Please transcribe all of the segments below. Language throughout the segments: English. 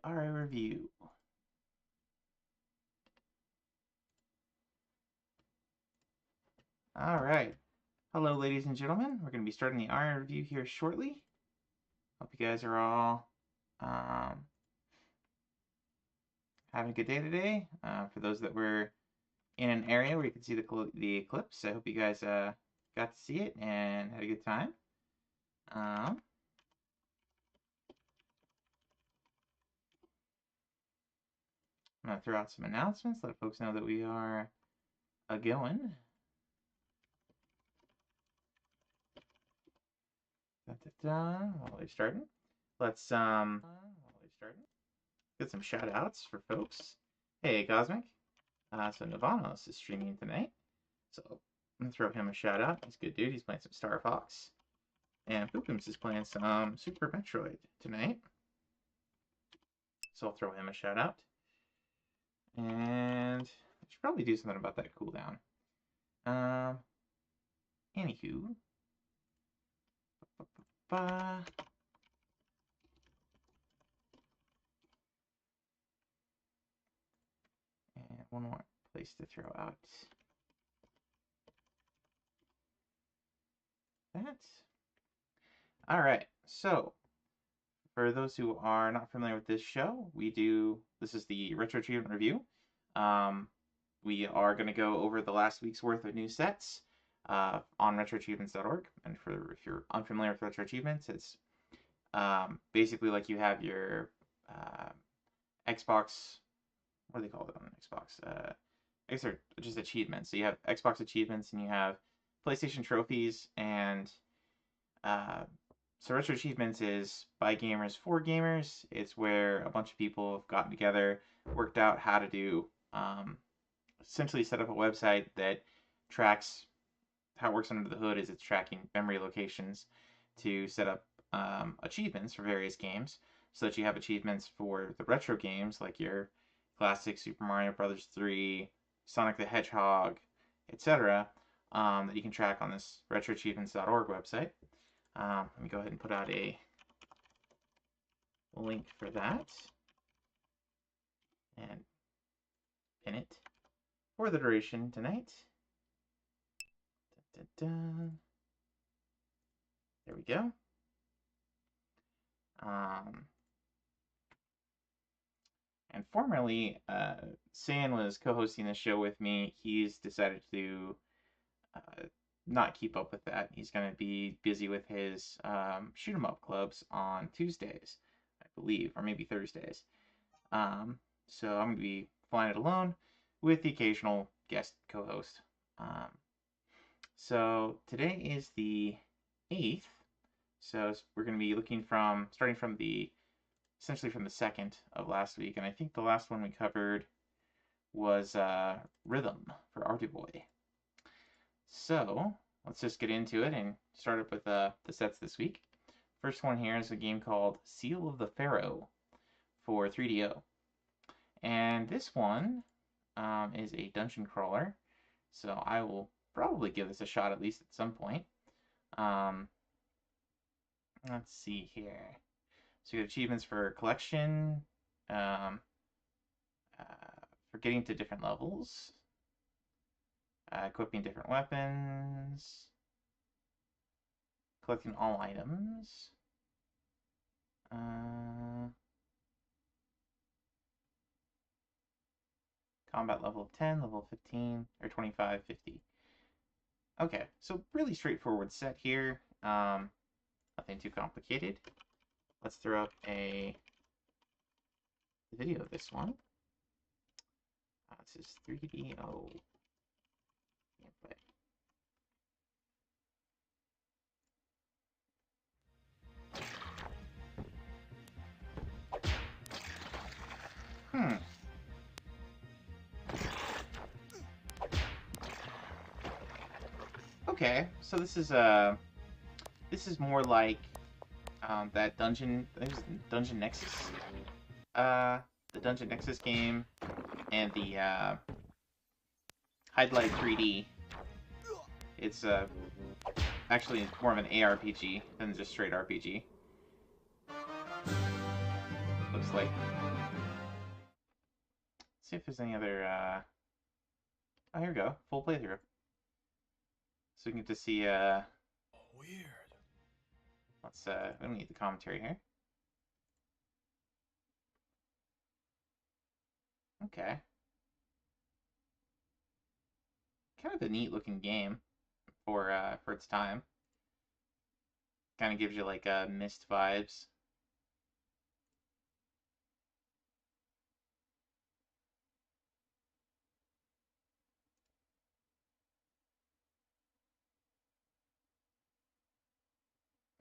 our review. All right. Hello, ladies and gentlemen. We're going to be starting the RA review here shortly. Hope you guys are all having a good day today. For those that were in an area where you could see the eclipse, I hope you guys got to see it and had a good time. I'm going to throw out some announcements, let folks know that we are a-going. While they're starting, let's get some shout outs for folks. Hey, Cosmic. So Novanos is streaming tonight, so I'm gonna throw him a shout out. He's a good dude. He's playing some Star Fox, and Pookums is playing some Super Metroid tonight, so I'll throw him a shout out. And I should probably do something about that cooldown. Anywho, and one more place to throw out that. All right, so for those who are not familiar with this show, this is the Retro Achievement Review. We are going to go over the last week's worth of new sets on retroachievements.org. And if you're unfamiliar with Retro Achievements, it's basically like you have your Xbox, what do they call it on Xbox? I guess they're just achievements. So you have Xbox achievements and you have PlayStation trophies, and so Retro Achievements is by gamers for gamers. It's where a bunch of people have gotten together, worked out how to do, essentially set up a website that tracks, how it works under the hood is it's tracking memory locations to set up achievements for various games, so that you have achievements for the retro games like your classic Super Mario Bros. 3, Sonic the Hedgehog, etc., that you can track on this retroachievements.org website. Let me go ahead and put out a link for that and pin it for the duration tonight. There we go. And formerly, San was co-hosting the show with me. He's decided to not keep up with that. He's going to be busy with his shoot 'em up clubs on Tuesdays, I believe, or maybe Thursdays. So I'm going to be flying it alone with the occasional guest co-host. So today is the 8th. So we're going to be starting from essentially from the 2nd of last week. And I think the last one we covered was Rhythm for Arduboy. So let's just get into it and start up with the sets this week. First one here is a game called Seal of the Pharaoh for 3DO. And this one is a dungeon crawler. So I will probably give this a shot at least at some point. Let's see here. So you get achievements for collection, for getting to different levels, equipping different weapons, collecting all items, combat level 10, level 15, or 25, 50. Okay, so really straightforward set here. Nothing too complicated. Let's throw up a video of this one. This is 3DO gameplay. Okay, so this is more like that Dungeon Nexus, the Dungeon Nexus game, and the Hydlite 3D. It's actually more of an ARPG than just straight RPG. Looks like see if there's any other. Oh, here we go. Full playthrough. So we can get to see. Weird. Let's. We don't need the commentary here. Okay. Kind of a neat looking game for its time. Kind of gives you like Myst vibes.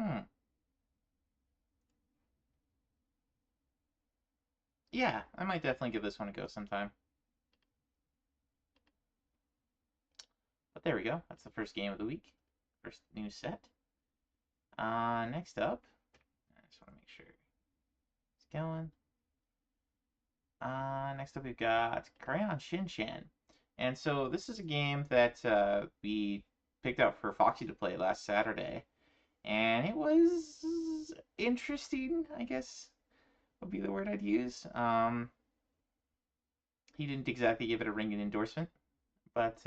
Hmm. Yeah, I might definitely give this one a go sometime. But there we go. That's the first game of the week. First new set. Next up, I just want to make sure it's going. Next up we've got Crayon Shin-Chan. And so this is a game that we picked out for Foxy to play last Saturday. And it was interesting, I guess would be the word I'd use. He didn't exactly give it a ringing endorsement, but it's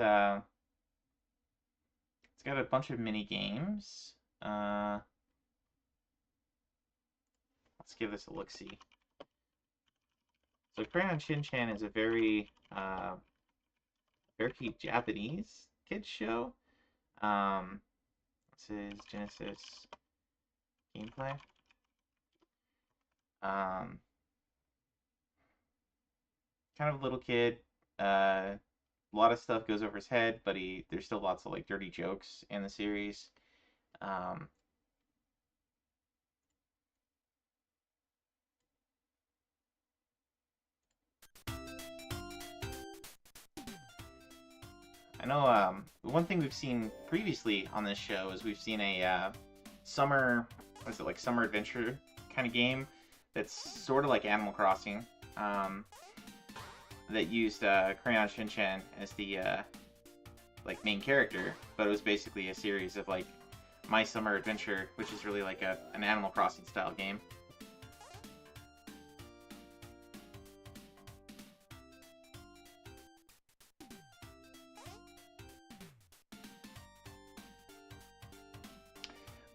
got a bunch of mini games. Let's give this a look-see. So Crayon Shin-Chan is a very Japanese kids show. This is Genesis gameplay. Kind of a little kid. A lot of stuff goes over his head, but there's still lots of like dirty jokes in the series. I know one thing we've seen previously on this show is we've seen a summer, what is it, like summer adventure kind of game that's sort of like Animal Crossing, that used Crayon Shin-Chan as the like main character, but it was basically a series of like My Summer Adventure, which is really like an Animal Crossing style game.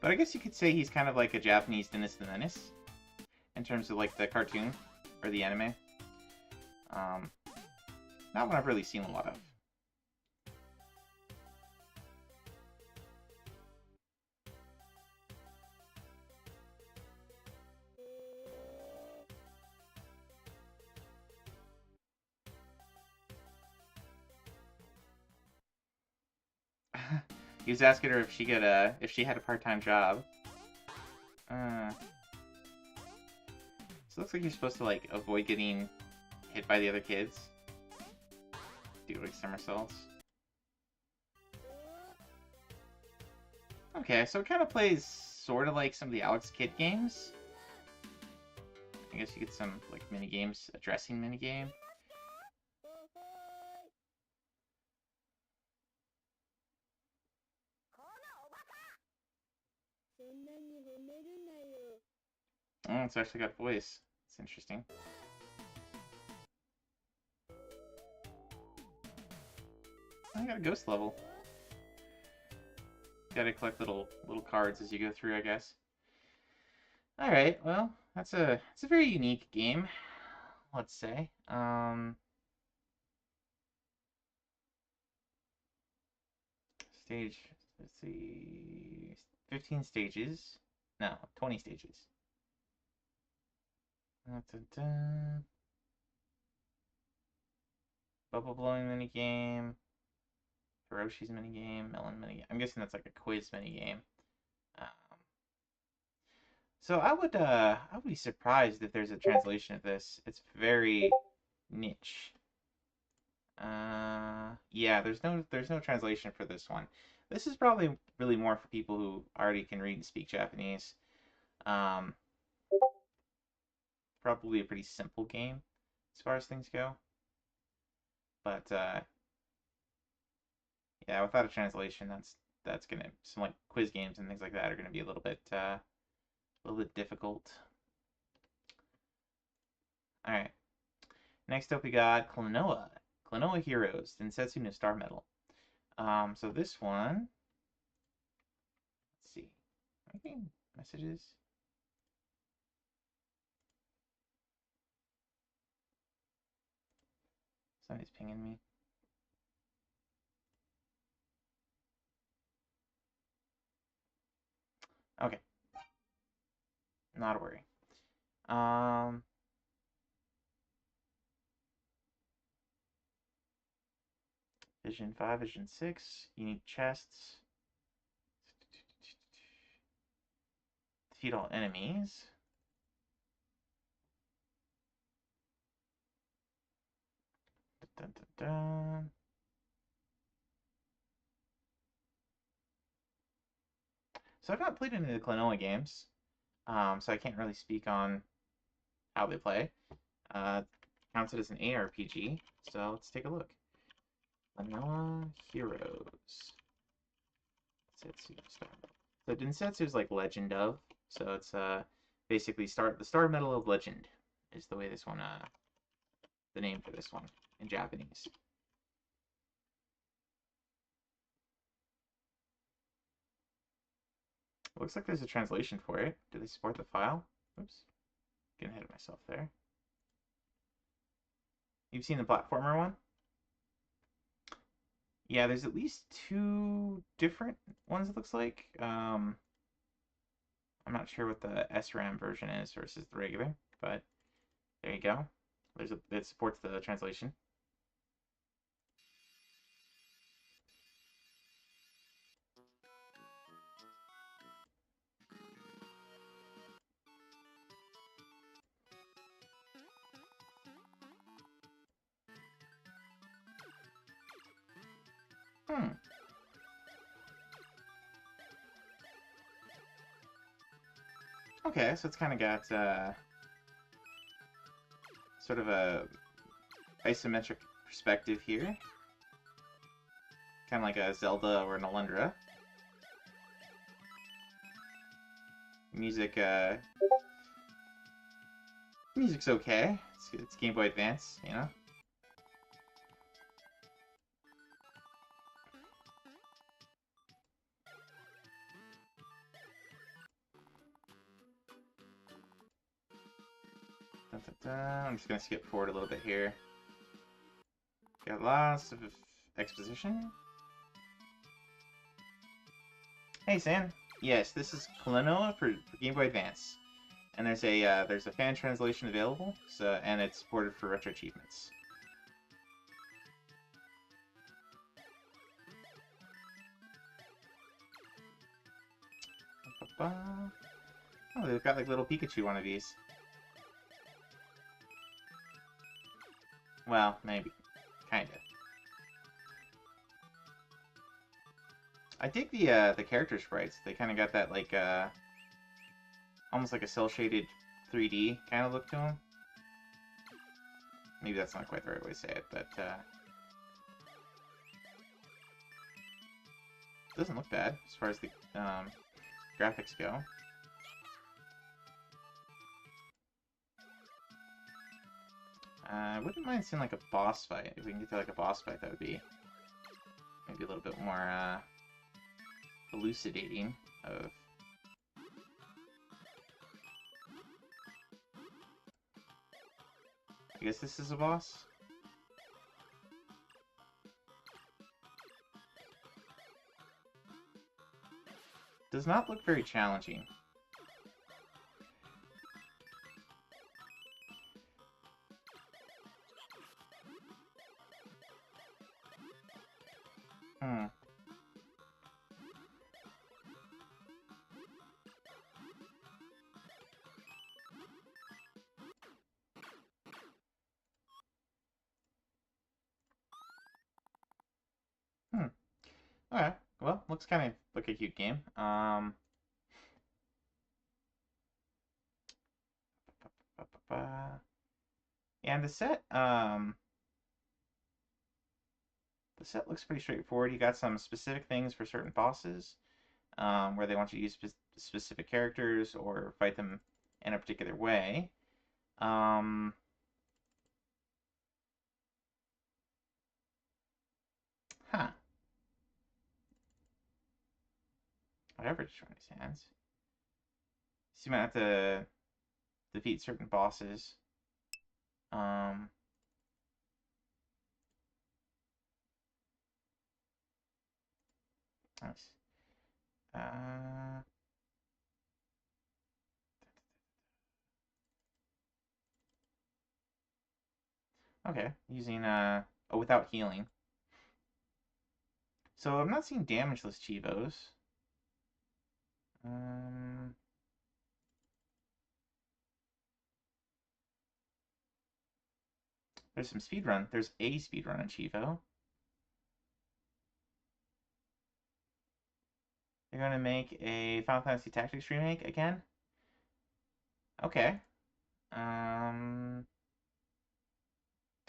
But I guess you could say he's kind of like a Japanese Dennis the Menace in terms of like the cartoon or the anime. Not one I've really seen a lot of. He was asking her if she had a part-time job. So it looks like you're supposed to like avoid getting hit by the other kids. Do like somersaults. Okay, so it kind of plays sort of like some of the Alex Kidd games. I guess you get some like mini games, a dressing mini game. Oh, it's actually got voice. It's interesting. I got a ghost level. Gotta collect little cards as you go through, I guess. All right, well, it's a very unique game, let's say. Stage, let's see, 15 stages. No, 20 stages. Dun-dun-dun. Bubble blowing mini game. Hiroshi's mini game. Melon mini game. I'm guessing that's like a quiz mini game. So I would be surprised if there's a translation of this. It's very niche. Yeah, there's no translation for this one. This is probably really more for people who already can read and speak Japanese. Um, Probably a pretty simple game as far as things go. But yeah, without a translation, that's gonna some like quiz games and things like that are gonna be a little bit difficult. All right. Next up, we got Klonoa. Klonoa Heroes, Densetsu no Star Medal. So this one, let's see. Okay, messages. Somebody's pinging me. Okay. Not a worry. Vision 5, Vision 6, unique chests. Defeat all enemies. Dun, dun, dun. So I've not played any of the Klonoa games, so I can't really speak on how they play. Counts it as an ARPG, so let's take a look. Klonoa Heroes. Densetsu Star Medal. So Densetsu is like Legend of, so it's basically the Star Medal of Legend is the way this one the name for this one in Japanese. Looks like there's a translation for it. Do they support the file? Oops. Getting ahead of myself there. You've seen the platformer one? Yeah, there's at least 2 different ones, it looks like. I'm not sure what the SRAM version is versus the regular, but there you go. It supports the translation. Hmm. Okay, so it's kind of got sort of a isometric perspective here. Kind of like a Zelda or an Alundra. Music's okay. It's Game Boy Advance, you know? Dun, dun, dun. I'm just gonna skip forward a little bit here. Got lots of exposition. Hey, San. Yes, this is Klonoa for Game Boy Advance, and there's a fan translation available, so and it's supported for retro achievements. Oh, they've got like little Pikachu wannabes. Well, maybe, kinda. I dig the character sprites. They kind of got that like almost like a cel shaded 3D kind of look to them. Maybe that's not quite the right way to say it, but it doesn't look bad as far as the graphics go. I wouldn't mind seeing like a boss fight. If we can get to like a boss fight, that would be maybe a little bit more elucidating of. I guess this is a boss. Does not look very challenging. Hmm. Hmm. Okay. Well, looks kind of like a cute game. And the set looks pretty straightforward. You got some specific things for certain bosses, where they want you to use specific characters or fight them in a particular way. Um, Huh. Whatever destroying his hands. So you might have to defeat certain bosses. Um, nice. Okay, using oh, without healing. So I'm not seeing damageless Chivos. There's some speedrun. There's a speedrun on Chivo. They're gonna make a Final Fantasy Tactics remake again? Okay. Kind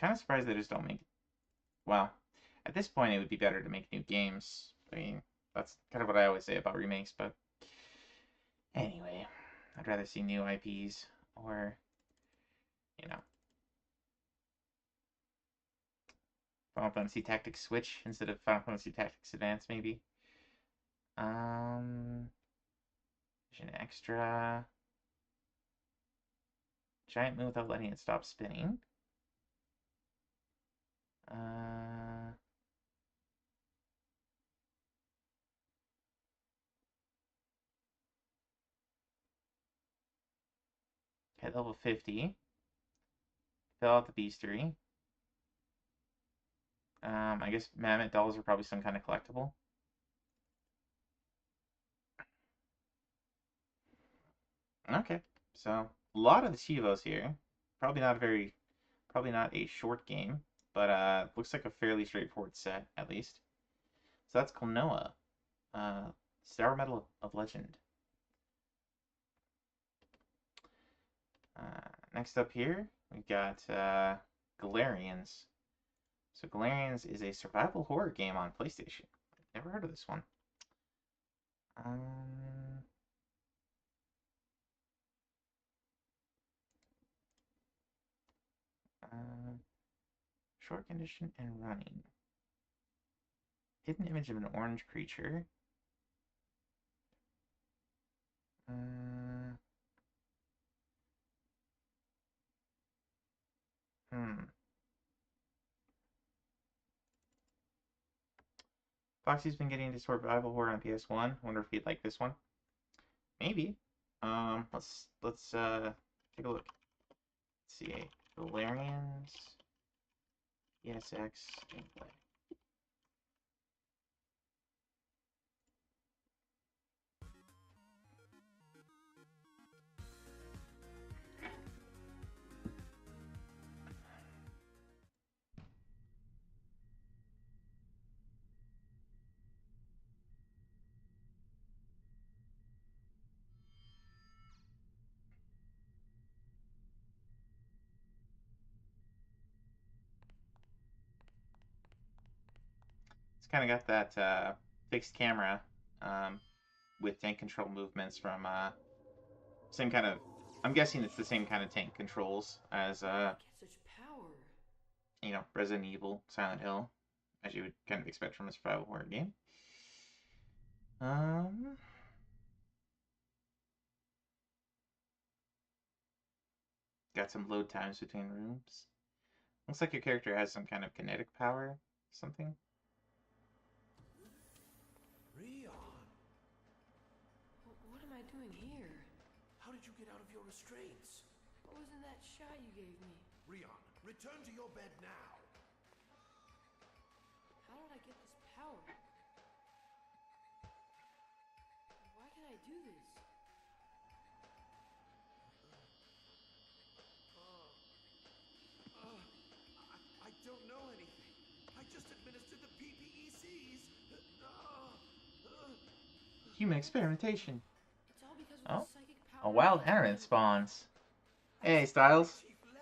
of surprised they just don't make. Well, at this point, it would be better to make new games. I mean, that's kind of what I always say about remakes, but anyway, I'd rather see new IPs or, you know, Final Fantasy Tactics Switch instead of Final Fantasy Tactics Advance, maybe. Vision Extra. Giant move without letting it stop spinning. Hit level 50. Fill out the bestiary. I guess Mammoth dolls are probably some kind of collectible. Okay, so a lot of the Chivos here. Probably not a short game, but looks like a fairly straightforward set at least. So that's Klonoa, Star Medal of Legend. Next up here, we've got Galarians. So Galarians is a survival horror game on PlayStation. Never heard of this one. Short condition and running. Hidden image of an orange creature. Foxy's been getting into survival horror on PS1. Wonder if he'd like this one. Maybe. Let's take a look. Let's see. Galarians ESX gameplay. It's kind of got that fixed camera with tank control movements from same kind of. I'm guessing it's the same kind of tank controls as Resident Evil, Silent Hill, as you would kind of expect from a survival horror game. Got some load times between rooms. Looks like your character has some kind of kinetic power, something. Rion! What am I doing here? How did you get out of your restraints? What was in that shot you gave me? Rion, return to your bed now! How did I get this power? Why can I do this? I don't know anything. I just administered the PPECs. Human experimentation. It's all because of Oh, the psychic power a wild Aaron spawns. Hey, Styles. Chief Lem.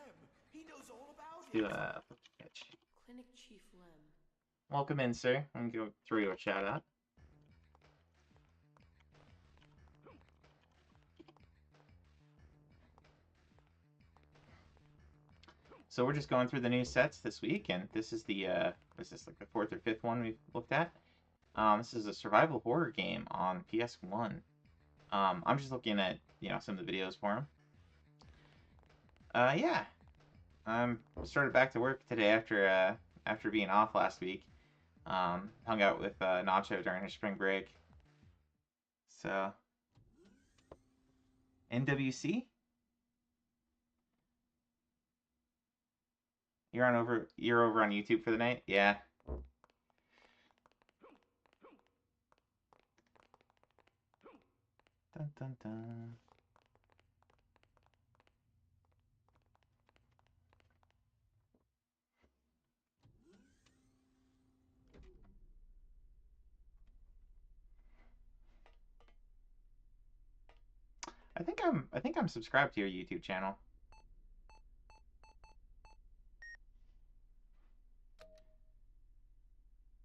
He knows all about Do it. Clinic Chief Lem. Welcome in, sir. I'm gonna go through your chat out. So we're just going through the new sets this week, and this is the what is this, like the 4th or 5th one we've looked at? This is a survival horror game on PS1. I'm just looking at some of the videos for them. Yeah, started back to work today after being off last week. Hung out with Nacho during his spring break. So NWC. You're over on YouTube for the night? Yeah. Dun dun dun. I think I'm subscribed to your YouTube channel.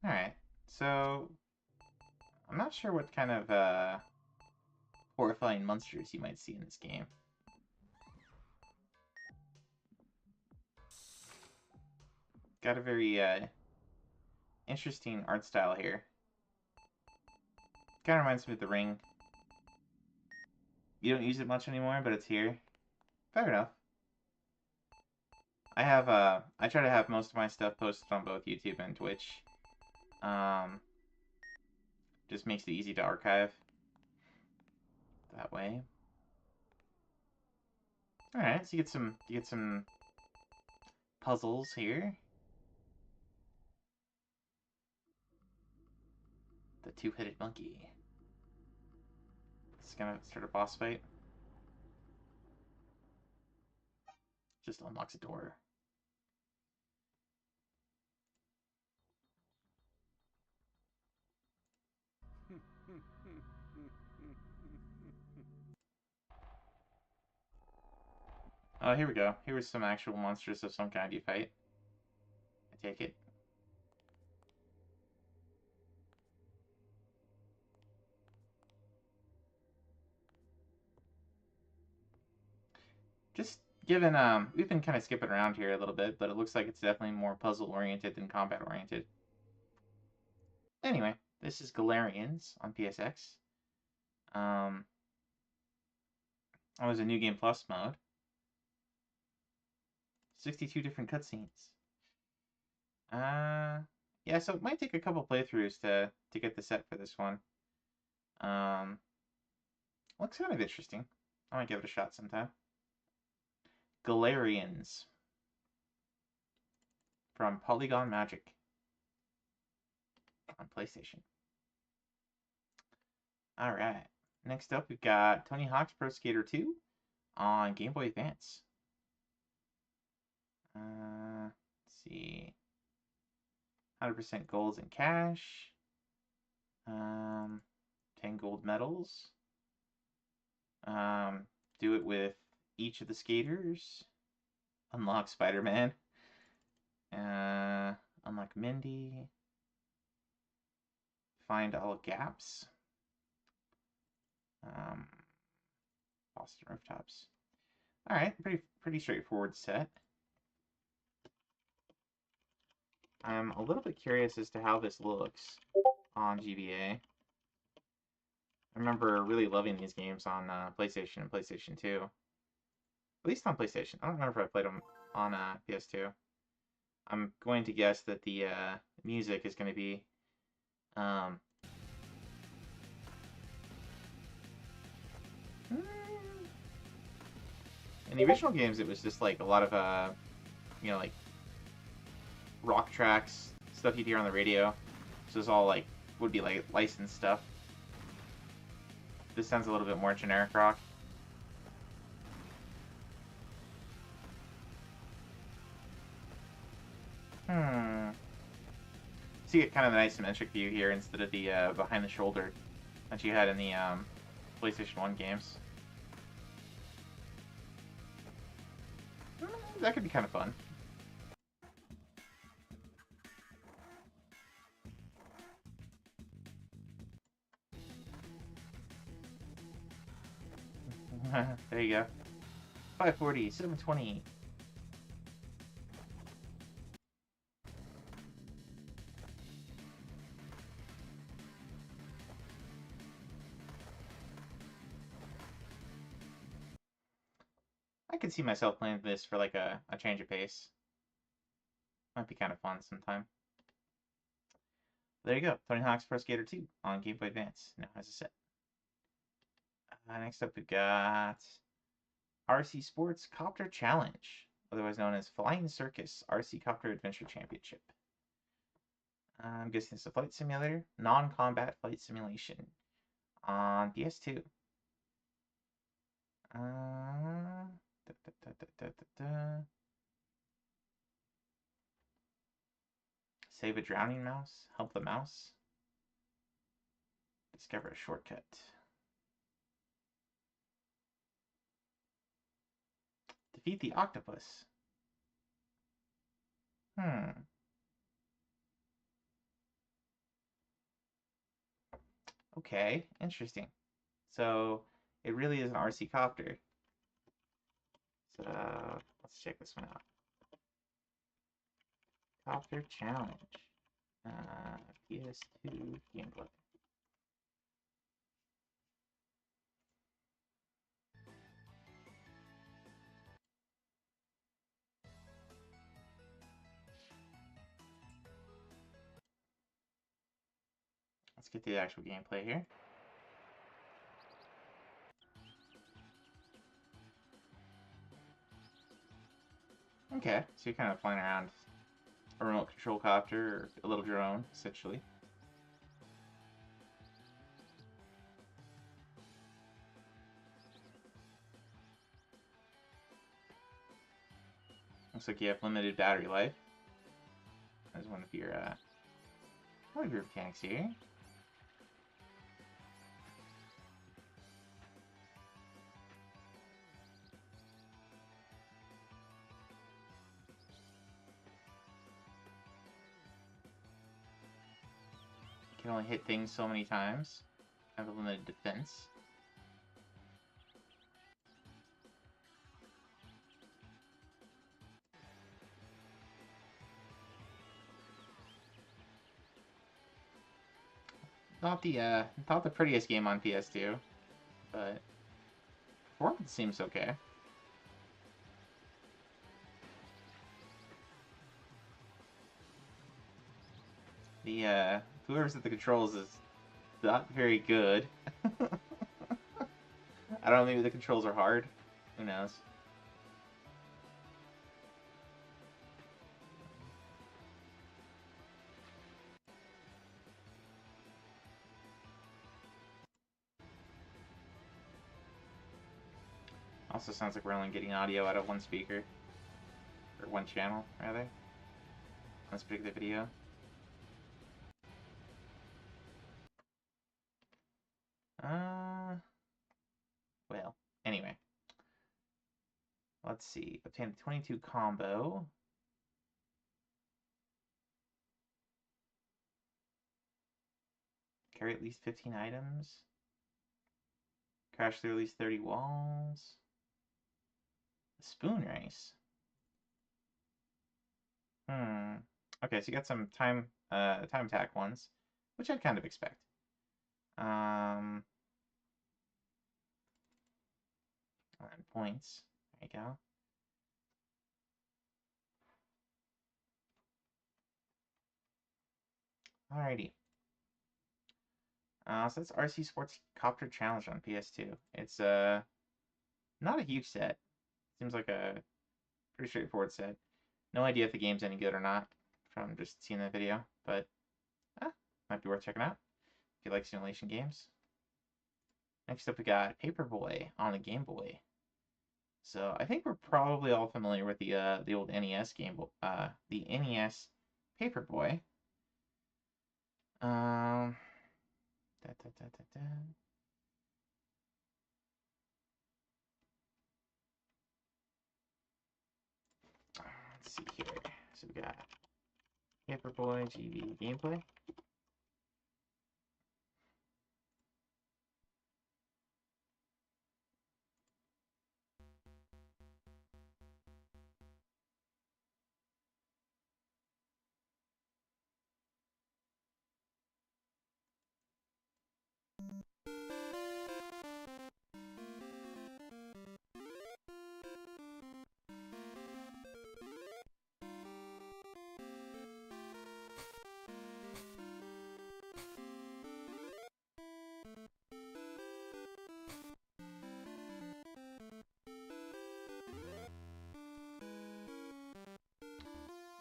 Alright. So I'm not sure what kind of horrifying monsters you might see in this game. Got a very interesting art style here. Kind of reminds me of The Ring. You don't use it much anymore, but it's here. Fair enough. I try to have most of my stuff posted on both YouTube and Twitch. Just makes it easy to archive that way. All right, so you get some puzzles here. The two-headed monkey. It's gonna start a boss fight. Just unlocks a door. Oh, here we go. Here was some actual monsters of some kind you fight. I take it. Just given, we've been kind of skipping around here a little bit, but it looks like it's definitely more puzzle-oriented than combat-oriented. Anyway, this is Galarians on PSX. It was a New Game Plus mode. 62 different cutscenes. Yeah, so it might take a couple playthroughs to get the set for this one. Looks kind of interesting. I might give it a shot sometime. Galarians from Polygon Magic on PlayStation. Alright, next up we've got Tony Hawk's Pro Skater 2 on Game Boy Advance. Let's see. 100% golds and cash. 10 gold medals. Do it with each of the skaters. Unlock Spider-Man. Unlock Mindy. Find all gaps. Boston Rooftops. Alright, pretty straightforward set. I'm a little bit curious as to how this looks on GBA. I remember really loving these games on PlayStation and PlayStation 2. At least on PlayStation. I don't remember if I played them on PS2. I'm going to guess that the music is going to be in the original games it was just like a lot of like rock tracks, stuff you'd hear on the radio. So it's all like would be like licensed stuff. This sounds a little bit more generic rock. So you get kind of a nice symmetric view here instead of the behind the shoulder that you had in the PlayStation 1 games. That could be kind of fun. There you go. 540, 720. I could see myself playing this for like a change of pace. Might be kind of fun sometime. There you go. Tony Hawk's Pro Skater 2 on Game Boy Advance. Now has a set. Next up, we've got RC Sports Copter Challenge, otherwise known as Flying Circus RC Copter Adventure Championship. I'm guessing it's a flight simulator, non-combat flight simulation on PS2. Save a drowning mouse, help the mouse, discover a shortcut. Defeat the octopus. Okay, interesting. So it really is an RC copter. So let's check this one out. Copter Challenge. PS2 gameplay. Let's get to the actual gameplay here. Okay, so you're kind of flying around a remote control copter, or a little drone, essentially. Looks like you have limited battery life. That's one of your mechanics here. You can only hit things so many times. Have a limited defense. Not the prettiest game on PS2, but performance seems okay. The whoever's at the controls is not very good. I don't know, maybe the controls are hard. Who knows? Also sounds like we're only getting audio out of one speaker. Or one channel, rather. On this particular video. Well, anyway. Let's see. Obtain a 22 combo. Carry at least 15 items. Crash through at least 30 walls. Spoon race. Okay, so you got some time attack ones, which I'd kind of expect. And points. There you go. Alrighty. So that's RC Sports Copter Challenge on PS2. It's not a huge set. Seems like a pretty straightforward set. No idea if the game's any good or not from just seeing the video, but might be worth checking out if you like simulation games. Next up, we got Paperboy on the Game Boy. So I think we're probably all familiar with the old NES game, the NES Paperboy. Let's see here. So we got Paperboy GB gameplay.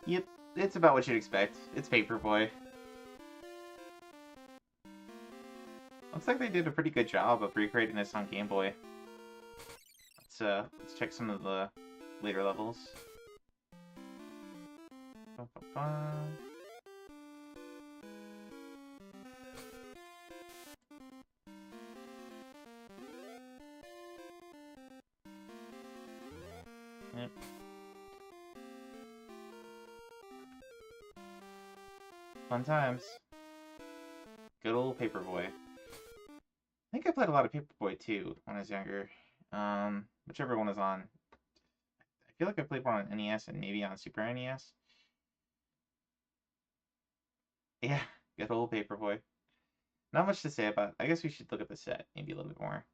Yep, it's about what you'd expect. It's Paperboy. Looks like they did a pretty good job of recreating this on Game Boy. Let's check some of the later levels. Yep. Fun times. Good old Paperboy. I think I played a lot of Paperboy too when I was younger. Whichever one was on. I feel like I played one on NES and maybe on Super NES. Yeah, good old Paperboy. Not much to say about it. I guess we should look at the set maybe a little bit more.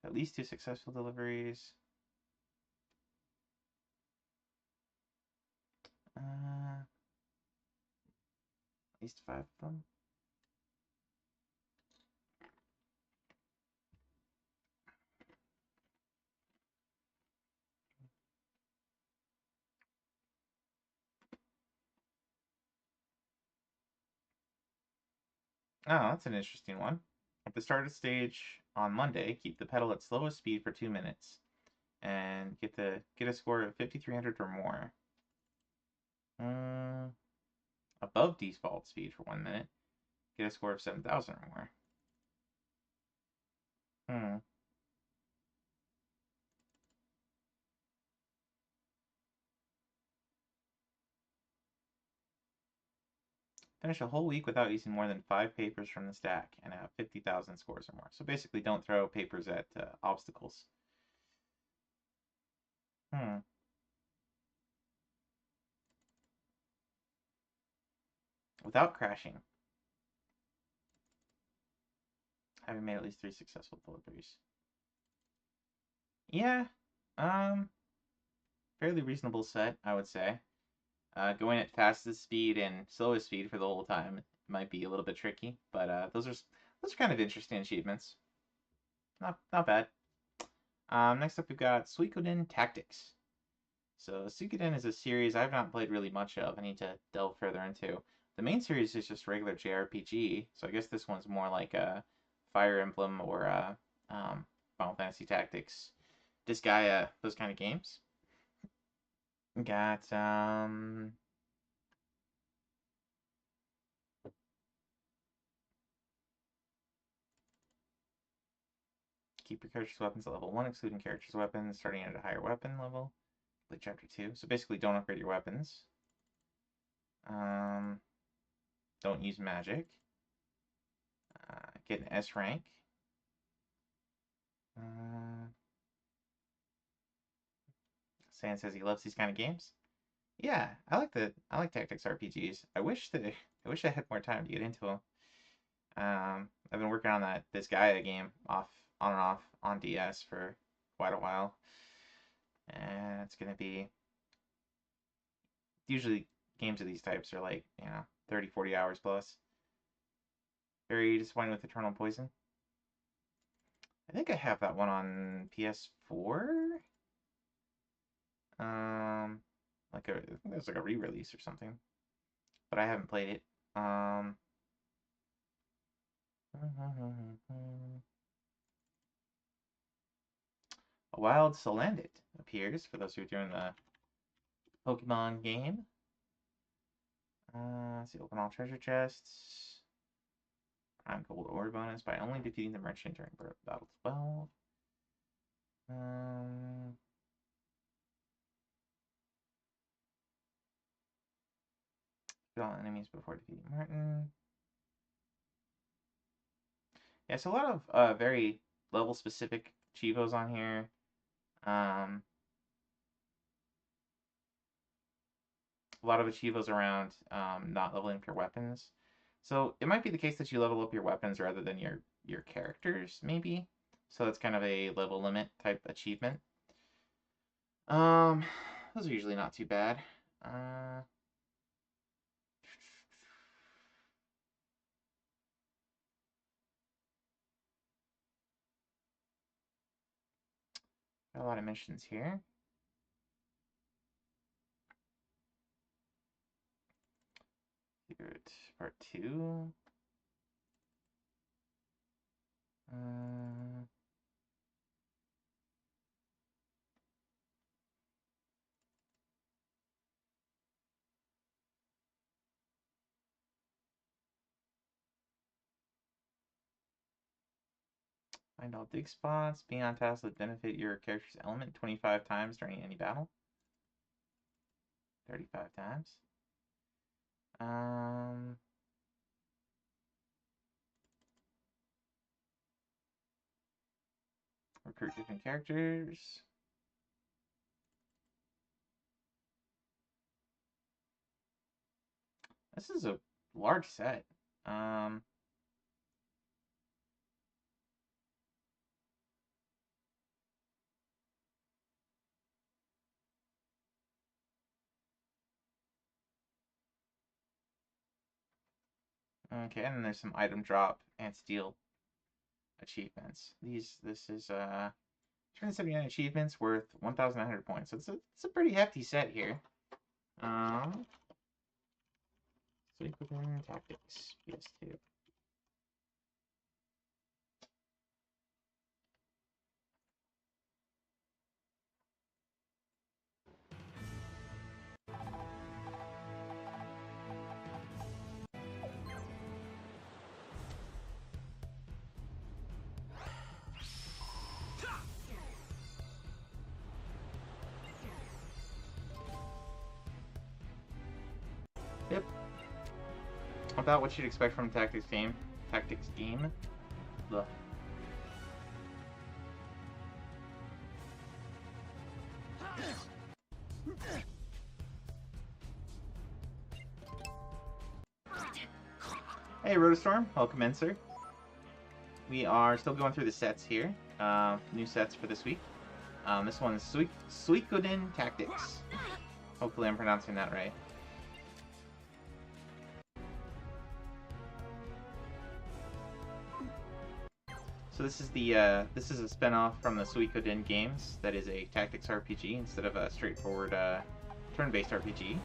At least 2 successful deliveries. At least 5 of them. Oh, that's an interesting one. At the start of stage on Monday, keep the pedal at slowest speed for 2 minutes. And get a score of 5,300 or more. Above default speed for 1 minute. Get a score of 7,000 or more. Finish a whole week without using more than 5 papers from the stack and have 50,000 scores or more. So basically, don't throw papers at obstacles. Without crashing. Having made at least 3 successful deliveries. Yeah, fairly reasonable set, I would say. Going at fastest speed and slowest speed for the whole time might be a little bit tricky, but those are kind of interesting achievements. Not bad. Next up we've got Suikoden Tactics. So Suikoden is a series I've not played really much of. I need to delve further into. The main series is just regular JRPG, so I guess this one's more like a Fire Emblem or Final Fantasy Tactics, Disgaea, those kind of games. Got keep your character's weapons at level 1, excluding character's weapons, starting at a higher weapon level. Play chapter 2. So basically don't upgrade your weapons. Don't use magic. Get an S rank. Sand says he loves these kind of games. Yeah, I like tactics RPGs. I wish I had more time to get into them. I've been working on this Gaia game on and off on DS for quite a while, and it's gonna be usually games of these types are like 30-40 hours plus. Very disappointed with Eternal Poison. I think I have that one on PS4. I think there's like a re-release or something, but I haven't played it. A wild Salandit appears for those who are doing the Pokemon game. Let's see, open all treasure chests. Prime gold ore bonus by only defeating the merchant during battle 12. Kill all enemies before defeating Martin. Yeah, so a lot of very level specific Chivos on here. A lot of Chivos around not leveling up your weapons. So it might be the case that you level up your weapons rather than your characters, maybe. So that's kind of a level limit type achievement. Those are usually not too bad. Got a lot of missions here. Secret part 2. Find all dig spots. Being on tasks that benefit your character's element 25 times during any battle. 35 times. Recruit different characters. This is a large set. Okay, and then there's some item drop and steal achievements. This is 279 achievements worth 1,900 points. So it's a pretty hefty set here. Suikoden Tactics PS2. Yep. About what you'd expect from a tactics game. Ugh. Hey, Rotostorm. Welcome in, sir. We are still going through the sets here. New sets for this week. This one is Suikoden Tactics. Hopefully I'm pronouncing that right. So this is a spin-off from the Suikoden games that is a tactics RPG instead of a straightforward turn-based RPG.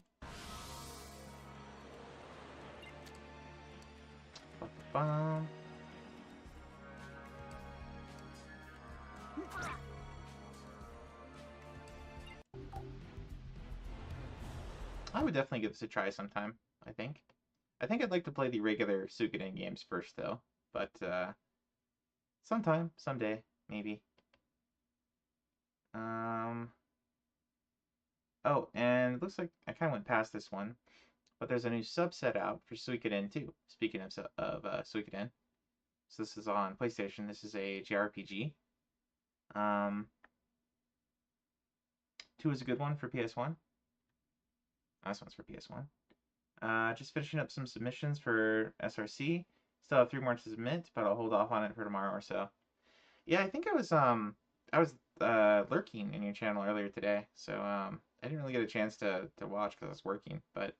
I would definitely give this a try sometime, I think. I think I'd like to play the regular Suikoden games first, though. But, sometime, someday, maybe. Oh, and it looks like I kind of went past this one. But there's a new subset out for Suikoden 2. Speaking of Suikoden. So this is on PlayStation. This is a JRPG. 2 is a good one for PS1. This one's for PS1. Just finishing up some submissions for SRC. Still have 3 more to submit, but I'll hold off on it for tomorrow or so. Yeah, I think I was lurking in your channel earlier today, so I didn't really get a chance to watch because I was working. But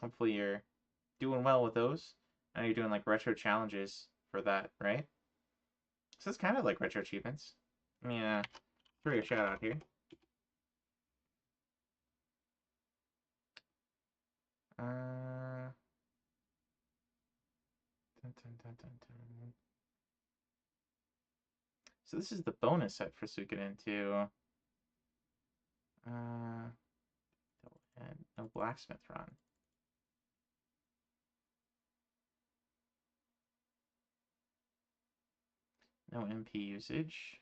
hopefully you're doing well with those. I know you're doing like retro challenges for that, right? So it's kind of like retro achievements. Let me throw a shout out here. So this is the bonus set for Suikoden 2. No blacksmith run. No MP usage.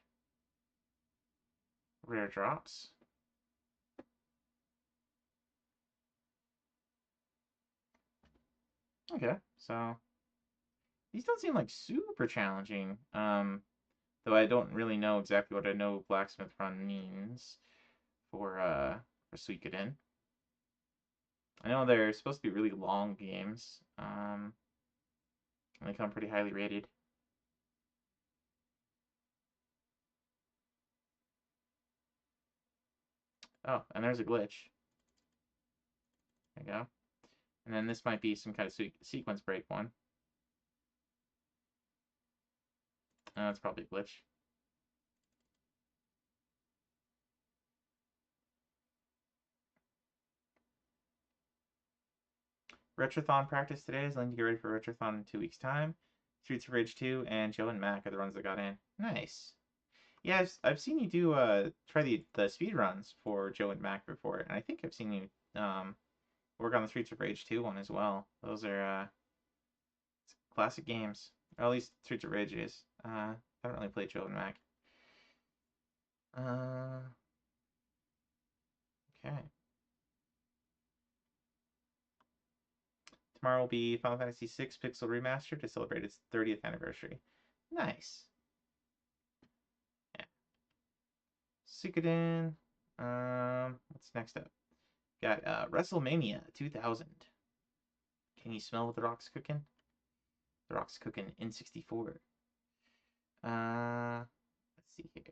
Rare drops. Okay, so these don't seem like super challenging. Though I don't really know exactly what a no blacksmith run means for Suikoden. I know they're supposed to be really long games. And they come pretty highly rated. Oh, and there's a glitch. There you go. And then this might be some kind of sequence break one. That's probably a glitch. Retrothon practice today is letting you get ready for Retrothon in 2 weeks' time. Streets of Rage 2 and Joe and Mac are the runs that got in. Nice. Yeah, I've seen you do try the speed runs for Joe and Mac before, and I think I've seen you work on the Streets of Rage 2 one as well. Those are classic games. Or at least Streets of Rage is. I haven't really played Joe and Mac. Okay. Tomorrow will be Final Fantasy VI Pixel Remastered to celebrate its 30th anniversary. Nice. Yeah. Suikoden. What's next up? Got WrestleMania 2000. Can you smell what The Rock's cooking? The Rock's cooking N64. Let's see here.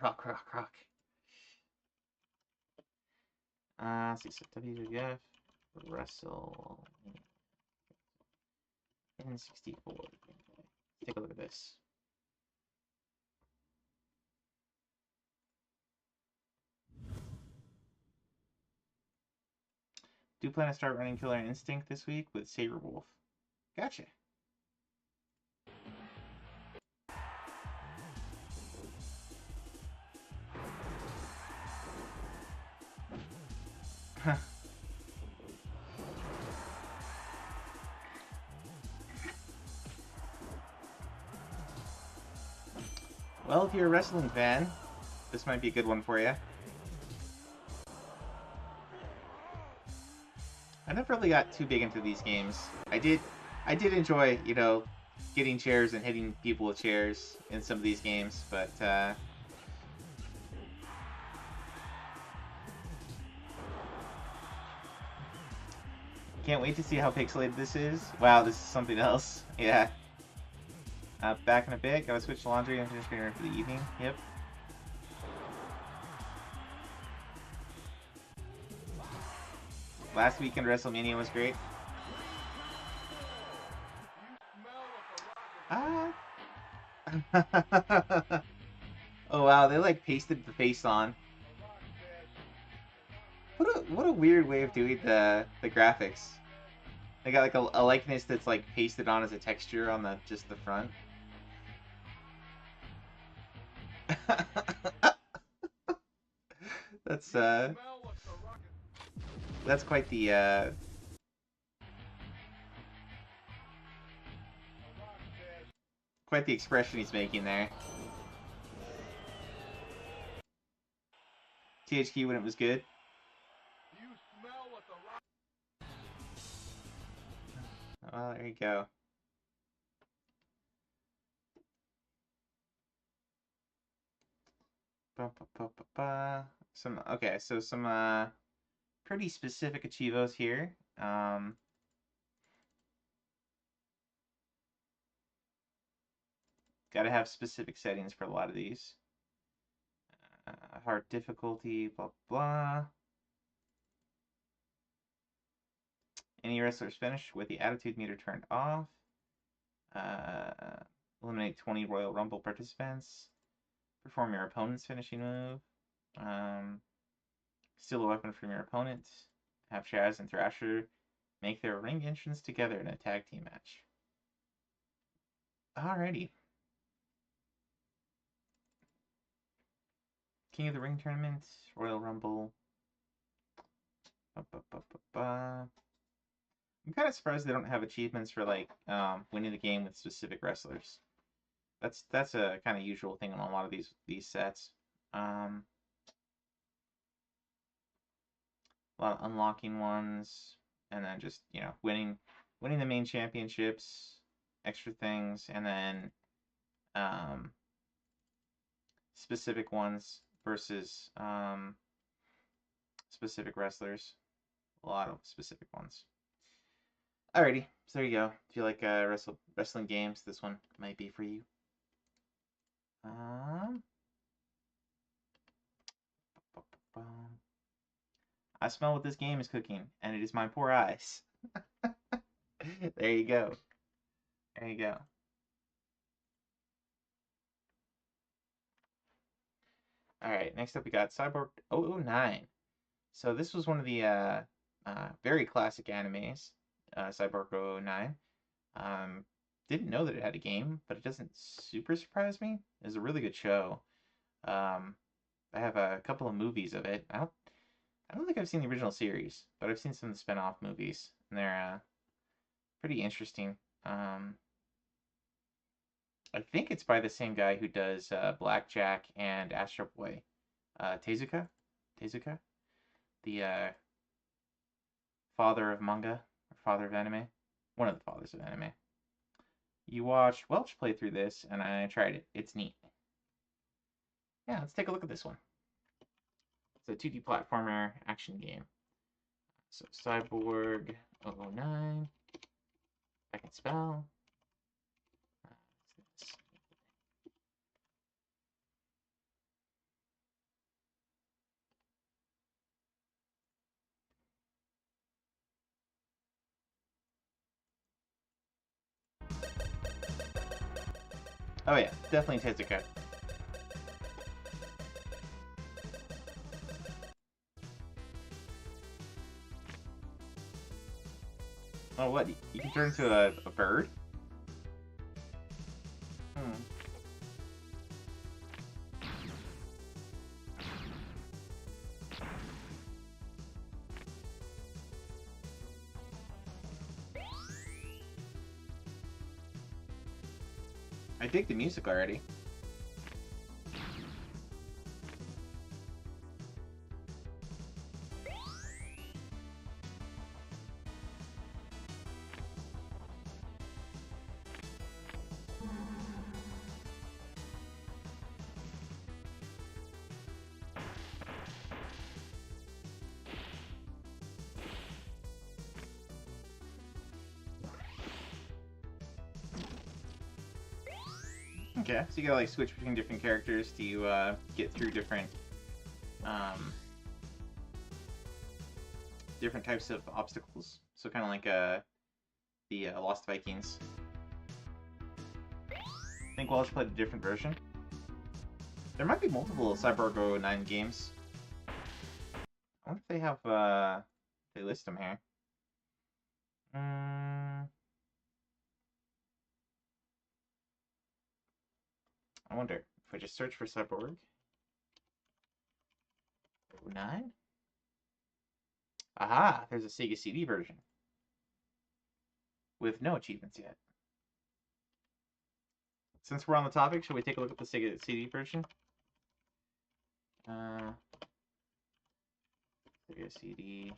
Rock. Let's see, so WWF, WrestleMania, N64. Let's take a look at this. Do plan to start running Killer Instinct this week with Saberwolf. Gotcha. Well, if you're a wrestling fan, this might be a good one for you. I never really got too big into these games. I did enjoy, you know, getting chairs and hitting people with chairs in some of these games, but can't wait to see how pixelated this is. Wow, this is something else. Yeah. Back in a bit. Gotta switch to laundry and finish dinner for the evening. Yep. Last weekend WrestleMania was great. Oh wow, they like pasted the face on. What a weird way of doing the graphics. They got like a likeness that's like pasted on as a texture on the just the front. That's quite the expression he's making there. THQ when it was good. Well, there you go. Some pretty specific achievos here. Gotta have specific settings for a lot of these. Hard difficulty, blah blah. Any wrestlers finish with the attitude meter turned off. Eliminate 20 Royal Rumble participants. Perform your opponent's finishing move. Steal a weapon from your opponent. Have Chaz and Thrasher make their ring entrance together in a tag team match. Alrighty. King of the Ring tournament, Royal Rumble. I'm kind of surprised they don't have achievements for like winning the game with specific wrestlers. That's a kind of usual thing on a lot of these sets. A lot of unlocking ones, and then just, you know, winning the main championships, extra things, and then specific ones versus specific wrestlers. A lot of specific ones. Alrighty, so there you go. If you like wrestling games, this one might be for you. I smell what this game is cooking, and it is my poor eyes. There you go. There you go. Alright, next up we got Cyborg 009. So this was one of the very classic animes, Cyborg 009. Didn't know that it had a game, but it doesn't super surprise me. It's a really good show. I have a couple of movies of it. I don't think I've seen the original series, but I've seen some of the spin-off movies, and they're pretty interesting. I think it's by the same guy who does Blackjack and Astro Boy. Tezuka? The father of manga, or father of anime. One of the fathers of anime. You watched Welch play through this, and I tried it. It's neat. Yeah, let's take a look at this one. It's a 2D platformer action game. So Cyborg 009. I can spell. Oh yeah, definitely Tezuka. Oh, what? You can turn into a bird? Hmm. I dig the music already. Okay, so you gotta like switch between different characters to get through different different types of obstacles. So kind of like the Lost Vikings. I think Welch played a different version. There might be multiple Cyborg 009 games. I wonder if they have they list them here. I wonder if I just search for Cyborg 009. Aha! There's a Sega CD version with no achievements yet. Since we're on the topic, should we take a look at the Sega CD version? Sega CD.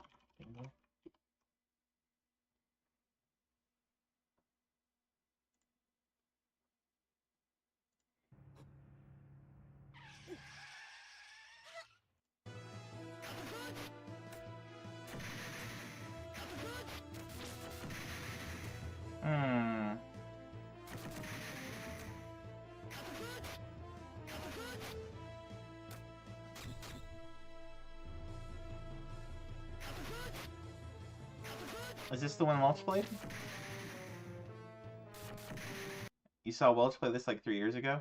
Is this the one Welch played? You saw Welch play this like 3 years ago?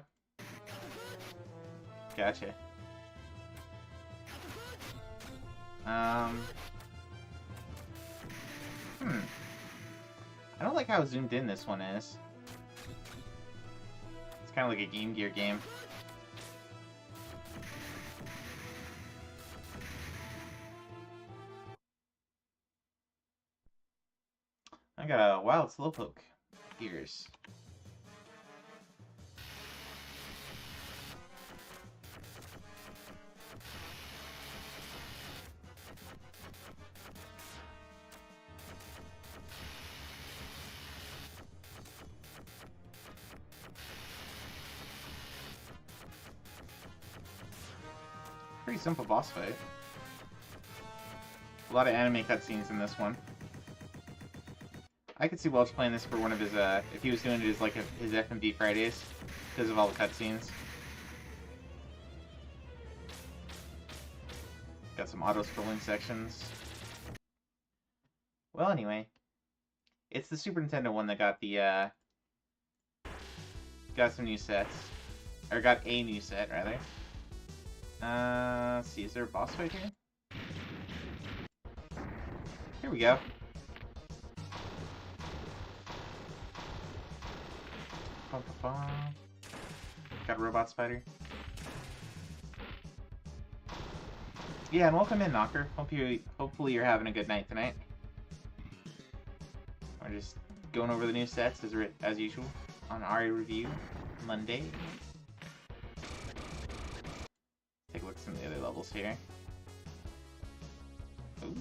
Gotcha. I don't like how zoomed in this one is. It's kind of like a Game Gear game. I got a wild slowpoke ears. Pretty simple boss fight. A lot of anime cutscenes in this one. I could see Welch playing this for one of his, if he was doing it as like his FMV Fridays, because of all the cutscenes. Got some auto-scrolling sections. Well, anyway, it's the Super Nintendo one that got the, got some new sets. Or got a new set, rather. Let's see, is there a boss fight here? Here we go. Got a robot spider. Yeah, and welcome in, Knocker. Hopefully you're having a good night tonight. We're just going over the new sets as usual on Ari Review Monday. Take a look at some of the other levels here. Ooh,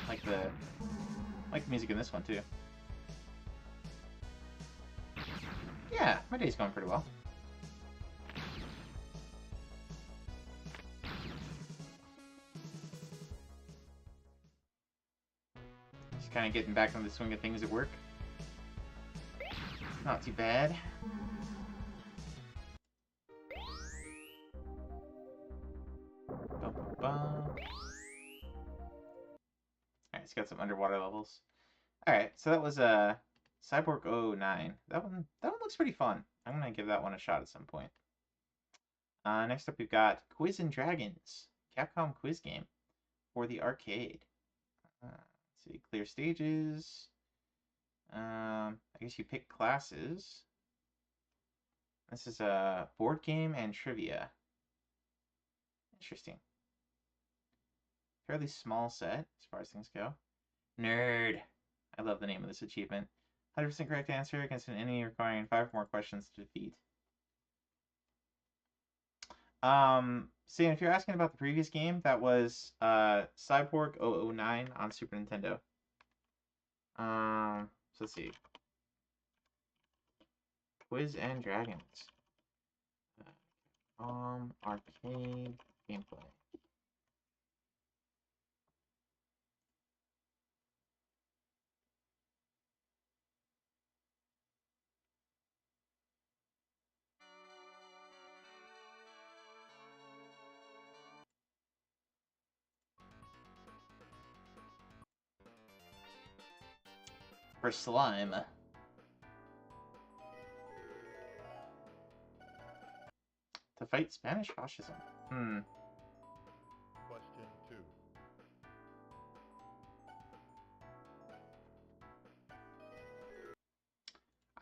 like the music in this one too. Yeah, my day's going pretty well. Just kind of getting back into the swing of things at work. Not too bad. Alright, it's got some underwater levels. Alright, so that was Cyborg 009. That one looks pretty fun. I'm gonna give that one a shot at some point. Next up we've got Quiz and Dragons, Capcom quiz game for the arcade. Let's see, clear stages. I guess you pick classes. This is a board game and trivia. Interesting. Fairly small set as far as things go. Nerd. I love the name of this achievement. 100% correct answer against an enemy requiring 5 more questions to defeat. So if you're asking about the previous game, that was Cyborg 009 on Super Nintendo. So let's see. Quiz and Dragons. Arcade gameplay. For slime. To fight Spanish fascism. Question 2.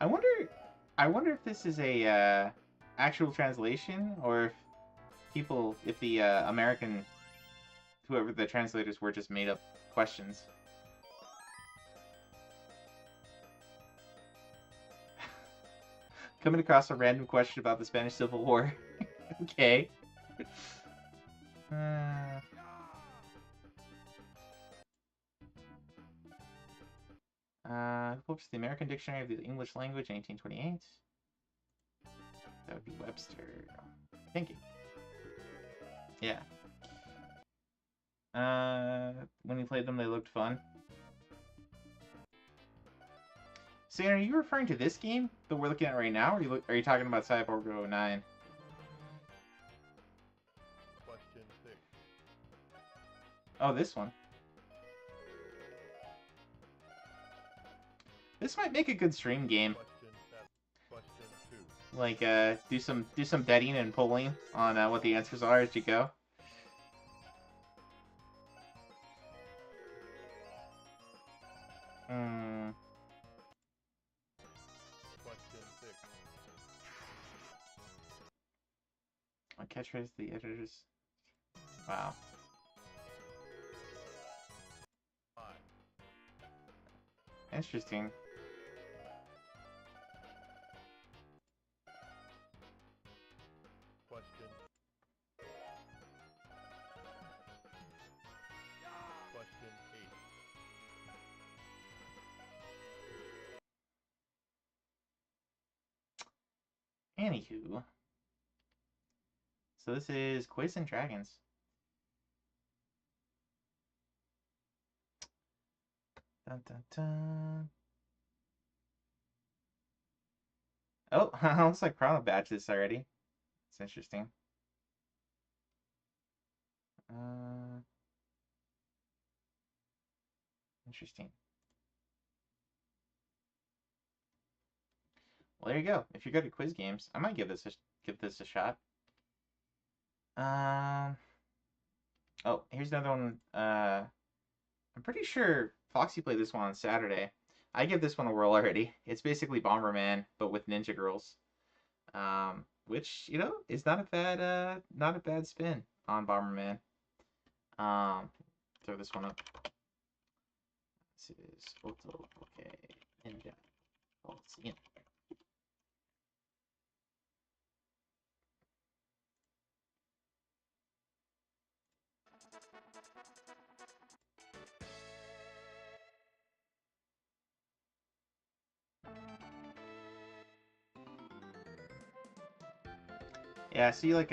I wonder if this is a actual translation, or if the American, whoever the translators were, just made up questions. Coming across a random question about the Spanish Civil War. Okay. Oops, the American Dictionary of the English Language, 1928. That would be Webster. Thinking. Yeah. When you played them, they looked fun. So, are you referring to this game that we're looking at right now, or are you talking about Cyborg 09? Question 6. Oh, this one. This might make a good stream game. Question 2. Like, do some betting and pulling on what the answers are as you go. Question 6. What catchphrase the editors? Wow. 5. Interesting. Question 8. Anywho. So this is Quiz and Dragons. Dun, dun, dun. Oh, looks like Chrono Badge this already. It's interesting. Interesting. Well, there you go. If you're good at quiz games, I might give this a shot. Um. Oh, here's another one. I'm pretty sure Foxy played this one on Saturday. I give this one a whirl already. It's basically Bomberman, but with Ninja Girls. Which is not a bad spin on Bomberman. Throw this one up. This is Photo Okay Ninja. Foxy. Yeah, see, like,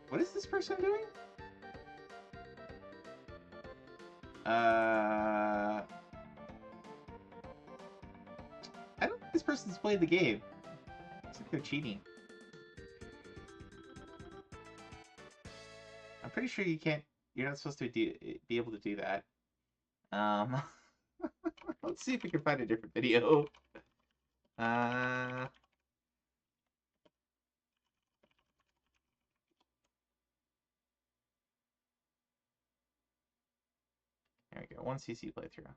what is this person doing? I don't think this person's played the game. Looks like they're cheating. I'm pretty sure you're not supposed to be able to do that. Let's see if we can find a different video. There we go. 1cc playthrough.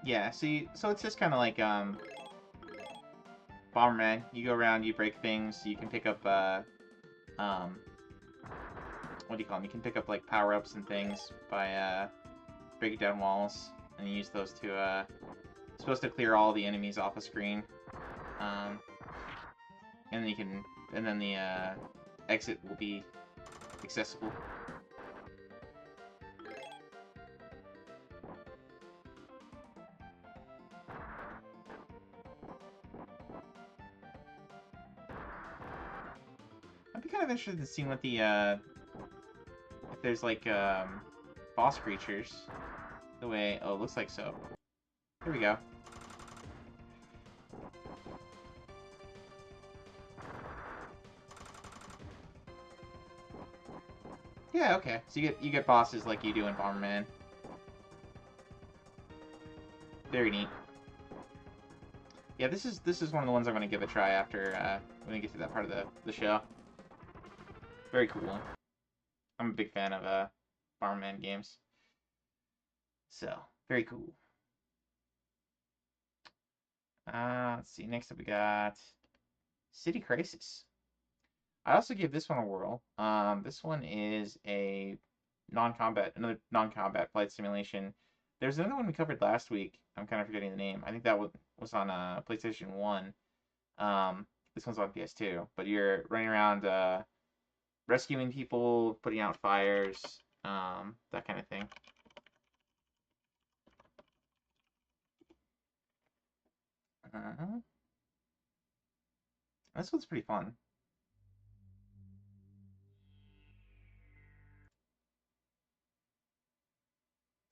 Yeah, see, so it's just kind of like, Bomberman. You go around, you break things, you can pick up, what do you call them? You can pick up, like, power-ups and things by, breaking down walls, and you use those to, supposed to clear all the enemies off the screen. And then the, exit will be accessible. I'd be kind of interested in seeing what the, if there's, like, boss creatures. The way, oh, it looks like so. Here we go. Yeah, okay. So you get bosses like you do in Bomberman. Very neat. Yeah, this is one of the ones I'm gonna give a try after when we get to that part of the show. Very cool. I'm a big fan of Bomberman games. So, very cool. Let's see. Next up we got City Crisis. I also gave this one a whirl. This one is another non-combat flight simulation. There's another one we covered last week. I'm kind of forgetting the name. I think that was on PlayStation 1. This one's on PS2. But you're running around rescuing people, putting out fires, that kind of thing. This one's pretty fun.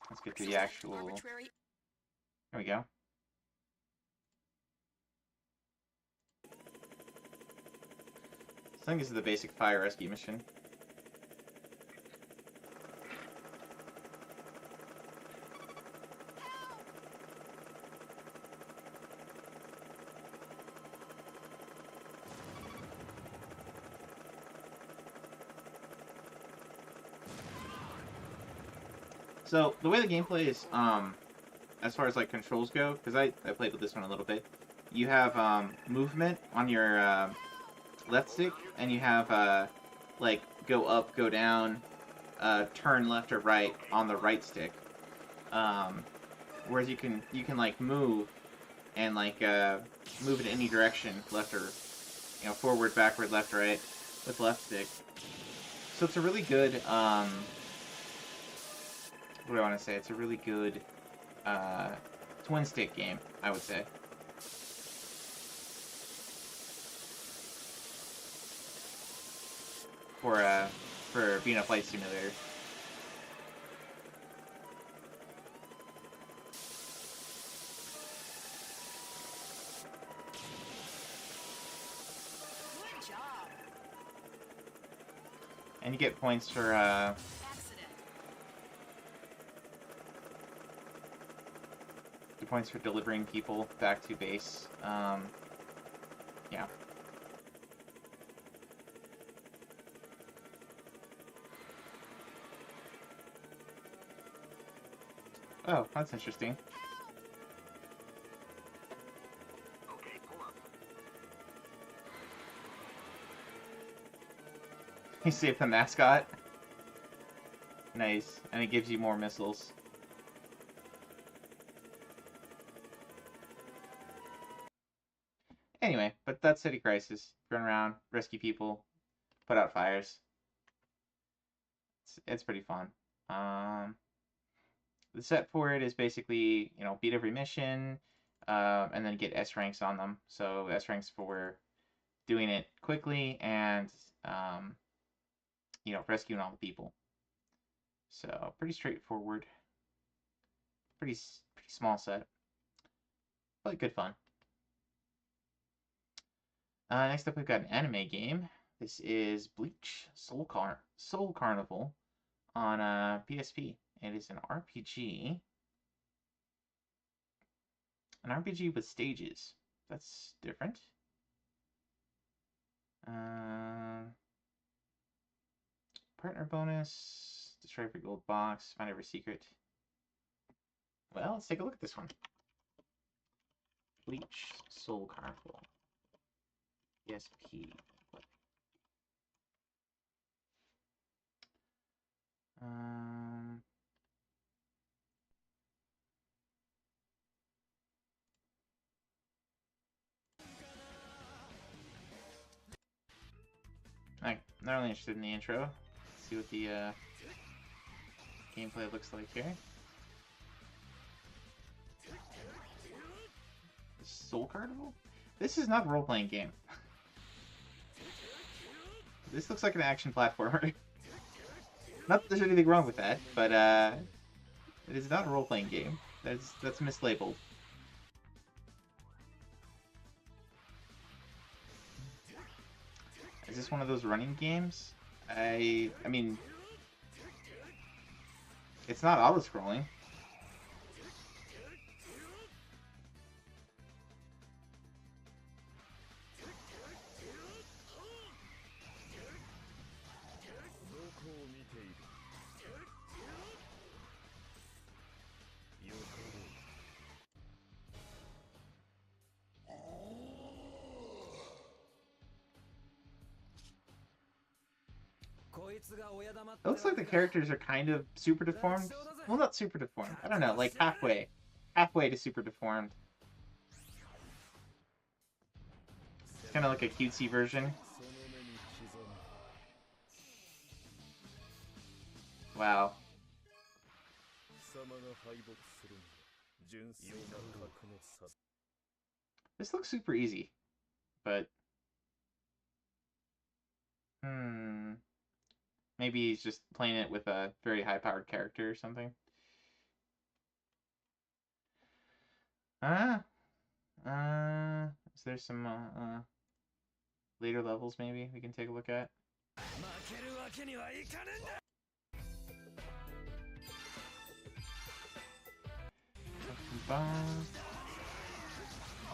Let's get to the actual... There we go. I think this is the basic fire rescue mission. So, the way the gameplay is, as far as, like, controls go, because I played with this one a little bit, you have, movement on your, left stick, and you have, like, go up, go down, turn left or right on the right stick. Whereas you can, like, move, and, like, move in any direction, left or, forward, backward, left, right, with left stick. So it's a really good, what do I want to say? It's a really good twin stick game, I would say. For being a flight simulator. And you get points for, delivering people back to base. Yeah. Oh, that's interesting. Okay, pull up. You save the mascot. Nice. And it gives you more missiles. Anyway, but that's City Crisis. Run around, rescue people, put out fires. It's pretty fun. The set for it is basically, you know, beat every mission, and then get S ranks on them. So S ranks for doing it quickly and, you know, rescuing all the people. So pretty straightforward. Pretty small set, but good fun. Next up, we've got an anime game. This is Bleach Soul Carnival on PSP. It is an RPG. An RPG with stages. That's different. Partner bonus. Destroy every gold box. Find every secret. Well, let's take a look at this one. Bleach Soul Carnival. PSP. I'm not really interested in the intro. Let's see what the gameplay looks like here. Soul Carnival? This is not a role-playing game. This looks like an action platformer. Not that there's anything wrong with that, but it is not a role-playing game. That's mislabeled. Is this one of those running games? I mean, it's not auto-scrolling. It looks like the characters are kind of super deformed. Well, not super deformed. I don't know, like halfway. Halfway to super deformed. It's kind of like a cutesy version. Wow. This looks super easy, but maybe he's just playing it with a very high-powered character or something. Is there some later levels maybe we can take a look at?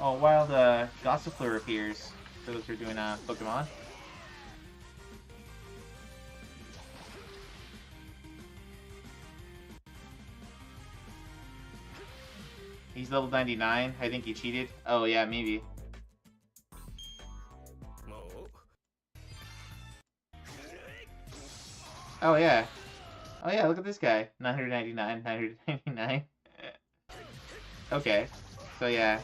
Oh, Wild Gossifleur appears for those who are doing Pokemon. He's level 99. I think he cheated. Oh yeah, maybe. Oh yeah. Oh yeah, look at this guy. 999, 999. Okay. So yeah.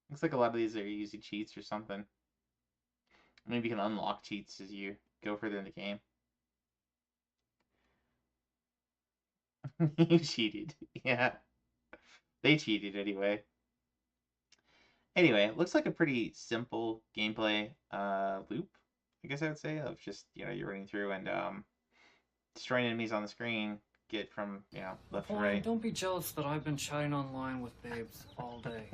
Looks like a lot of these are using cheats or something. Maybe you can unlock cheats as you go further in the game. You cheated. Yeah. They cheated anyway. Anyway, it looks like a pretty simple gameplay loop, I guess I would say, of just, you know, you're running through and destroying enemies on the screen, get from, you know, left to right. Don't be jealous that I've been chatting online with babes all day.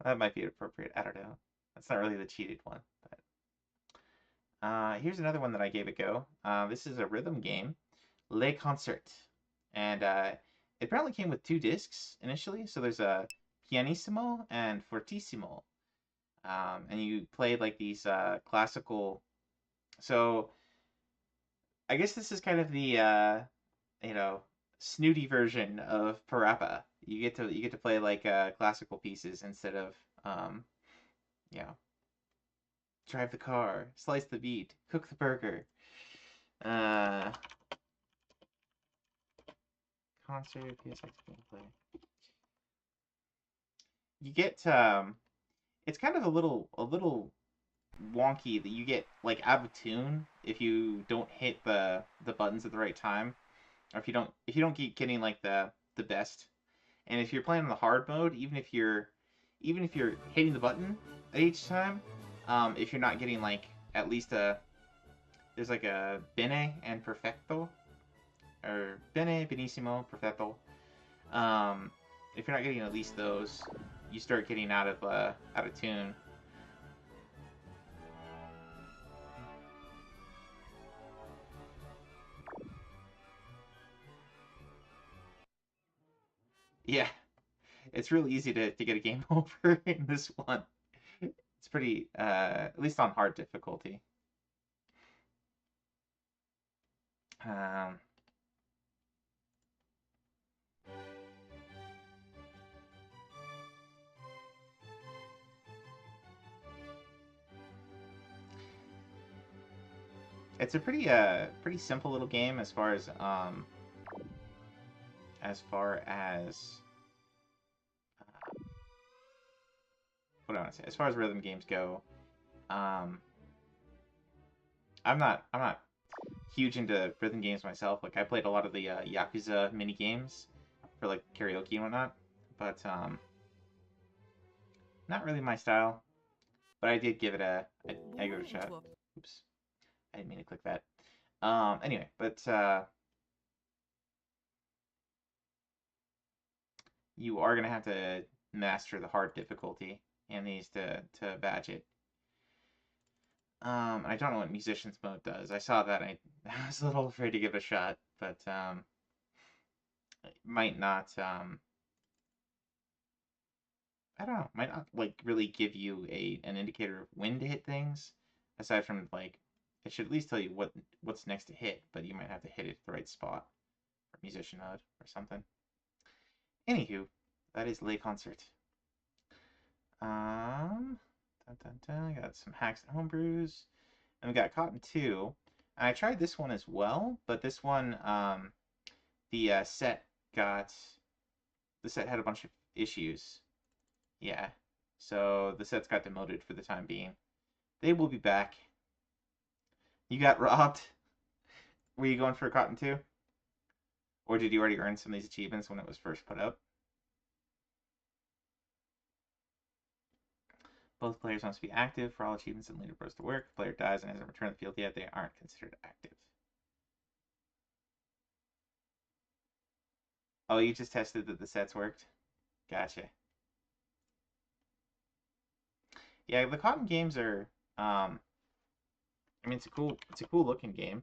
That might be appropriate. I don't know. That's not really the cheated one. But here's another one that I gave a go. This is a rhythm game, Les Concerts, and it apparently came with 2 discs initially. So there's a pianissimo and fortissimo, and you played like these classical. So I guess this is kind of the snooty version of Parappa. You get to play like classical pieces instead of drive the car, slice the meat, cook the burger. Concert PSX gameplay. You get it's kind of a little wonky that you get like out of tune if you don't hit the buttons at the right time, or if you don't keep getting like the best. And if you're playing on the hard mode, even if you're hitting the button at each time, if you're not getting like at least there's like a bene and perfetto, or bene, benissimo, perfetto. If you're not getting at least those, you start getting out of tune. Yeah, it's really easy to get a game over in this one. It's pretty, at least on hard difficulty. It's a pretty simple little game as far as what do I want to say? As far as rhythm games go, I'm not huge into rhythm games myself. Like I played a lot of the Yakuza mini games for like karaoke and whatnot, but not really my style. But I did give it a shot. Oops, I didn't mean to click that. Anyway, but you are gonna have to master the hard difficulty in these to badge it. I don't know what musician's mode does. I saw that. I was a little afraid to give it a shot, but it might not. I don't know. Might not like really give you an indicator of when to hit things. Aside from like, it should at least tell you what's next to hit, but you might have to hit it at the right spot for musician mode or something. Anywho, that is Les Concerts. Got some hacks and homebrews, and we got Cotton 2. I tried this one as well, but this one, the set had a bunch of issues. Yeah, so the set's got demoted for the time being. They will be back. You got robbed. Were you going for Cotton 2? Or did you already earn some of these achievements when it was first put up? Both players must be active for all achievements and leaderboards to work. If the player dies and hasn't returned to the field yet, they aren't considered active. Oh, you just tested that the sets worked? Gotcha. Yeah, the Cotton games are I mean it's a cool looking game.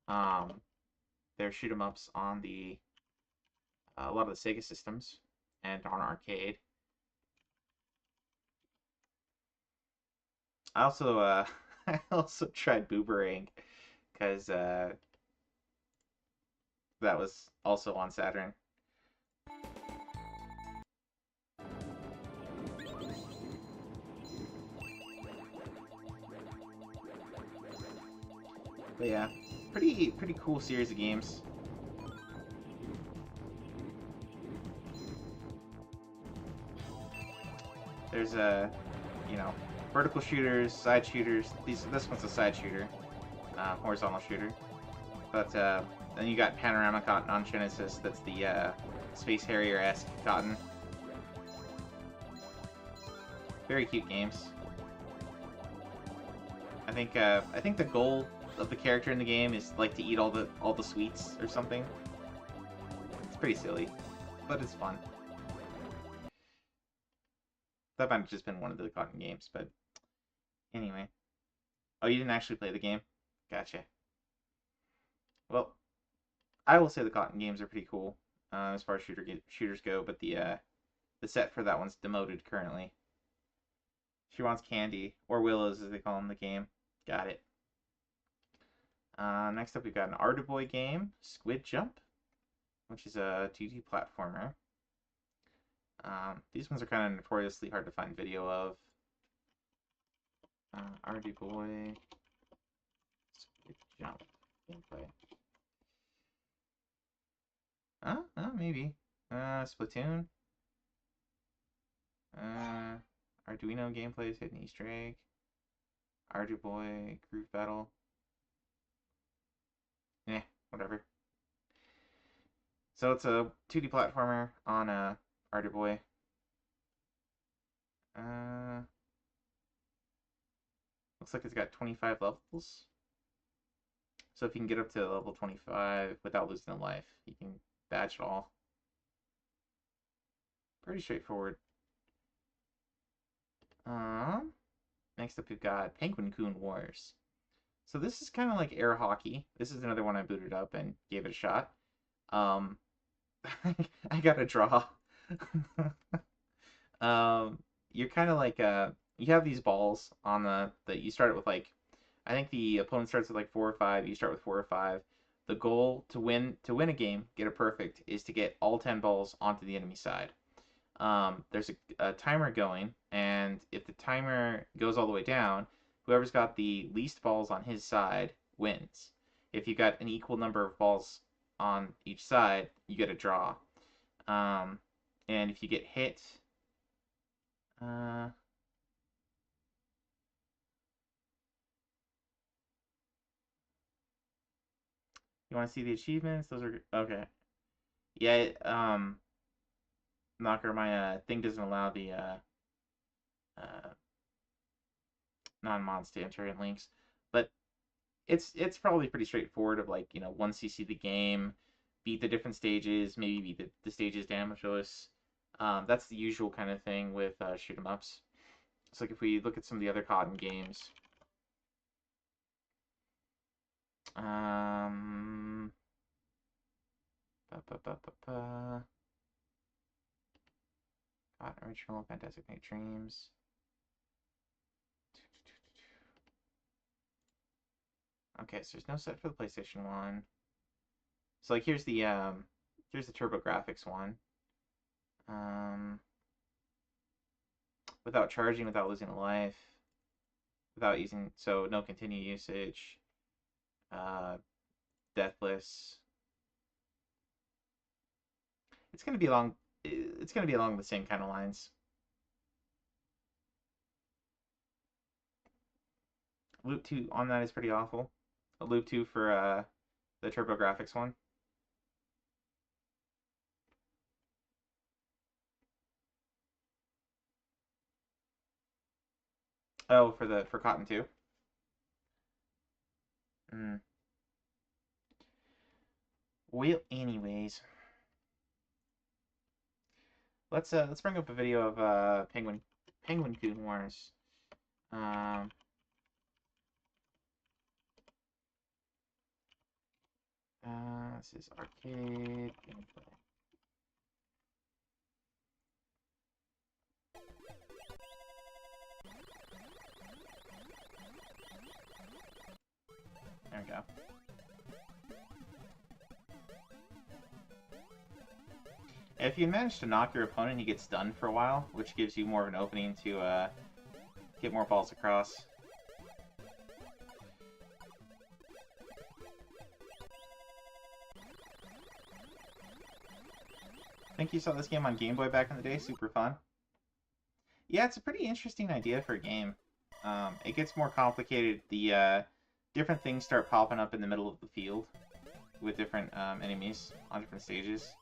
They're shoot 'em ups on a lot of the Sega systems and on arcade. I also I also tried Boomerang because that was also on Saturn. But yeah, pretty cool series of games. There's vertical shooters, side shooters. This one's a side shooter, horizontal shooter. But then you got Panorama Cotton on Genesis. That's the Space Harrier-esque Cotton. Very cute games. I think the goal of the character in the game is like to eat all the sweets or something. It's pretty silly, but it's fun. That might have just been one of the Cotton games, but anyway. Oh, you didn't actually play the game? Gotcha. Well, I will say the Cotton games are pretty cool as far as shooters go, but the set for that one's demoted currently. She wants candy, or Willows as they call them in the game. Got it. Next up, we've got an Arduboy game, Squid Jump, which is a 2D platformer. These ones are kind of notoriously hard to find video of. Arduboy, Squid Jump gameplay. Maybe. Splatoon. Arduino gameplays, hidden Easter egg. Arduboy, Groove Battle. Eh, whatever. So it's a 2D platformer on Arduboy. Looks like it's got 25 levels. So if you can get up to level 25 without losing a life, you can badge it all. Pretty straightforward. Next up we've got Penguin-Kun Wars. So this is kind of like air hockey. This is another one I booted up and gave it a shot. I got a draw. You're kind of like you have these balls on that you start with, like, I think the opponent starts with like 4 or 5. You start with 4 or 5. The goal to win a game, get it perfect, is to get all 10 balls onto the enemy side. There's a timer going, and if the timer goes all the way down, whoever's got the least balls on his side wins. If you got an equal number of balls on each side, you get a draw. And if you get hit, you want to see the achievements? Those are okay. Yeah, Knocker, my thing doesn't allow the non-mods to enter in links, but it's probably pretty straightforward. Of, like, once you see the game, beat the different stages, maybe beat the stages damageless. That's the usual kind of thing with shoot 'em ups. It's like if we look at some of the other Cotton games. Cotton Original, Fantastic Night Dreams. Okay, so there's no set for the PlayStation 1. So, like, here's the TurboGrafx one. Without charging, without losing a life, without using, so no continue usage, deathless. It's gonna be along the same kind of lines. Loop 2 on that is pretty awful. Loop 2 for the TurboGrafx one. Oh, for Cotton 2. Well, anyways, let's bring up a video of Penguin-Kun Wars. This is arcade gameplay. There we go. If you manage to knock your opponent, he gets stunned for a while, which gives you more of an opening to get more balls across. I think you saw this game on Game Boy back in the day. Super fun. Yeah, it's a pretty interesting idea for a game. It gets more complicated. The different things start popping up in the middle of the field with different enemies on different stages.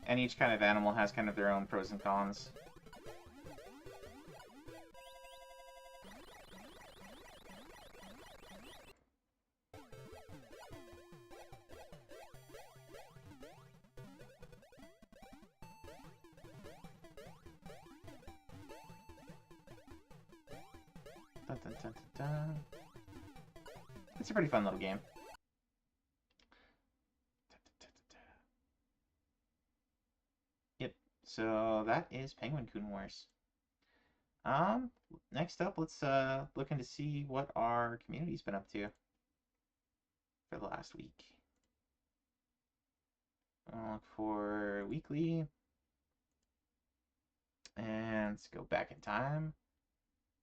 And each kind of animal has kind of their own pros and cons. Dun, dun, dun, dun, dun. It's a pretty fun little game. Yep. So that is Penguin Coon Wars. Next up, let's look into see what our community's been up to for the last week. I'll look for weekly. And let's go back in time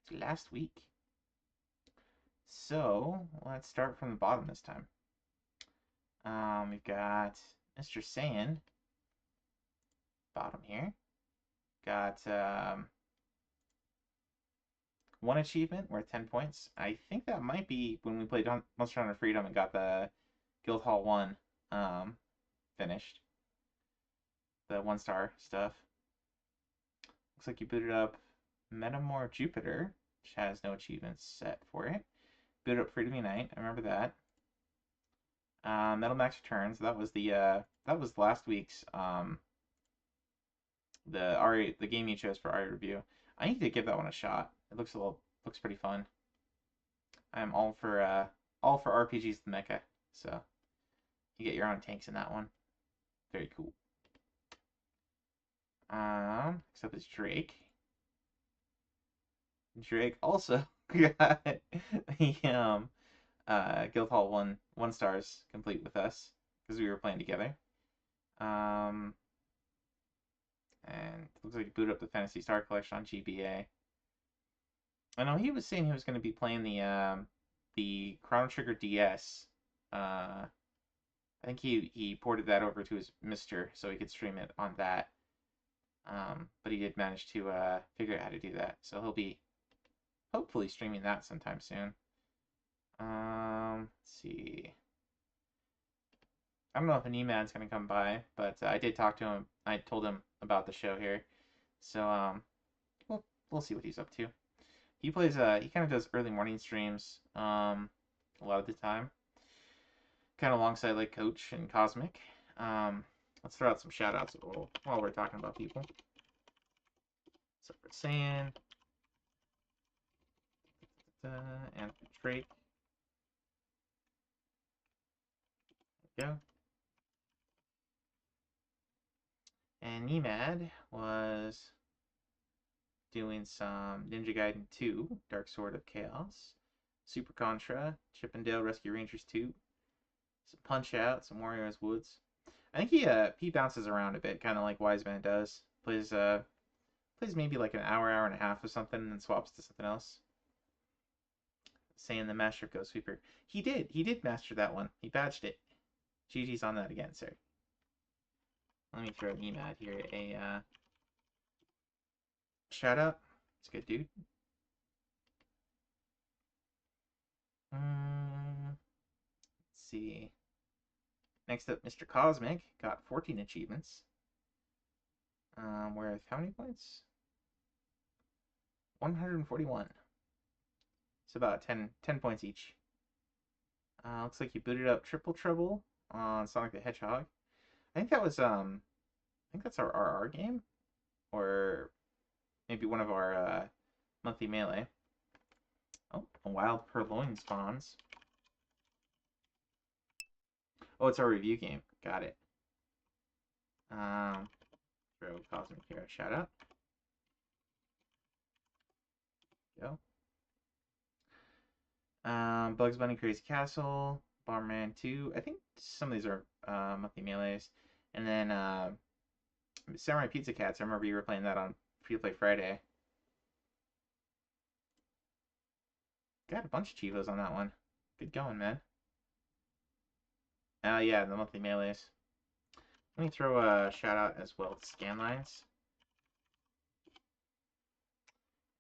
to last week. So let's start from the bottom this time. We've got Mr. Saiyan, bottom here. Got one achievement worth 10 points. I think that might be when we played Monster Hunter Freedom and got the Guildhall 1 finished. The 1-star stuff. Looks like you booted up Metamore Jupiter, which has no achievements set for it. Booted up Freedom Unite, I remember that. Metal Max Returns, that was last week's the game you chose for RE review. I need to give that one a shot. It looks pretty fun. I'm all for RPGs the mecha, so you get your own tanks in that one. Very cool. Except it's Drake. Drake also got the Guildhall 1 stars complete with us because we were playing together. And it looks like he booted up the Phantasy Star Collection on GBA. I know he was saying he was going to be playing the Chrono Trigger DS. I think he ported that over to his Mister so he could stream it on that. But he did manage to figure out how to do that, so he'll be hopefully streaming that sometime soon. Let's see. I don't know if an E-Man's gonna come by, but I did talk to him. I told him about the show here, so we'll see what he's up to. He plays he kind of does early morning streams a lot of the time, kind of alongside like Coach and Cosmic. Let's throw out some shout outs while we're talking about people. So we're saying and Drake. There we go. And Nemad was doing some Ninja Gaiden 2, Dark Sword of Chaos, Super Contra, Chip 'n Dale Rescue Rangers 2, some Punch Out, some Warriors Woods. I think he bounces around a bit, kind of like Wiseman does. Plays maybe like an hour and a half or something, and then swaps to something else. Saying the Master of Ghost Sweeper. He did master that one. He badged it. GG's on that again, sir. Let me throw Emad here a shout out. It's a good dude. Let's see. Next up, Mr. Cosmic got 14 achievements. Worth how many points? 141. It's about 10 points each. Looks like you booted up Triple Trouble on Sonic the Hedgehog. I think that was I think that's our RR game, or maybe one of our monthly melee. Oh, a Wild Purloin spawns. Oh, it's our review game. Got it. Throw Cosmic here a shout out. Go. Bugs Bunny Crazy Castle, Bomberman 2. I think some of these are monthly melees. And then Samurai Pizza Cats. I remember you were playing that on Free to Play Friday. Got a bunch of Chivos on that one. Good going, man. Yeah, the monthly melees. Let me throw a shout out as well to Scanlines.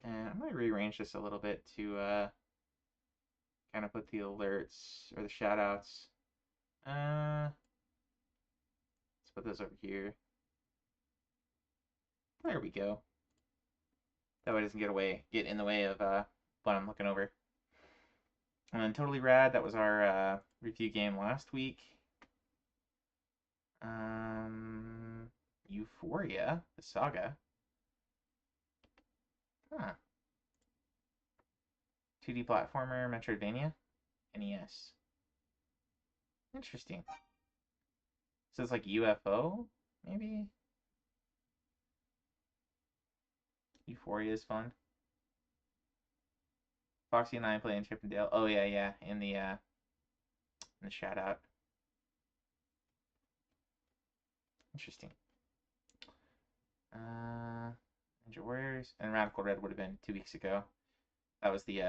And I'm going to rearrange this a little bit to kind of put the alerts or the shout outs. Let's put those over here. There we go. That way it doesn't get in the way of what I'm looking over. And then Totally Rad, that was our review game last week. Euphoria, the saga. Huh. 2D platformer, Metroidvania, NES. Interesting. So it's like UFO, maybe? Euphoria is fun. Foxy and I playing Chip and Dale. Oh yeah, in the shout out. Interesting. Ninja Warriors and Radical Red would have been 2 weeks ago. That was the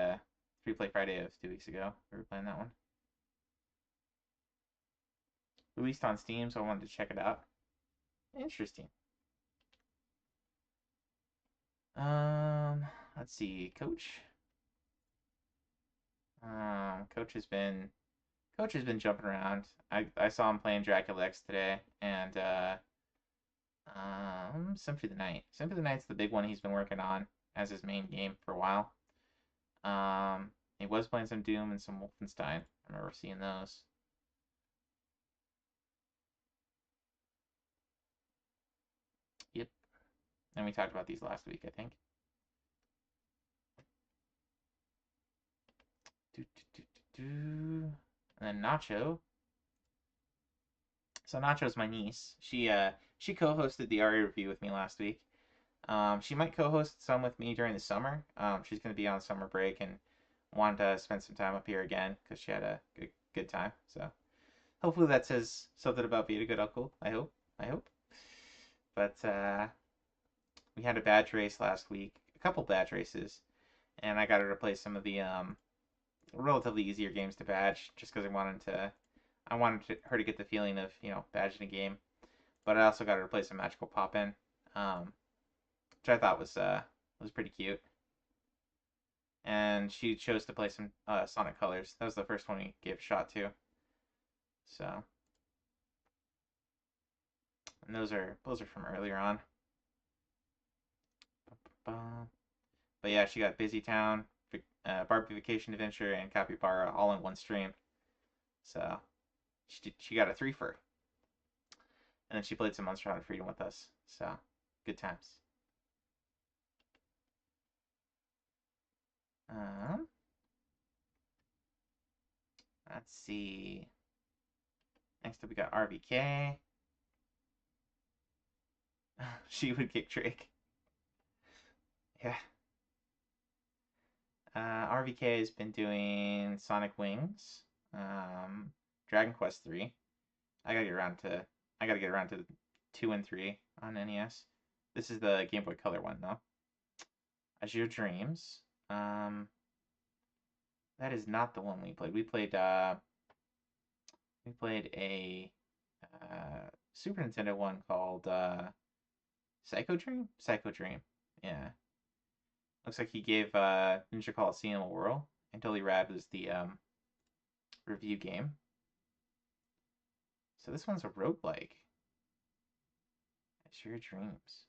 Free Play Friday of 2 weeks ago. We were playing that one. Released on Steam, so I wanted to check it out. Interesting. Let's see, Coach. Coach has been jumping around. I saw him playing Dracula X today, and Symphony of the Night. Symphony of the Night's the big one he's been working on as his main game for a while. He was playing some Doom and some Wolfenstein. I remember seeing those. Yep. And we talked about these last week, I think. And then Nacho. So Nacho's my niece. She co-hosted the RE review with me last week. She might co-host some with me during the summer. She's going to be on summer break and wanted to spend some time up here again because she had a good time. So hopefully that says something about being a good uncle. I hope. But we had a badge race last week, a couple badge races, and I got her to play some of the relatively easier games to badge just because I wanted her to get the feeling of, badging a game. But I also got her to play some Magical Pop-In, which I thought was pretty cute. And she chose to play some Sonic Colors. That was the first one we gave a shot to. So, and those are from earlier on. But yeah, she got Busy Town, Barbie Vacation Adventure, and Capybara all in one stream. So she got a 3-fer. And then she played some Monster Hunter Freedom with us. So good times. Let's see. Next up we got RVK. She would kick Drake. Yeah. RVK has been doing Sonic Wings, Dragon Quest 3. I gotta get around to 2 and 3 on NES. This is the Game Boy Color one though. Azure Dreams. That is not the one we played. We played a Super Nintendo one called Psycho Dream? Psycho Dream. Yeah. Looks like he gave Ninja Coliseum a whirl, and Totally Rad was the review game. So this one's a roguelike. Azure Dreams.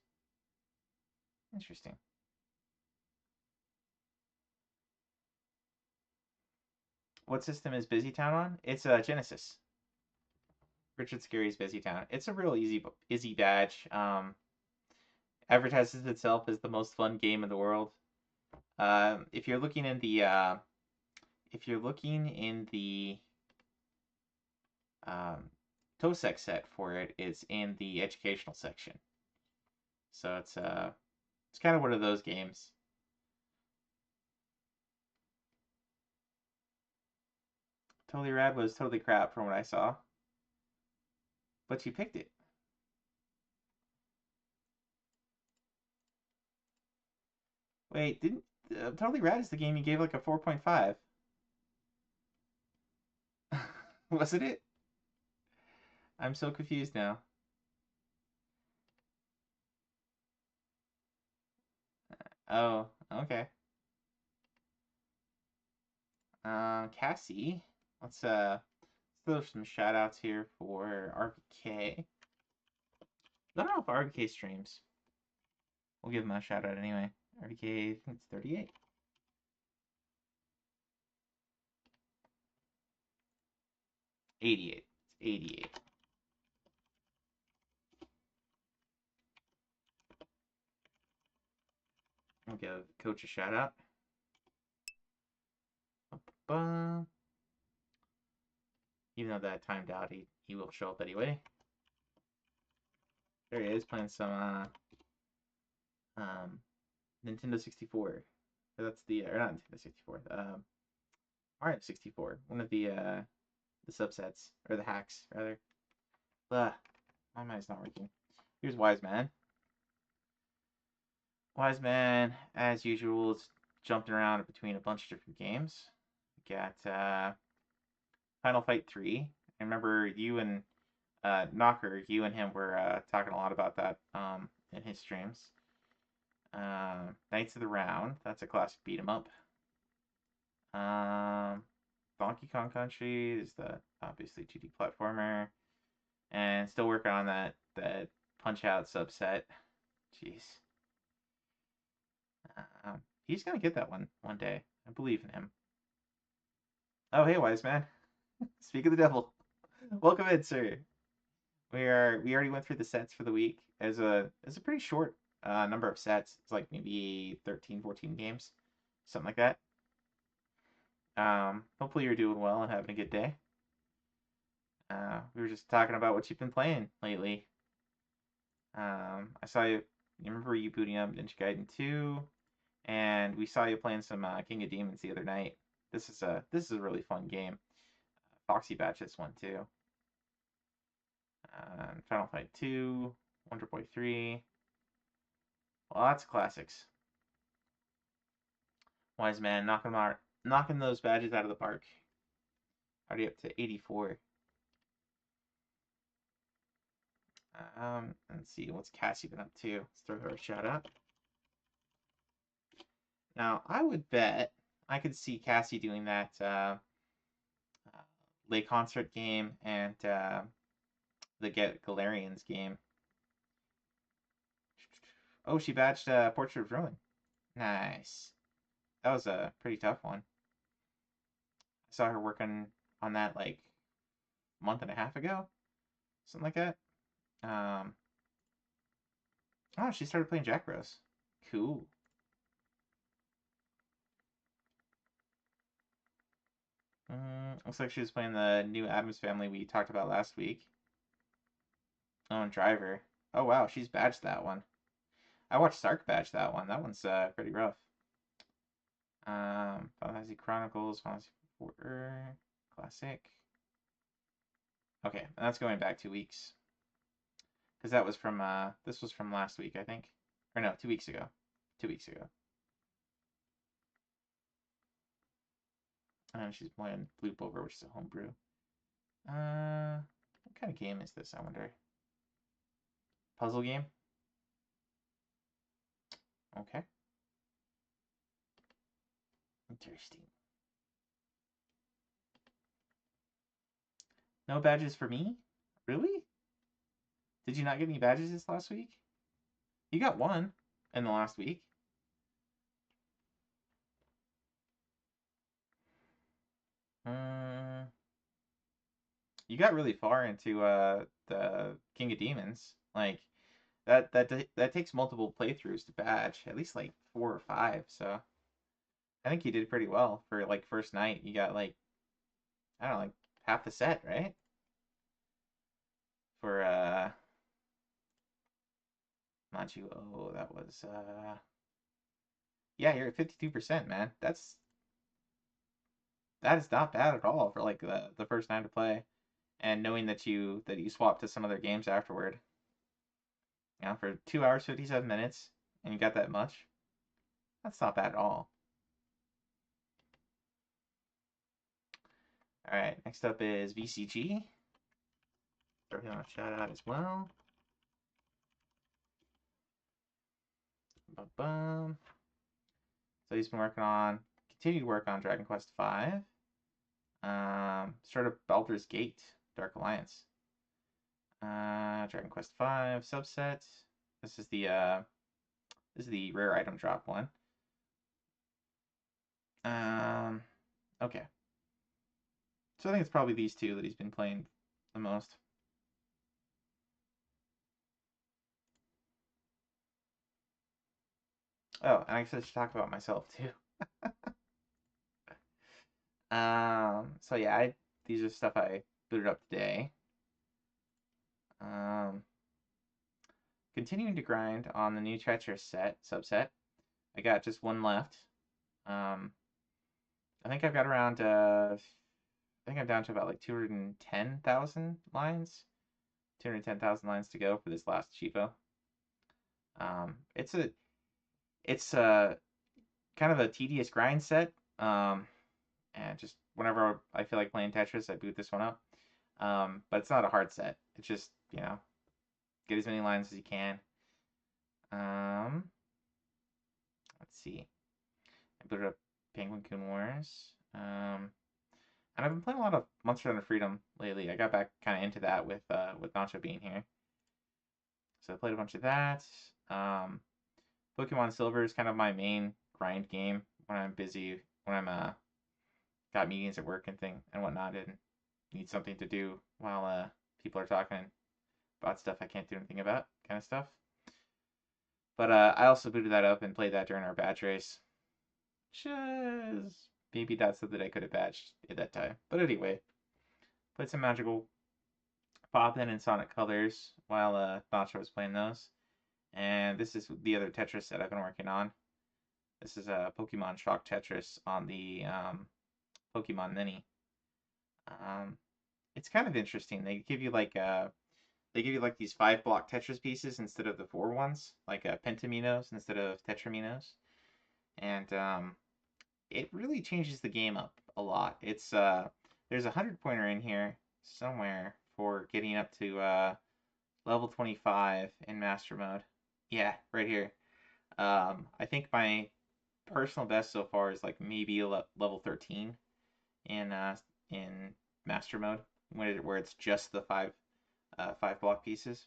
Interesting. What system is Busy Town on? It's Genesis. Richard Scarry's Busy Town. It's a real easy badge. Advertises itself as the most fun game in the world. If you're looking in the TOSEC set for it, it's in the educational section. So it's kind of one of those games. Totally Rad was totally crap from what I saw. But you picked it. Wait, didn't Totally Rad is the game you gave like a 4.5? Wasn't it? I'm so confused now. Oh, okay. Cassie, let's throw some shout outs here for RVK. I don't know if RVK streams. We'll give him a shout out anyway. RVK, I think it's 38. It's 88. I'll give Coach a shout out. Ba-ba. Even though that timed out, he will show up anyway. There he is playing some Nintendo 64. That's the or not Nintendo 64. Mario 64. One of the subsets or the hacks rather. Ugh, my mind's not working. Here's Wise Man. Wise Man, as usual, is jumping around between a bunch of different games. We got Final Fight 3. I remember you and Knocker, you and him were talking a lot about that in his streams. Knights of the Round, that's a classic beat 'em up. Donkey Kong Country is the obviously 2D platformer, and still working on that Punch Out subset. Jeez, he's gonna get that one day. I believe in him. Oh hey, Wise Man, speak of the devil. Welcome in, sir. We already went through the sets for the week. It's a pretty short number of sets. It's like maybe 13, 14 games, something like that. Hopefully you're doing well and having a good day. We were just talking about what you've been playing lately. I saw you remember you booting up Ninja Gaiden 2, and we saw you playing some King of Demons the other night. This is a really fun game. Foxy Batch this one too. Final Fight 2, Wonder Boy 3. Lots of classics. Wise Man knocking those badges out of the park. Already up to 84. Let's see, what's Cassie been up to? Let's throw her a shout out. Now, I would bet I could see Cassie doing that Lay Concert game and the Galarians game. Oh, she badged Portrait of Ruin. Nice. That was a pretty tough one. I saw her working on that like a month and a half ago. Something like that. Oh, she started playing Jack Bros. Cool. Looks like she was playing the new Addams Family we talked about last week. Oh, and Driver. Oh, wow, she's badged that one. I watched Sark badge that one. That one's pretty rough. Final Fantasy Chronicles, Final Fantasy 4, Classic. Okay, and that's going back 2 weeks. Because that was from, this was from last week, I think. Or no, 2 weeks ago. 2 weeks ago. And she's playing Loop Over, which is a homebrew. What kind of game is this, I wonder? Puzzle game? Okay. Interesting. No badges for me? Really? Did you not get any badges this last week? You got one in the last week. You got really far into the King of Demons. Like that takes multiple playthroughs to badge, at least like 4 or 5. So I think you did pretty well for like first night. You got like I don't know, like half the set, right? For Manchu. Oh, that was yeah, you're at 52%, man. That is not bad at all for like the first time to play, and knowing that you swapped to some other games afterward. You know, for 2 hours 57 minutes, and you got that much. That's not bad at all. All right, next up is VCG. Throw him a shout out as well. Ba-bum. So he's been continued work on Dragon Quest V. Started Baldur's Gate, Dark Alliance. Dragon Quest V subset. This is the rare item drop one. Okay. So I think it's probably these two that he's been playing the most. Oh, and I should talk about myself too. So yeah, these are stuff I booted up today. Continuing to grind on the new Tetris subset. I got just one left. I think I've got around I think I'm down to about like 210,000 lines. 210,000 lines to go for this last cheapo. It's a kind of a tedious grind set. And just whenever I feel like playing Tetris, I boot this one up. But it's not a hard set. It's just, get as many lines as you can. Let's see. I booted up Penguin Coon Wars. And I've been playing a lot of Monster Hunter Freedom lately. I got back kind of into that with Nacho being here. So I played a bunch of that. Pokemon Silver is kind of my main grind game when I'm busy, when I'm got meetings at work and whatnot, and need something to do while people are talking about stuff I can't do anything about, kind of stuff. But I also booted that up and played that during our badge race. Just maybe that's something I could have badged at that time. But anyway, played some Magical Poppin' and Sonic Colors while Nacho was playing those. And this is the other Tetris that I've been working on. This is a Pokemon Shock Tetris on the Pokemon Mini. It's kind of interesting. They give you like these 5-block Tetris pieces instead of the 4 ones, like Pentaminos instead of Tetraminos, and it really changes the game up a lot. It's there's a 100-pointer in here somewhere for getting up to level 25 in Master Mode. Yeah, right here. I think my personal best so far is like maybe level 13 in Master Mode, where it's just the 5-block pieces.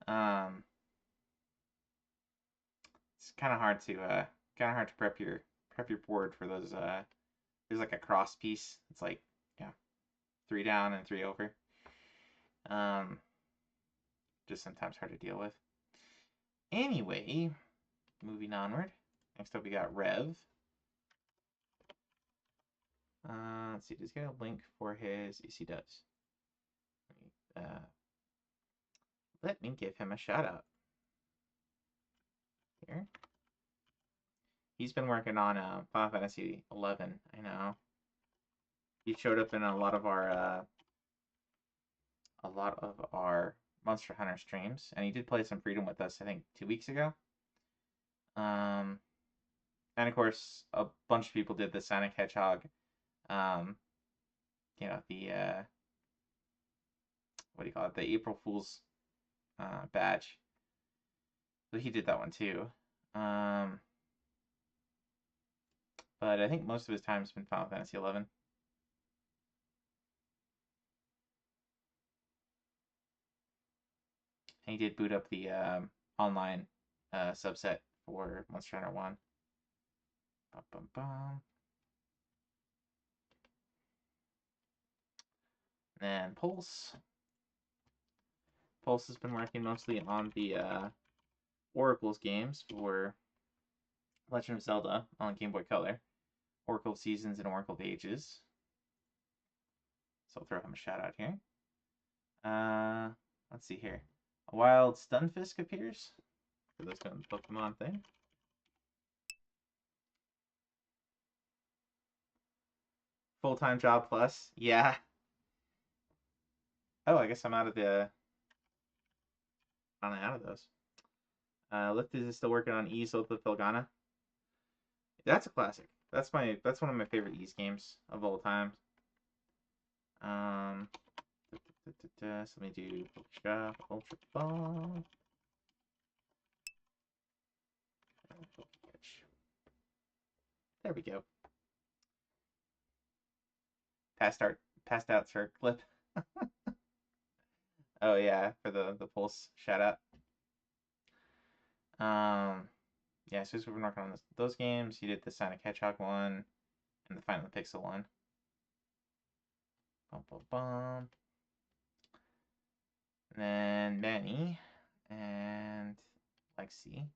It's kind of hard to prep your board for those. There's like a cross piece. It's like 3 down and 3 over. Just sometimes hard to deal with. Anyway, moving onward. Next up we got Rev. Let's see, does he get a link for his? Yes, he does. Let me give him a shout out. Here. He's been working on Final Fantasy 11. I know. He showed up in a lot of our Monster Hunter streams, and he did play some Freedom with us, I think 2 weeks ago. And of course, a bunch of people did the Sonic Hedgehog. The what do you call it? The April Fool's badge. So he did that one too. But I think most of his time has been Final Fantasy 11. And he did boot up the online subset for Monster Hunter 1. Bum, bum, bum. And then Pulse. Pulse has been working mostly on the Oracle's games for Legend of Zelda on Game Boy Color. Oracle of Seasons and Oracle of Ages. So I'll throw him a shout out here. Let's see here. A wild Stunfisk appears for those doing the Pokemon thing. Full-time job plus. Yeah. Oh, I guess I'm out of the... out of those. Lifted is still working on Ys of the Felghana. That's a classic. That's one of my favorite Ys games of all time. So let me do Pokeshop, Ultra Ball. There we go. Passed out sir clip. Oh yeah, for the Pulse shout out. Yeah, so we've been working on those games. He did the Sonic Hedgehog one and the Final Pixel one. Bum, bum, bum. And then Benny and Lexi.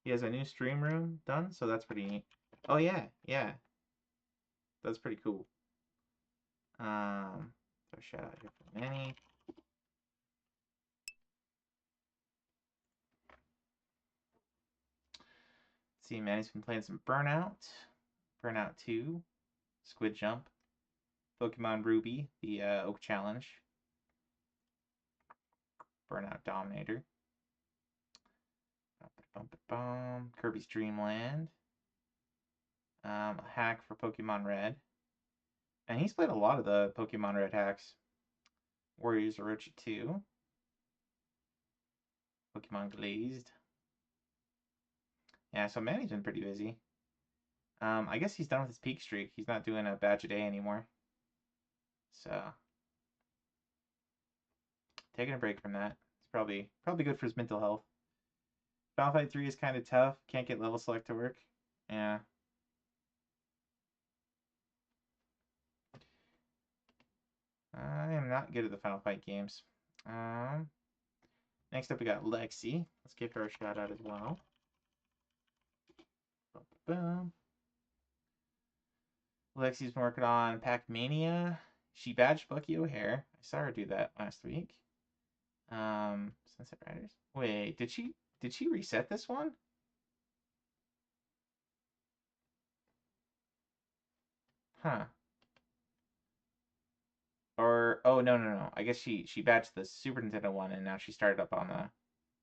He has a new stream room done, so that's pretty neat. Oh yeah, yeah. That's pretty cool. So shout out here for Manny. Let's see, Manny's been playing some Burnout. Burnout 2. Squid Jump. Pokemon Ruby, the Oak Challenge. Burnout Dominator. Kirby's Dream Land. A hack for Pokemon Red. And he's played a lot of the Pokemon Red hacks. Warriors Orochi 2. Pokemon Glazed. Yeah, so Manny's been pretty busy. I guess he's done with his peak streak. He's not doing a badge a day anymore. So taking a break from that. It's probably good for his mental health. Final Fight 3 is kind of tough. Can't get level select to work. Yeah. I am not good at the Final Fight games. Next up we got Lexi. Let's give her a shout out as well. Boom. Lexi's been working on Pac-Mania. She badged Bucky O'Hare. I saw her do that last week. Sunset Riders. Wait, did she reset this one? Huh. Or oh no. I guess she badged the Super Nintendo one and now she started up on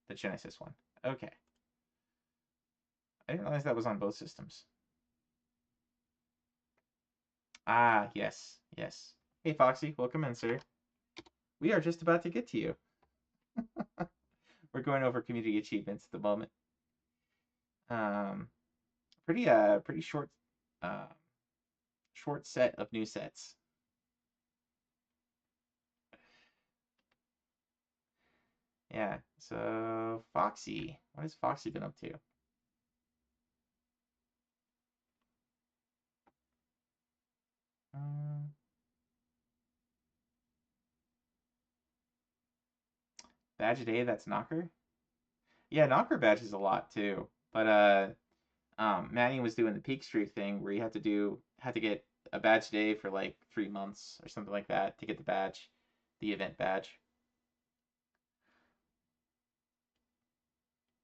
the Genesis one. Okay. I didn't realize that was on both systems. Ah, yes. Hey Foxy, welcome in, sir. We are just about to get to you. We're going over community achievements at the moment. Pretty short short set of new sets. Yeah, so Foxy. What has Foxy been up to? Badge a day, that's Knocker? Yeah, Knocker badges a lot too. But Manny was doing the peak streak thing where you had to get a badge a day for like 3 months or something like that to get the badge, the event badge.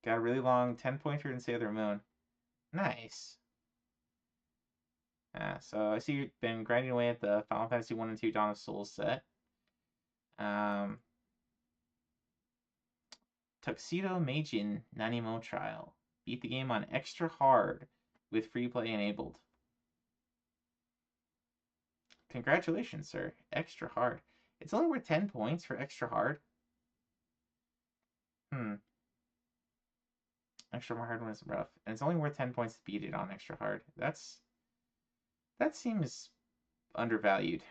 Got a really long 10-pointer in Sailor Moon. Nice. Yeah, so I see you've been grinding away at the Final Fantasy 1 and 2 Dawn of Souls set. Tuxedo Meijin Nanimo Trial. Beat the game on extra hard with free play enabled. Congratulations, sir. Extra hard. It's only worth 10 points for extra hard. Extra hard one is rough. And it's only worth 10 points to beat it on extra hard. That seems undervalued.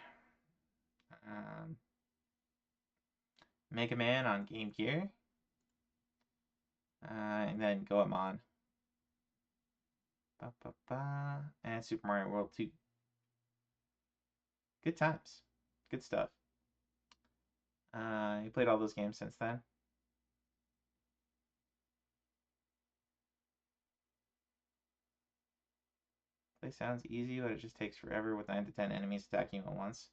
Mega Man on Game Gear. And then Goemon. And Super Mario World 2. Good times. Good stuff. You played all those games since then? Play sounds easy, but it just takes forever with 9 to 10 enemies attacking you at once.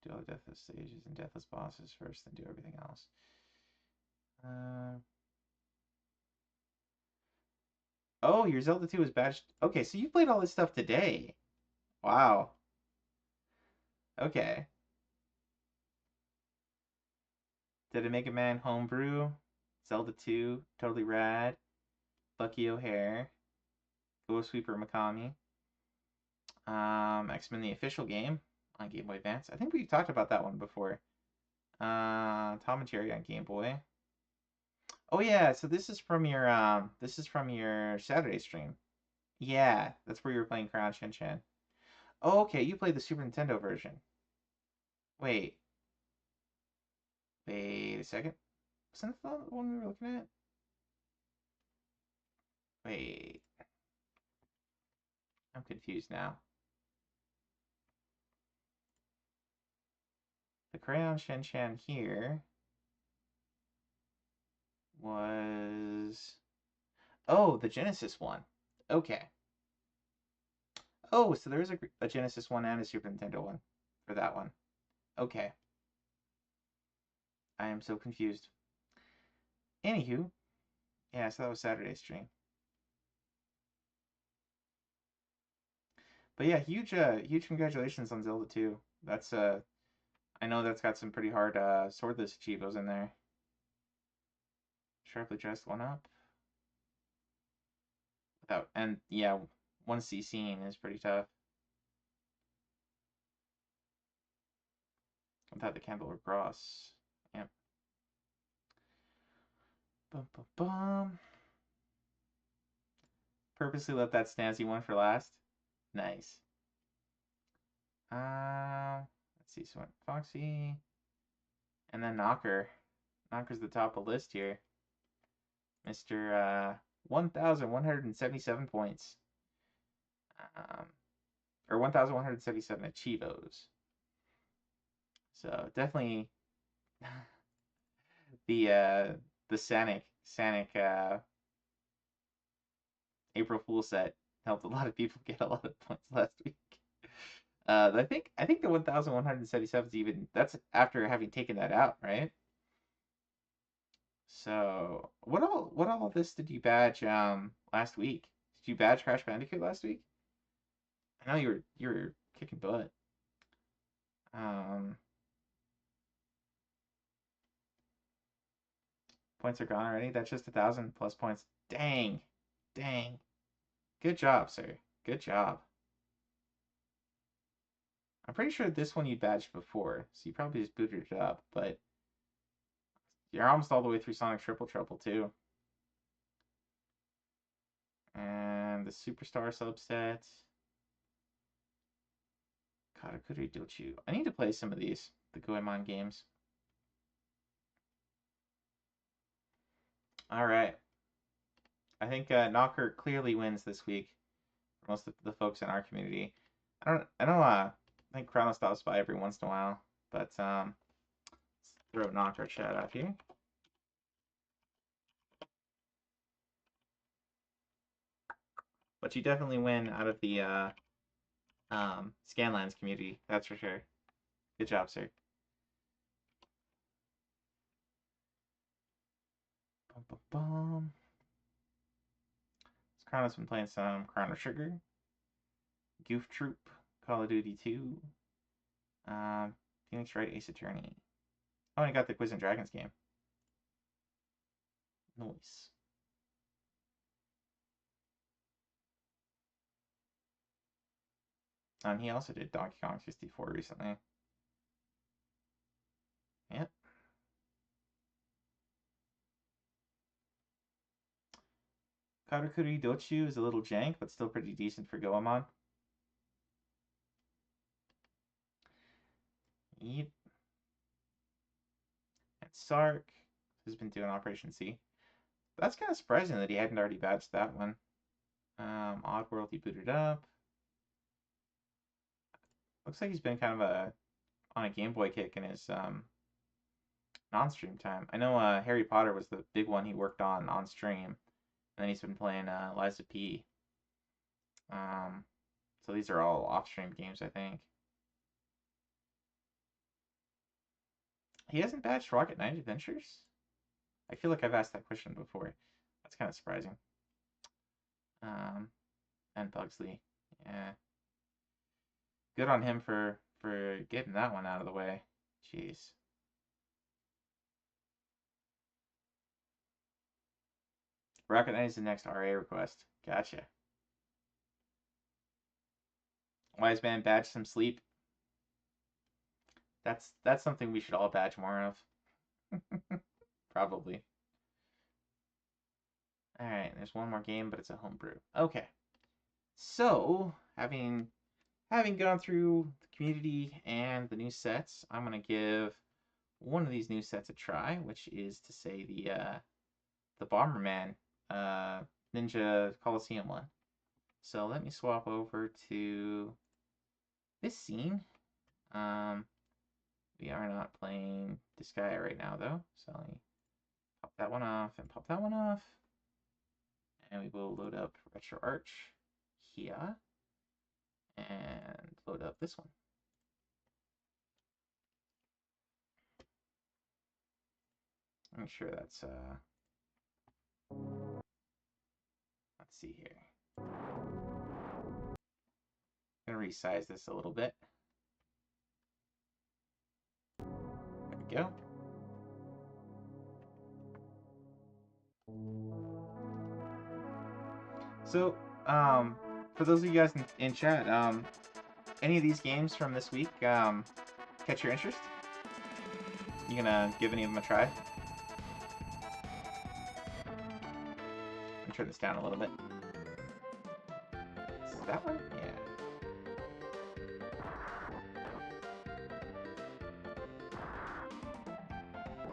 Do all the deathless stages and deathless bosses first, then do everything else. Oh, your Zelda 2 was badged. Okay, so you played all this stuff today. Wow. Okay. Did it Mega Man homebrew? Zelda 2, totally rad. Bucky O'Hare. Ghost Sweeper Mikami. X-Men the official game on Game Boy Advance. I think we talked about that one before. Tom and Jerry on Game Boy. Oh yeah, so this is from your Saturday stream. Yeah, that's where you were playing Crayon Shin-Chan. Oh, okay, you played the Super Nintendo version. Wait. Wait a second. Wasn't that the one we were looking at? Wait. I'm confused now. The Crayon Shin-Chan here was... Oh, the Genesis one. Okay. Oh, so there is a Genesis one and a Super Nintendo one for that one. Okay. I am so confused. Anywho, yeah, so that was Saturday's stream. But yeah, huge congratulations on Zelda 2. That's I know that's got some pretty hard swordless achievos in there. Sharply dressed one up. Without, and yeah, 1C scene is pretty tough. Without the candle or cross. Yep. Bum, bum, bum. Purposely let that snazzy one for last. Nice. Let's see. So Foxy, and then Knocker. Knocker's the top of the list here. Mr. 1,177 points. Or 1,177 achievos. So definitely the Sanic April Fool set helped a lot of people get a lot of points last week. I think the 1,177 is even, that's after having taken that out, right? So what all of this did you badge last week? Did you badge Crash Bandicoot last week? I know you were kicking butt. Points are gone already. That's just 1,000 plus points. Dang. Good job, sir. Good job. I'm pretty sure this one you badged before, so you probably just booted it up, but you're almost all the way through Sonic Triple Trouble too. And the Superstar subset. Karakuri Dochu. I need to play some of these, the Goemon games. Alright. I think Knocker clearly wins this week for most of the folks in our community. I think Chrono stops by every once in a while, but let's throw Knocker chat up here. But you definitely win out of the Scanlands community, that's for sure. Good job, sir. Bum, bum, bum. Chrono's been playing some Chrono Trigger, Goof Troop, Call of Duty 2, Phoenix Wright Ace Attorney. Oh, and I got the Quiz and Dragons game. Nice. And he also did Donkey Kong 64 recently. Yep. Karakuri Dochu is a little jank, but still pretty decent for Goemon. Yep. And Sark has been doing Operation C. That's kind of surprising that he hadn't already badged that one. Oddworld he booted up. Looks like he's been kind of on a Game Boy kick in his non-stream time. I know Harry Potter was the big one he worked on stream, and then he's been playing Lies of P. So these are all off-stream games, I think. He hasn't badged Rocket Knight Adventures? I feel like I've asked that question before. That's kind of surprising. And Pugsley. Yeah. Good on him for getting that one out of the way. Jeez. Rocket Knight is the next RA request. Gotcha. Wise Man badge some sleep. That's something we should all badge more of. Probably. Alright, there's one more game, but it's a homebrew. Okay. So, having gone through the community and the new sets, I'm gonna give one of these new sets a try, which is to say the Bomberman Ninja Coliseum one. So let me swap over to this scene. We are not playing this guy right now though, so let me pop that one off and pop that one off. And we will load up RetroArch here. And load up this one. Make sure that's let's see here. I'm gonna resize this a little bit. There we go. So, for those of you guys in chat, any of these games from this week catch your interest? You gonna give any of them a try? Let me turn this down a little bit. Is that one? Yeah.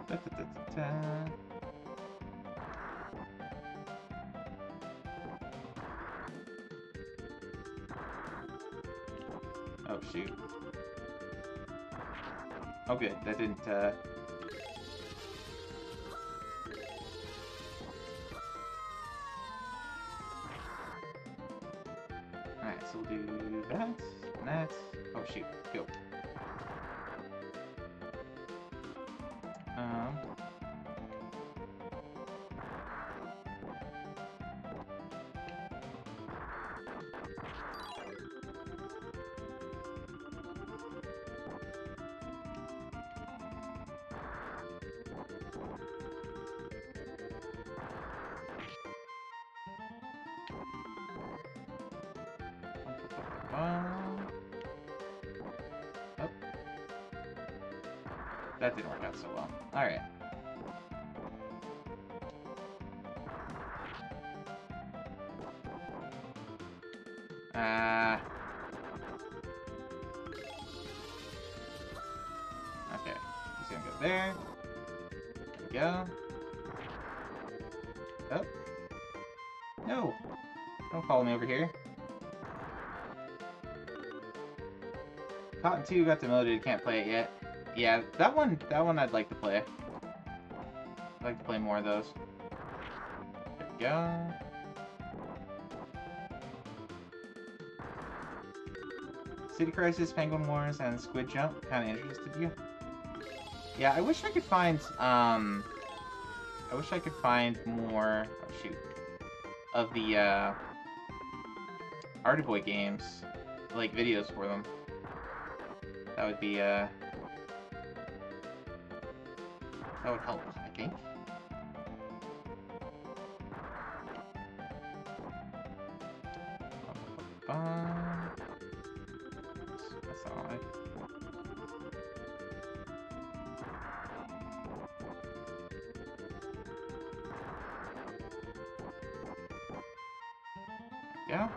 Da, da, da, da, da. Oh shoot. Oh good, that didn't Alright, so we'll do that, and that. Oh shoot, go. Oh. That didn't work out so well. Alright. Okay. He's gonna go there. There we go. Oh. No! Don't follow me over here. Cotton 2 got demoted, can't play it yet. Yeah, that one I'd like to play. I'd like to play more of those. There we go. City Crisis, Penguin Wars, and Squid Jump kind of interested you. Yeah, I wish I could find more. Oh shoot, of the Artiboy games, like videos for them. That would be that would help, I think. That's all right. Yeah.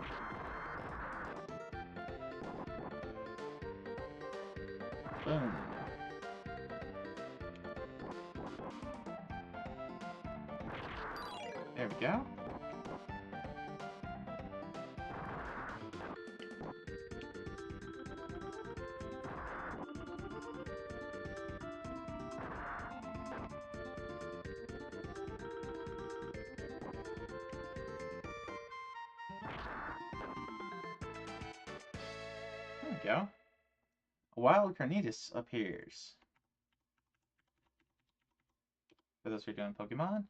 Boom. There we go. There we go. A wild Carnitas appears. For those who are doing Pokemon,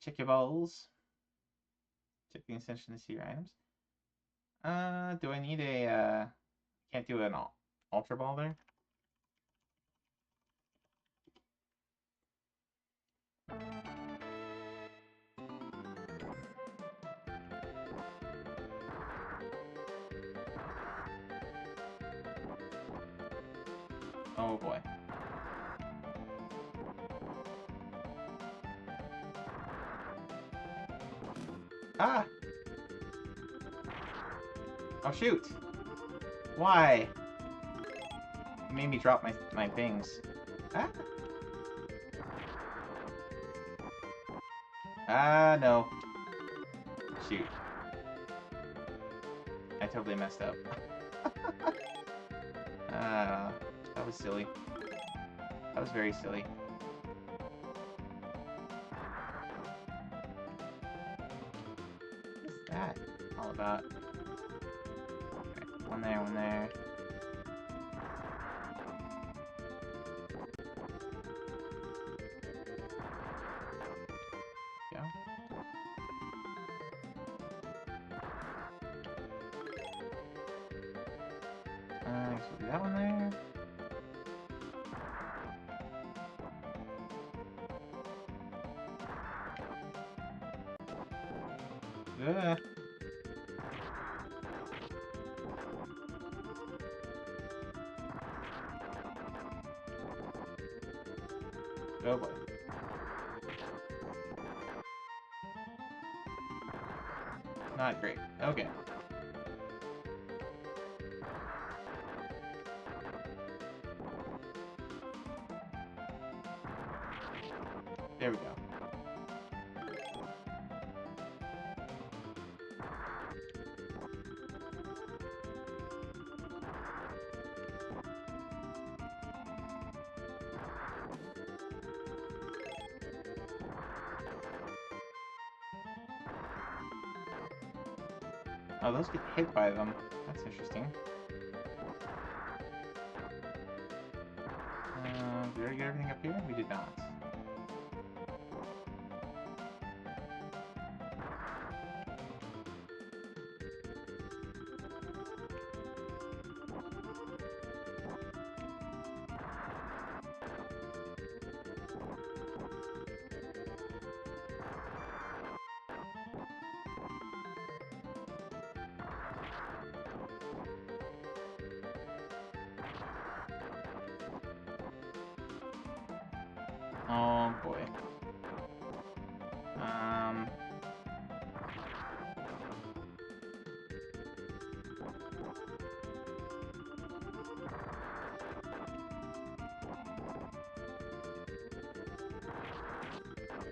check your balls. Check the extension to see your items. Do I need a, can't do an Ultra Ball there? Oh boy. Ah! Oh shoot! Why? It made me drop my things. Ah! Ah, no. Shoot. I totally messed up. That was silly. That was very silly. that all about? Okay, one there, one there. Go. So we'll do that one there. Yeah. Oh boy. Not great. Okay. There we go. Oh, those get hit by them. That's interesting. Did we already get everything up here? We did not. Oh boy.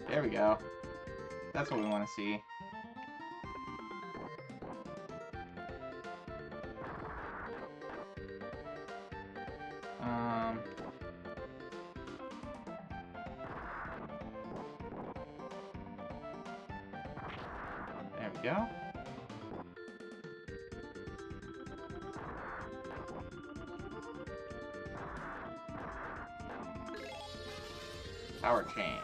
There we go. That's what we want to see. There we go. Power chain.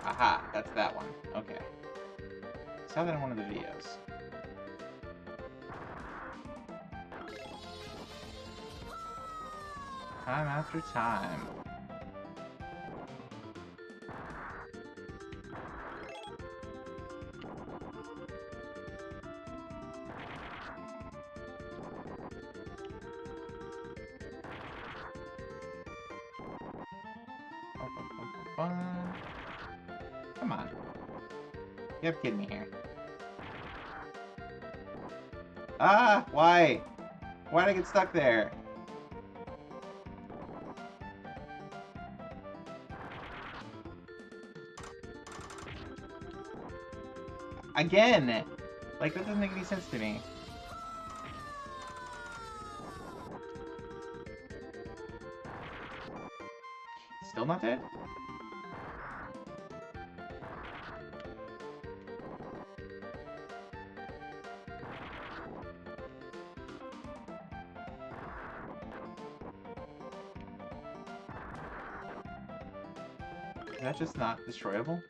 Aha, that's that one. Okay. Saw that in one of the videos. Time after time. Come on. You have kidding me here. Ah! Why? Why'd I get stuck there? Again! Like, that doesn't make any sense to me. Still not dead? Is that just not destroyable?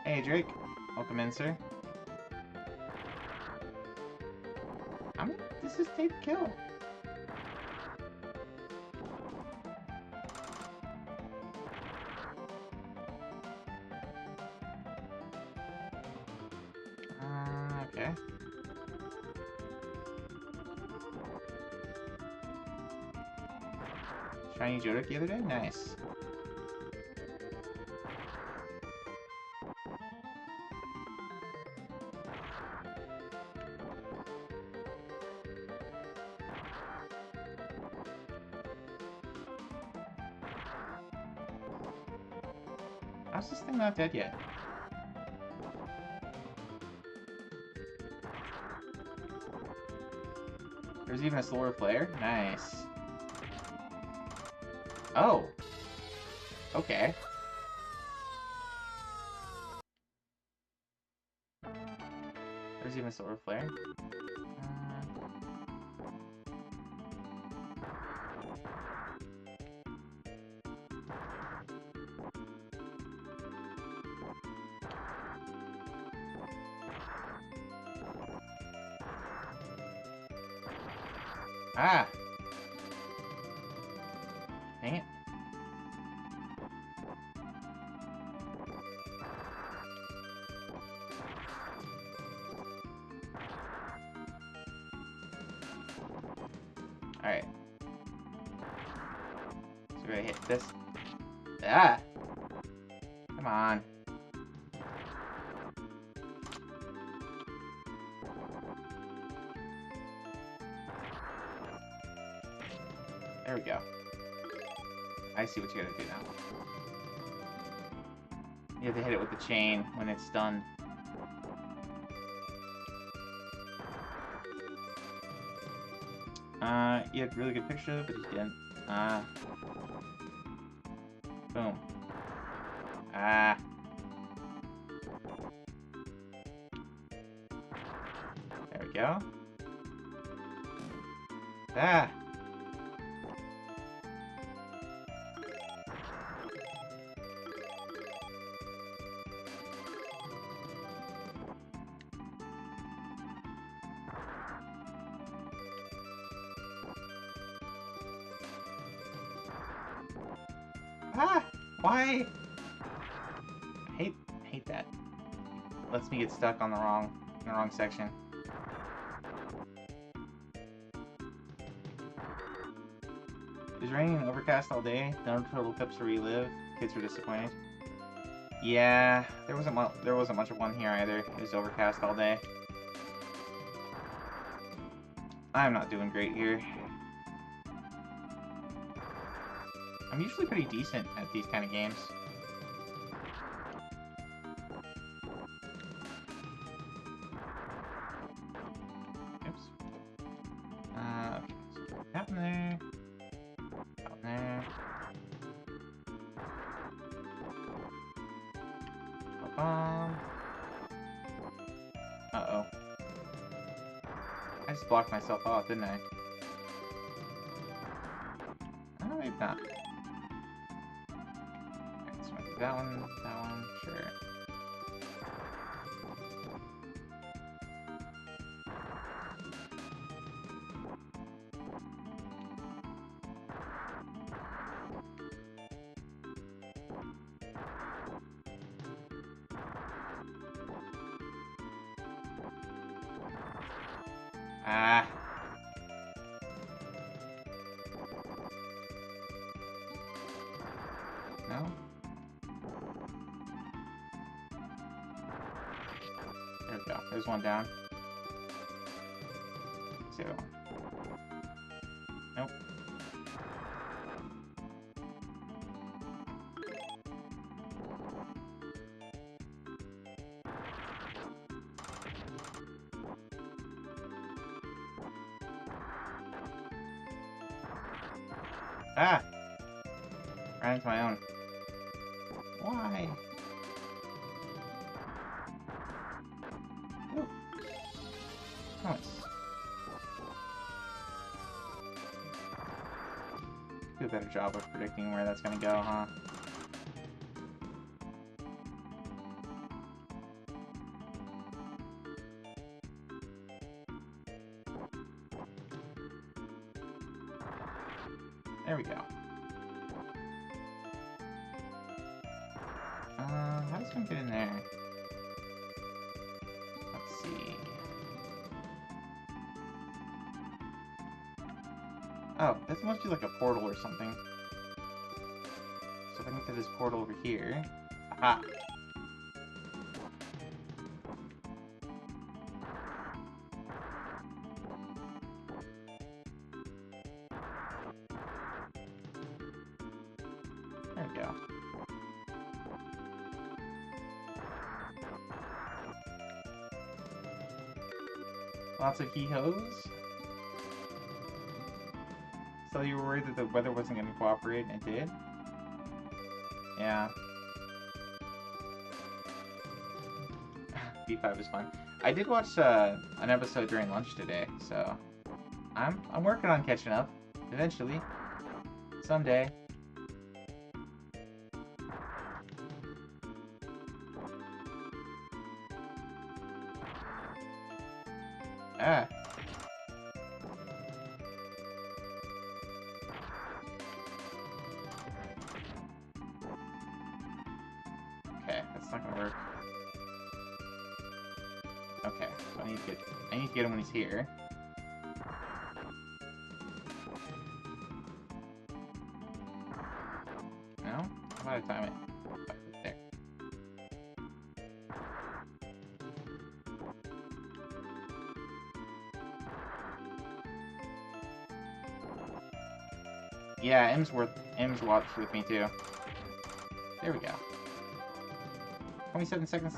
Hey, Drake. Welcome in, sir. How many does this take to kill? Okay. Shiny Jodic the other day? Nice. How's this thing not dead yet? There's even a solar flare. Nice. Oh. Okay. There's even a solar flare. Ah! Dang it. Alright. So we're gonna hit this. Ah! Come on. There we go. I see what you gotta do now. You have to hit it with the chain when it's done. You had a really good picture of it, but you didn't. Boom. Ah. There we go. Ah. Ah! Why? I hate that. Lets me get stuck on the wrong section. It was raining and overcast all day. No turtle cups to relive. Kids were disappointed. Yeah, there wasn't much of one here either. It was overcast all day. I'm not doing great here. I'm usually pretty decent at these kind of games. Oops. Okay, so out in there. Out in there. Bomb. Uh-oh. I just blocked myself off, didn't I? Oh, maybe not. That one, sure. Ah. No? There we go. There's one down. Let's see the other one. Nope. Ah! Ran into my own. Why? Ooh. Nice. Do a better job of predicting where that's gonna go, huh? There we go. How's it gonna get in there? Let's see. Oh, this must be like a portal or something. So if I can get to this portal over here. Aha! There we go. Lots of hee-hoes. So you were worried that the weather wasn't going to cooperate, and it did? Yeah. B5 is fun. I did watch an episode during lunch today, so I'm working on catching up. Eventually. Someday. Ah. Okay, that's not gonna work. Okay, so I need to get him when he's here. No? How about I time it? There. Yeah, M's watched with me too. There we go. 27 seconds.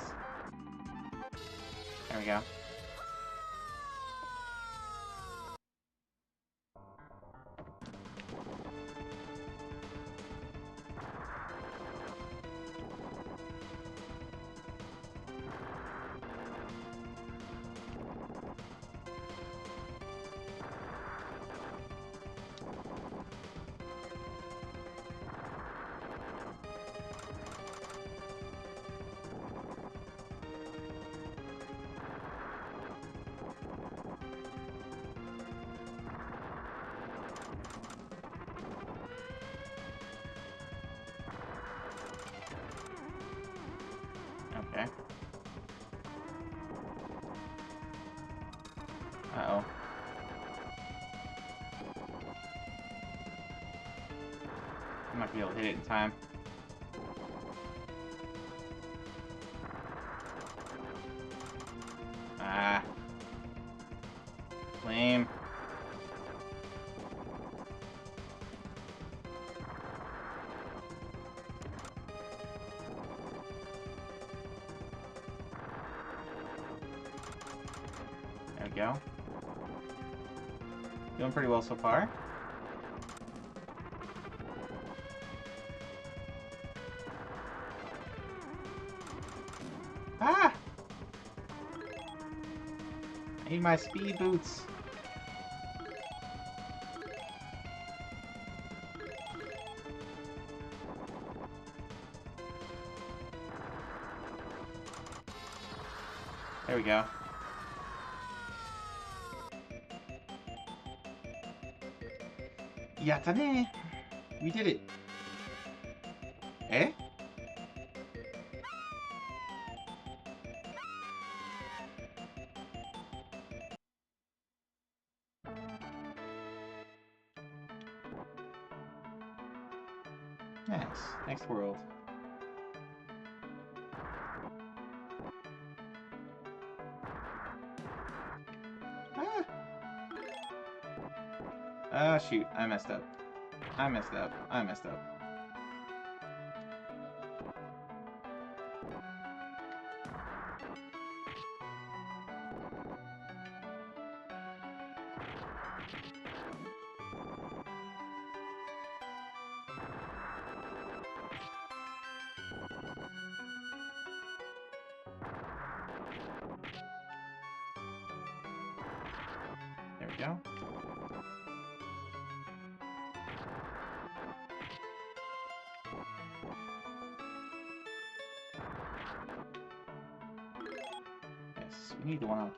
There we go. Okay. Uh-oh. I'm not gonna be able to hit it in time. Ah. Lame. There we go. Doing pretty well so far. Ah! I need my speed boots. There we go. Yatane! We did it! Eh? Nice. Next world. Ah! Ah, shoot. I messed up. I messed up. I messed up. There we go. Yes, we need the one up.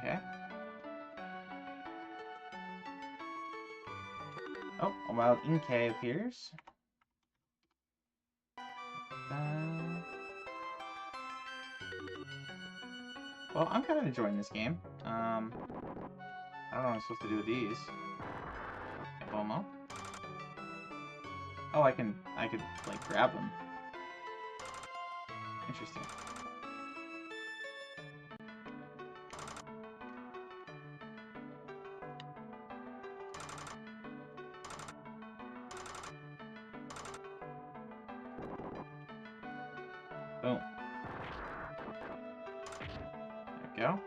Okay. Oh, a wild Inkay appears. Well, I'm kind of enjoying this game. I don't know what I'm supposed to do with these. FOMO. Oh, I could, like, grab them. Interesting. Boom. There we go.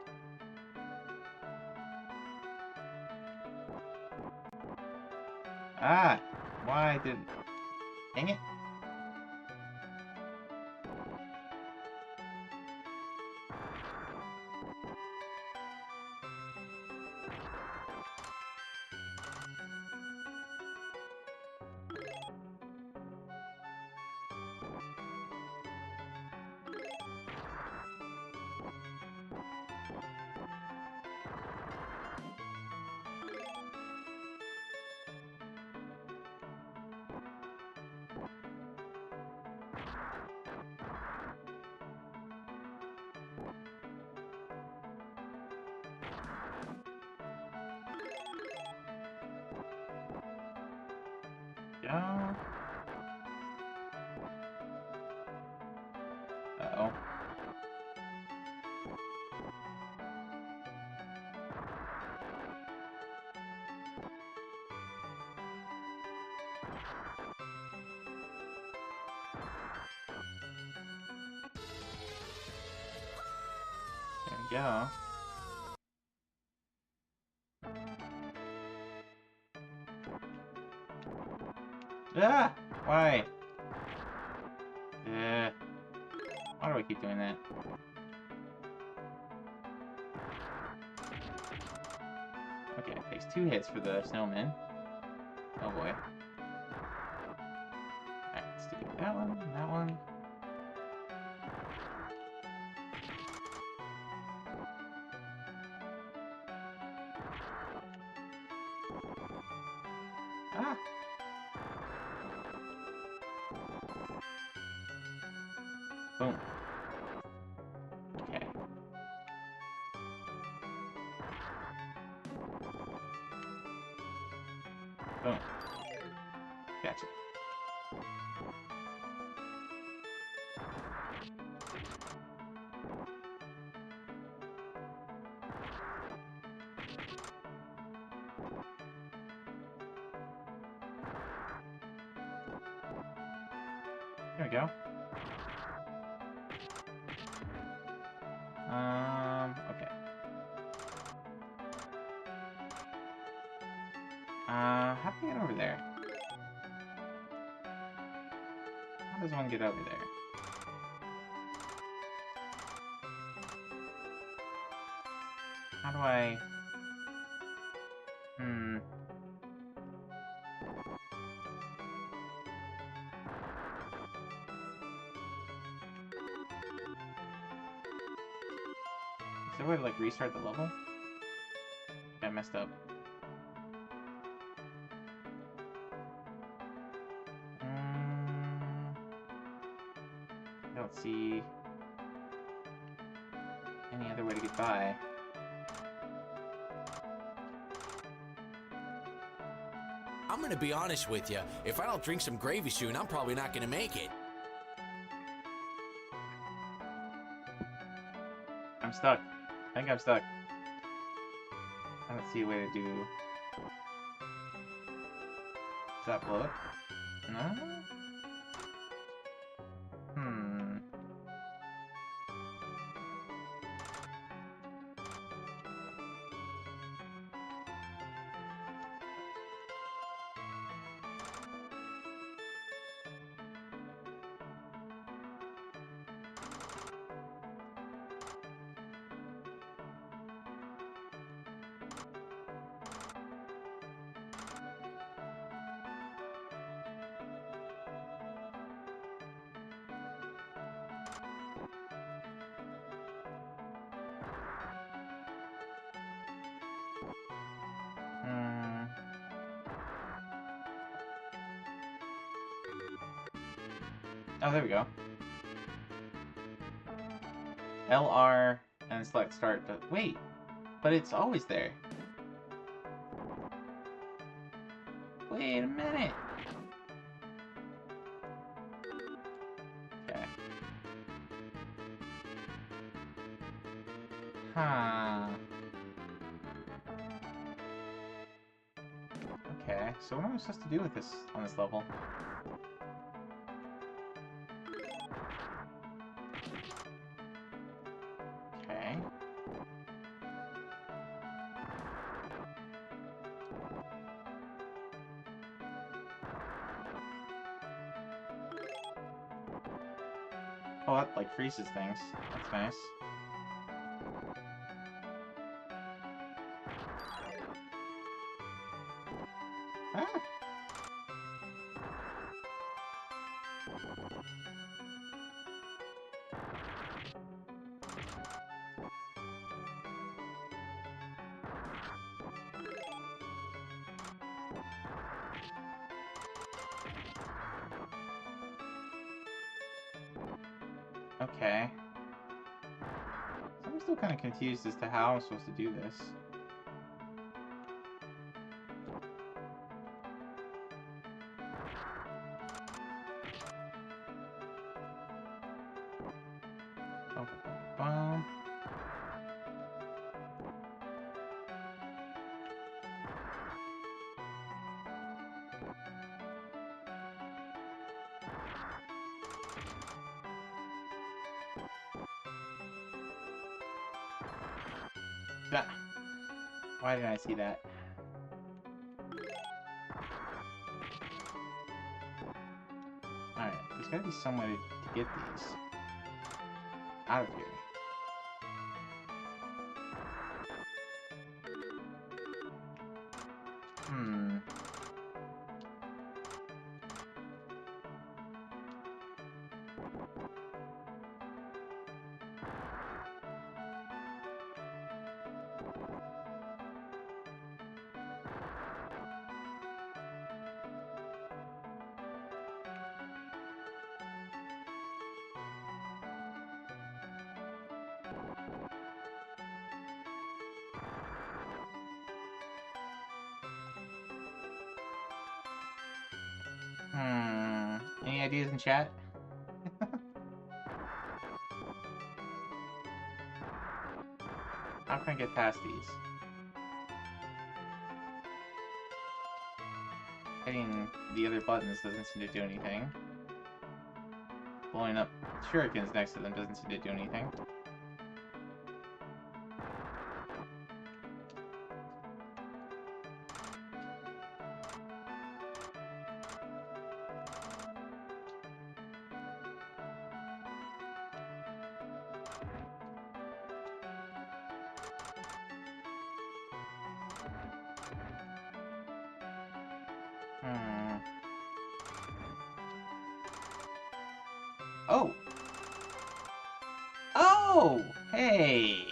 Ah! Why did... Dang it. Go. Uh-oh. There we go. Ah! Why? Why do I keep doing that? Okay, it takes 2 hits for the snowman. Oh boy. Alright, let's do that one, that one. Ah! Boom. Okay. Boom. Gotcha. There we go. Okay. How do I get over there? How does one get over there? How do I... Is there a way to, like, restart the level? I messed up. I don't see any other way to get by. I'm gonna be honest with you. If I don't drink some gravy soon, I'm probably not gonna make it. I'm stuck. I think I'm stuck. I don't see a way to do... Does that blow it? No? Oh, there we go. LR and select start. But wait, but it's always there. Wait a minute. Okay. Huh. Okay, so what am I supposed to do with this on this level? Oh, that like freezes things. That's nice. Ah. Okay. I'm still kind of confused as to how I'm supposed to do this. Bum, bum, bum. Ah. Why didn't I see that? Alright, there's gotta be some way to get these out of here. Hmm. Any ideas in chat? How can I get past these? Hitting the other buttons doesn't seem to do anything. Blowing up shurikens next to them doesn't seem to do anything. Oh! Oh! Hey!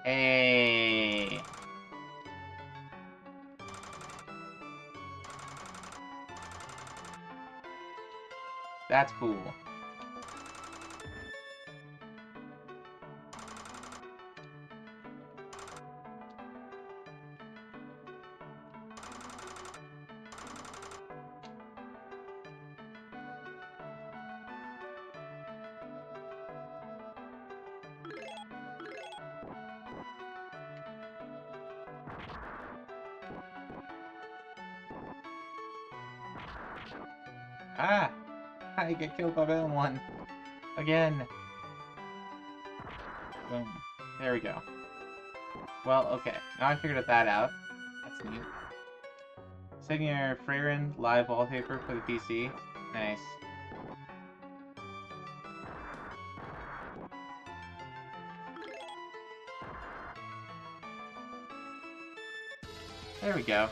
Hey! That's cool. Ah! I get killed by Venom 1. Again. Boom. There we go. Well, okay. Now I figured that out. That's neat. Setting your Freyrin live wallpaper for the PC. Nice. There we go.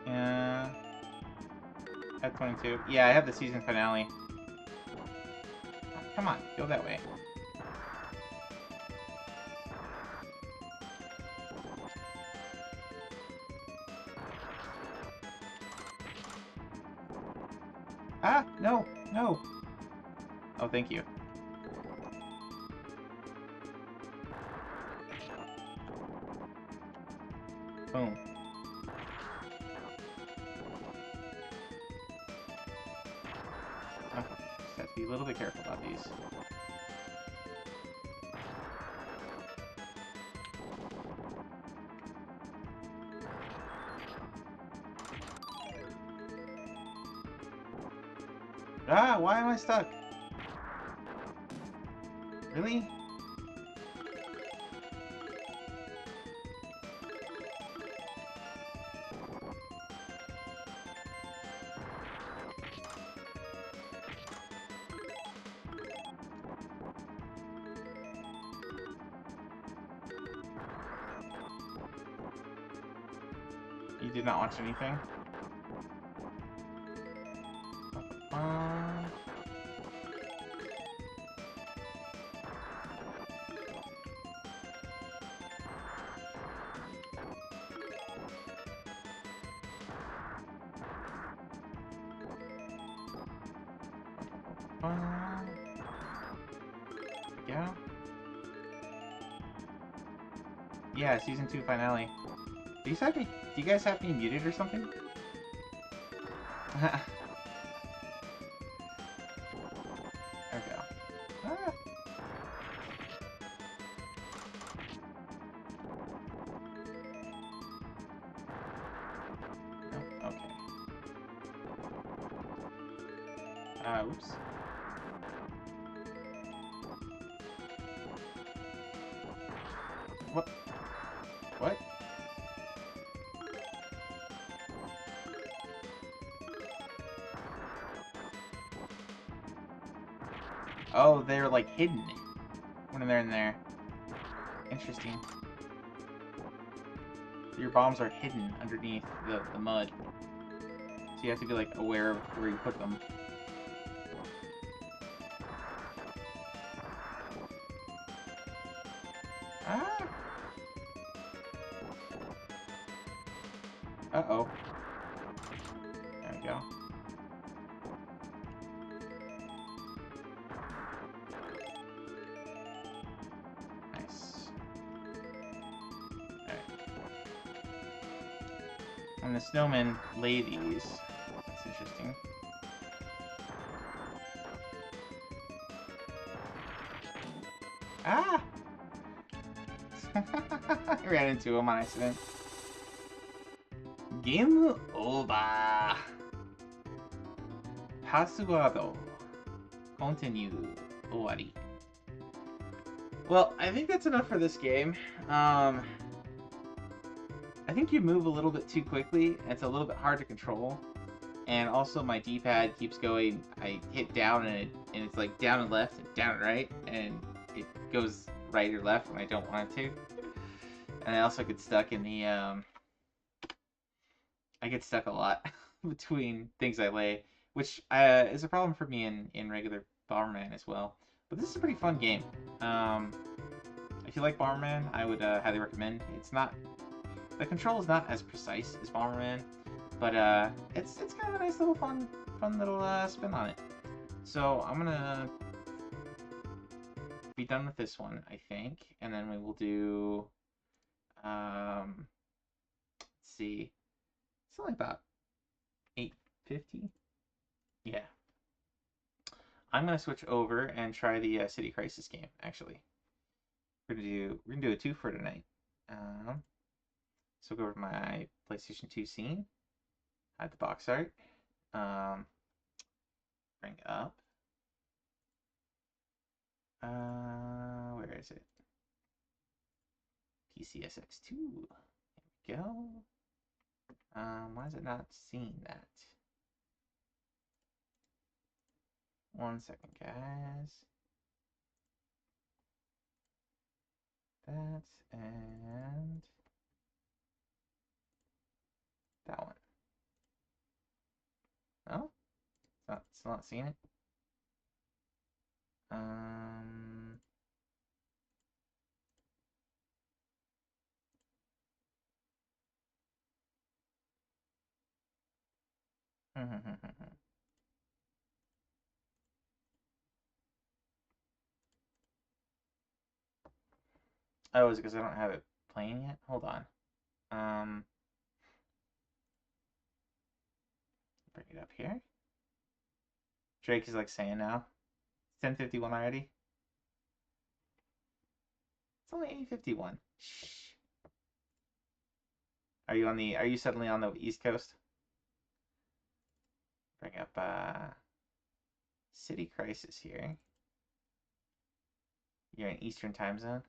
Yeah. F22. Yeah, I have the season finale. Oh, come on, go that way. Ah, no, no. Oh, thank you. Be a little bit careful about these. Ah, why am I stuck? Really? You did not watch anything? Yeah. Yeah, season 2 finale. Do you guys have me muted or something? There we go. Ah. Nope, okay. Oops. What? What? Oh, they're like hidden when they're in there. Interesting. Your bombs are hidden underneath the mud. So you have to be like aware of where you put them. Ah! Uh-oh. There we go. Nice. Alright. And the snowmen lay these. That's interesting. Ah! I ran into him on accident. Game over. Password. Continue. Owari. Well, I think that's enough for this game. I think you move a little bit too quickly. It's a little bit hard to control. And also my D-pad keeps going. I hit down and it's like down and left and down and right. And it goes right or left when I don't want it to. And I also get stuck in the, I get stuck a lot between things I lay, which is a problem for me in regular Bomberman as well. But this is a pretty fun game. If you like Bomberman, I would highly recommend. It's not, the control is not as precise as Bomberman, but it's kind of a nice little fun little spin on it. So I'm gonna be done with this one, I think, and then we will do. Let's see. It's only about 8:50. Yeah. I'm gonna switch over and try the City Crisis game. Actually, we're gonna do a 2 for tonight. So go over to my PlayStation 2 scene. Hide the box art. Bring up. Where is it? PCSX2. There we go. Why is it not seeing that? 1 second, guys. That and that one. No? It's not seeing it. Oh, is it because I don't have it playing yet? Hold on. Bring it up here. Drake is like saying now. 10:51 already. It's only 8:51. Are you suddenly on the East Coast? Bring up City Crisis here. You're in Eastern time zone.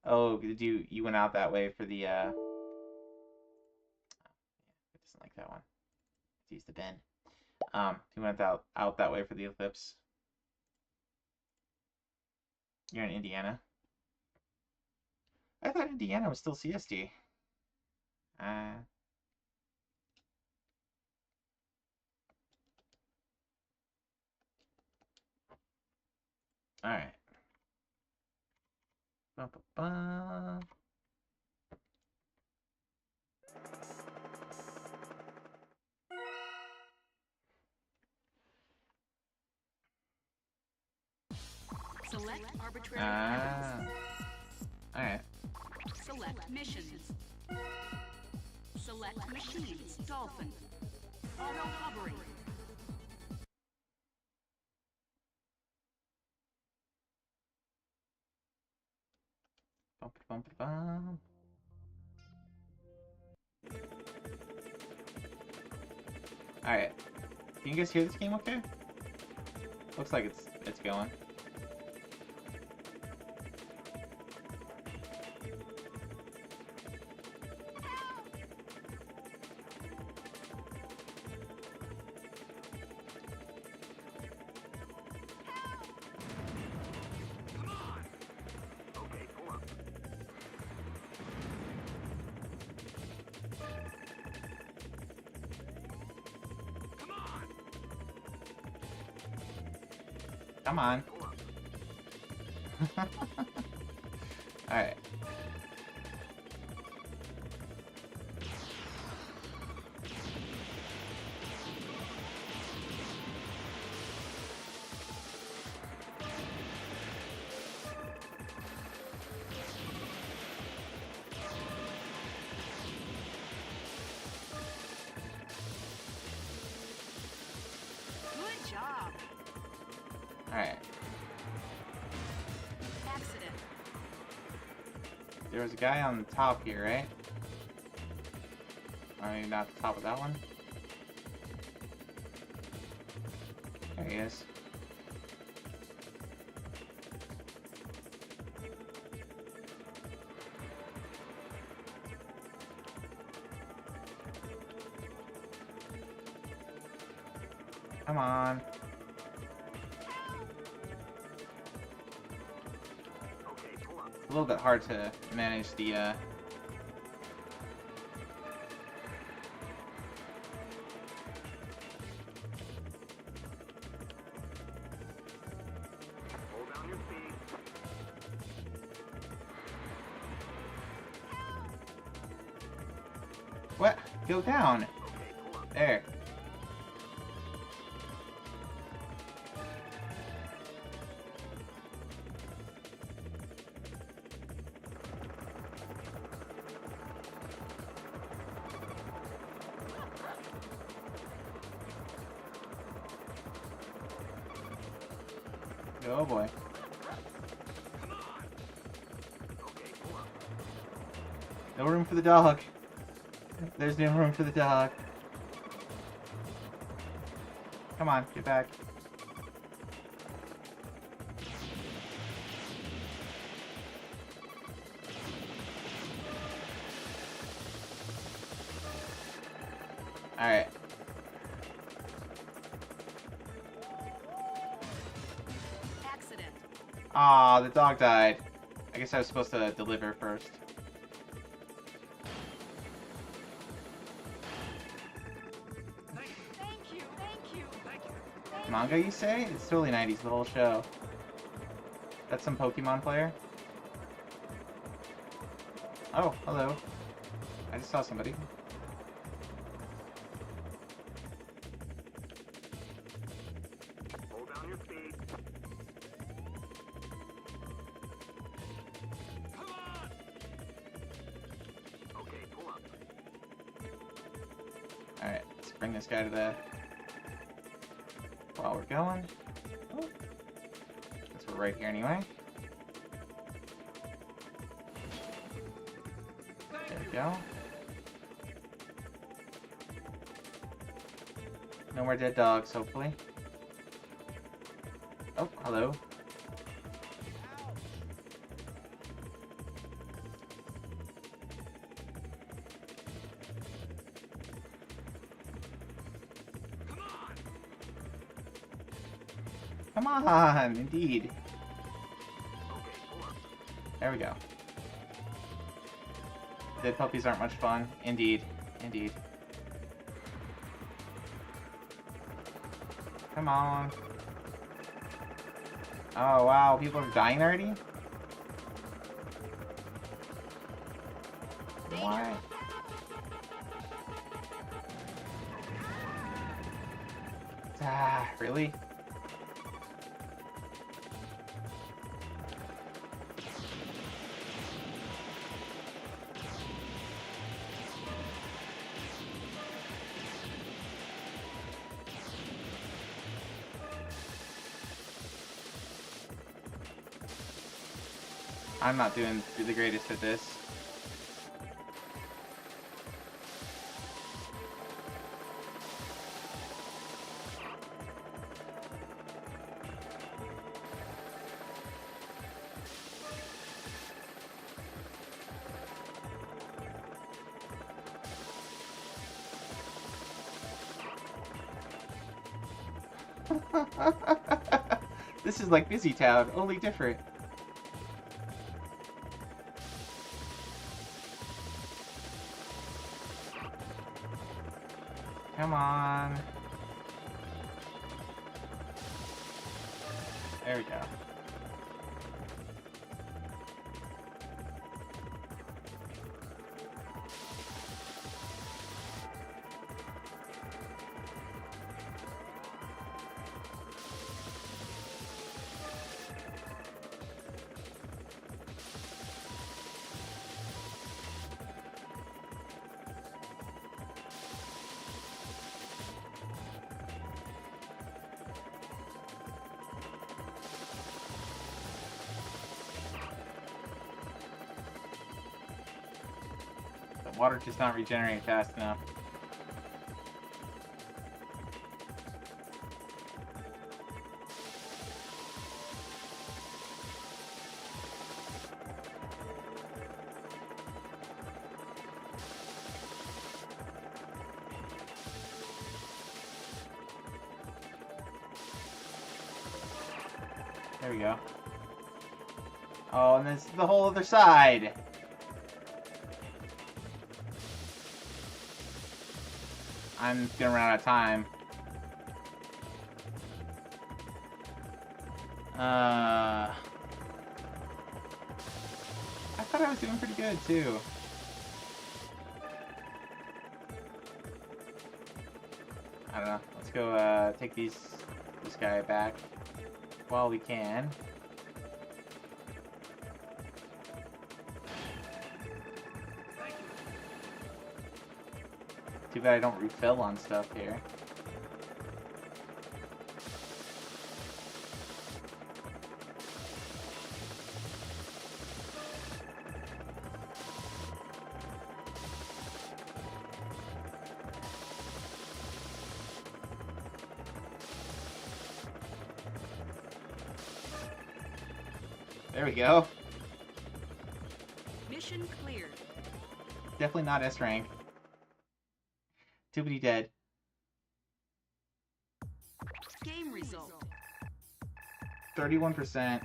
Oh, you went out that way for the it doesn't like that one. Let's use the bin. You went out that way for the eclipse. You're in Indiana. I thought Indiana was still CST. Alright. Ba-ba-ba. Select arbitrary items. Alright. Select missions. Select machines. Dolphin. Auto hovering. Bum-ba-bum-ba-bum. Alright. Can you guys hear this game okay? Looks like it's going. Come on. Alright. Good job. Alright. Accident. There was a guy on the top here, right? Or maybe not the top of that one? There he is. Come on. It's a little bit hard to manage the What? Go down. There. Oh boy. No room for the dog. There's no room for the dog. Come on, get back. Alright. Accident. Aw, the dog died. I guess I was supposed to deliver first. Thank you. Manga, you say? It's totally 90s, the whole show. That's some Pokemon player? Oh, hello. I just saw somebody. Hold down your speed. Come on! Okay, pull up. Alright, let's bring this guy to the... While we're going. Oh. We're right here anyway. There we go. No more dead dogs, hopefully. Oh, hello. Come on, indeed. There we go. Dead puppies aren't much fun. Indeed. Indeed. Come on. Oh, wow. People are dying already? Why? Ah, really? I'm not doing the greatest at this. This is like Busy Town, only different. Come on. There we go. Water just not regenerating fast enough. There we go. Oh, and this is the whole other side. I'm gonna run out of time. I thought I was doing pretty good too. I don't know. Let's go take this guy back while we can. Too bad I don't refill on stuff here. There we go. Mission cleared. Definitely not S rank. Too many dead. Game result. 31%.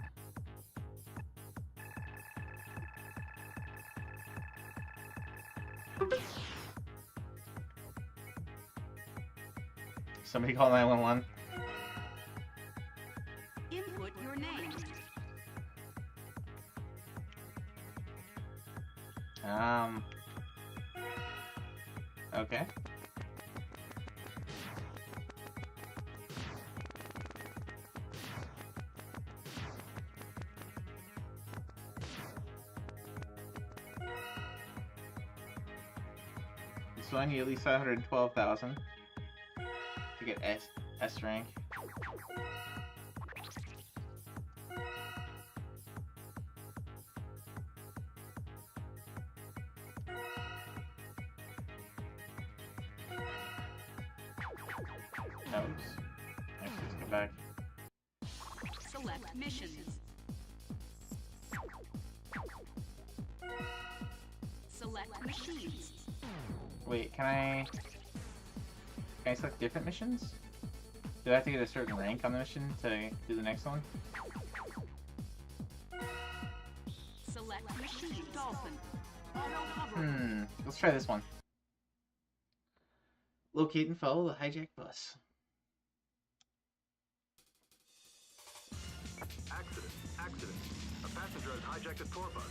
Somebody call 911. Input your name. Okay. So I need at least 512,000 to get S rank. Oops. Let's just go back. Select missions. Select machines. Wait, can I select different missions? Do I have to get a certain rank on the mission to do the next one? Select machine. Dolphin. Auto hover. Let's try this one. Locate and follow the hijacked bus. Accident. A passenger has hijacked a tour bus.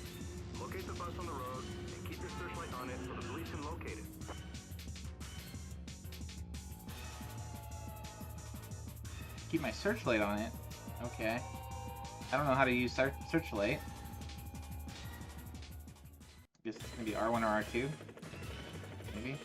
Locate the bus on the road and keep your searchlight on it so the police can locate it. Keep my searchlight on it. Okay. I don't know how to use searchlight. Guess it's gonna be R1 or R2. Maybe.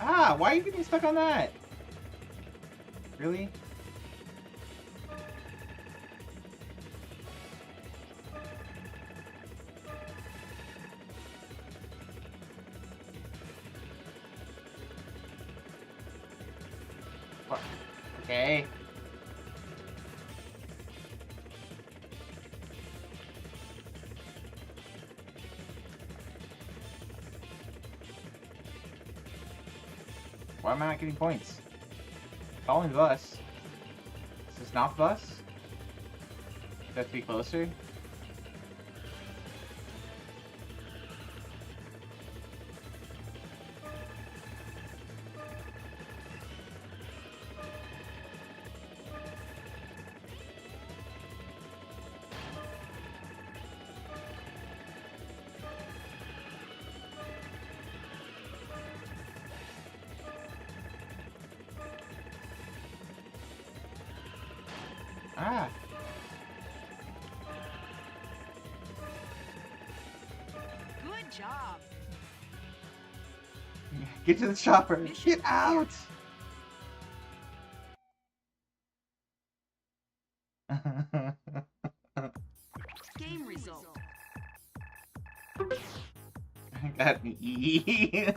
Ah, why are you getting stuck on that? Really? Fuck. Okay. Why am I not getting points? Following the bus. Is this not the bus? Does that have to be closer? Ah. Good job. Get to the chopper. Get out. Game result. I got an E.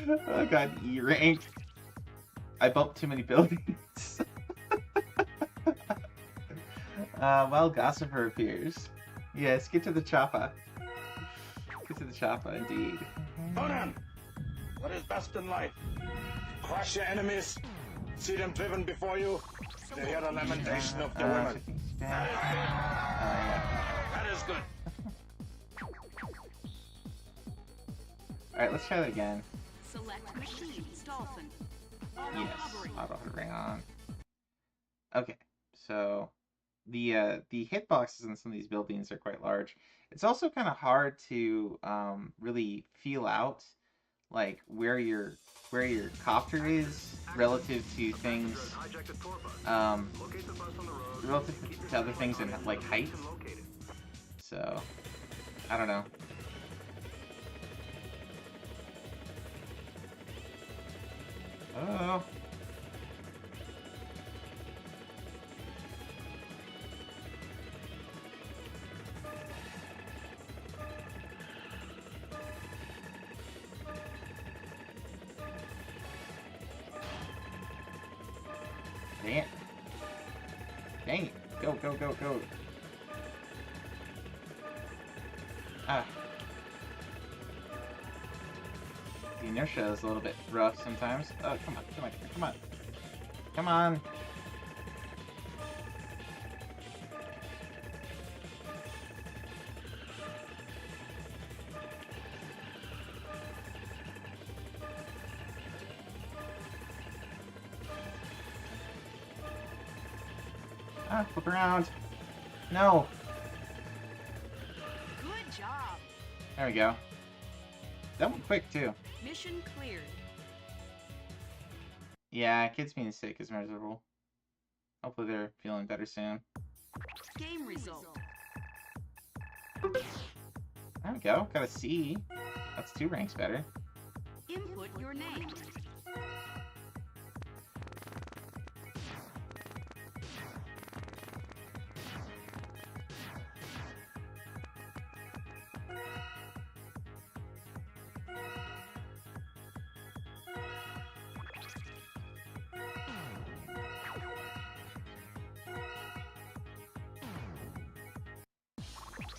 I got an E rank. I bumped too many buildings. Well, Gossiper appears. Yes, get to the chopper. Get to the chopper, indeed. Conan! What is best in life? Crush your enemies, see them driven before you, to hear the lamentation of the women. Yeah. That is good. Alright, let's try that again. Select machines. Dolphin. Auto Yes, hovering. auto hovering on. Okay, so the hitboxes in some of these buildings are quite large. It's also kind of hard to really feel out like where your copter is relative to things relative to other things in like height. So I don't know. Oh. Dang it. Dang it. Go, go, go, go. Ah. The inertia is a little bit rough sometimes. Oh, come on, come on, come on. Come on. Ah, flip around. No. Good job. There we go. That went quick, too. Mission cleared. Yeah, kids being sick is miserable. Hopefully they're feeling better soon. Game result. There we go. Got a C. That's 2 ranks better. Input your name.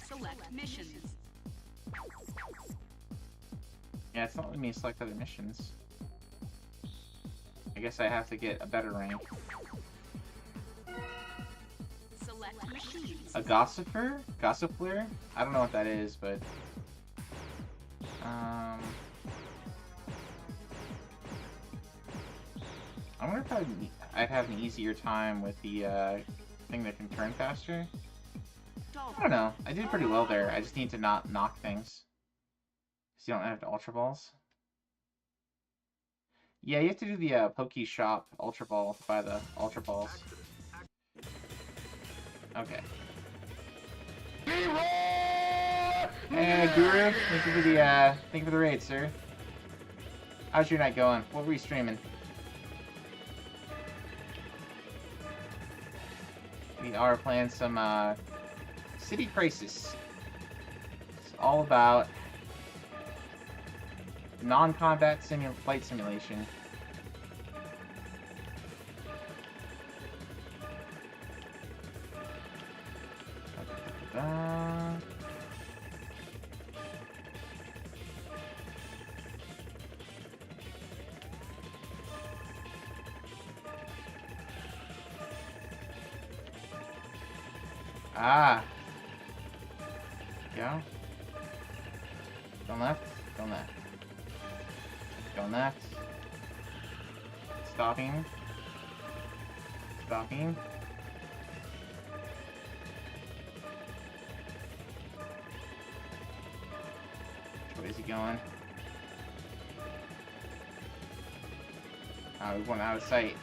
Select missions. Yeah, it's not letting me select other missions. I guess I have to get a better rank. Select machines. A Gossiper? Gossipler? I don't know what that is, but... I wonder if I'd have an easier time with the thing that can turn faster. I don't know. I did pretty well there. I just need to not knock things. Because you don't have Ultra Balls. Yeah, you have to do the Poke Shop Ultra Ball to buy the Ultra Balls. Okay. Hey, Guru. Thank you for the raid, sir. How's your night going? What were you streaming? We are playing some City Crisis. It's all about non-combat flight simulation. Ah. Go. Go left. Go left. Go left. Stopping. Stopping. Which way is he going? Oh, we went out of sight.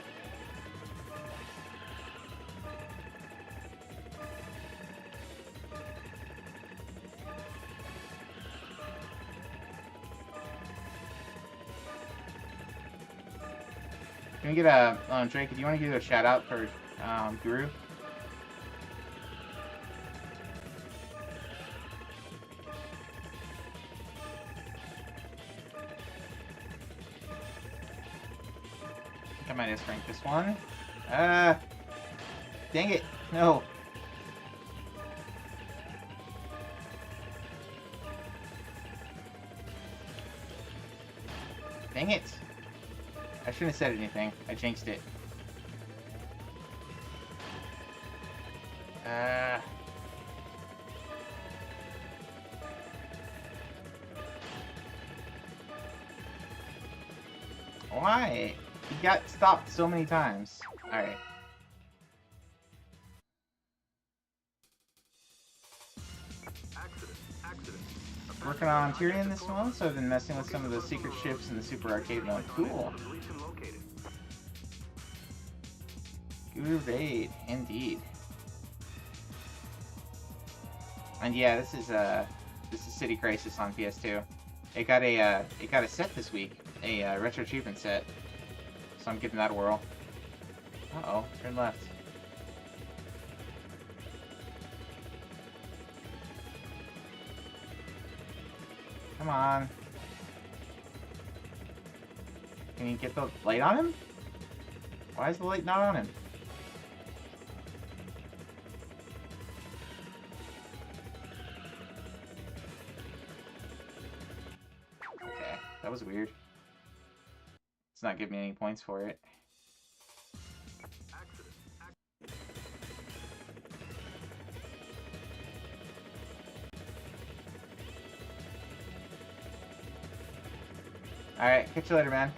Can we get a, Drake, do you want to give a shout out for, Guru? I think I might just rank this one. Dang it, no. Dang it. I shouldn't have said anything. I jinxed it. Why? He got stopped so many times. Alright. Working on Tyrion this month, so I've been messing with some of the secret ships in the Super Arcade mode. Cool. Guru Raid, indeed. And yeah, this is City Crisis on PS2. It got a set this week, a retro achievement set. So I'm giving that a whirl. Uh-oh, turn left. Come on. Can you get the light on him? Why is the light not on him? Okay, that was weird. It's not giving me any points for it. Alright, catch you later, man.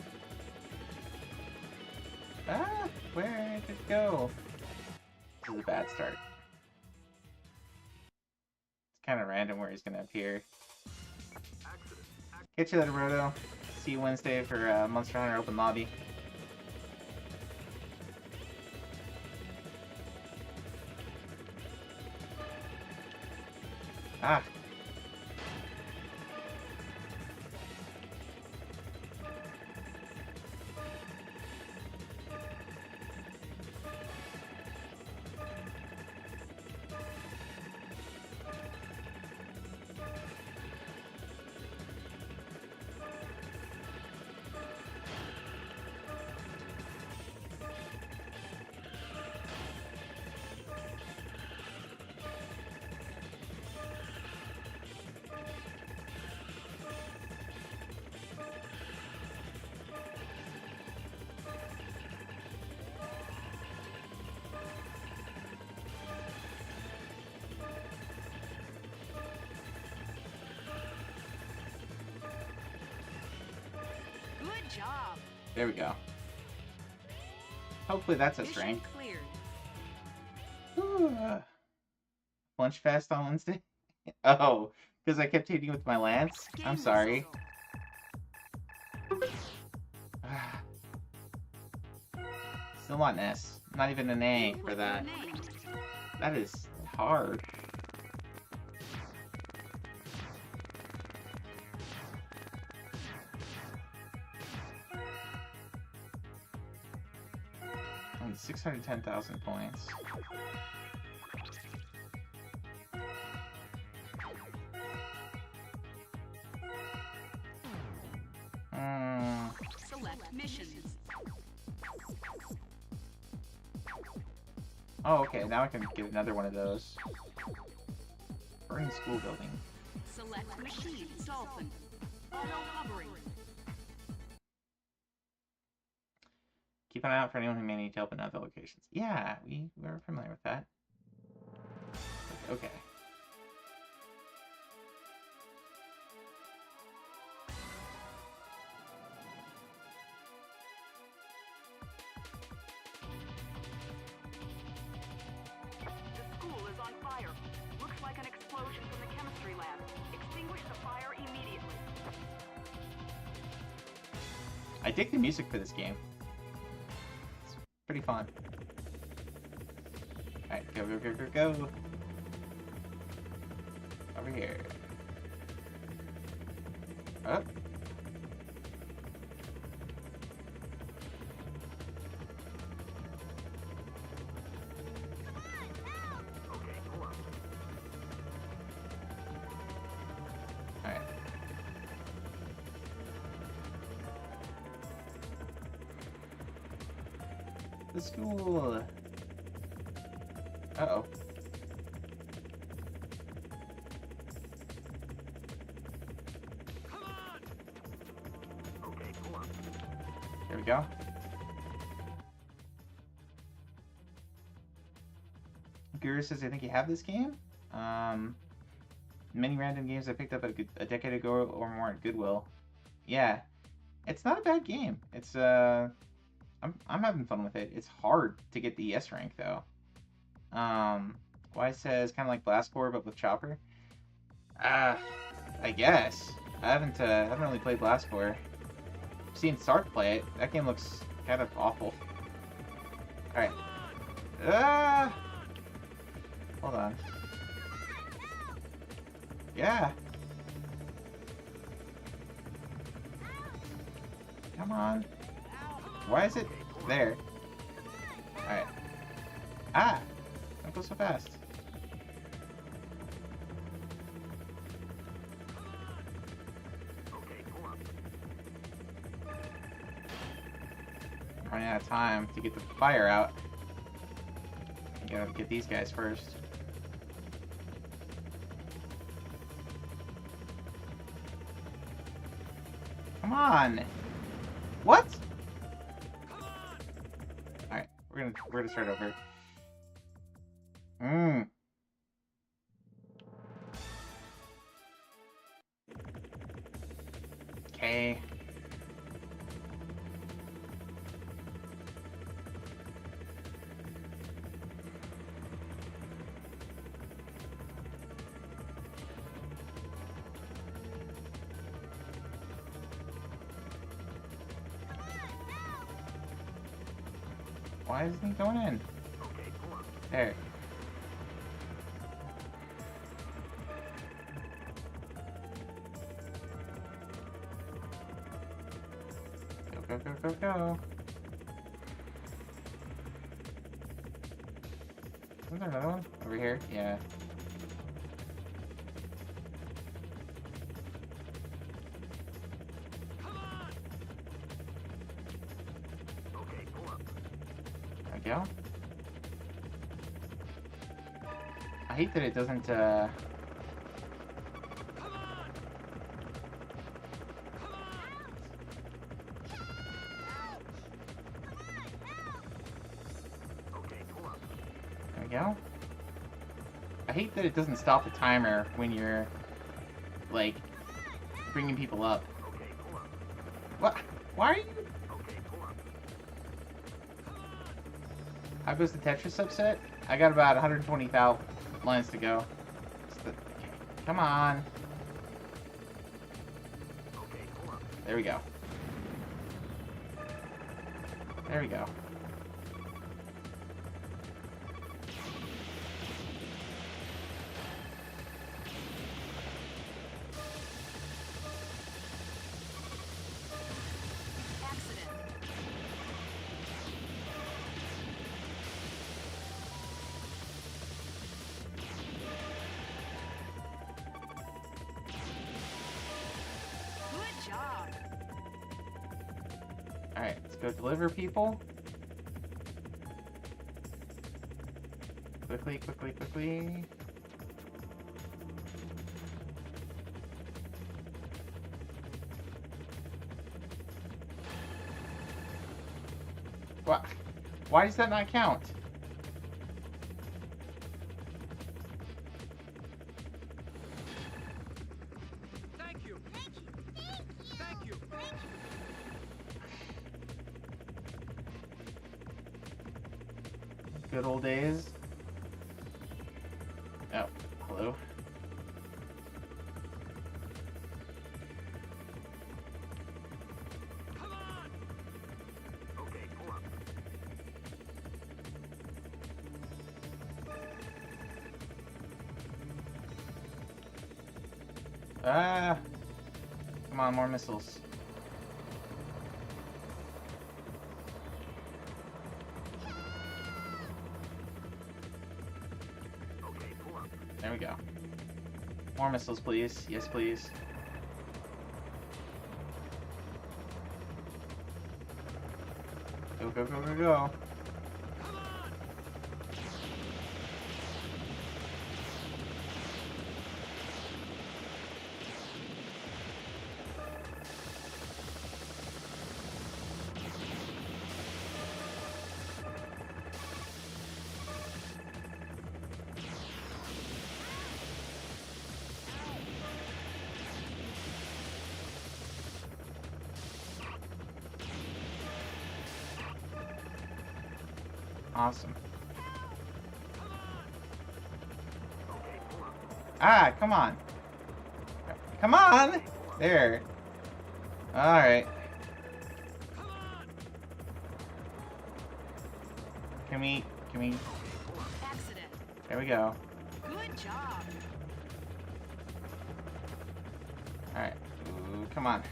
Ah, where did it go? This is a bad start. It's kind of random where he's going to appear. Catch you later, Roto. See you Wednesday for Monster Hunter Open Lobby. Ah, There we go. Hopefully that's a Mission strength. cleared. Lunch fast on Wednesday? Oh, because I kept hitting with my lance? I'm Game sorry. whistle. Still not an S. Not even an A Input for your that. name. That is hard. And 610,000 points. Select missions. Oh, okay. Now I can get another one of those. Burning school building. Select machine. Dolphin. Auto hovering. Keep an eye out for anyone who may need help in other locations. Yeah, we're familiar with that. Okay. The school is on fire. Looks like an explosion from the chemistry lab. Extinguish the fire immediately. I dig the music for this game. It's pretty fun. Alright, go, go, go, go, go. Over here. Up. Okay, pull up. Alright. The school. Uh-oh. Okay, pull up. There we go. Guru says, I think you have this game. Many random games I picked up a decade ago or more at Goodwill. Yeah, it's not a bad game. It's I'm having fun with it. It's hard to get the S rank though. Why says kind of like Blast Corps but with Chopper. I guess I haven't really played Blast Corps. I've seen Sark play it. That game looks kind of awful. All right. Hold on. Yeah. Come on. Why is it there? Alright. Ah! Don't go so fast. Okay, pull up. I'm running out of time to get the fire out. I gotta get these guys first. Come on! What? Alright, we're gonna start over. Okay. Why isn't he going in? Okay, pull up. There. Go, go, go, go, go. Isn't there another one? Over here? Yeah. Okay, pull up. There we go. I hate that it doesn't, Okay, pull up. There we go. I hate that it doesn't stop the timer when you're, like, bringing people up. Okay, pull up. What? Why are you? Okay, pull How goes the Tetris subset? I got about 120,000 lines to go. Come on. Okay, hold up. There we go. There we go. Accident. Good job. Alright, let's go deliver people. Quickly, quickly, quickly. What? Why does that not count? Thank you. Thank you. Good old days. Oh, hello. Come on. Okay, hold up. Ah! Come on, more missiles. Okay, pull up. There we go. More missiles, please. Yes, please. Go, go, go, go, go. Come on. Awesome. Okay, pull up. Ah, come on. Come on! There. Alright. Come on. Can we... Accident. There we go. Good job. Alright. Ooh, come on.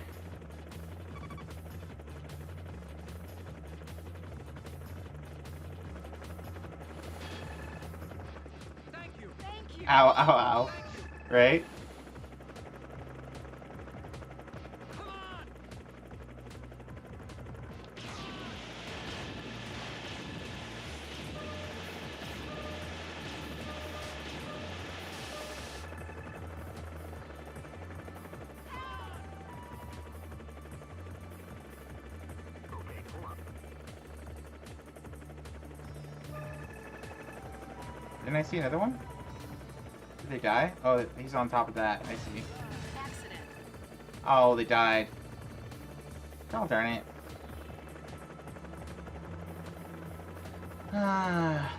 Thank you. Thank you. Ow, ow, ow. Right? Come on. Okay, pull up. Didn't I see another one? Did they die? Oh, he's on top of that. I see. Accident. Oh, they died. Oh, darn it. Ah.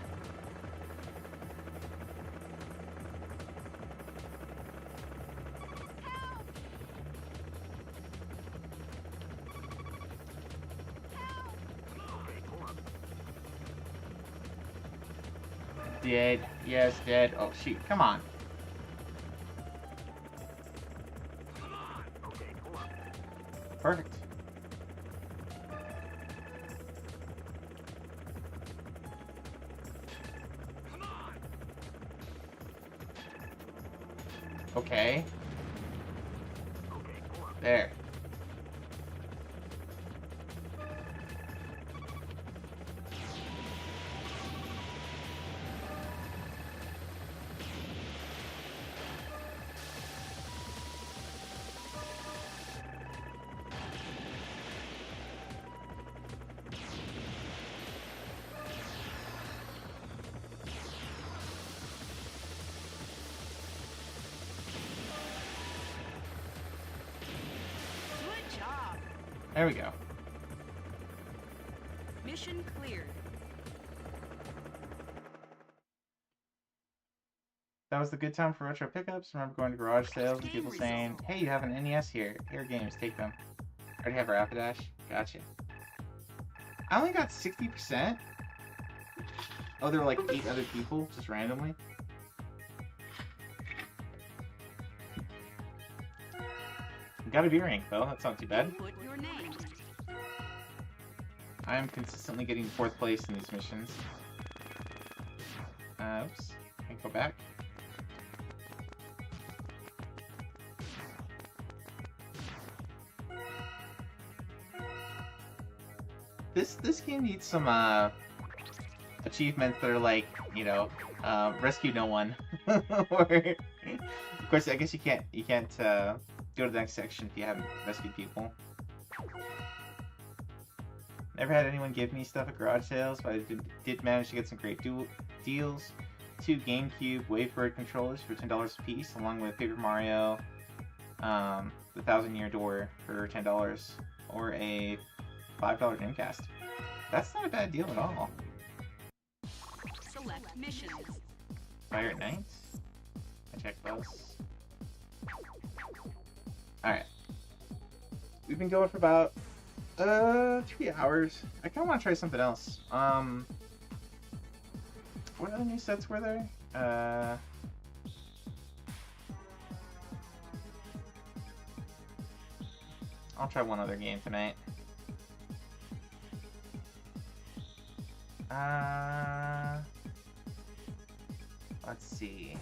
Okay, pull up. Dead. Yes, dead. Oh, shoot. Come on. Okay, pull up. Perfect. Come on. Okay. Okay, pull up. There. Good job. There we go. Mission cleared. That was the good time for retro pickups. Remember going to garage sales and people saying, "Hey, you have an NES here. Here are games. Take them." I already have Rapidash. Gotcha. I only got 60%. Oh, there were like 8 other people, just randomly. Got a B rank though. That's not too bad. Put your name. I am consistently getting 4th place in these missions. Oops. I can go back. This game needs some achievements that are like, you know, rescue no one. Or, of course, I guess you can't go to the next section if you haven't rescued people. Never had anyone give me stuff at garage sales, but I did manage to get some great deals. 2 GameCube Wavebird controllers for $10 a piece, along with Paper Mario, the Thousand Year Door for $10, or a $5 Dreamcast. That's not a bad deal at all. Select missions. Fire at Night. I check those. Alright. We've been going for about 3 hours. I kinda wanna try something else. What other new sets were there? I'll try one other game tonight. Let's see.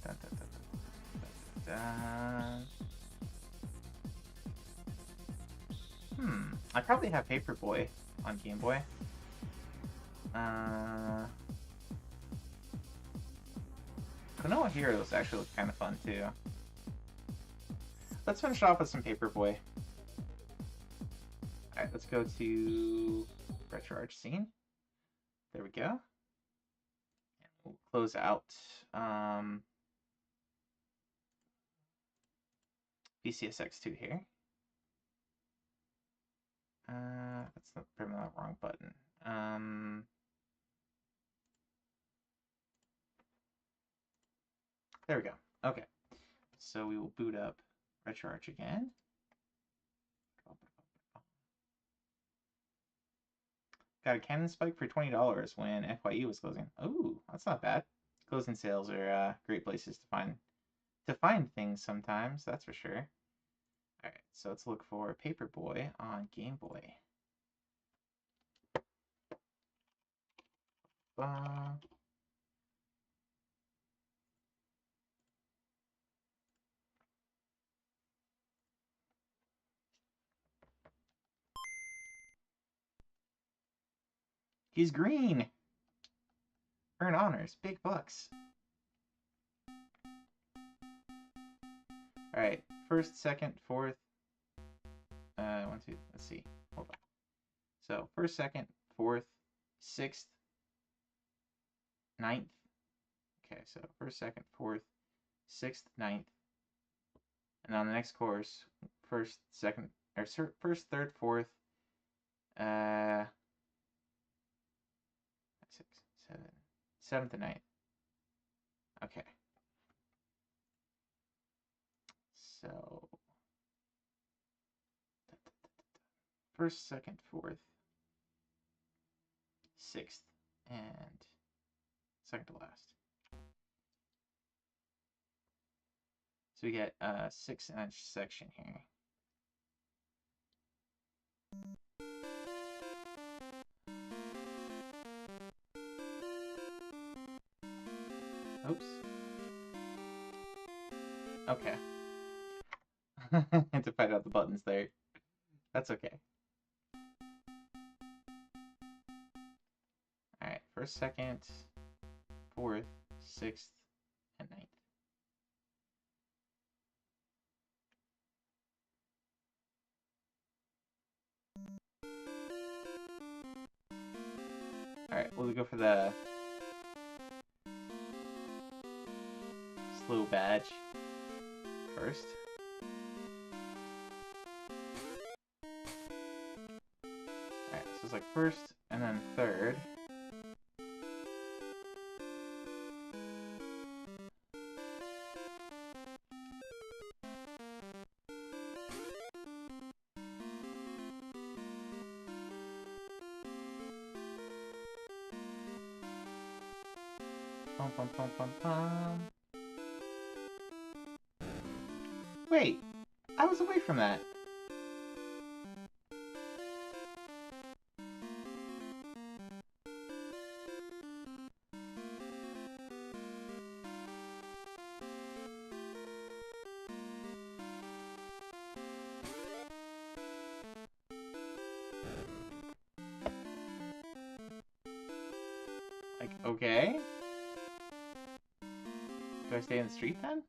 Dun, dun, dun, dun, dun, dun. I probably have Paperboy on Game Boy. Konoha Heroes actually look kind of fun too. Let's finish off with some Paperboy. Alright, let's go to Retro Arch Scene. There we go. And we'll close out BCSX2 here. That's the wrong button. There we go. Okay. So we will boot up RetroArch again. Got a Cannon Spike for $20 when FYE was closing. Ooh, that's not bad. Closing sales are great places to find things sometimes, that's for sure. Alright, so let's look for Paperboy on Game Boy. He's green! Earn honors, big bucks. Alright, first, second, fourth. 1, 2, let's see. Hold on. So, first, second, fourth, sixth, ninth. Okay, so first, second, fourth, sixth, ninth. And on the next course, first, second, or first, third, fourth, 6, 7, 7th and 9th. Okay. So, first, second, fourth, 6th, and second to last. So we get a 6-inch section here. Oops. Okay. Had to find out the buttons there. That's okay. Alright, first, second, fourth, 6th, and 9th. Alright, we'll go for the slow badge first. Alright, so it's like first and then third. Pum, pum, pum, pum, pum. Wait, I was away from that. Like, okay. Do I stay in the street then?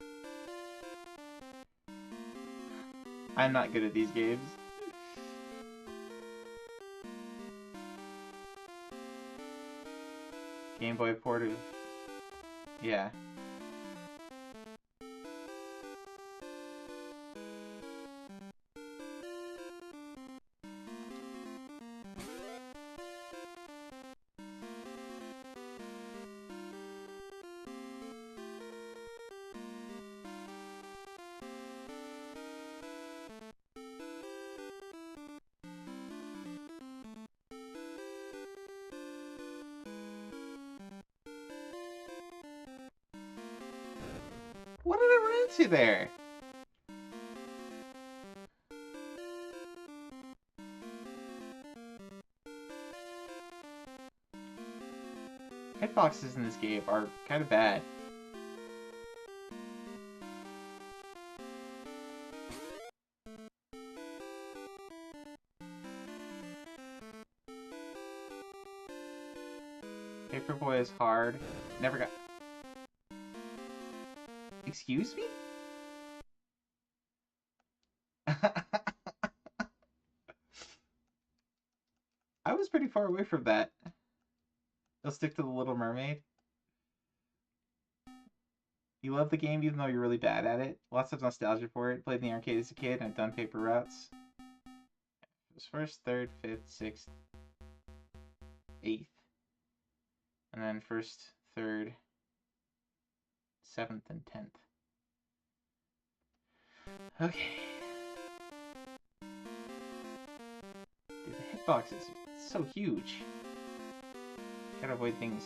I'm not good at these games. Game Boy port of... Yeah. What did I run into there? Hitboxes in this game are kind of bad. Paperboy is hard. Never got... Excuse me? I was pretty far away from that. I'll stick to The Little Mermaid. You love the game even though you're really bad at it. Lots of nostalgia for it. Played in the arcade as a kid and I've done paper routes. It was first, third, fifth, sixth, eighth. And then first, third, 7th, and 10th. Okay. Dude, the hitbox is so huge. Gotta avoid things.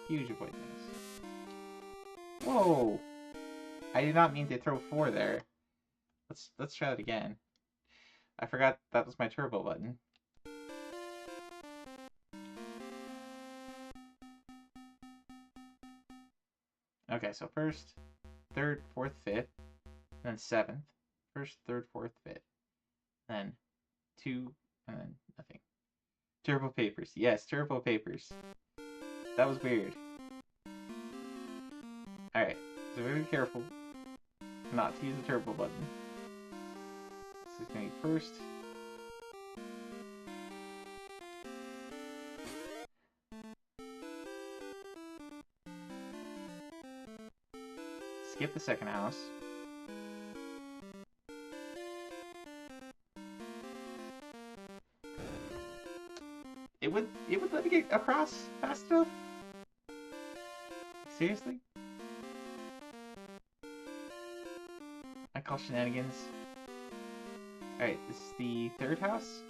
Huge avoid things. Whoa! I did not mean to throw 4 there. Let's try that again. I forgot that was my turbo button. Okay, so first, third, fourth, fifth, then 7th. First, third, fourth, fifth. Then 2, and then nothing. Turbo Papers. Yes, Turbo Papers. That was weird. Alright, so very careful not to use the turbo button. This is going to be first. Skip the second house. It would let me get across fast enough? Seriously? I call shenanigans. Alright, this is the third house.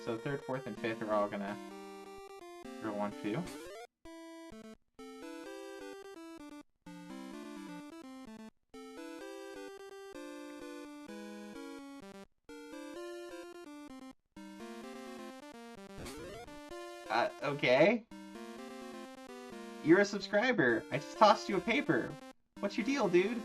So third, fourth, and fifth are all gonna go 1, 2. Okay. You're a subscriber. I just tossed you a paper. What's your deal, dude?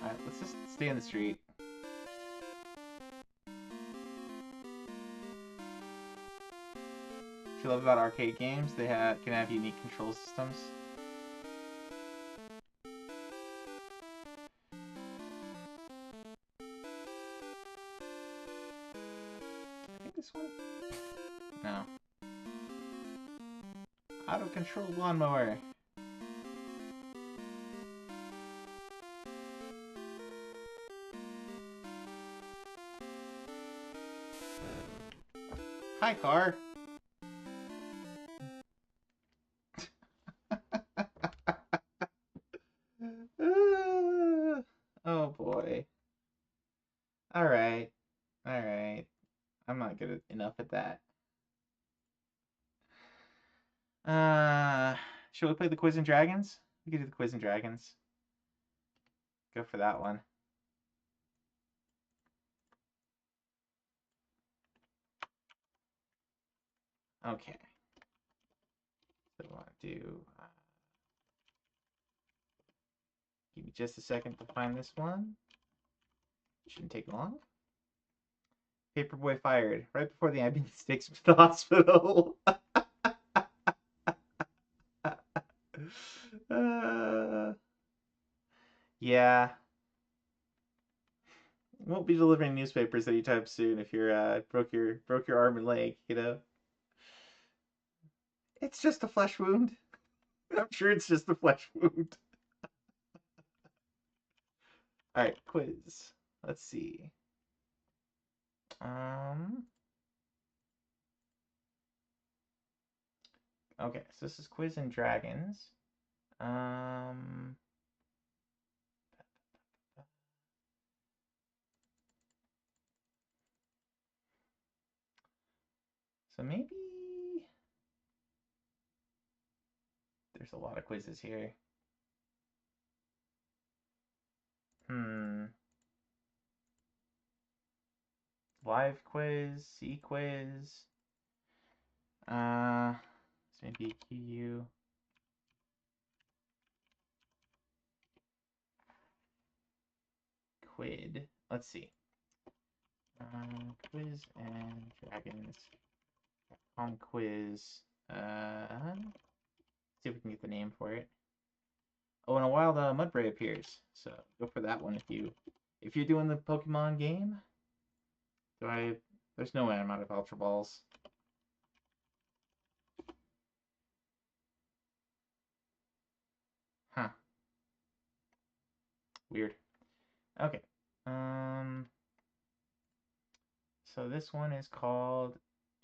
Alright, let's just stay in the street. What I love about arcade games, they can have unique control systems. I think this one? No. Auto control lawnmower. Hi, car. Oh boy. All right. All right. I'm not good enough at that. Should we play the Quiz and Dragons? We could do the Quiz and Dragons. Go for that one. Okay. So we want to do. Give me just a second to find this one. Shouldn't take long. Paperboy fired right before the ambulance takes him to the hospital. Yeah. Won't be delivering newspapers anytime soon if you're broke your arm and leg, you know. It's just a flesh wound. I'm sure it's just a flesh wound. All right, quiz. Let's see. Okay, so this is Quiz and Dragons. So maybe there's a lot of quizzes here. Live quiz, C quiz. So maybe QU. Quid. Let's see. Quiz and Dragons. On quiz. See if we can get the name for it. Oh, in a while the Mudbray appears. So go for that one if you're doing the Pokemon game. There's no way I'm out of Ultra Balls. Huh. Weird. Okay. So this one is called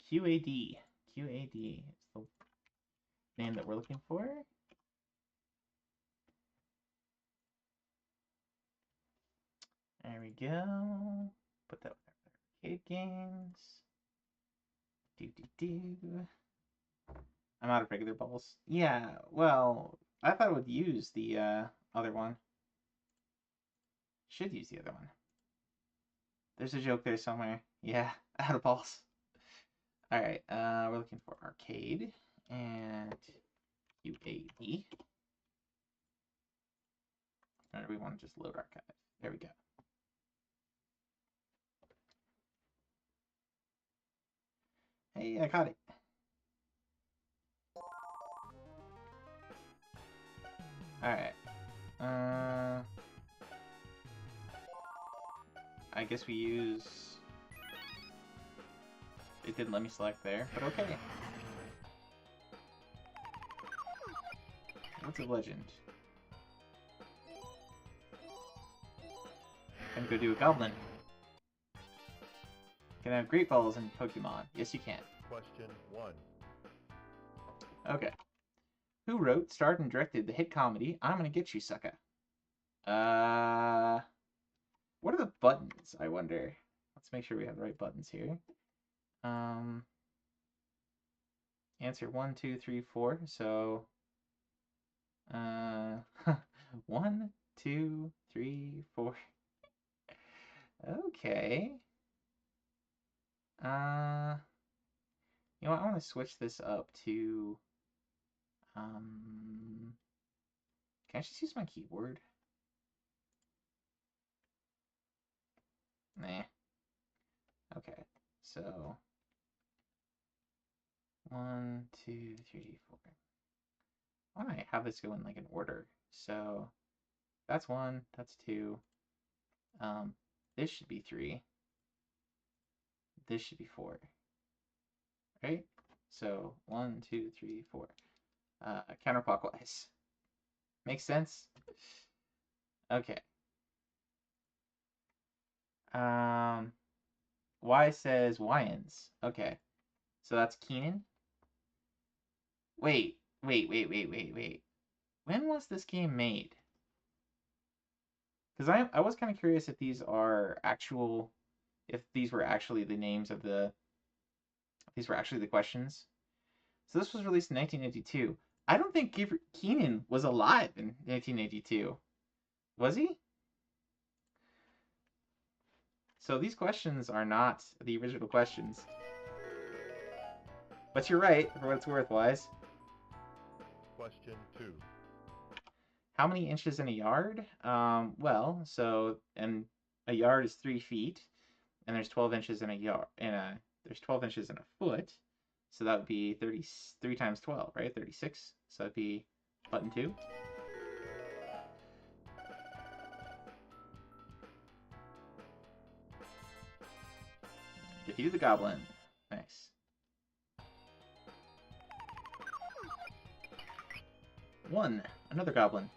QAD. QAD is the name that we're looking for. There we go. Put that with our arcade games. I'm out of regular balls. Yeah, well, I thought it would use the other one. Should use the other one. There's a joke there somewhere. Yeah, out of balls. Alright, we're looking for arcade and UAD. Or do we want to just load archive? There we go. Hey, I caught it. Alright. I guess we use... It didn't let me select there, but okay. What's a legend? Can go do a goblin. Can I have great balls in Pokemon? Yes, you can. Question 1. Okay. Who wrote, starred, and directed the hit comedy I'm Gonna Get You, Sucker? What are the buttons, I wonder? Let's make sure we have the right buttons here. Answer 1, 2, 3, 4. So, 1, 2, 3, 4. Okay. You know what? I want to switch this up to. Can I just use my keyboard? Nah. Okay. So. 1, 2, 3, 4. Why don't I have this go in like an order? So that's 1, that's 2. This should be 3. This should be 4. Right? So 1, 2, 3, 4. Counterclockwise. Makes sense? Okay. Y says Wyans. Okay. So that's Keenan. Wait. When was this game made? Because I was kind of curious if these are actual, if these were actually the names of the, if these were actually the questions. So this was released in 1982. I don't think Keenan was alive in 1982. Was he? So these questions are not the original questions. But you're right, for what it's worth, Wise. Question 2. How many inches in a yard? Well, so, and a yard is 3 feet, and there's 12 inches in a yard, there's 12 inches in a foot, so that would be 33 times 12, right? 36. So that'd be button 2. Defeated the goblin. Nice. 1. Another goblin.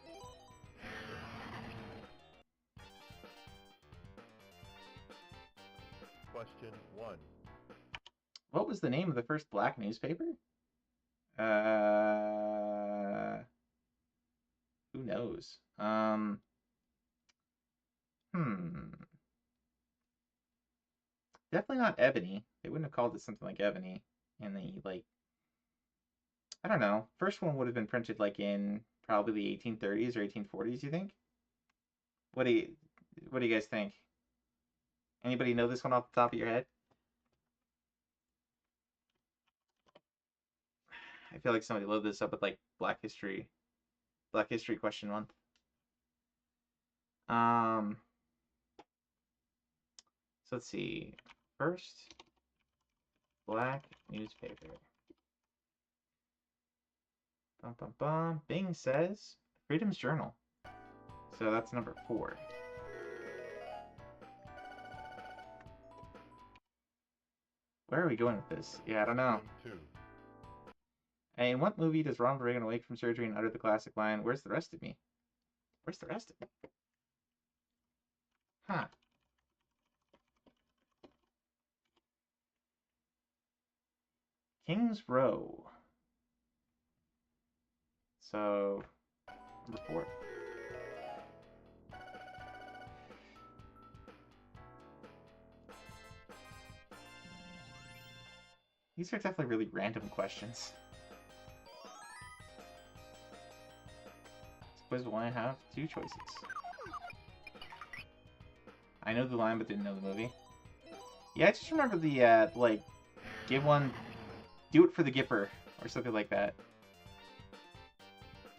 Question 1. What was the name of the first black newspaper? Who knows? Definitely not Ebony. They wouldn't have called it something like Ebony. And they, like, I don't know. First one would have been printed, like, in probably the 1830s or 1840s, you think? What do you guys think? Anybody know this one off the top of your head? I feel like somebody loaded this up with, like, Black History question 1. So let's see. First black newspaper. Bum, bum, bum. Bing says Freedom's Journal. So that's number 4. Where are we going with this? Yeah, I don't know. Question 2. Hey, in what movie does Ronald Reagan awake from surgery and utter the classic line, "Where's the rest of me?" Where's the rest of me? Huh. Kings Row. So, number 4. These are definitely really random questions. Suppose I have 2 choices. I know the line, but didn't know the movie. Yeah, I just remember the, like, give one, do it for the Gipper, or something like that.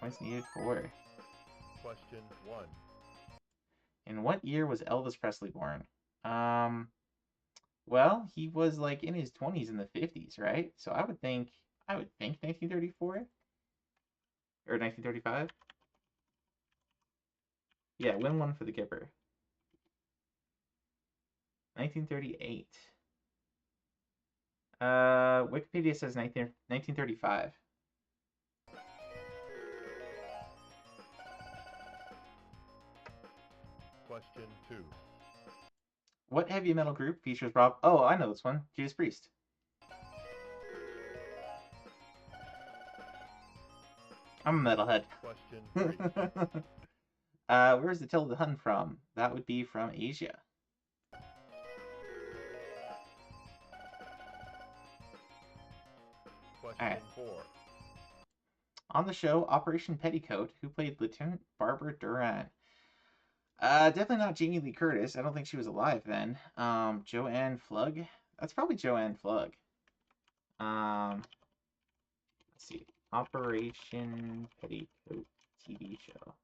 Points needed for. Question 1. In what year was Elvis Presley born? Well, he was, like, in his 20s in the 50s, right? So I would think 1934? Or 1935? Yeah, win one for the Gipper. 1938. Wikipedia says 1935. Question 2. What heavy metal group features Rob? Oh, I know this one. Judas Priest. I'm a metalhead. Question 3. Where's the Attila the Hun from? That would be from Asia. Question Alright. 4. On the show Operation Petticoat, who played Lieutenant Barbara Duran? Definitely not Jamie Lee Curtis. I don't think she was alive then. Joanne Flugg? That's probably Joanne Flugg. Let's see. Operation Petticoat TV show.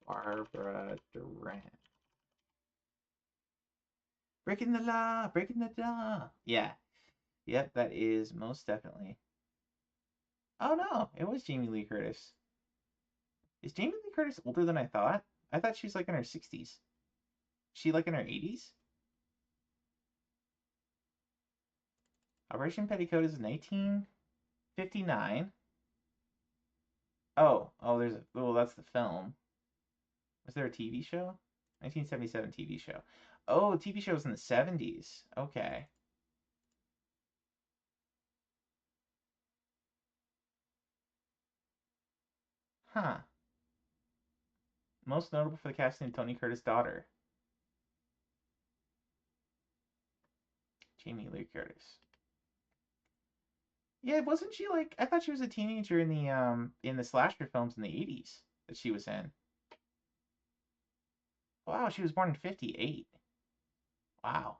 Barbara Duran. Breaking the law! Breaking the law! Yeah. Yep, that is most definitely. Oh no, it was Jamie Lee Curtis. Is Jamie Lee Curtis older than I thought? I thought she's like in her 60s. She like in her 80s? Operation Petticoat is 1959. Oh, that's the film. Was there a TV show? 1977 TV show. Oh, TV show was in the 70s. Okay. Huh. Most notable for the casting, Tony Curtis' daughter. Jamie Lee Curtis. Yeah, wasn't she like? I thought she was a teenager in the slasher films in the 80s that she was in. Wow, she was born in 58. Wow.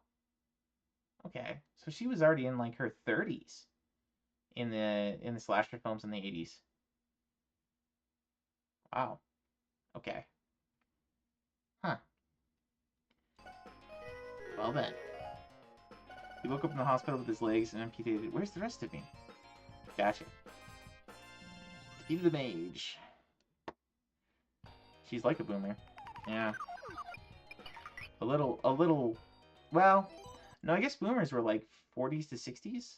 Okay, so she was already in like her 30s in the slasher films in the 80s. Wow. Okay. Huh. Well then. He woke up in the hospital with his legs amputated. Where's the rest of me? Gotcha. Defeated the mage. She's like a boomer. Yeah. A little, well, no, I guess boomers were like 40s to 60s?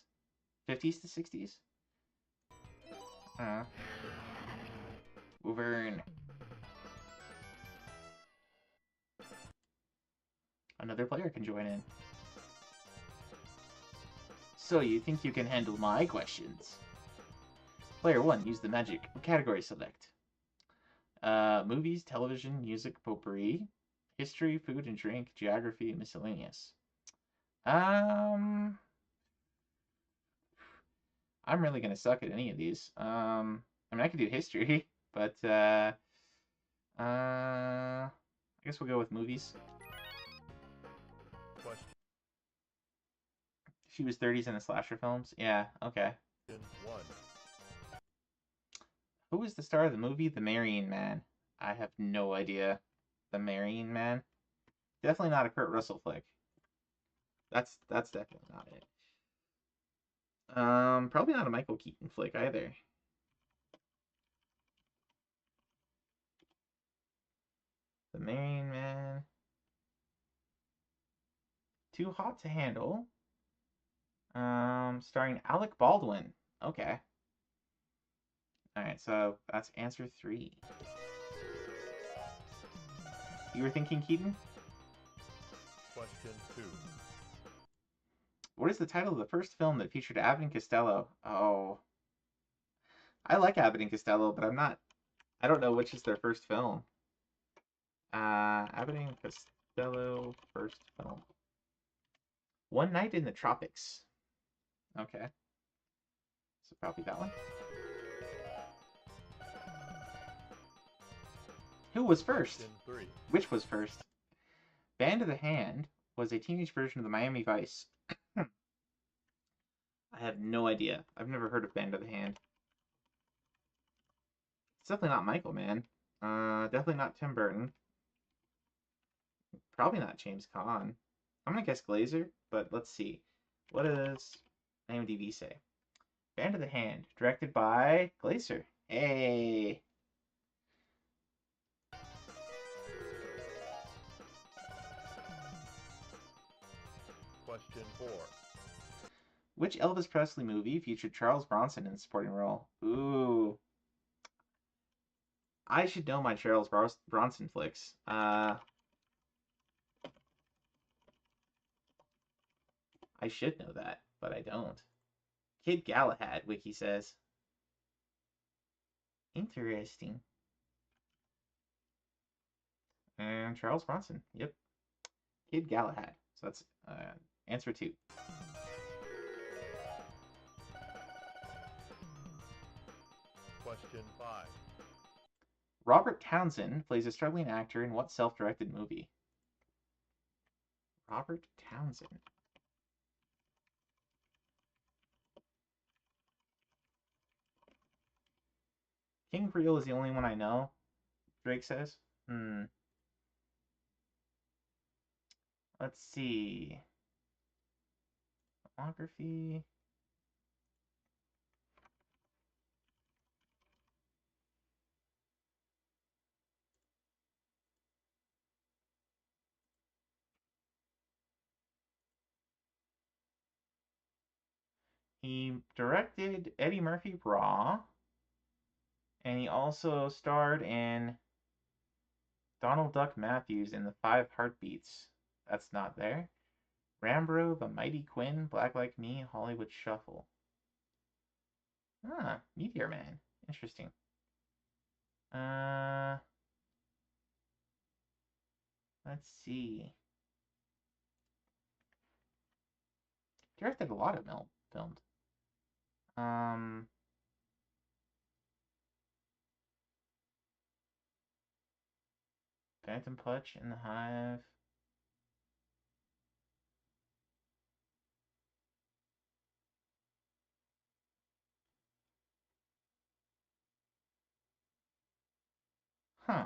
50s to 60s? I don't know. Wyvern. Another player can join in. So you think you can handle my questions? Player 1, use the magic category select. Movies, television, music, potpourri, history, food and drink, geography, miscellaneous. I'm really gonna suck at any of these. I mean, I could do history, but I guess we'll go with movies. Question She was 30s in the slasher films. Yeah, okay. 1. Who was the star of the movie The Marrying Man? I have no idea. The Marrying Man? Definitely not a Kurt Russell flick. That's definitely not it. Probably not a Michael Keaton flick either. The Marrying Man. Too Hot to Handle. Starring Alec Baldwin. Okay. Alright, so that's answer 3. You were thinking Keaton? Question 2. What is the title of the first film that featured Abbott and Costello? Oh. I like Abbott and Costello, but I don't know which is their first film. Abbott and Costello first film. One Night in the Tropics. Okay. So probably that one. Who was first? Question 3. Which was first? Band of the Hand was a teenage version of the Miami Vice. I have no idea. I've never heard of Band of the Hand. It's definitely not Michael Mann. Definitely not Tim Burton. Probably not James Caan. I'm gonna guess Glazer, but let's see. What does IMDb say? Band of the Hand, directed by Glazer. Hey! Question 4. Which Elvis Presley movie featured Charles Bronson in the supporting role? Ooh. I should know my Charles Bronson flicks. I should know that, but I don't. Kid Galahad, Wiki says. Interesting. And Charles Bronson. Yep. Kid Galahad. So that's answer 2. Question 5. Robert Townsend plays a struggling actor in what self-directed movie? Robert Townsend. King Creole is the only one I know, Drake says. Let's see. Filmography. He directed Eddie Murphy Raw. And he also starred in Donald Duck Matthews in The 5 Heartbeats. That's not there. Rambro, The Mighty Quinn, Black Like Me, Hollywood Shuffle. Ah, Meteor Man. Interesting. Let's see. Directed a lot of filmed. Phantom Punch in the Hive. Huh.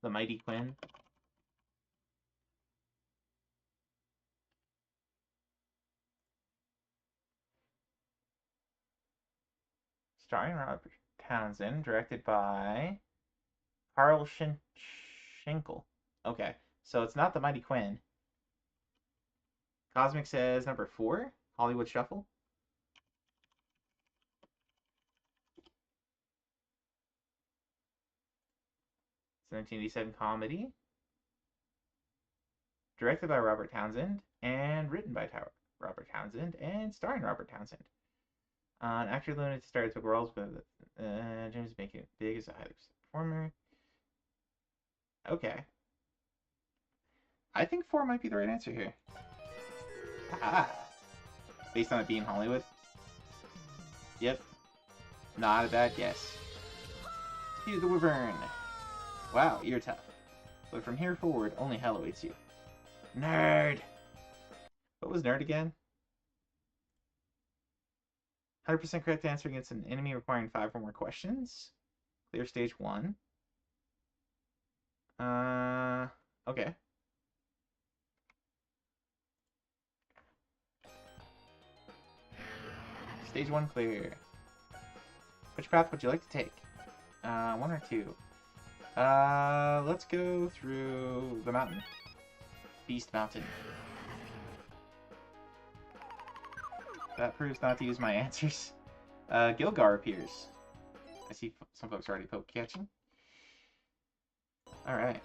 The Mighty Quinn. Starring Robert Townsend, directed by Carl Schenkel. Okay, so it's not The Mighty Quinn. Cosmic says number 4, Hollywood Shuffle. It's a 1987 comedy. Directed by Robert Townsend and written by Robert Townsend and starring Robert Townsend. An actor limited to stars with roles, but James making it big as a highly performer. Okay. I think 4 might be the right answer here. Ah. Based on it being Hollywood? Yep. Not a bad guess. Speed of the Wyvern. Wow, you're tough. But from here forward, only hell awaits you. Nerd! What was nerd again? 100% correct answer against an enemy requiring 5 or more questions. Clear stage 1. Okay. Stage 1 clear. Which path would you like to take? 1 or 2? Let's go through the mountain. Beast Mountain. That proves not to use my answers. Gilgar appears. I see some folks already poke catching. Alright.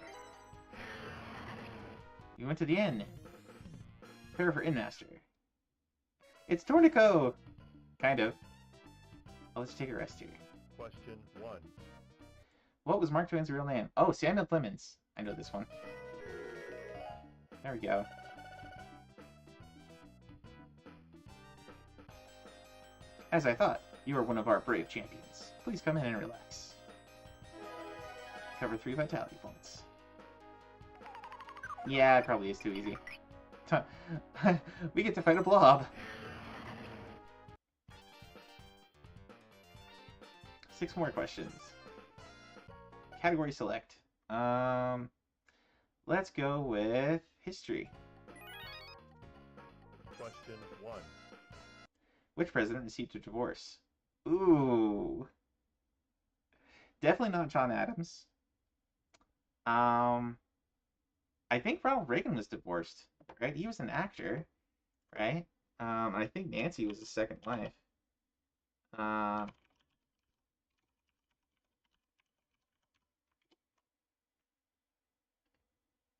You went to the inn. Prepare for Innmaster. It's Tornico! Kind of. I'll let you take a rest here. Question 1. What was Mark Twain's real name? Oh, Samuel Clemens. I know this one. There we go. As I thought, you are one of our brave champions. Please come in and relax. Cover 3 vitality points. Yeah, it probably is too easy. We get to fight a blob. 6 more questions. Category select. Let's go with history. Question 1. Which president received a divorce? Ooh. Definitely not John Adams. I think Ronald Reagan was divorced, right? He was an actor, right? I think Nancy was his second wife.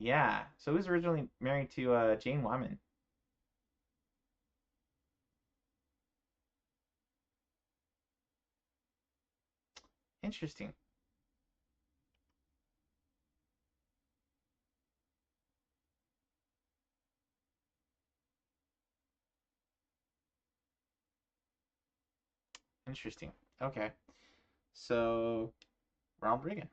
Yeah, so he was originally married to Jane Wyman. Interesting. Interesting. Okay. So, Ronald Reagan.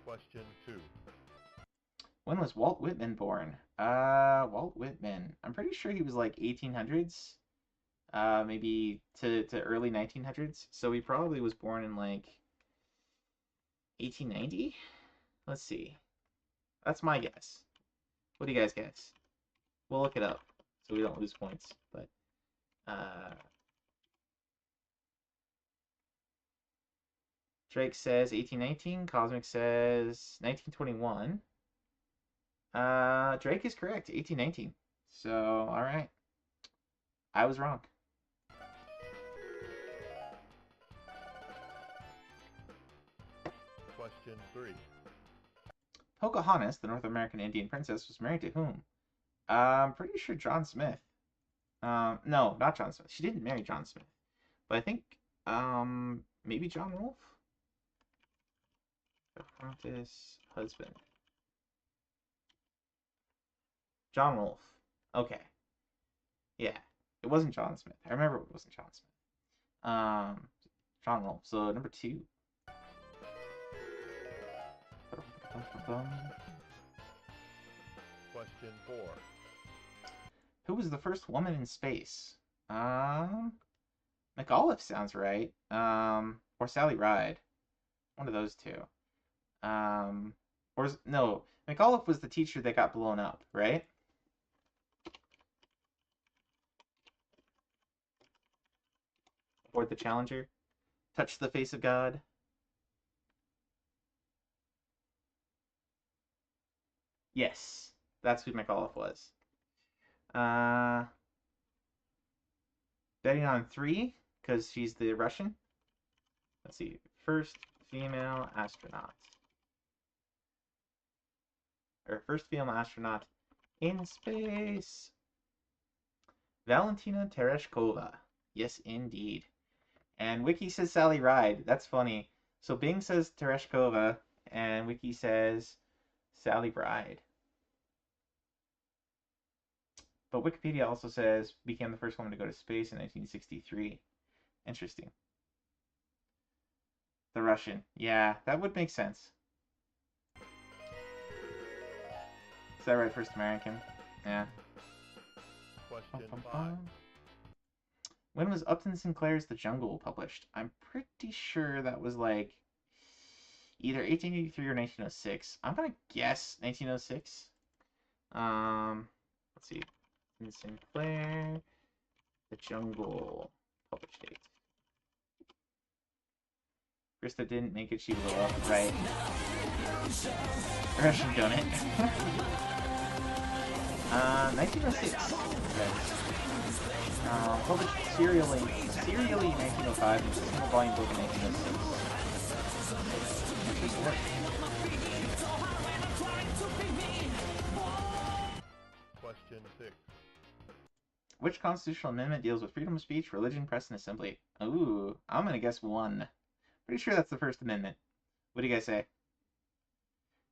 Question 2. When was Walt Whitman born? Walt Whitman. I'm pretty sure he was like 1800s. Maybe to early 1900s. So he probably was born in like 1890? Let's see. That's my guess. What do you guys guess? We'll look it up so we don't lose points. But Drake says 1819. Cosmic says 1921. Drake is correct. 1819. So, all right. I was wrong. Question 3. Pocahontas, the North American Indian princess, was married to whom? I'm pretty sure John Smith. No, not John Smith. She didn't marry John Smith. But I think, maybe John Rolfe? Pocahontas' husband. John Rolfe. Okay. Yeah. It wasn't John Smith. I remember it wasn't John Smith. John Rolfe. So, number 2. Question 4. Who was the first woman in space? McAuliffe sounds right. Or Sally Ride. One of those two. No, McAuliffe was the teacher that got blown up, right? Aboard the Challenger. Touch the face of God. Yes, that's who McAuliffe was. Betting on 3, because she's the Russian. Let's see. First female astronaut. Or first female astronaut in space. Valentina Tereshkova. Yes, indeed. And Wiki says Sally Ride. That's funny. So Bing says Tereshkova, and Wiki says Sally Ride. But Wikipedia also says became the first woman to go to space in 1963. Interesting. The Russian. Yeah, that would make sense. Is that right? First American? Yeah. Question 5. When was Upton Sinclair's The Jungle published? I'm pretty sure that was like either 1883 or 1906. I'm gonna guess 1906. Let's see. Sinclair, The Jungle, published date. Krista didn't make it, she blew up, right? Russian donut. 1906. Published serially in 1905 and single volume book in 1906. Question 6. Which constitutional amendment deals with freedom of speech, religion, press, and assembly? Ooh, I'm gonna guess 1. Pretty sure that's the First Amendment. What do you guys say?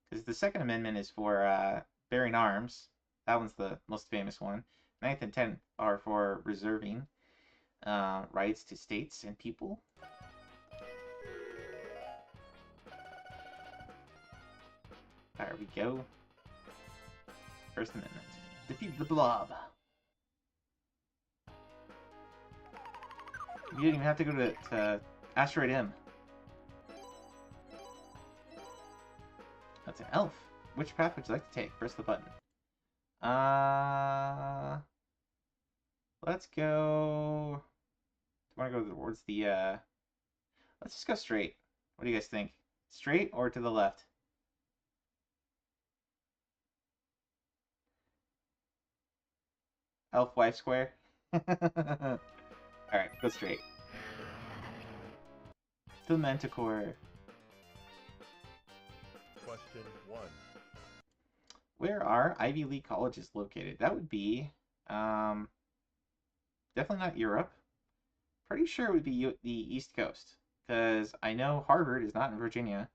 Because the Second Amendment is for bearing arms. That one's the most famous one. 9th and 10th are for reserving rights to states and people. There we go. First Amendment. Defeat the blob. You didn't even have to go to Asteroid M. That's an elf. Which path would you like to take? Press the button. Let's go... Do you want to go towards the, Let's just go straight. What do you guys think? Straight or to the left? Elf wife square? Alright, go straight. The Manticore. Question 1. Where are Ivy League colleges located? That would be, definitely not Europe. Pretty sure it would be the East Coast, because I know Harvard is not in Virginia.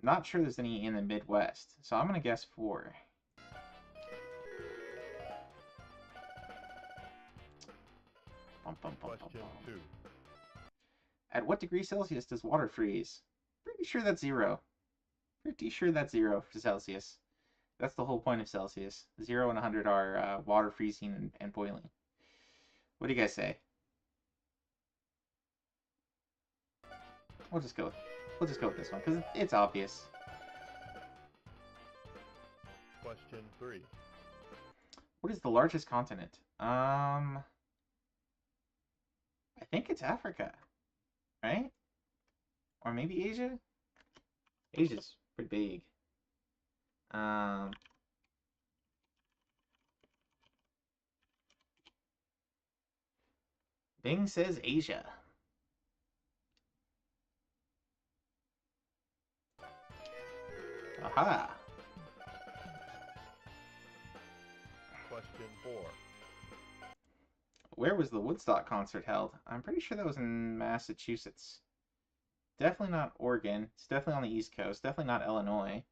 Not sure there's any in the Midwest, so I'm going to guess 4. Question 2. At what degree Celsius does water freeze? Pretty sure that's 0. Pretty sure that's 0 for Celsius. That's the whole point of Celsius. 0 and 100 are water freezing and boiling. What do you guys say? We'll just go with this one because it's obvious. Question 3. What is the largest continent? I think it's Africa, right? Or maybe Asia? Asia's pretty big. Bing says Asia. Aha! Question 4. Where was the Woodstock concert held? I'm pretty sure that was in Massachusetts. Definitely not Oregon. It's definitely on the East Coast. Definitely not Illinois.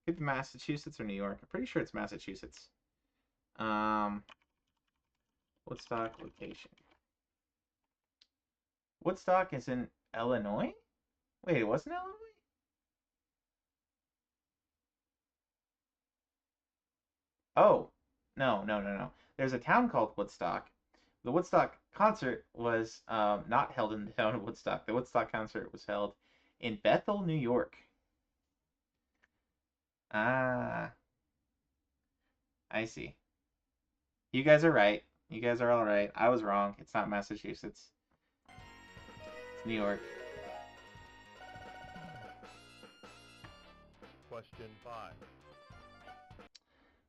Could be Massachusetts or New York. I'm pretty sure it's Massachusetts. Woodstock location. Woodstock is in Illinois? Wait, it wasn't Illinois? Oh, no. There's a town called Woodstock. The Woodstock concert was not held in the town of Woodstock. The Woodstock concert was held in Bethel, New York. Ah, I see. You guys are right. You guys are all right. I was wrong. It's not Massachusetts. It's New York. Question 5.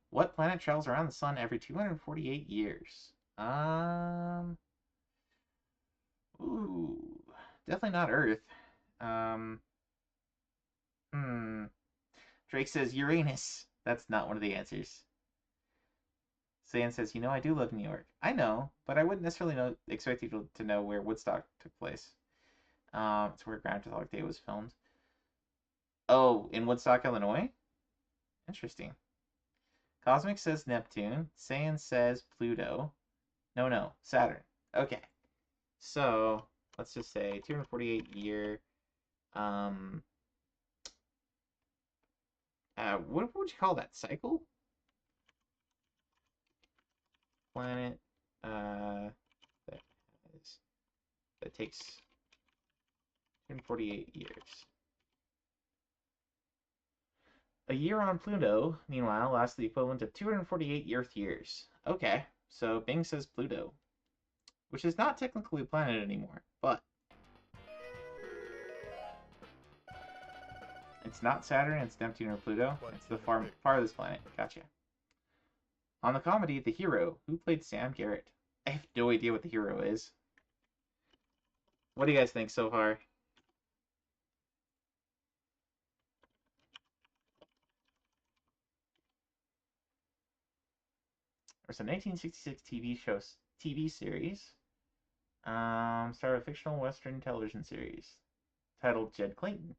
What planet travels around the sun every 248 years? Ooh, definitely not Earth. Drake says Uranus. That's not one of the answers. Saiyan says, you know, I do love New York. I know, but I wouldn't necessarily expect you to know where Woodstock took place. It's where Groundhog Day was filmed. Oh, in Woodstock, Illinois? Interesting. Cosmic says Neptune. Saiyan says Pluto. No, Saturn. Okay. So, let's just say 248 year. What would you call that? Cycle? Planet that takes 248 years. A year on Pluto, meanwhile, lasts the equivalent of 248 Earth years. Okay, so Bing says Pluto, which is not technically a planet anymore, but it's not Saturn, it's Neptune or Pluto. It's the farthest planet. Gotcha. On the comedy The Hero, who played Sam Garrett? I have no idea what The Hero is. What do you guys think so far? There's a 1966 TV series. Started a fictional Western television series titled Jed Clayton.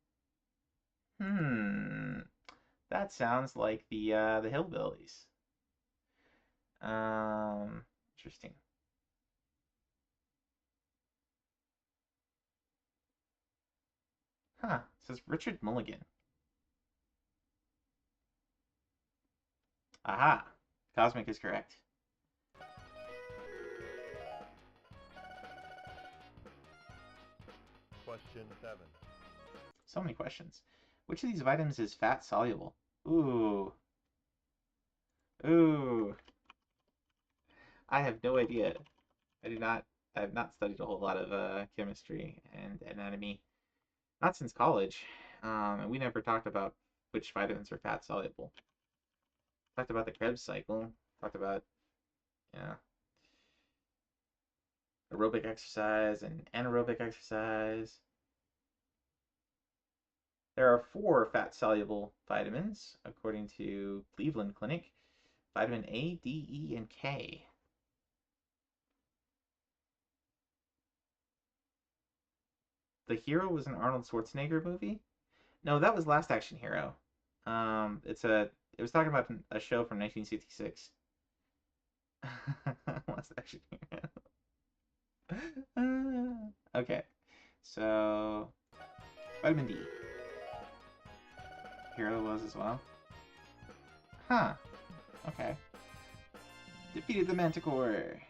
That sounds like the Hillbillies. Interesting. Huh. It says Richard Mulligan. Aha. Cosmic is correct. Question 7. So many questions. Which of these vitamins is fat soluble? Ooh. I have no idea. I have not studied a whole lot of chemistry and anatomy. Not since college. And we never talked about which vitamins are fat soluble. Talked about the Krebs cycle. Talked about, aerobic exercise and anaerobic exercise. There are 4 fat-soluble vitamins, according to Cleveland Clinic. Vitamin A, D, E, and K. The Hero was an Arnold Schwarzenegger movie? No, that was Last Action Hero. It was talking about a show from 1966. Last Action Hero. Okay, so vitamin D. Hero was as well. Huh. Okay. Defeated the Manticore.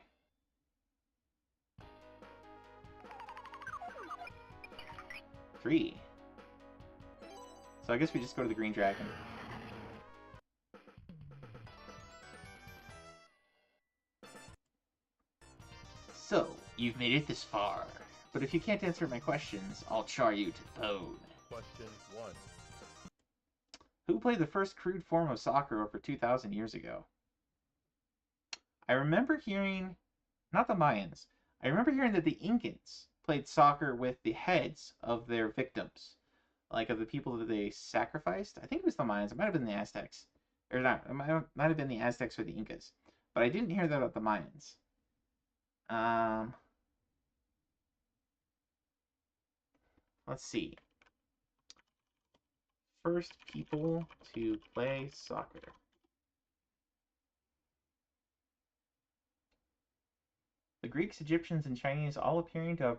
Three. So I guess we just go to the Green Dragon. So, you've made it this far. But if you can't answer my questions, I'll char you to the bone. Question 1. Who played the first crude form of soccer over 2,000 years ago? I remember hearing, not the Mayans, I remember hearing that the Incans played soccer with the heads of their victims. Like, of the people that they sacrificed. I think it was the Mayans. It might have been the Aztecs. Or not, it might have been the Aztecs or the Incas. But I didn't hear that about the Mayans. Let's see. First people to play soccer. The Greeks, Egyptians, and Chinese all appearing to have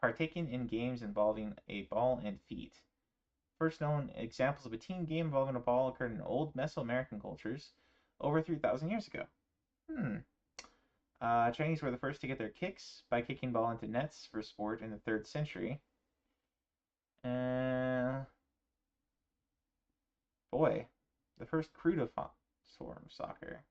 partaken in games involving a ball and feet. First known examples of a team game involving a ball occurred in old Mesoamerican cultures over 3,000 years ago. Chinese were the first to get their kicks by kicking ball into nets for sport in the 3rd century. Boy, the first cruciform soccer.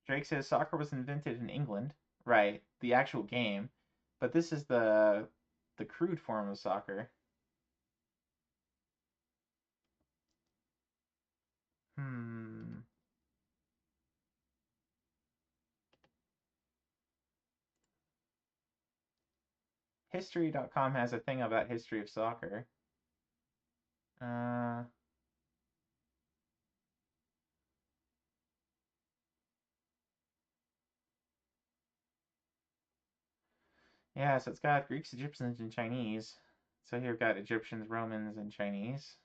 Drake says soccer was invented in England. Right, the actual game. But this is the crude form of soccer. History.com has a thing about history of soccer. Yeah, so it's got Greeks, Egyptians, and Chinese. So here we've got Egyptians, Romans, and Chinese.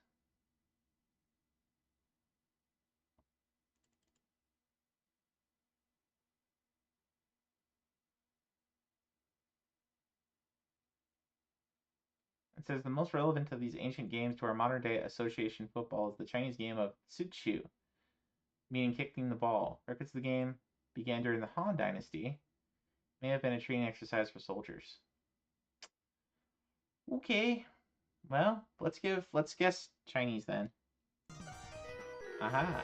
It says the most relevant of these ancient games to our modern day association football is the Chinese game of Suqiu, meaning kicking the ball. Records of the game began during the Han Dynasty. May have been a training exercise for soldiers. Okay. Well, let's guess Chinese then. Aha.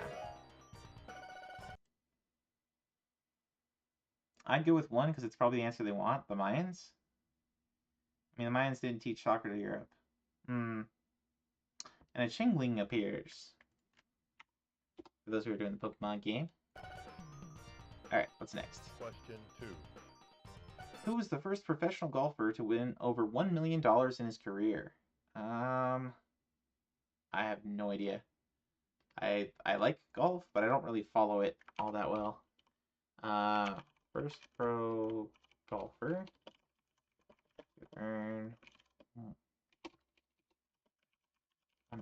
I'd go with 1 because it's probably the answer they want. The Mayans? I mean, the Mayans didn't teach soccer to Europe. And a Chingling appears. For those who are doing the Pokemon game. Alright, what's next? Question 2. Who was the first professional golfer to win over $1 million in his career? I have no idea. I like golf, but I don't really follow it all that well. First pro golfer to earn $1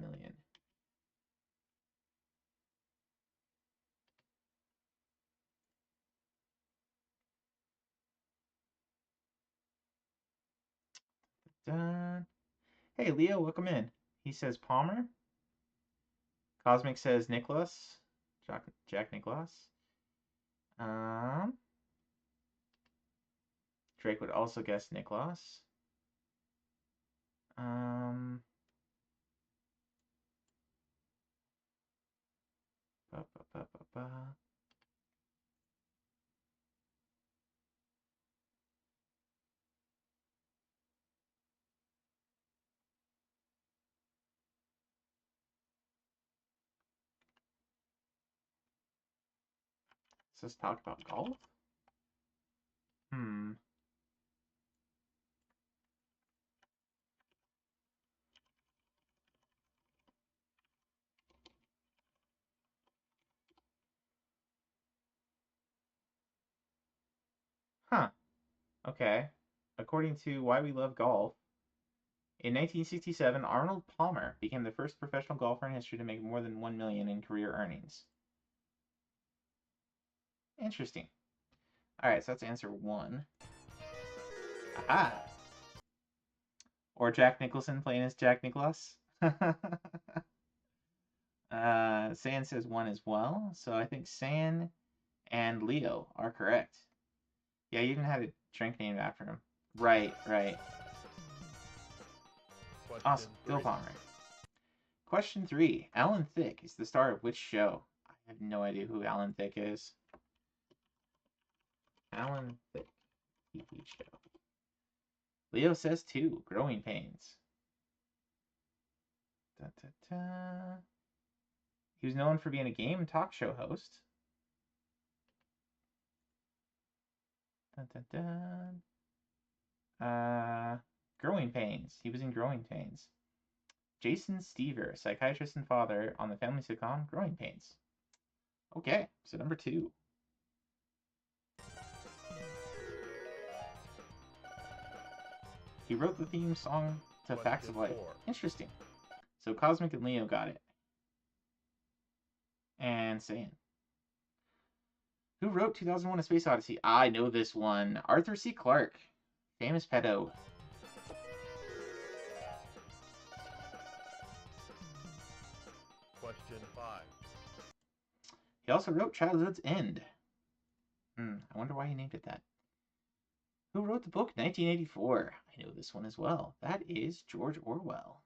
million. Done. Hey, Leo, welcome in. He says Palmer. Cosmic says Nicholas. Jack Nicholas. Drake would also guess Nicholas. Let's talk about golf. Huh. Okay. According to Why We Love Golf, in 1967, Arnold Palmer became the first professional golfer in history to make more than $1 million in career earnings. Interesting. Alright, so that's answer 1. Aha! Or Jack Nicholson playing as Jack Nicholas. San says 1 as well, so I think San and Leo are correct. Yeah, he even had a drink named after him. Right. Awesome. Go Palmer. Question 3. Alan Thicke is the star of which show? I have no idea who Alan Thicke is. Alan Thicke TV show. Leo says 2. Growing Pains. He was known for being a game and talk show host. Dun, dun, dun. Growing Pains. He was in Growing Pains. Jason Stever, psychiatrist and father on the family sitcom Growing Pains. Okay, so number 2. He wrote the theme song to Facts of Life. Question 4. Interesting. So Cosmic and Leo got it. And Saiyan. Who wrote 2001: A Space Odyssey? I know this one. Arthur C. Clarke. Famous pedo. Question 5. He also wrote Childhood's End. I wonder why he named it that. Who wrote the book 1984? I know this one as well. That is George Orwell.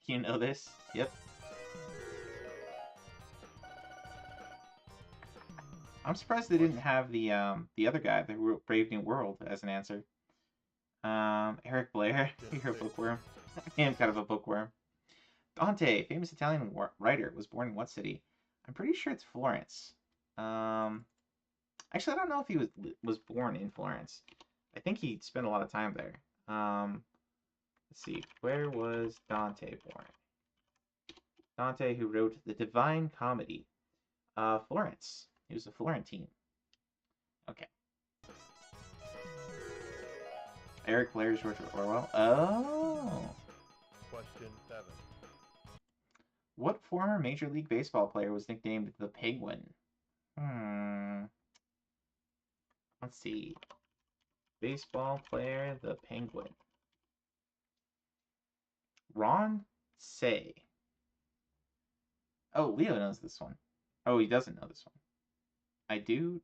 You know this? Yep. I'm surprised they didn't have the other guy that wrote Brave New World as an answer. Eric Blair. You're a bookworm. I am kind of a bookworm. Dante, famous Italian writer, was born in what city? I'm pretty sure it's Florence. Actually, I don't know if he was born in Florence. I think he spent a lot of time there. Let's see. Where was Dante born? Dante, who wrote The Divine Comedy. Florence. He was a Florentine. Okay. Eric Blair's George Orwell. Oh. Question 7. What former Major League Baseball player was nicknamed the Penguin? Let's see. Baseball player, the Penguin. Ron Say. Oh, Leo knows this one. Oh, he doesn't know this one. I do.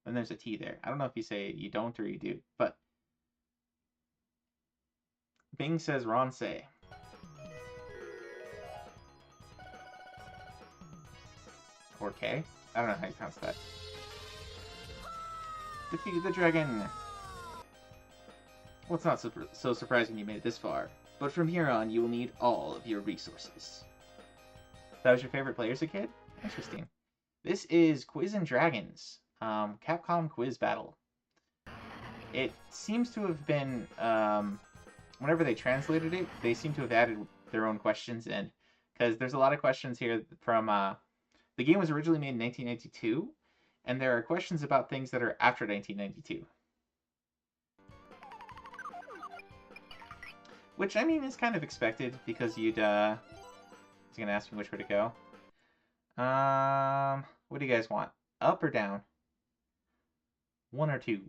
And there's a T there. I don't know if you say you don't or you do, but Bing says Ron Say. Or K? I don't know how you pronounce that. Defeat the dragon! Well, it's not so surprising you made it this far, but from here on you will need all of your resources. That was your favorite player as a kid? Interesting. This is Quiz and Dragons, Capcom Quiz Battle. It seems to have been, whenever they translated it, they seem to have added their own questions in, because there's a lot of questions here from, the game was originally made in 1992, and there are questions about things that are after 1992. Which, I mean, is kind of expected, because you'd, he's gonna ask me which way to go. What do you guys want? Up or down? 1 or 2?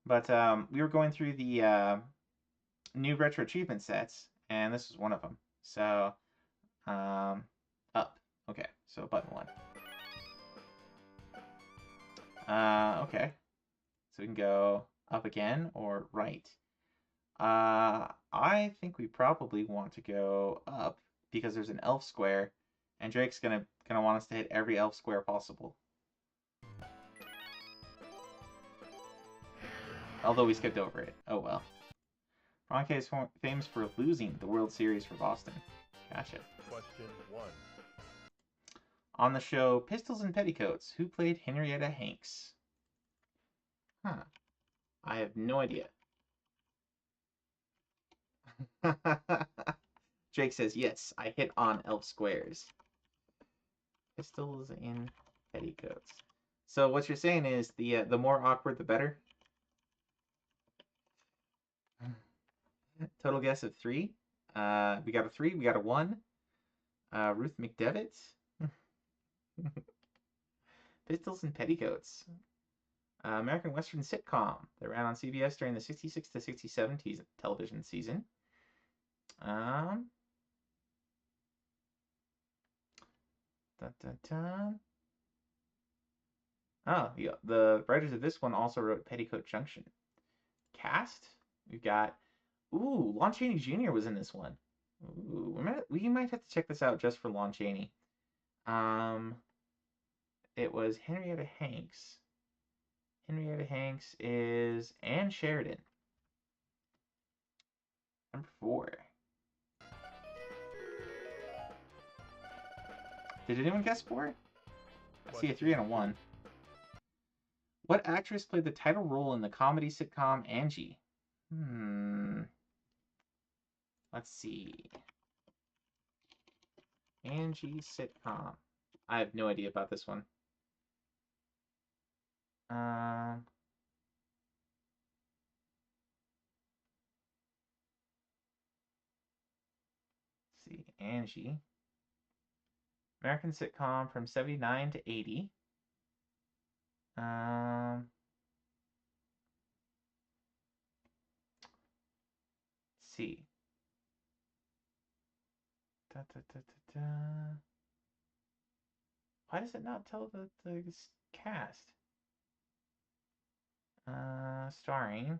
But, we were going through the, new retro achievement sets, and this is one of them. So, up. Okay, so button 1. Okay. So we can go up again or right. I think we probably want to go up because there's an elf square, and Drake's gonna want us to hit every elf square possible. Although we skipped over it. Oh well. Ronke is famous for losing the World Series for Boston. Gotcha. Question 1. On the show Pistols and Petticoats, who played Henrietta Hanks? Huh. I have no idea. Jake says, yes, I hit on elf squares. Pistols and Petticoats. So what you're saying is the more awkward, the better? Total guess of 3. We got a 3, we got a 1. Ruth McDevitt. Pistols and Petticoats. American Western sitcom that ran on CBS during the 66 to 67 television season. Dun, dun, dun. Oh, yeah, the writers of this one also wrote Petticoat Junction. Cast? We've got... Ooh, Lon Chaney Jr. was in this one. Ooh, we might have to check this out just for Lon Chaney. It was Henrietta Hanks. Henrietta Hanks is Anne Sheridan. Number 4. Did anyone guess 4? I see a 3 and a 1. What actress played the title role in the comedy sitcom Angie? Let's see. Angie sitcom. I have no idea about this one. Let's see. Angie. American sitcom from 79 to 80. Let's see. Why does it not tell the cast? Starring.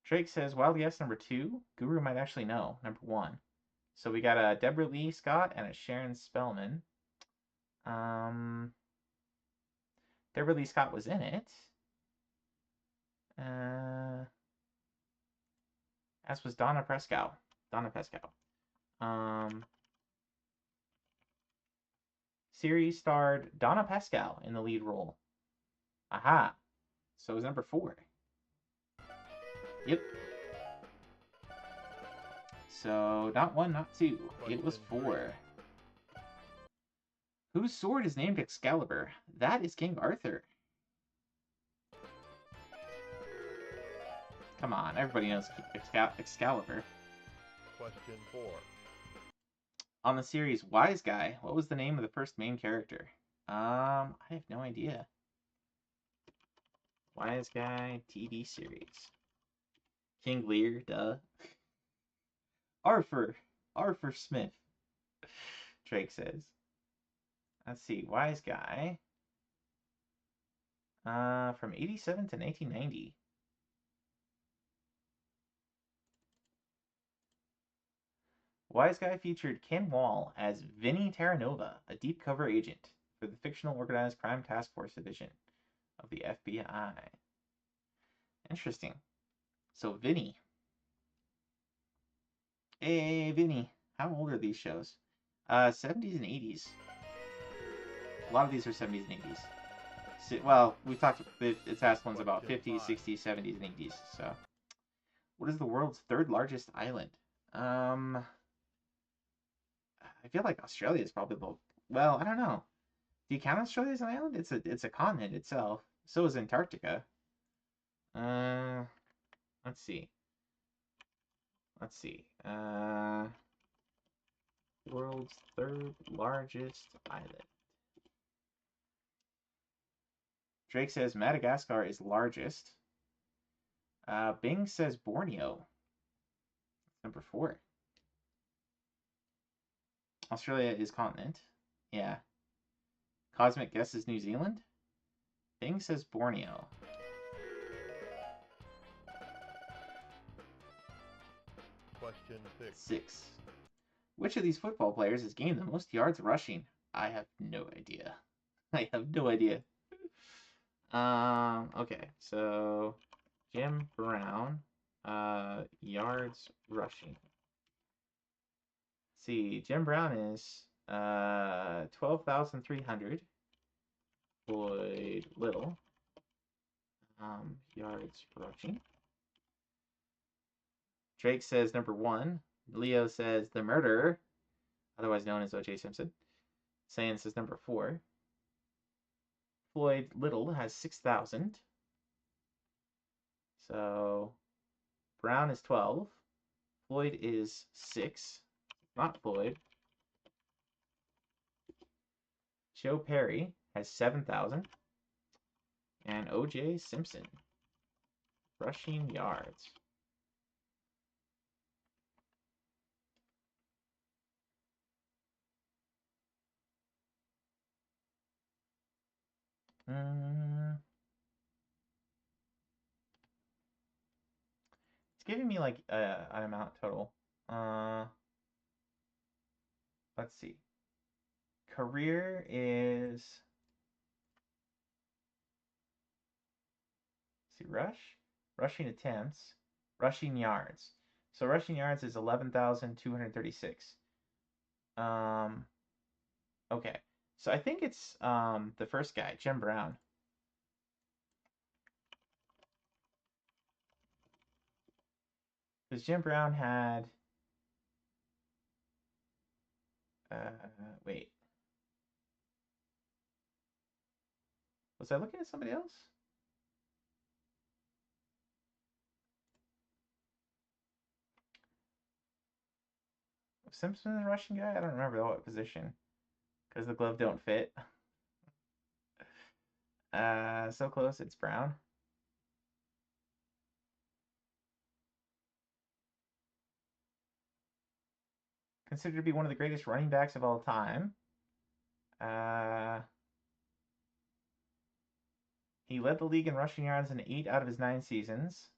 Drake says, wild guess number 2. Guru might actually know. Number 1. So we got a Deborah Lee Scott and a Sharon Spellman. Deborah Lee Scott was in it. As was Donna Pescow. Series starred Donna Pescow in the lead role. Aha. So it was number 4. Yep. So, not 1, not 2. It was 4. Whose sword is named Excalibur? That is King Arthur. Come on, everybody knows Excalibur. Question 4. On the series Wise Guy, what was the name of the first main character? I have no idea. Wise Guy TV series. King Lear, duh. Arthur Smith. Drake says. Let's see, Wise Guy. From 87 to 1990. Wise Guy featured Ken Wall as Vinny Terranova, a deep cover agent for the fictional Organized Crime Task Force Division of the FBI. Interesting. So, Vinny. Hey, Vinny. How old are these shows? 70s and 80s. A lot of these are 70s and 80s. Well, we've talked, it's asked ones about 50s, 60s, 70s, and 80s. So, what is the world's 3rd largest island? I feel like Australia is probably the... Well, I don't know. Do you count Australia as an island? It's a continent itself. So is Antarctica. Let's see. World's 3rd largest island. Drake says Madagascar is largest. Bing says Borneo. Number 4. Australia is continent. Yeah. Cosmic guesses New Zealand. Bing says Borneo. Question 6. 6. Which of these football players has gained the most yards rushing? I have no idea. Okay, so Jim Brown, yards rushing. Let's see, Jim Brown is 12,300. Floyd Little, yards rushing. Drake says number 1. Leo says the murderer, otherwise known as O.J. Simpson. Sand says number 4. Floyd Little has 6,000. So Brown is 12. Floyd is 6. Not Floyd. Joe Perry has 7,000. And O.J. Simpson. Rushing yards. It's giving me like an amount total. Let's see. Career is see, rushing attempts, rushing yards. So rushing yards is 11,236. Okay. So I think it's the first guy, Jim Brown. Because Jim Brown had wait. Was I looking at somebody else? Simpson the Russian guy? I don't remember what position. Because the glove don't fit. So close, it's Brown. Considered to be one of the greatest running backs of all time. He led the league in rushing yards in 8 out of his 9 seasons.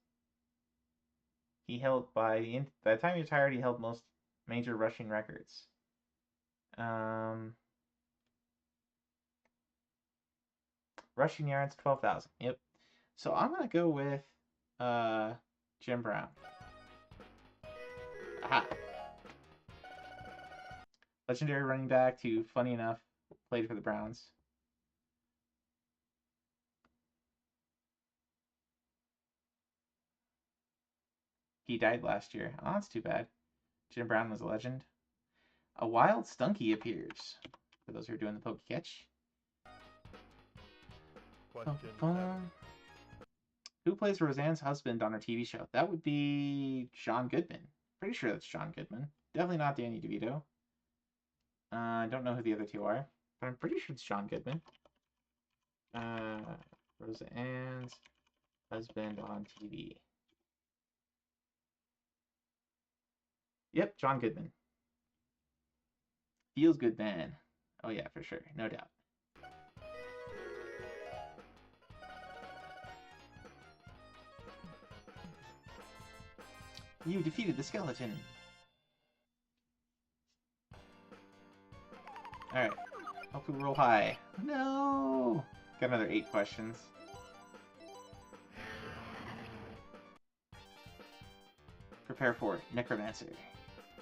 He held by the time he retired, he held most major rushing records. Rushing yards, 12,000. Yep. So I'm gonna go with Jim Brown. Aha. Legendary running back who, funny enough, played for the Browns. He died last year. Oh, that's too bad. Jim Brown was a legend. A wild Stunky appears. For those who are doing the Poke Catch. Question 7. Who plays Roseanne's husband on her TV show? That would be John Goodman. Pretty sure that's John Goodman. Definitely not Danny DeVito. I don't know who the other two are, but I'm pretty sure it's John Goodman. Roseanne's husband on TV. Yep, John Goodman. Feels good, man. Oh yeah, for sure, no doubt. You defeated the skeleton. Alright. Hope we roll high. No! Got another 8 questions. Prepare for it. Necromancer.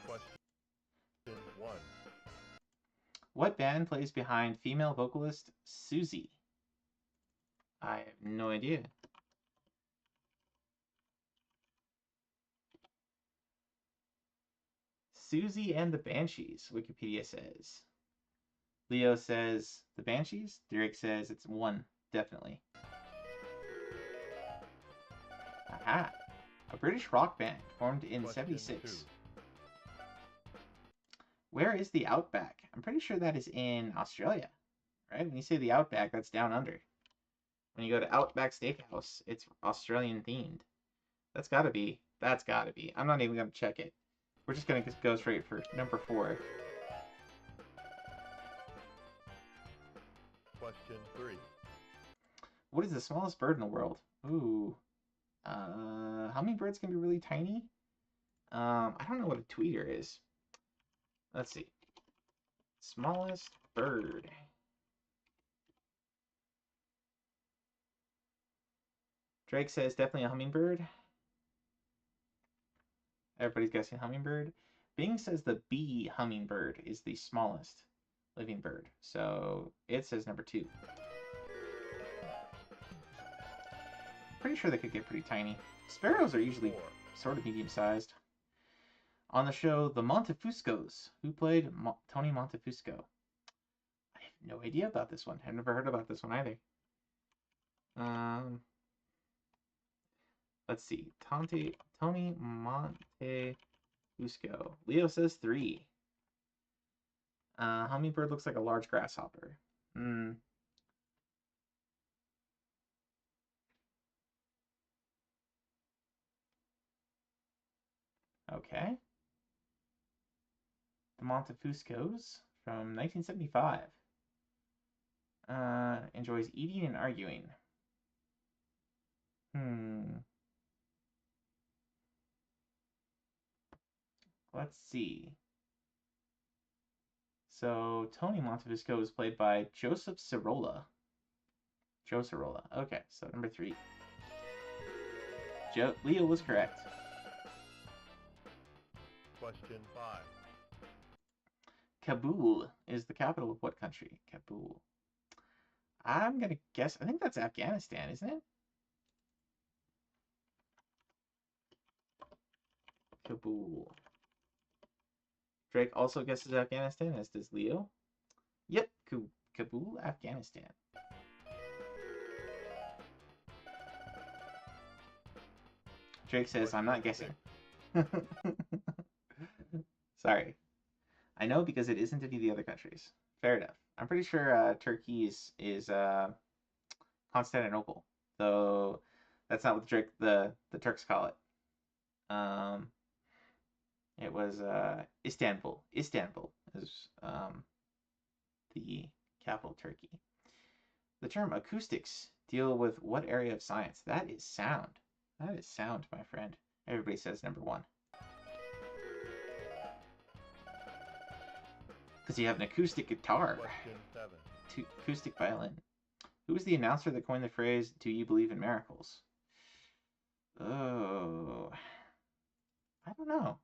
Question 1. What band plays behind female vocalist Susie? I have no idea. Susie and the Banshees, Wikipedia says. Leo says the Banshees. Derek says it's 1, definitely. Aha. A British rock band formed in Question 76. 2. Where is the Outback? I'm pretty sure that is in Australia, right? When you say the Outback, that's down under. When you go to Outback Steakhouse, it's Australian themed. That's gotta be. That's gotta be. I'm not even gonna check it. We're just gonna go straight for number 4. Question 3. What is the smallest bird in the world? Ooh. Hummingbirds can be really tiny. I don't know what a tweeter is. Let's see. Smallest bird. Drake says definitely a hummingbird. Everybody's guessing hummingbird. Bing says the bee hummingbird is the smallest living bird. So it says number 2. Pretty sure they could get pretty tiny. Sparrows are usually 4. sort of medium-sized. On the show, The Montefuscos. Who played Tony Montefusco? I have no idea about this one. I've never heard about this one either. Let's see. Tony Montefusco. Leo says 3. Hummingbird looks like a large grasshopper. Okay. The Montefuscos from 1975. Enjoys eating and arguing. Let's see. So Tony Montefusco was played by Joseph Cirola. Joe Cirola. Okay, so number 3. Leo was correct. Question 5. Kabul is the capital of what country? Kabul. I'm gonna guess. I think that's Afghanistan, isn't it? Kabul. Drake also guesses Afghanistan, as does Leo. Yep, Kabul, Afghanistan. Drake says, I'm not guessing. Sorry. I know because it isn't any of the other countries. Fair enough. I'm pretty sure Turkey is Constantinople, though that's not what the Turks call it. It was Istanbul. Istanbul is the capital of Turkey. The term acoustics deal with what area of science? That is sound. That is sound, my friend. Everybody says number 1. Because you have an acoustic guitar. Question 7. Acoustic violin. Who was the announcer that coined the phrase, "Do you believe in miracles"? Oh. I don't know.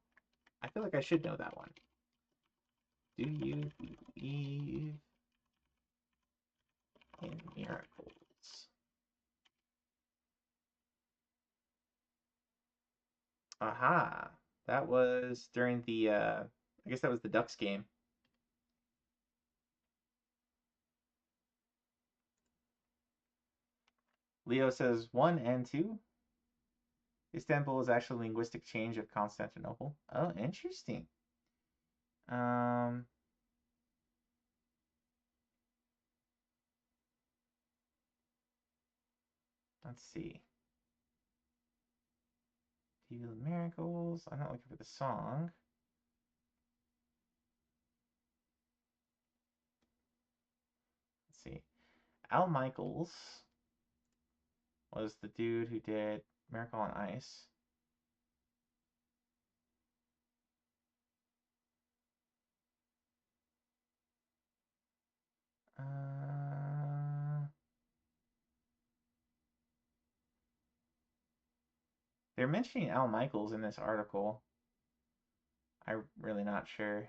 I feel like I should know that one. Do you believe in miracles? Aha. That was during the, I guess that was the Ducks game. Leo says 1 and 2. Istanbul is actually a linguistic change of Constantinople. Oh, interesting. Let's see. Do you believe in miracles? I'm not looking for the song. Let's see. Al Michaels was the dude who did Miracle on Ice. They're mentioning Al Michaels in this article. I'm really not sure.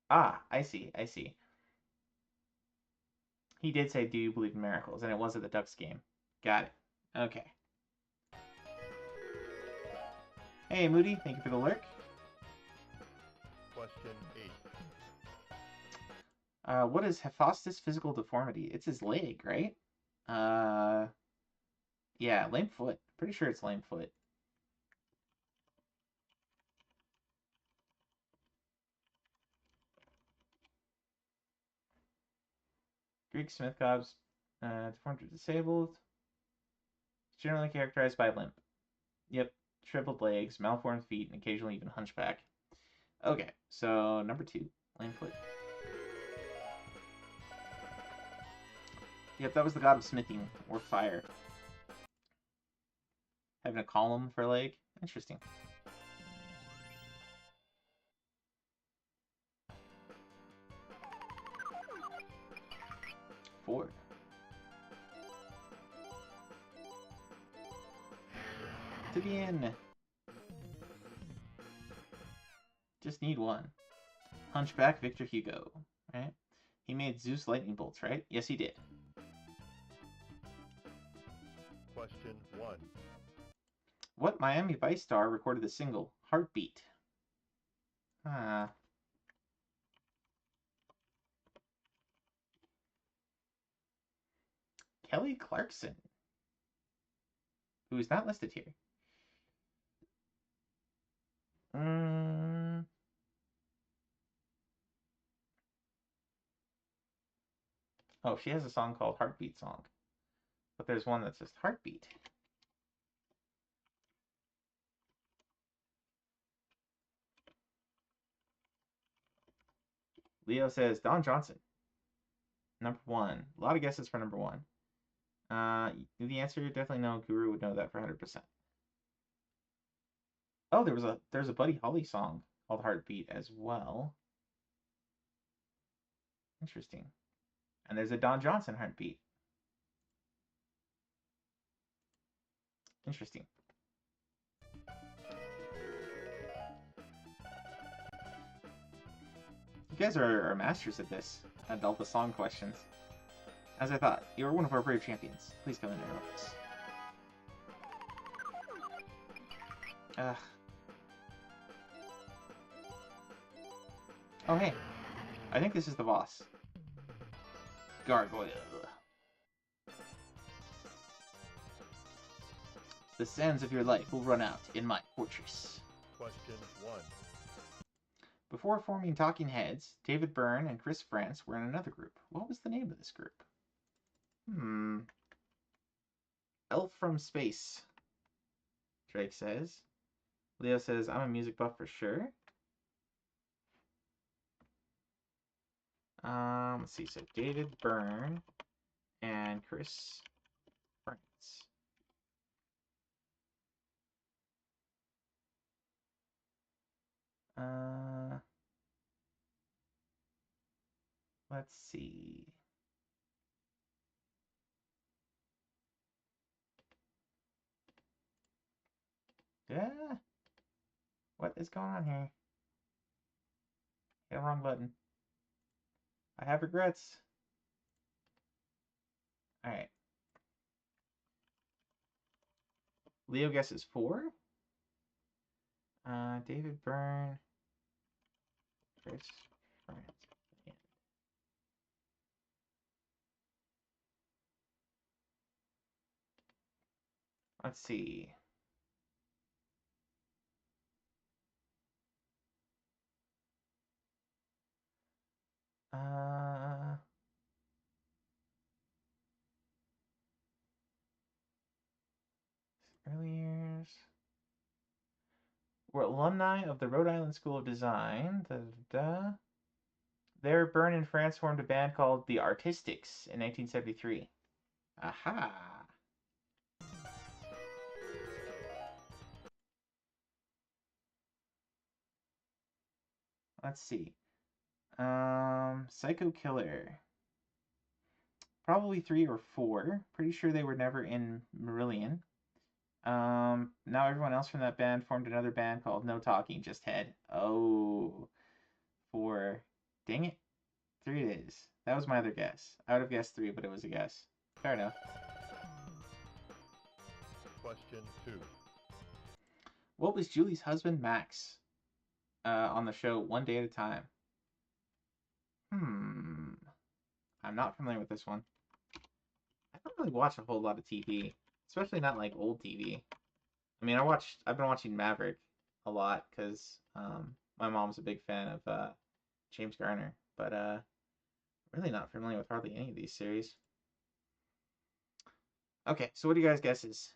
Ah, I see. He did say, "Do you believe in miracles?" And it was at the Ducks game. Got it. Okay. Hey, Moody. Thank you for the lurk. Question 8. What is Hephaestus' physical deformity? It's his leg, right? Yeah, lame foot. Pretty sure it's lame foot. Greek Smith Cobb's deformed or disabled. It's generally characterized by limp. Yep, shriveled legs, malformed feet, and occasionally even hunchback. Okay, so number 2, lame foot. Yep, that was the god of smithing or fire. Having a column for a leg. Interesting. Four. To the end. Just need one. Hunchback Victor Hugo, right? He made Zeus lightning bolts, right? Yes, he did. Question 1. What Miami Vice star recorded the single Heartbeat? Kelly Clarkson, who is not listed here. Oh, she has a song called Heartbeat Song. But there's one that's just Heartbeat. Leo says Don Johnson. Number 1. A lot of guesses for number 1. The answer, definitely no. Guru would know that for 100%. Oh, there's a Buddy Holly song called Heartbeat as well. Interesting. And there's a Don Johnson Heartbeat. Interesting. You guys are masters at this, at all the song questions. As I thought, you are one of our brave champions. Please come into our office. Ugh. Oh, hey. I think this is the boss. Gargoyle. The sands of your life will run out in my fortress. Question 1. Before forming Talking Heads, David Byrne and Chris France were in another group. What was the name of this group? Elf from Space, Drake says. Leo says, I'm a music buff for sure. Let's see. So David Byrne and Chris France. Let's see. Yeah. What is going on here? Hit the wrong button. I have regrets. Alright. Leo guesses 4. David Byrne. Chris France. Let's see. Early years. We're alumni of the Rhode Island School of Design. There, Byrne and France formed a band called the Artistics in 1973. Aha! Let's see. Psycho Killer. Probably 3 or 4. Pretty sure they were never in Marillion. Now everyone else from that band formed another band called No Talking, Just Head. Oh. 4. Dang it. 3 it is. That was my other guess. I would have guessed 3, but it was a guess. Fair enough. Question 2. What was Julie's husband, Max, on the show One Day at a Time? I'm not familiar with this one. I don't really watch a whole lot of TV, especially not like old TV. I mean, I've been watching Maverick a lot because my mom's a big fan of James Garner, but really not familiar with hardly any of these series. Okay, so what do you guys guesses?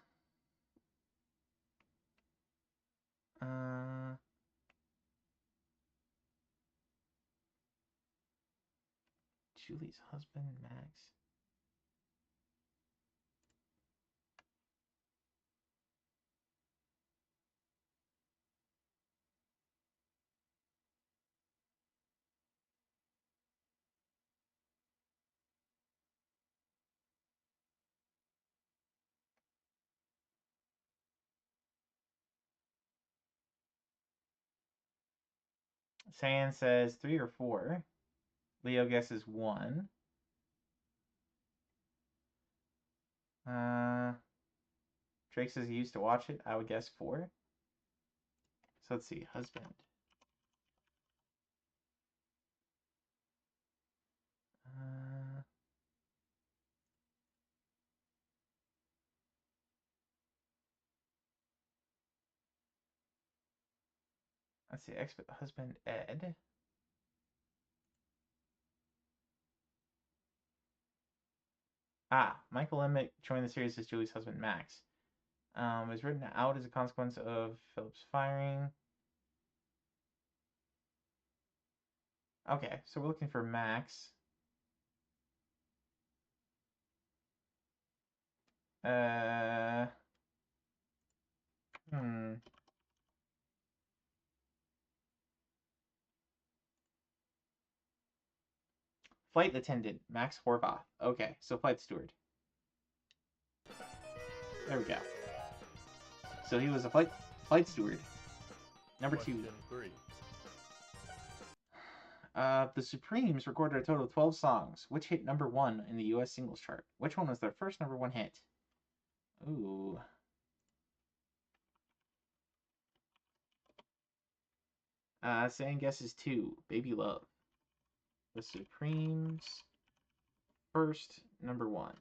Julie's husband, Max. Sand says 3 or 4. Leo guesses 1. Drake says he used to watch it. I would guess 4. So let's see. Husband. Let's see. Husband Ed. Michael Emmett joined the series as Julie's husband Max. It was written out as a consequence of Phillips firing. Okay, so we're looking for Max. Flight attendant, Max Horvath. Okay, so flight steward. There we go. So he was a flight steward. Number 2. Question 3. The Supremes recorded a total of 12 songs, which hit number 1 in the U.S. singles chart. Which one was their first number 1 hit? Ooh. Saying guess is 2. Baby Love. The Supremes' first number 1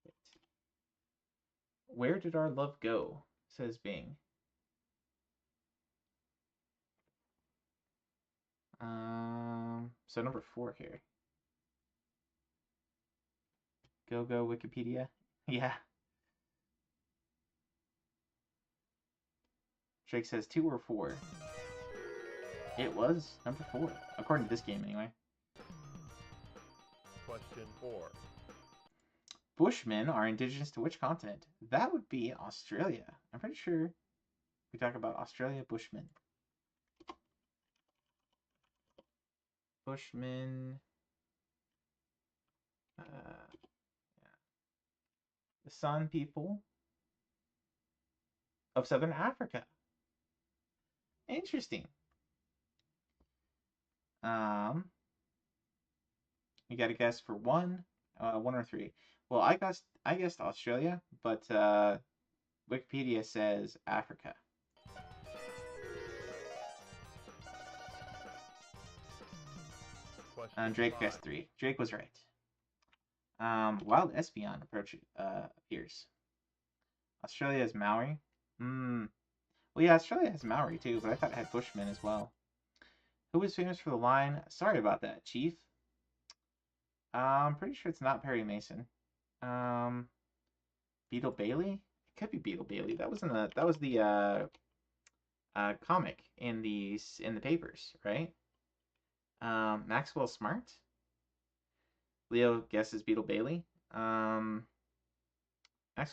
hit. Where did our love go? Says Bing. So number 4 here. Go Wikipedia. Yeah. Drake says 2 or 4. It was number 4, according to this game anyway. Question 4. Bushmen are indigenous to which continent? That would be Australia. I'm pretty sure we talk about Australia Bushmen. Bushmen. Yeah. The San people of Southern Africa. Interesting. You got to guess for 1 or 3. Well, I guessed Australia, but Wikipedia says Africa. Question Drake 5. guessed 3. Drake was right. Wild Espion appears. Australia is Maori. Well, yeah, Australia has Maori too, but I thought it had Bushmen as well. Who was famous for the line, "Sorry about that, Chief"? I'm pretty sure it's not Perry Mason. Beetle Bailey? It could be Beetle Bailey. That was the comic in the papers, right? Maxwell Smart. Leo guesses Beetle Bailey. Maxwell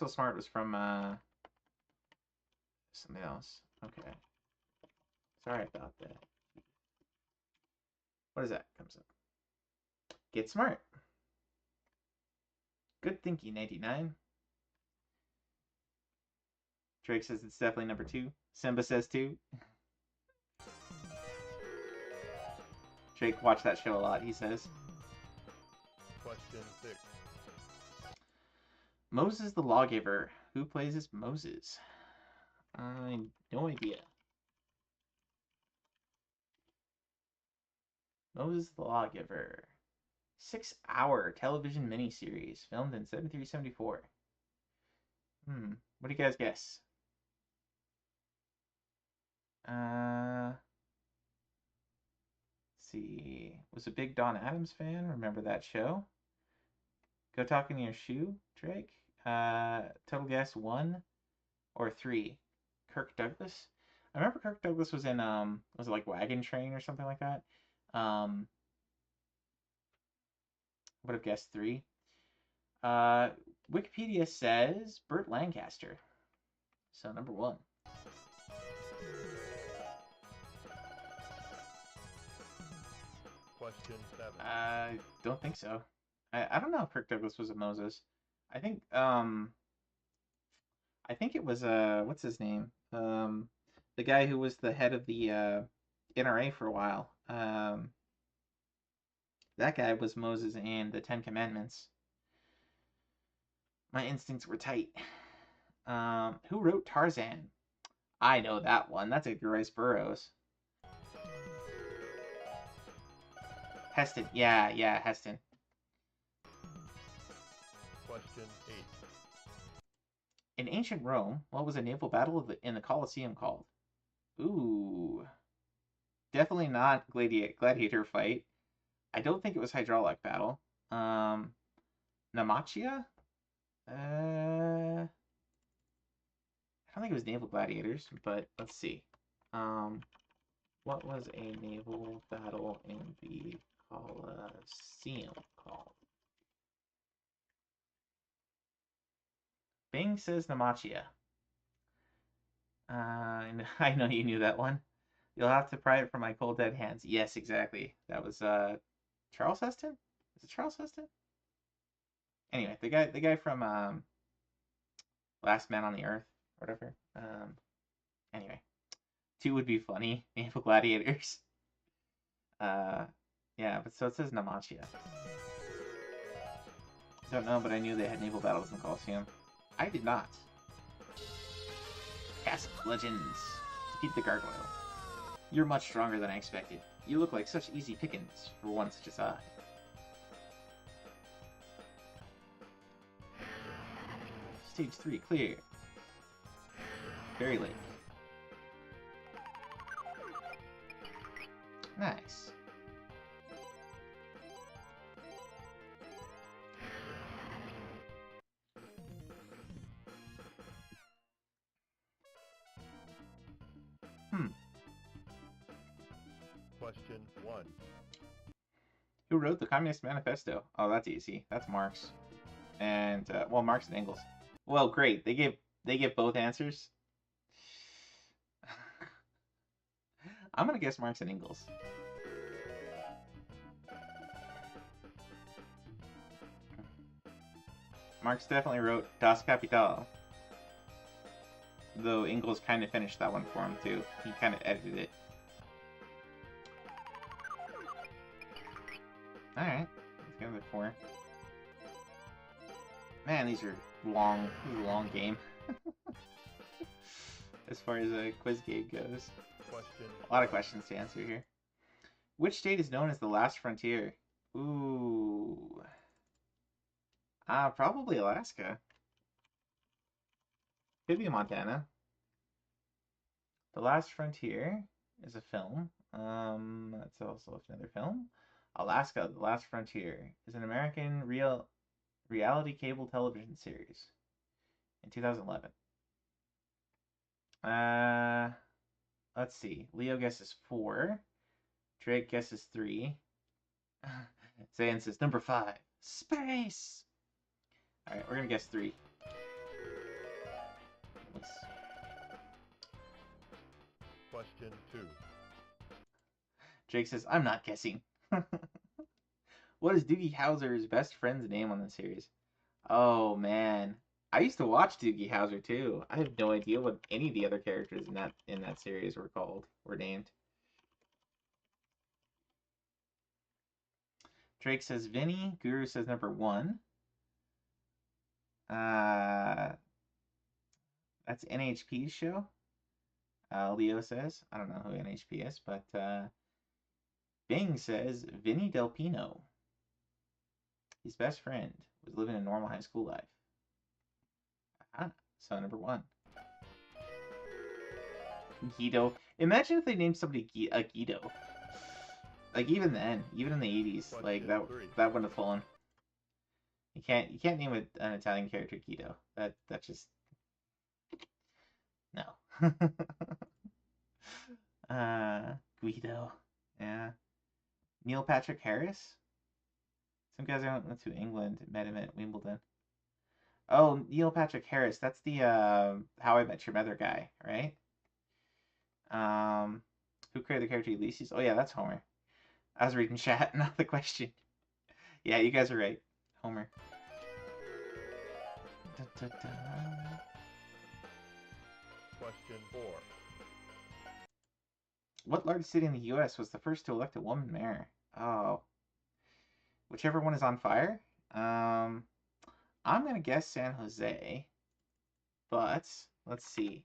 Smart was from something else. Okay. Sorry about that. What is that? Comes up. Get Smart. Good thinking, 99. Drake says it's definitely number 2. Simba says 2. Drake watched that show a lot, he says. Question 6. Moses the Lawgiver. Who plays as Moses? No idea. Moses the Lawgiver. 6-hour television miniseries filmed in 73-74. What do you guys guess? Let's see. Was a big Don Adams fan. Remember that show? Go Talk in Your Shoe, Drake. Total guess 1 or 3. Kirk Douglas. I remember Kirk Douglas was in was it like Wagon Train or something like that? Would have guessed 3. Wikipedia says Burt Lancaster. So number 1. Question 7. I don't think so. I don't know if Kirk Douglas was a Moses. I think it was what's his name? The guy who was the head of the NRA for a while. That guy was Moses in the 10 Commandments. My instincts were tight. Who wrote Tarzan? I know that one. That's Edgar Rice Burroughs. Heston. Yeah, Heston. Question 8. In ancient Rome, what was a naval battle in the Colosseum called? Ooh. Definitely not gladiator fight. I don't think it was hydraulic battle. Naumachia? I don't think it was naval gladiators, but let's see. What was a naval battle in the Colosseum called? Bing says Naumachia. I know you knew that one. You'll have to pry it from my cold dead hands. Yes, exactly. That was Charles Heston? Is it Charles Heston? Anyway, the guy from Last Man on the Earth. whatever. Anyway, 2 would be funny. Naval Gladiators. Yeah, but so it says Naumachia. Don't know, but I knew they had naval battles in the Colosseum. I did not. Cast Legends. Defeat the Gargoyle. You're much stronger than I expected. You look like such easy pickings for one such as I. Stage 3 clear. Fairy Lake. Nice. Question 1. Who wrote the Communist Manifesto? Oh, that's easy. That's Marx. And well, Marx and Engels. Well, great. They give both answers. I'm gonna guess Marx and Engels. Marx definitely wrote Das Kapital. Though Engels kind of finished that one for him too. He kind of edited it. Alright. Let's go with 4. Man, these are long. This is a long game. As far as a quiz game goes. Question. A lot of questions to answer here. Which state is known as the last frontier? Ooh. Probably Alaska. Could be Montana. The Last Frontier is a film. That's also another film. Alaska, The Last Frontier is an American reality cable television series in 2011. Let's see. Leo guesses 4. Drake guesses 3. Zayn says number 5. Space! Alright, we're gonna guess 3. Let's... Question 2. Drake says, I'm not guessing. What is Doogie Howser's best friend's name on the series? Oh, man. I used to watch Doogie Howser, too. I have no idea what any of the other characters in that series were named. Drake says Vinny. Guru says number 1. That's NHP's show. Leo says. I don't know who NHP is, but Bing says Vinny Del Pino. His best friend was living a normal high school life. So number 1. Guido. Imagine if they named somebody Guido. Like even then, even in the 80s, like that wouldn't have fallen. You can't name an Italian character Guido. That just no. Guido. Yeah. Neil Patrick Harris. Some guys I went to England, met him at Wimbledon. Oh, Neil Patrick Harris. That's the How I Met Your Mother guy, right? Who created the character Ulysses? Oh yeah, that's Homer. I was reading chat, not the question. Yeah, you guys are right. Homer. Question 4. What large city in the U.S. was the first to elect a woman mayor? Oh. Whichever one is on fire? I'm going to guess San Jose. But, let's see.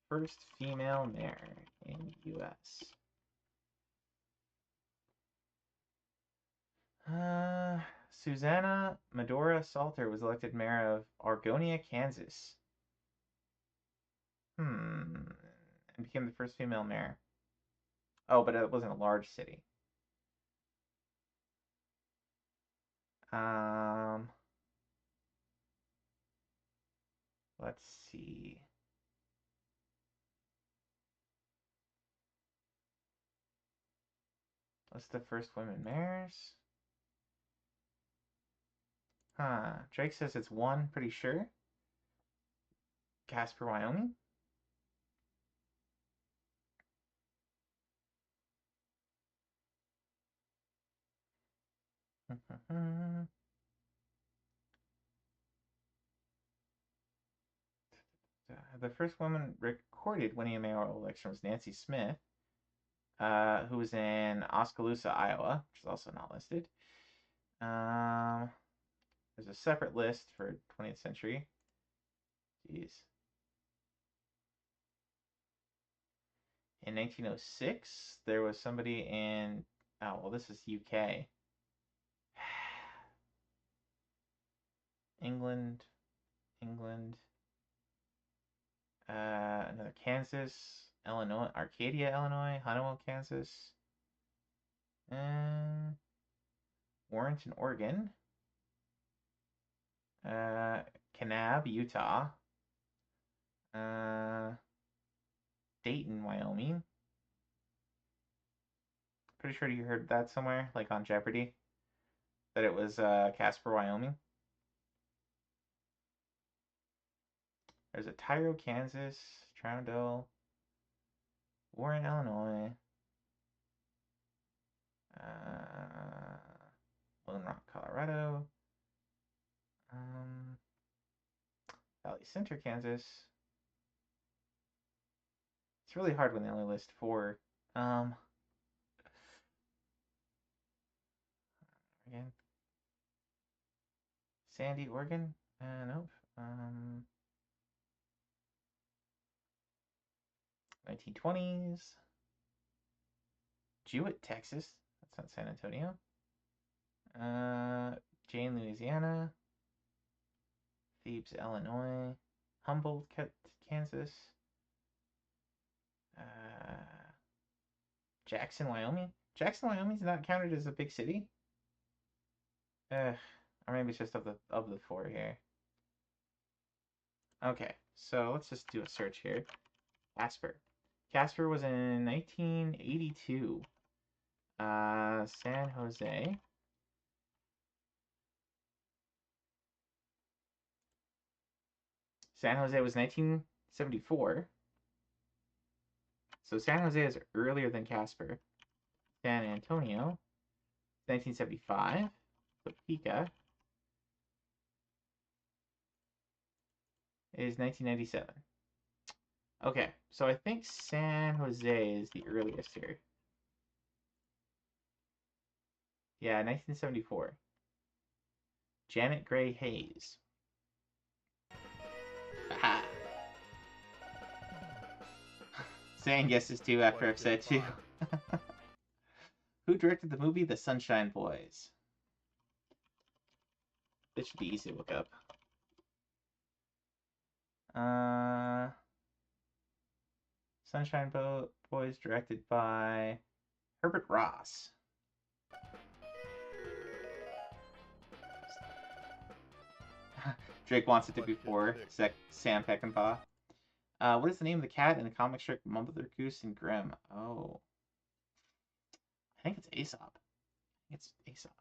First female mayor in the U.S. Susanna Medora Salter was elected mayor of Argonia, Kansas. And became the first female mayor. Oh, but it wasn't a large city. Let's see. What's the first women mayors? Drake says it's 1, pretty sure. Casper, Wyoming? the first woman recorded winning a mayoral election was Nancy Smith, who was in Oskaloosa, Iowa, which is also not listed. There's a separate list for 20th century. Jeez. In 1906, there was somebody in... Oh, well, this is UK. England. Another Kansas, Illinois, Arcadia, Illinois, Honeywell, Kansas. Warrenton, Oregon. Kanab, Utah. Dayton, Wyoming. Pretty sure you heard that somewhere, like on Jeopardy, that it was Casper, Wyoming. There's a Tyro, Kansas, Troundel, Warren, Illinois, Lone Rock, Colorado, Valley Center, Kansas. It's really hard when they only list 4. Again. Sandy, Oregon? Nope. 1920s. Jewett, Texas. That's not San Antonio. Jane, Louisiana. Thebes, Illinois. Humboldt, Kansas. Jackson, Wyoming. Jackson, Wyoming is not counted as a big city. Or maybe it's just of the 4 here. Okay, so let's just do a search here. Casper was in 1982. San Jose. San Jose was 1974. So San Jose is earlier than Casper. San Antonio, 1975. Topeka is 1997. Okay, so I think San Jose is the earliest here. Yeah, 1974. Janet Gray Hayes. Aha. Saying guesses too after I've said 2. Who directed the movie The Sunshine Boys? This should be easy to look up. Sunshine Boys, directed by Herbert Ross. Drake wants it to be 4. Sam Peckinpah. What is the name of the cat in the comic strip Mother Goose and Grimm? Oh. I think it's Aesop. It's Aesop.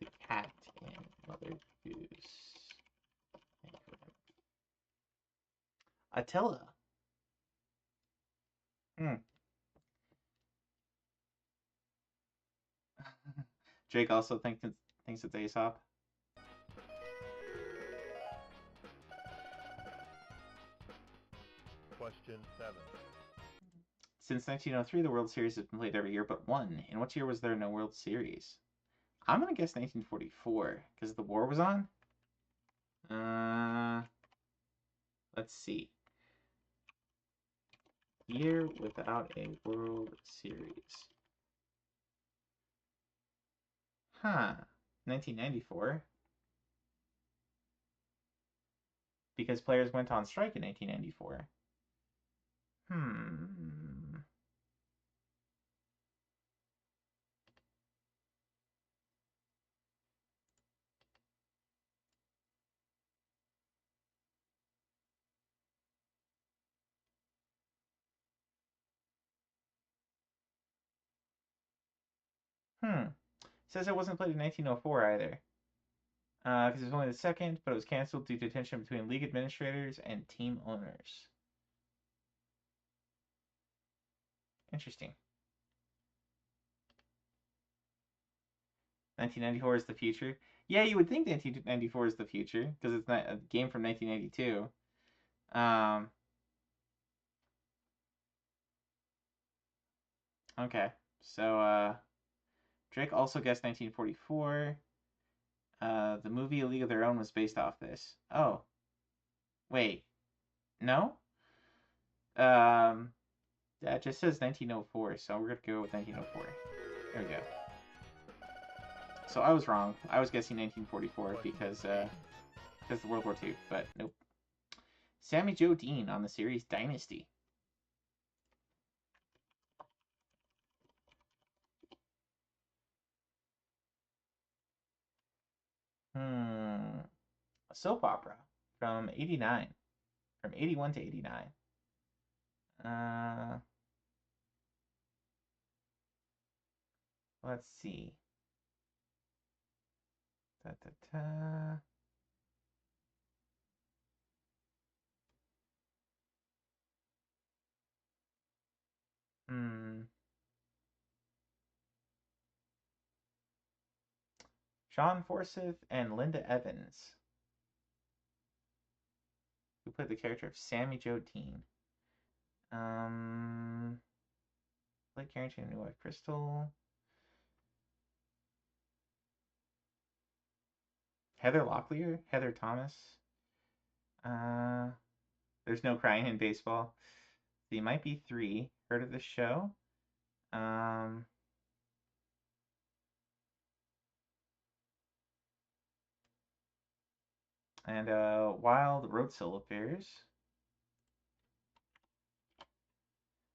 The cat in Mother Goose and Grimm. Attila. Jake also thinks it's Aesop. Question 7. Since 1903, the World Series has been played every year but one. In which year was there no World Series? I'm going to guess 1944, because the war was on? Let's see. Year without a World Series. 1994. Because players went on strike in 1994. Says it wasn't played in 1904 either. Because it was only the second, but it was canceled due to tension between league administrators and team owners. Interesting. 1994 is the future. Yeah, you would think 1994 is the future, because it's not a game from 1992. Okay, so Drake also guessed 1944. The movie A League of Their Own was based off this. Oh, wait, no. That just says 1904, so we're gonna go with 1904. There we go. So I was wrong. I was guessing 1944 because of World War II, but nope. Sammy Joe Dean on the series Dynasty. A soap opera from 89. From 81 to 89. Let's see. Da, da, da. John Forsyth and Linda Evans, who played the character of Sammy Joe Dean. Blake Carrington and New Wife Crystal. Heather Locklear, Heather Thomas. There's no crying in baseball. There might be 3. Heard of the show? And Wild Roadsill Affairs.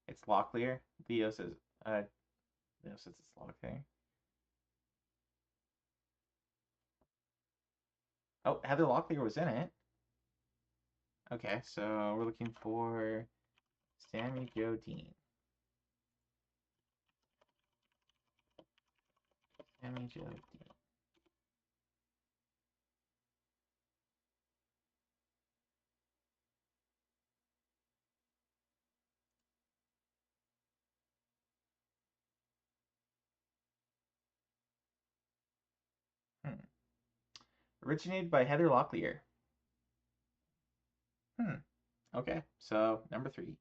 It's Locklear. Leo says it's Locklear. Oh, Heather Locklear was in it. Okay, so we're looking for Sammy Joe Dean. Sammy Joe Dean. Originated by Heather Locklear. Okay, so number 3.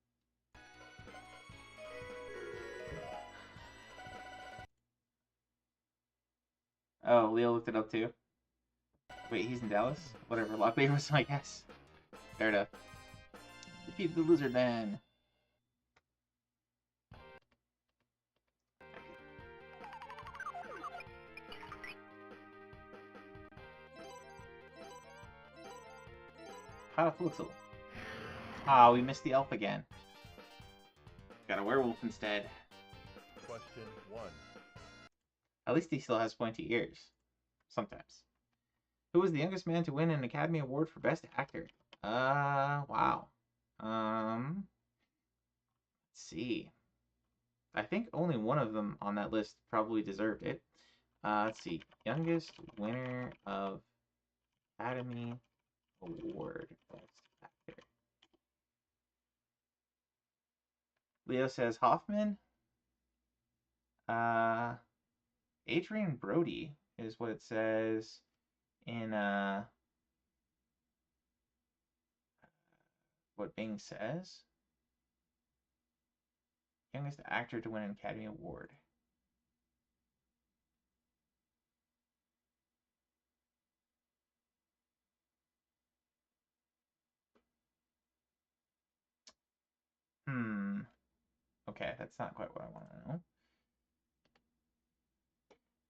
Oh, Leo looked it up too. Wait, he's in Dallas? Whatever, Locklear was my guess. Fair enough. Defeat the Lizard Man. Patafluxel. Ah, we missed the elf again. Got a werewolf instead. Question 1. At least he still has pointy ears. Sometimes. Who was the youngest man to win an Academy Award for Best Actor? Wow. Let's see. I think only one of them on that list probably deserved it. Let's see. Youngest winner of Academy Award Best Actor. Leo says Hoffman. Adrian Brody is what it says in what Bing says. Youngest actor to win an Academy Award. Okay, that's not quite what I want to know.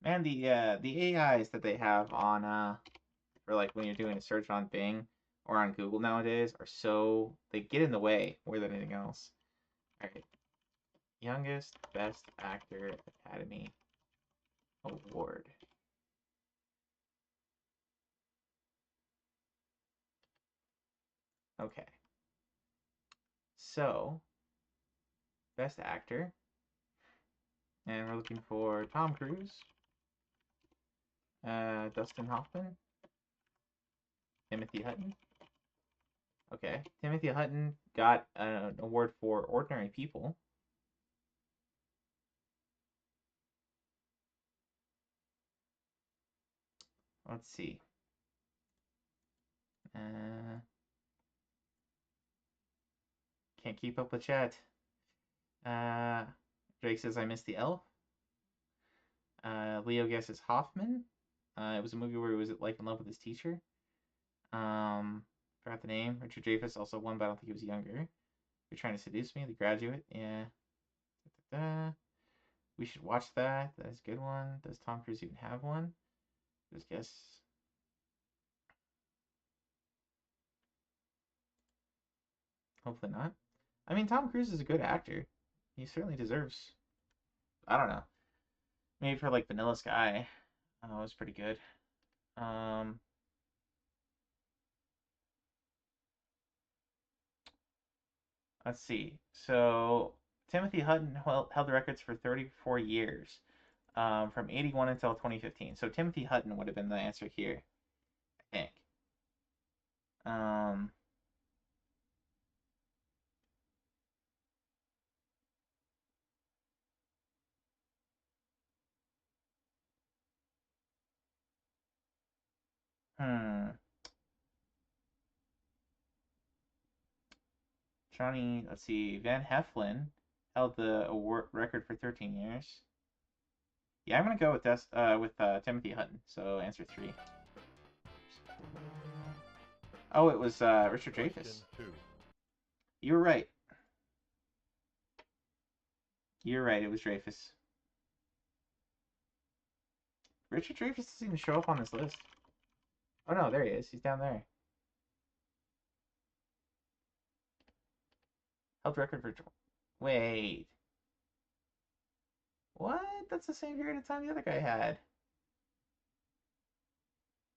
Man, the AIs that they have on for like when you're doing a search on Bing or on Google nowadays are so they get in the way more than anything else. All right, youngest best actor Academy Award. Okay, so best actor, and we're looking for Tom Cruise, Dustin Hoffman, Timothy Hutton. Okay, Timothy Hutton got an award for Ordinary People. Let's see. Can't keep up with chat. Drake says I missed the elf. Leo guesses Hoffman. It was a movie where he was like in love with his teacher. Forgot the name. Richard Dreyfuss also won, but I don't think he was younger. You're trying to seduce me. The Graduate. Yeah. We should watch that. That's a good one. Does Tom Cruise even have one? Just guess. Hopefully not. I mean, Tom Cruise is a good actor. He certainly deserves. I don't know. Maybe for like Vanilla Sky, it was pretty good. Let's see. So Timothy Hutton held the records for 34 years, from 81 until 2015. So Timothy Hutton would have been the answer here, I think. Johnny, let's see. Van Heflin held the award record for 13 years. Yeah, I'm gonna go with Timothy Hutton. So answer 3. Oh, it was Richard Dreyfuss. Question 2. You were right. You're right. It was Dreyfuss. Richard Dreyfuss doesn't even show up on this list. Oh no, there he is. He's down there. Held record for. Wait. What? That's the same period of time the other guy had.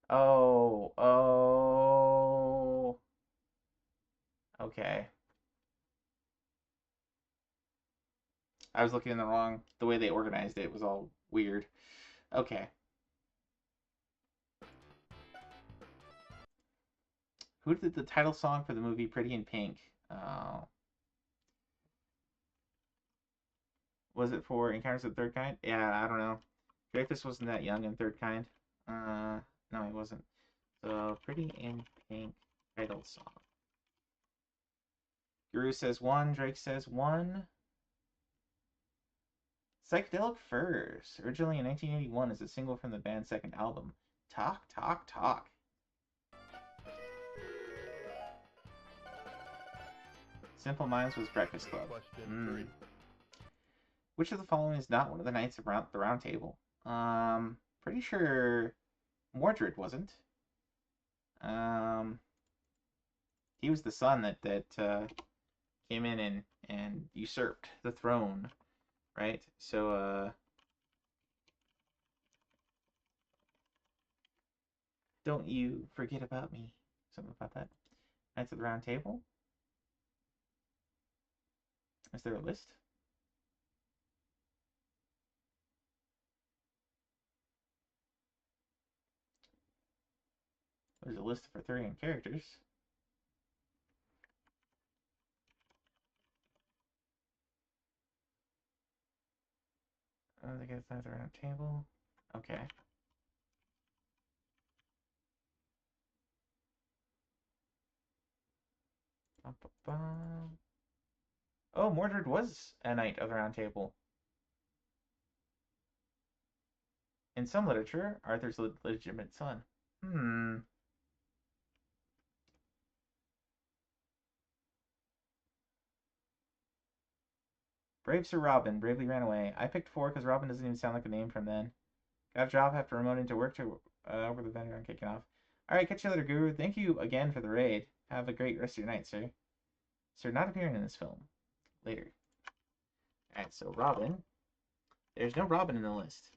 Oh. Okay. I was looking in the way they organized it was all weird. Okay. Who did the title song for the movie Pretty in Pink? Was it for Encounters of the Third Kind? Yeah, I don't know. Dreyfuss wasn't that young in Third Kind. No, he wasn't. So, Pretty in Pink title song. Guru says 1. Drake says 1. Psychedelic Furs, originally in 1981 as a single from the band's second album. Talk, Talk, Talk. Simple Minds was Breakfast Club. Question 3. Which of the following is not one of the Knights of the Round Table? Pretty sure Mordred wasn't. He was the son that came in and usurped the throne, right? So don't you forget about me. Something about that. Knights of the Round Table. Is there a list? There's a list of Arthurian characters. I guess that's around table. Okay. Oh, Mordred was a knight of the Round Table. In some literature, Arthur's legitimate son. Brave Sir Robin bravely ran away. I picked 4 because Robin doesn't even sound like a name from then. Got a job after remote into work to over the vendor on kicking off. Alright, catch you later, Guru. Thank you again for the raid. Have a great rest of your night, sir. Sir, not appearing in this film. Later. Alright, so Robin. There's no Robin in the list.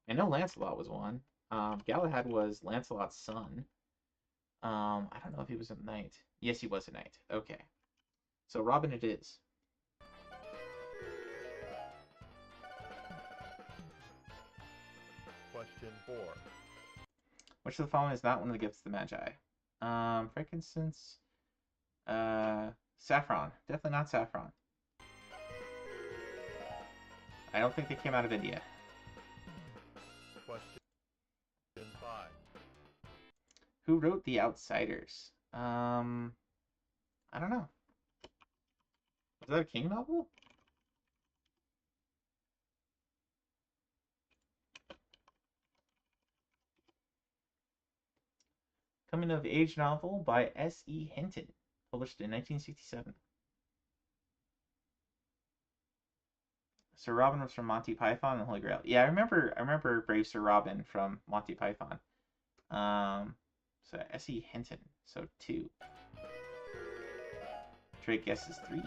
I know Lancelot was one. Galahad was Lancelot's son. I don't know if he was a knight. Yes, he was a knight. Okay. So Robin it is. Question 4. Which of the following is not one of the gifts of the Magi? Frankincense. Saffron. Definitely not saffron. I don't think they came out of India. Question 5. Who wrote The Outsiders? I don't know. that a King novel? Coming of age novel by S.E. Hinton, published in 1967. Sir Robin was from Monty Python and Holy Grail. Yeah, I remember Brave Sir Robin from Monty Python. So S.E. Hinton. So 2. Drake guesses 3.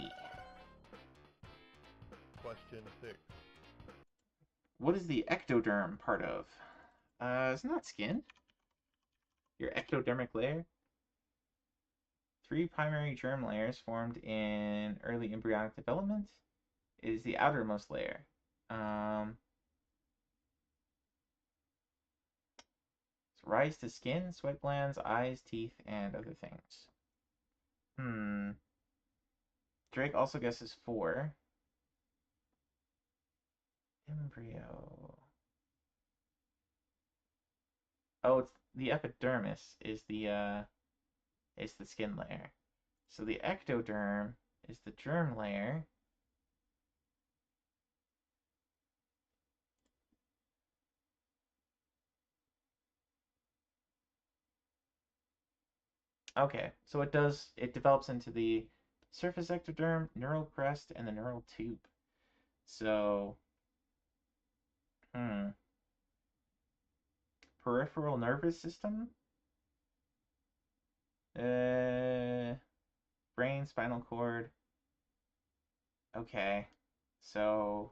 Question 6. What is the ectoderm part of? Isn't that skin? Your ectodermic layer? 3 primary germ layers formed in early embryonic development. It is the outermost layer. It's rise to skin, sweat glands, eyes, teeth, and other things. Drake also guesses 4. Embryo. Oh, it's the epidermis is the skin layer. So the ectoderm is the germ layer. Okay, so it develops into the surface ectoderm, neural crest, and the neural tube. So, peripheral nervous system? Brain, spinal cord. Okay, so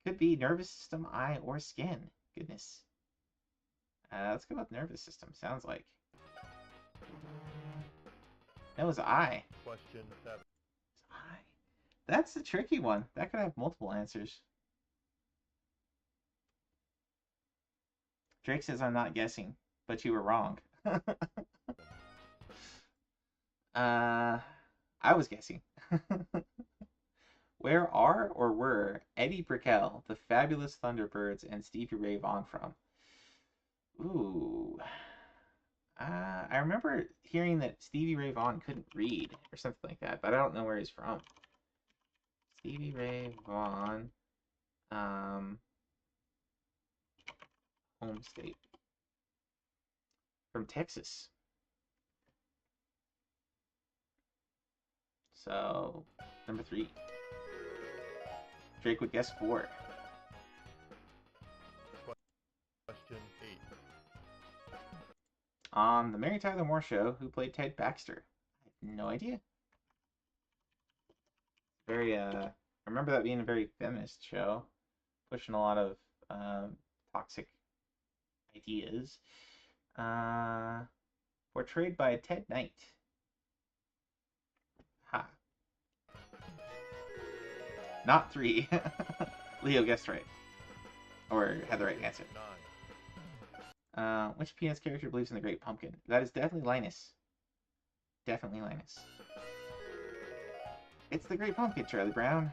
could be nervous system, eye, or skin. Goodness. Let's go with nervous system. Sounds like. That was eye. Question 7. Eye. That's a tricky one. That could have multiple answers. Drake says I'm not guessing, but you were wrong. I was guessing. Where are or were Eddie Brickell, the Fabulous Thunderbirds, and Stevie Ray Vaughan from? Ooh. I remember hearing that Stevie Ray Vaughan couldn't read or something like that, but I don't know where he's from. Stevie Ray Vaughan. Home state. From Texas. So, number 3. Drake would guess 4. Question 8. On the Mary Tyler Moore Show, who played Ted Baxter? I have no idea. Very, I remember that being a very feminist show, pushing a lot of toxic ideas. Portrayed by Ted Knight. Ha. Not 3. Leo guessed right. Or had the right answer. 9. Which Peanuts character believes in the Great Pumpkin? That is definitely Linus. Definitely Linus. It's the Great Pumpkin, Charlie Brown.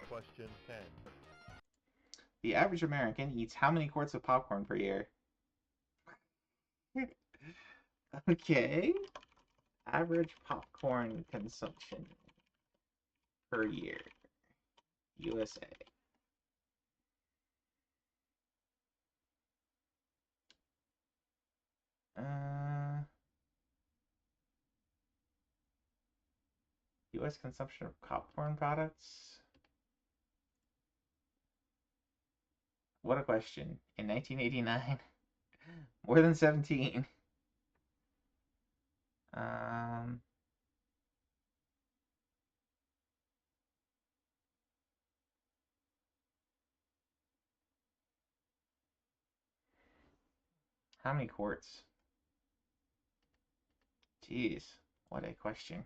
Question 10. The average American eats how many quarts of popcorn per year? Okay. Average popcorn consumption per year. USA. U.S. consumption of popcorn products? What a question. In 1989, more than 17. How many quarts? Jeez, what a question.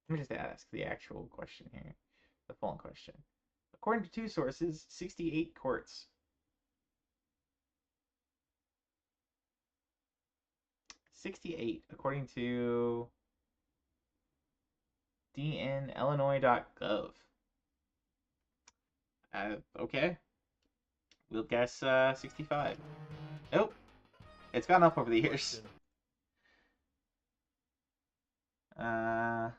Let me just ask the actual question here. The full question. According to 2 sources, 68 quarts. 68, according to dnillinois.gov. Okay. We'll guess 65. Nope. It's gone up over the years. We're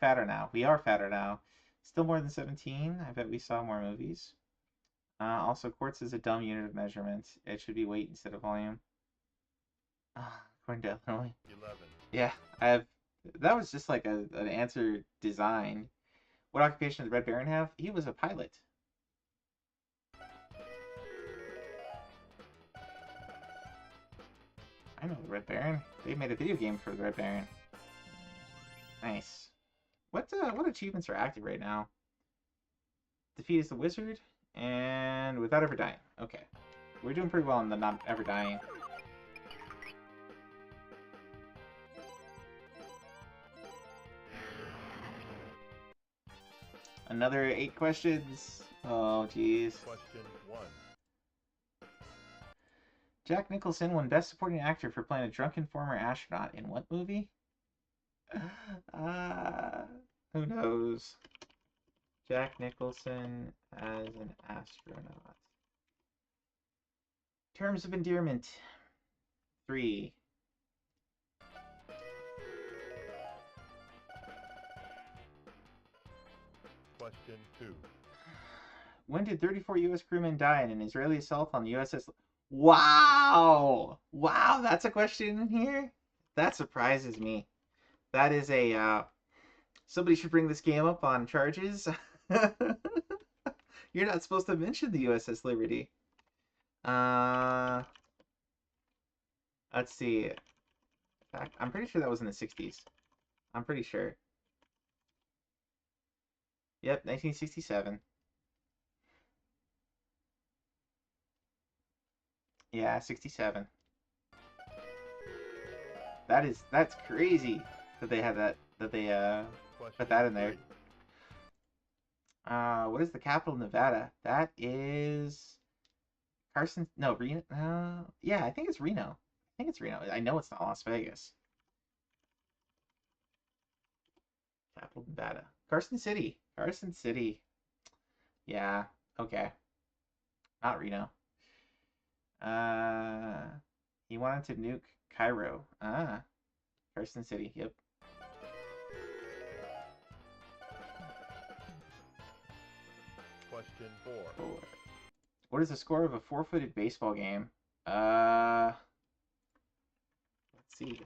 fatter now. We are fatter now. Still more than 17. I bet we saw more movies. Also, quarts is a dumb unit of measurement. It should be weight instead of volume. According to Illinois. 11. Yeah, that was just like an answer designed. What occupation did Red Baron have? He was a pilot. I know the Red Baron. They made a video game for the Red Baron. Nice. What achievements are active right now? Defeat is the wizard, and without ever dying. Okay. We're doing pretty well on the not ever dying. Another 8 questions. Oh, jeez. Question 1. Jack Nicholson won Best Supporting Actor for playing a drunken former astronaut in what movie? Who knows? Jack Nicholson as an astronaut. Terms of endearment. 3. Question 2. When did 34 U.S. crewmen die in an Israeli assault on the USS? Wow! Wow, that's a question in here? That surprises me. That is a, somebody should bring this game up on charges. You're not supposed to mention the USS Liberty. Let's see. In fact, I'm pretty sure that was in the 60s. I'm pretty sure. Yep, 1967. Yeah, 67. That's crazy that they had that they put that in there. 3. What is the capital of Nevada? That is Carson. No, Reno. Yeah, I think it's Reno. I think it's Reno. I know it's not Las Vegas. Capital of Nevada. Carson City. Carson City. Yeah. Okay. Not Reno. He wanted to nuke Cairo. Carson City. Yep. Question 4. 4. What is the score of a 4-footed baseball game? Let's see.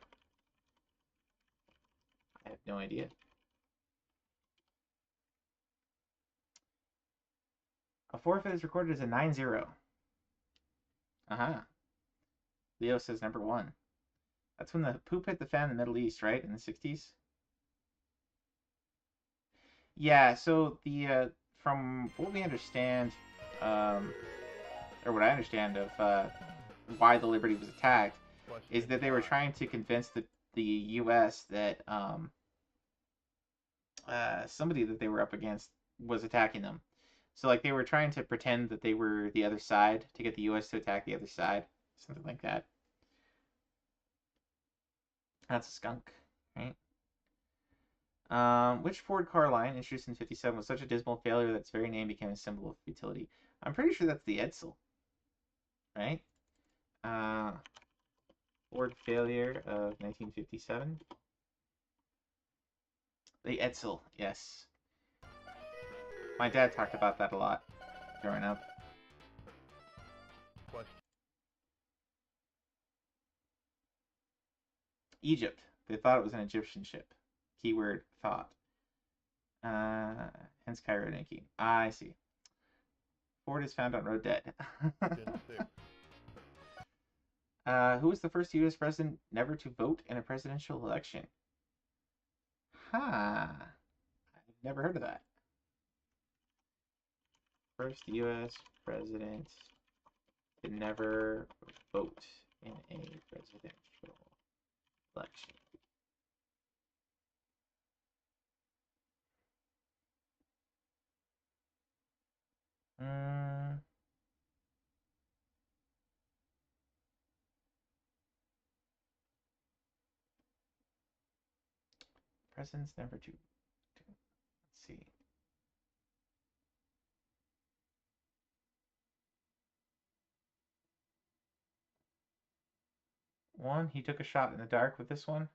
I have no idea. A forfeit is recorded as a 9-0. Leo says number 1. That's when the poop hit the fan in the Middle East, right? In the 60s? Yeah, so the from what we understand, or what I understand of why the Liberty was attacked, is that they were trying to convince the U.S. that somebody that they were up against was attacking them. So, like, they were trying to pretend that they were the other side to get the U.S. to attack the other side. Something like that. That's a skunk, right? Which Ford car line, introduced in 57, was such a dismal failure that its very name became a symbol of futility? I'm pretty sure that's the Edsel, right? Ford failure of 1957. The Edsel, yes. My dad talked about that a lot growing up. Question. Egypt. They thought it was an Egyptian ship. Keyword thought. Hence Cairo Nikki. I see. Ford is found on road dead. Question 6. Who was the first U.S. president never to vote in a presidential election? I've never heard of that. First U.S. president to never vote in a presidential election. presidents never do. Let's see. One, he took a shot in the dark with this one.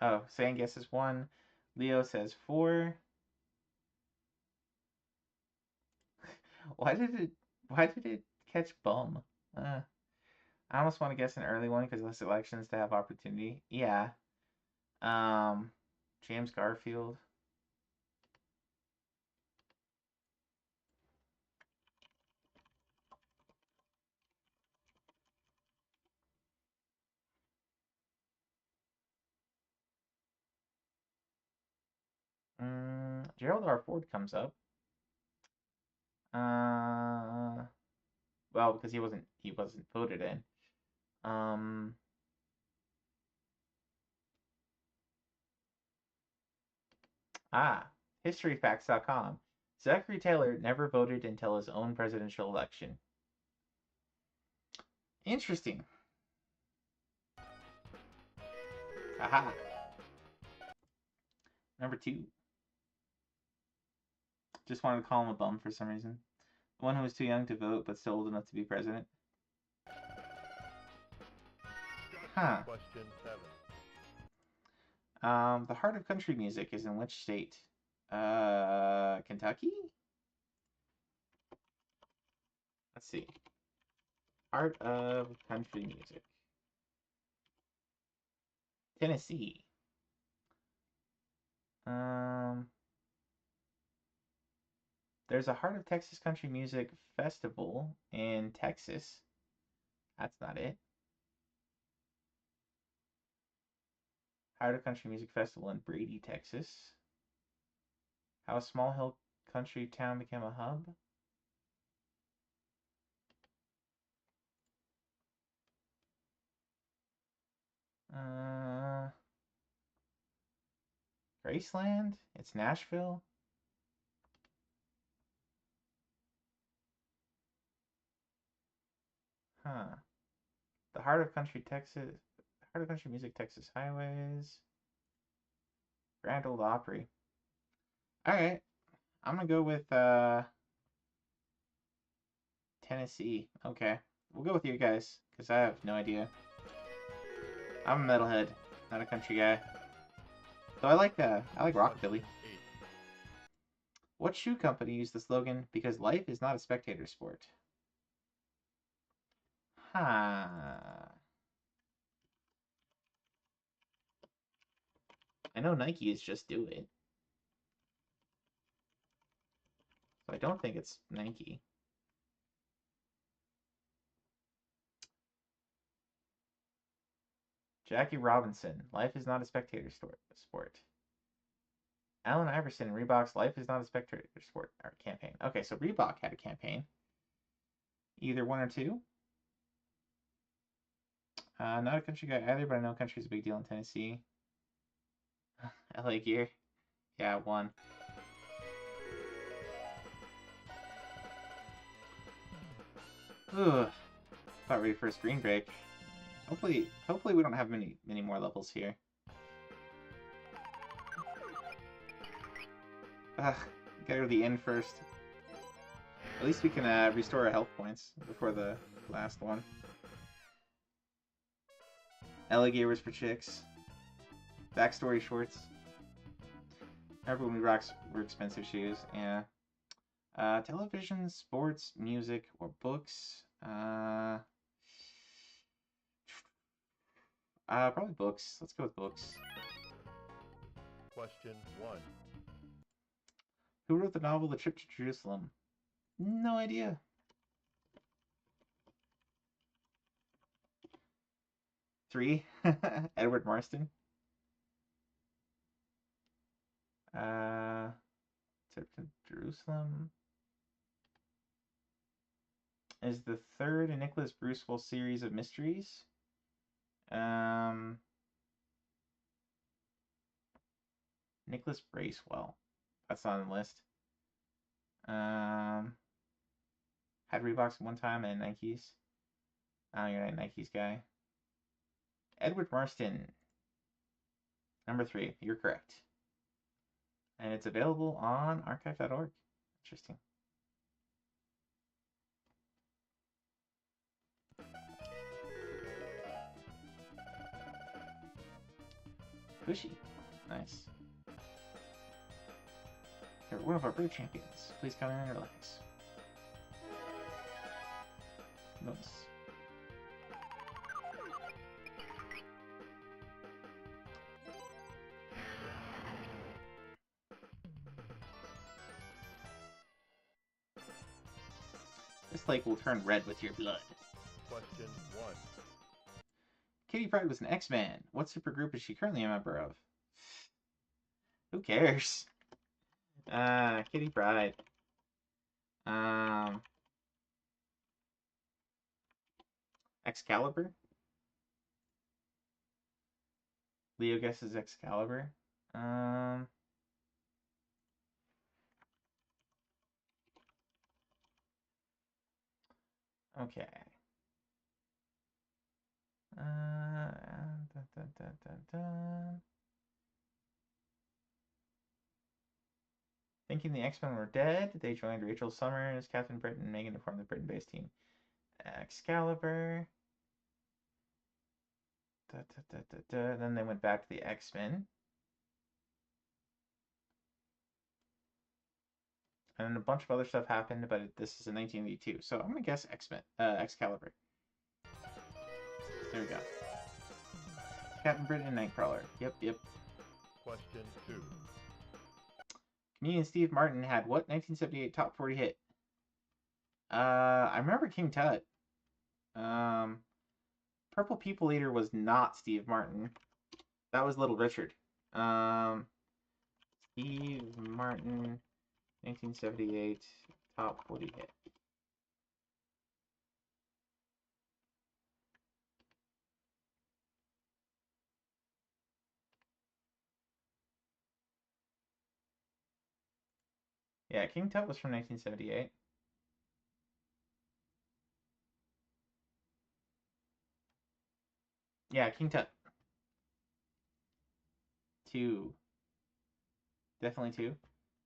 Oh, Saying guesses 1. Leo says 4. Why did it catch bum? I almost want to guess an early one because less elections to have opportunity. Yeah. James Garfield. Gerald R. Ford comes up. Well, because he wasn't voted in. Historyfacts.com. Zachary Taylor never voted until his own presidential election. Interesting. Aha. Number 2. Just wanted to call him a bum for some reason. The one who was too young to vote but still old enough to be president. Huh. Question 7. The heart of country music is in which state? Kentucky? Let's see. Heart of country music. Tennessee. There's a Heart of Texas Country Music Festival in Texas. That's not it. Heart of Country Music Festival in Brady, Texas. How a small hill country town became a hub. Graceland? It's Nashville? Huh. The Heart of Country, Texas. Heart of Country Music, Texas Highways. Grand Ole Opry. Alright. I'm gonna go with Tennessee. Okay. We'll go with you guys, because I have no idea. I'm a metalhead, not a country guy. So I like rockabilly. 8. What shoe company used the slogan, "Because life is not a spectator sport"? Huh. I know Nike is Just Do It. So I don't think it's Nike. Jackie Robinson, Life is not a spectator sport. Allen Iverson, Reebok's Life is not a spectator sport or campaign. Okay, so Reebok had a campaign. Either 1 or 2. Not a country guy either, but I know country is a big deal in Tennessee. LA Gear. Yeah, 1. Ugh. About ready for a screen break. Hopefully we don't have many more levels here. Ugh, gotta go to the end first. At least we can restore our health points before the last one. LA Gear was for chicks. Backstory shorts. Remember when we were expensive shoes? Yeah. Television, sports, music, or books. Probably books. Let's go with books. Question 1. Who wrote the novel The Trip to Jerusalem? No idea. Three. Edward Marston. Trip to Jerusalem is the 3rd in Nicholas Bracewell series of mysteries. Nicholas Bracewell. That's not on the list. Had Reeboks one time and Nikes. Oh, you're not a Nikes guy. Edward Marston. Number 3. You're correct. And it's available on archive.org. Interesting. Bushy. Nice. You're one of our brave champions. Please come in and relax. Nice. This lake will turn red with your blood. Question 1. Kitty Pryde was an X-Man. What supergroup is she currently a member of? Who cares? Kitty Pryde. Excalibur? Leo guesses Excalibur. Okay. Thinking the X-Men were dead, they joined Rachel Summers, Captain Britain, and Megan to form the Britain-based team. Excalibur. Then they went back to the X-Men. And a bunch of other stuff happened, but this is in 1982. So I'm going to guess X-Men, Excalibur. There we go. Captain Britain and Nightcrawler. Yep. Question 2. Comedian Steve Martin had what 1978 top 40 hit? I remember King Tut. Purple People Eater was not Steve Martin. That was Little Richard. Steve Martin, 1978 top 40 hit. Yeah, King Tut was from 1978. Yeah, King Tut. 2. Definitely 2.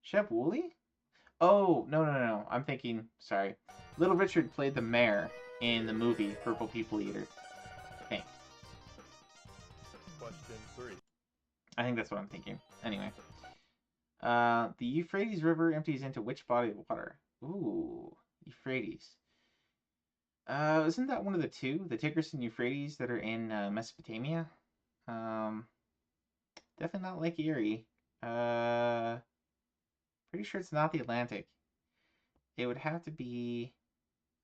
Shep Woolley? Oh, no. I'm thinking, sorry. Little Richard played the mayor in the movie Purple People Eater. I think. Question 3. I think that's what I'm thinking. Anyway. The Euphrates River empties into which body of water? Ooh, Euphrates. Isn't that one of the two? The Tigris and Euphrates that are in Mesopotamia? Definitely not Lake Erie. Pretty sure it's not the Atlantic. It would have to be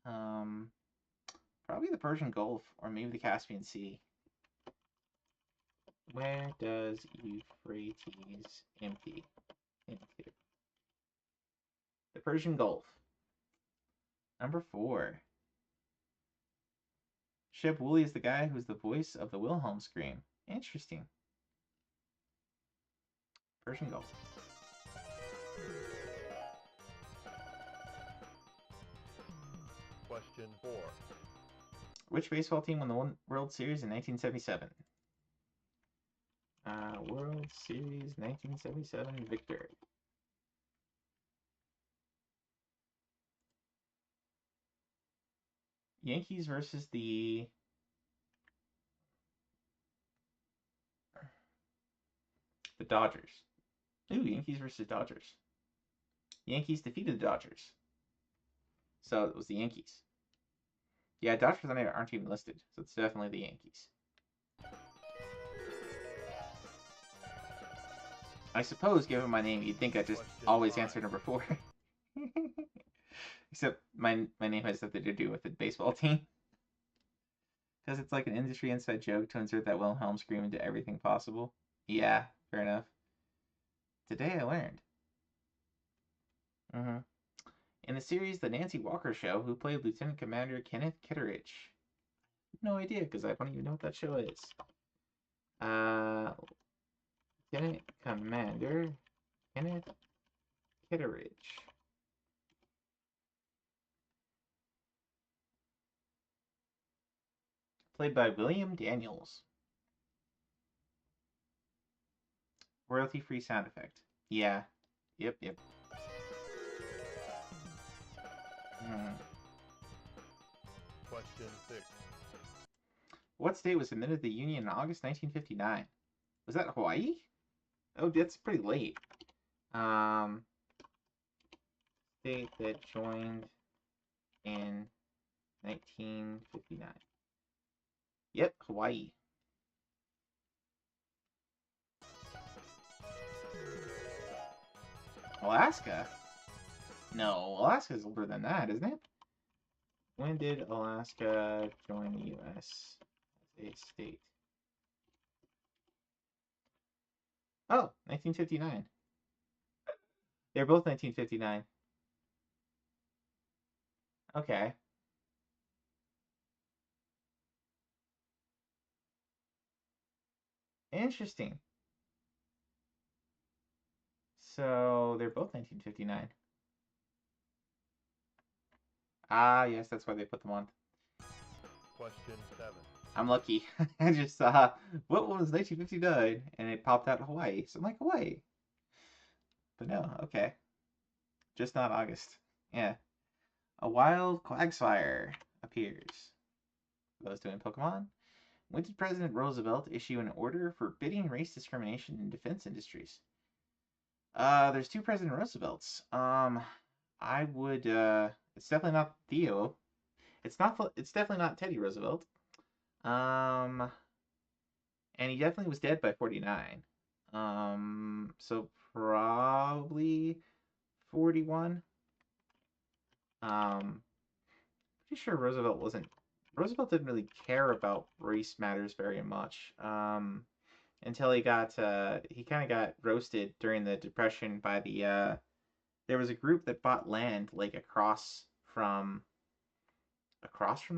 probably the Persian Gulf or maybe the Caspian Sea. Where does Euphrates empty into? The Persian Gulf. Number 4. Shep Woolley is the guy who's the voice of the Wilhelm scream. Interesting. Persian Gulf. Question 4. Which baseball team won the World Series in 1977? World Series 1977 victor. Yankees versus the Dodgers. Ooh, Yankees versus Dodgers. Yankees defeated the Dodgers. So it was the Yankees. Yeah, Dodgers aren't even listed, so it's definitely the Yankees. I suppose, given my name, you'd think I just always answer number 4. Except my name has something to do with the baseball team. Because it's like an industry inside joke to insert that Wilhelm scream into everything possible. Yeah, fair enough. Today I learned. In the series The Nancy Walker Show, who played Lieutenant Commander Kenneth Kitteridge? No idea, because I don't even know what that show is. Lieutenant Commander Kenneth Kitteridge. Played by William Daniels. Royalty-free sound effect. Yeah, Yep, yep. Question 6. What state was admitted to the Union in August 1959? Was that Hawaii? Oh, that's pretty late. State that joined in 1959. Yep, Hawaii. Alaska? No, Alaska's older than that, isn't it? When did Alaska join the U.S. as a state? Oh, 1959. They're both 1959. Okay. Interesting. So they're both 1959. Ah, yes, that's why they put them on. Question 7. I'm lucky. I just saw what was 1959, and it popped out Hawaii. So I'm like, Hawaii. But no, okay. Just not August. Yeah. A wild Quagsire appears. For those doing Pokemon. When did President Roosevelt issue an order forbidding race discrimination in defense industries? There's two President Roosevelts. I would, it's definitely not Theo. It's definitely not Teddy Roosevelt. And he definitely was dead by 49. So probably 41. Pretty sure Roosevelt didn't really care about race matters very much. Until he kind of got roasted during the Depression by there was a group that bought land like across from the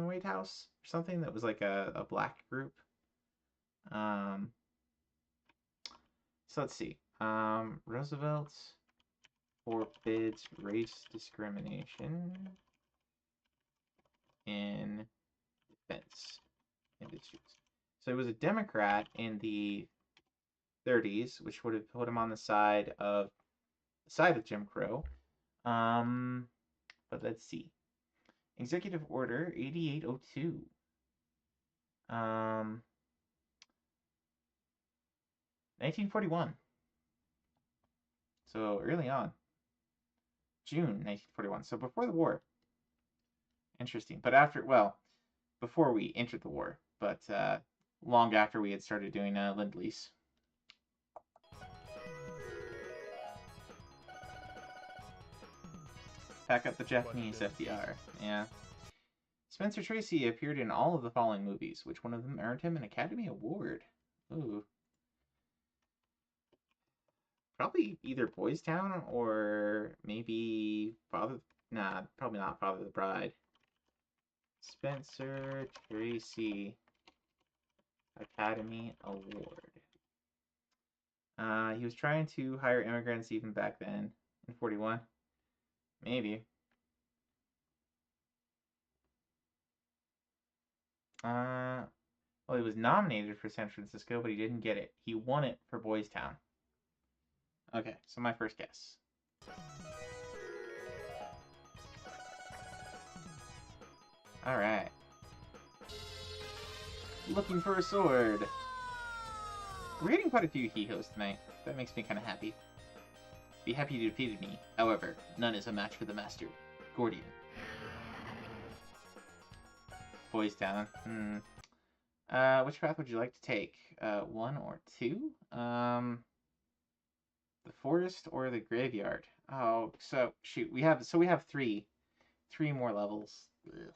White House or something that was like a black group. So let's see. Roosevelt forbids race discrimination in defense industries. So he was a Democrat in the 30s, which would have put him on the side of Jim Crow. But let's see. Executive Order 8802. 1941. So early on. June 1941. So before the war. Interesting. But before we entered the war. But long after we had started doing Lend-Lease. Pack up the Japanese FDR. Yeah. Spencer Tracy appeared in all of the following movies. Which one of them earned him an Academy Award? Ooh. Probably either Boys Town or maybe probably not Father of the Bride. Spencer Tracy Academy Award. He was trying to hire immigrants even back then in 41. Maybe. Well, he was nominated for San Francisco, but he didn't get it. He won it for Boys Town. Okay, so my first guess. Alright. Looking for a sword. We're getting quite a few Hihos tonight. That makes me kind of happy. Be happy you defeated me. However, none is a match for the master. Gordian. Boys Town. Which path would you like to take? 1 or 2? The forest or the graveyard? Oh, so shoot, we have 3 more levels. Ugh.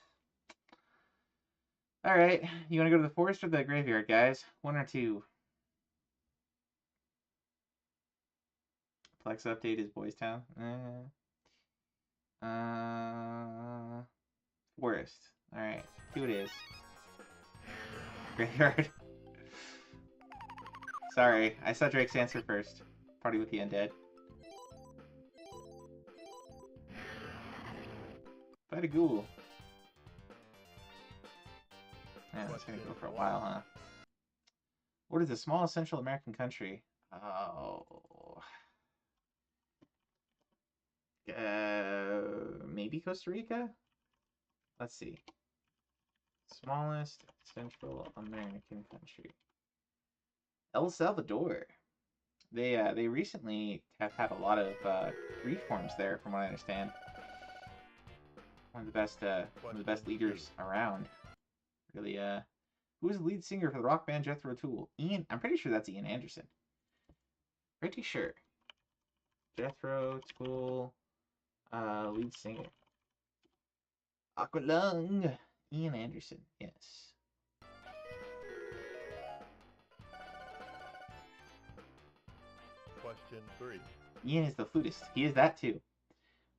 All right, you want to go to the forest or the graveyard, guys? 1 or 2? Plex update is Boys Town. Forest. All right, 2 it is. Graveyard. Sorry, I saw Drake's answer first. Party with the undead. Fight a ghoul. Yeah, that's gonna go for a while, huh? What is the smallest Central American country? Oh. Maybe Costa Rica? Let's see. Smallest Central American country. El Salvador. They recently have had a lot of reforms there, from what I understand. One of the best leaders around. Really, who is the lead singer for the rock band Jethro Tull? Ian, I'm pretty sure that's Ian Anderson. Pretty sure. Jethro Tull, lead singer. Aqualung. Ian Anderson, yes. Question 3. Ian is the flutist. He is that too.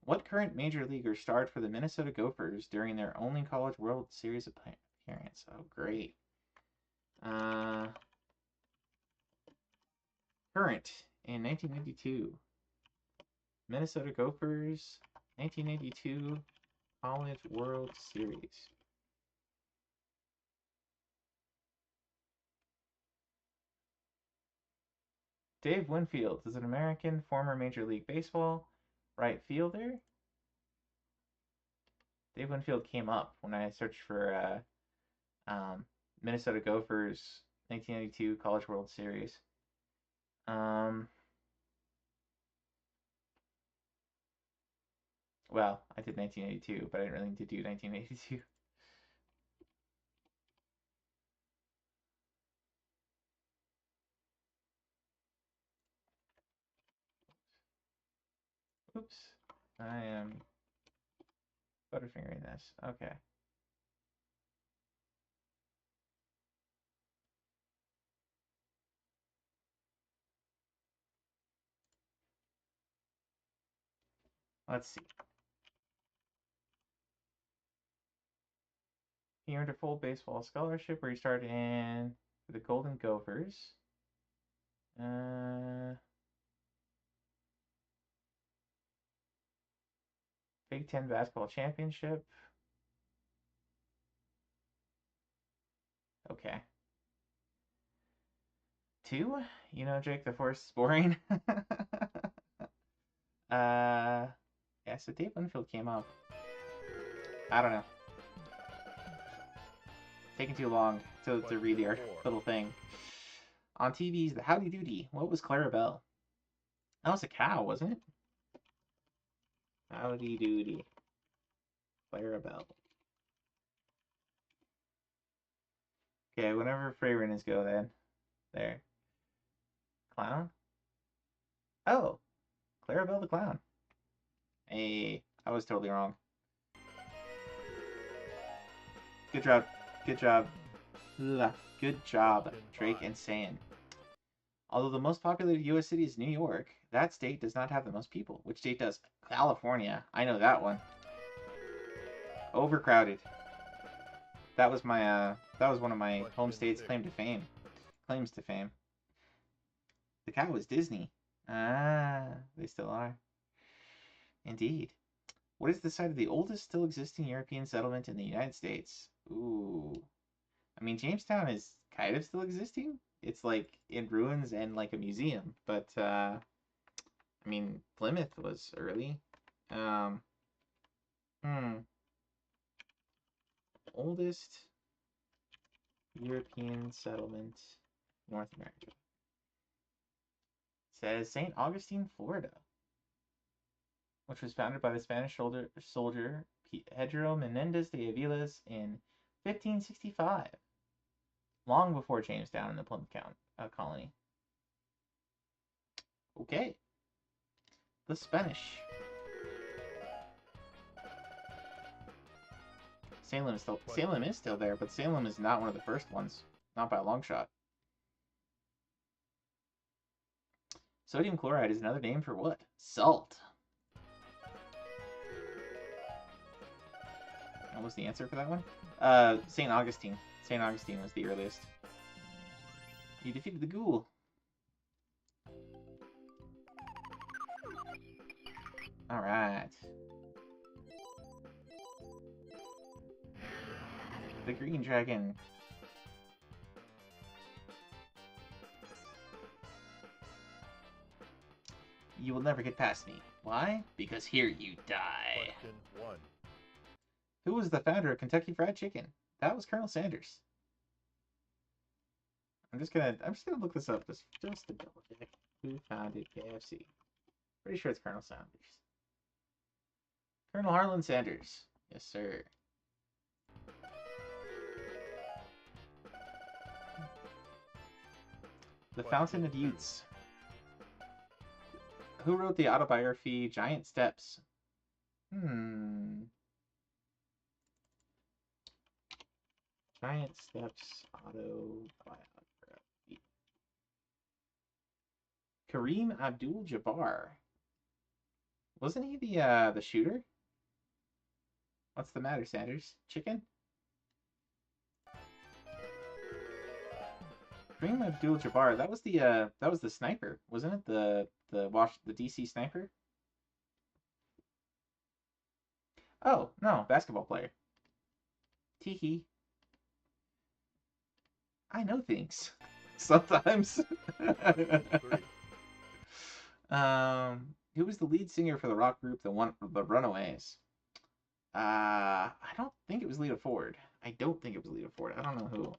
What current major leaguer starred for the Minnesota Gophers during their only College World Series appearance? Oh, great. Current in 1992. Minnesota Gophers, 1992 College World Series. Dave Winfield is an American former Major League Baseball right fielder. Dave Winfield came up when I searched for Minnesota Gophers 1992 College World Series. Well, I did 1982, but I didn't really need to do 1982. Oops. I am butterfingering this. Okay. Let's see. He earned a full baseball scholarship where he started in the Golden Gophers. Big Ten basketball championship. Okay. 2? You know, Jake, the force is boring. Yeah, so Dave Winfield came up. I don't know. Taking too long to read the little thing. On TV's The Howdy Doody. What was Clarabelle? That was a cow, wasn't it? Howdy Doody. Clarabelle. Okay, whenever Freyrin is go then. There. Clown? Oh! Clarabelle the Clown. Hey, I was totally wrong. Good job. Good job. Ugh. Good job, Drake and Saiyan. Although the most populated U.S. city is New York, that state does not have the most people. Which state does? California. I know that one. Overcrowded. That was my that was one of my home state's claims to fame. The cow was Disney. Ah, they still are. Indeed. What is the site of the oldest still existing European settlement in the United States? Ooh. I mean, Jamestown is kind of still existing. It's like in ruins and like a museum, but I mean, Plymouth was early. Oldest European settlement, North America. It says St. Augustine, Florida, which was founded by the Spanish soldier Pedro Menendez de Aviles in 1565, long before Jamestown and the Plymouth colony. Okay. The Spanish. Salem is still there, but Salem is not one of the first ones. Not by a long shot. Sodium chloride is another name for what? Salt. What was the answer for that one? St. Augustine. St. Augustine was the earliest. You defeated the ghoul. Alright. The green dragon. You will never get past me. Why? Because here you die. Question 1. Who was the founder of Kentucky Fried Chicken? That was Colonel Sanders. I'm just gonna look this up just to double check. Who founded KFC? Pretty sure it's Colonel Sanders. Colonel Harlan Sanders. Yes, sir. The Fountain of Youths. Who wrote the autobiography Giant Steps? Giant Steps autobiography. Kareem Abdul-Jabbar. Wasn't he the shooter? What's the matter, Sanders? Chicken? Kareem Abdul-Jabbar. That was the sniper, wasn't it? The DC sniper. Oh no, basketball player. Tiki. I know things sometimes. Who was the lead singer for the rock group the Runaways? I don't think it was Lita Ford. I don't know who.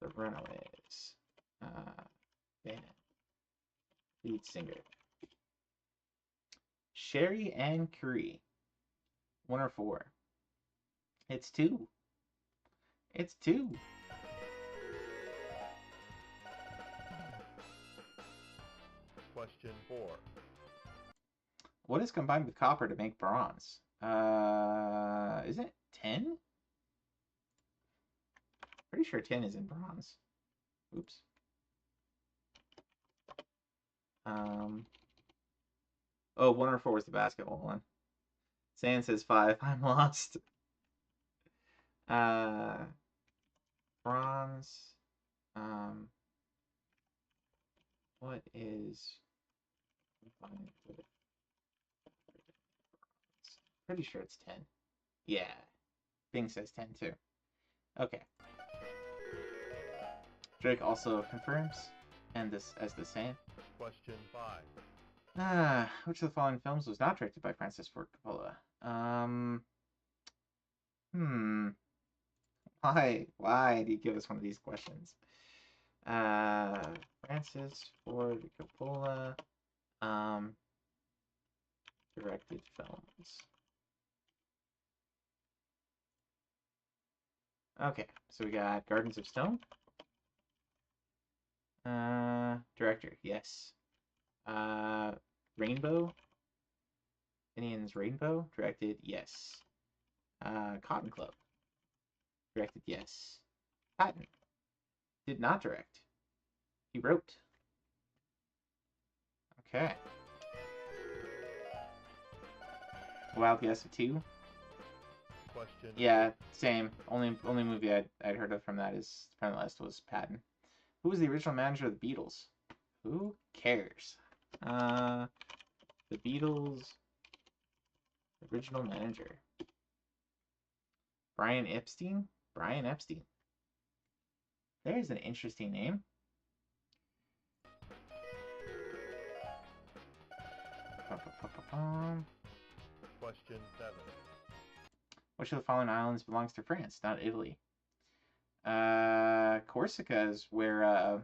The Runaways. Band. Lead singer. Sherry Ann Curry. 1 or 4? It's 2. It's 2. Question 4. What is combined with copper to make bronze? Isn't it tin? Pretty sure tin is in bronze. Oops. Oh, 1 or 4 is the basketball one. Sand says 5. I'm lost. Bronze. What is combined with bronze? Pretty sure it's 10. Yeah. Bing says 10 too. Okay. Drake also confirms, and this as the same. Question 5. Which of the following films was not directed by Francis Ford Coppola? Why do you give us one of these questions? Francis Ford Coppola, directed films. Okay, so we got Gardens of Stone. Director, yes. Rainbow. Finian's Rainbow, directed, yes. Cotton Club, directed, yes. Patton did not direct. He wrote. Okay. Wild guess of 2. Question. Yeah, same. Only movie I'd heard of from that list was Patton. Who was the original manager of the Beatles? Who cares? The Beatles original manager. Brian Epstein? Brian Epstein. There's an interesting name. Question 7. Which of the following islands belongs to France, not Italy? Corsica is where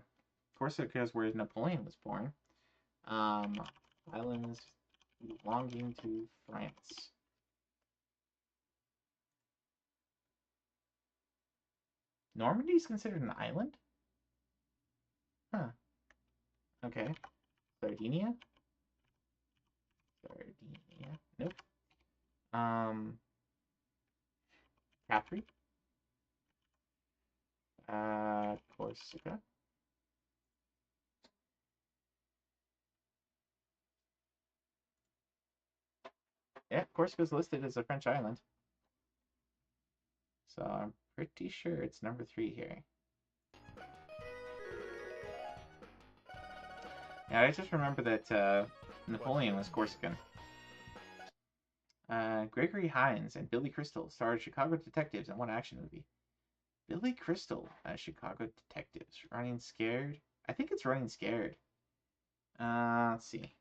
Napoleon was born. Islands belonging to France. Normandy is considered an island? Huh. Okay. Sardinia? Nope. Capri? Corsica? Yeah, Corsica's listed as a French island. So I'm pretty sure it's number 3 here. Yeah, I just remember that Napoleon was Corsican. Gregory Hines and Billy Crystal starred Chicago detectives in what action movie? Billy Crystal as Chicago detectives. Running Scared? I think it's Running Scared. Let's see.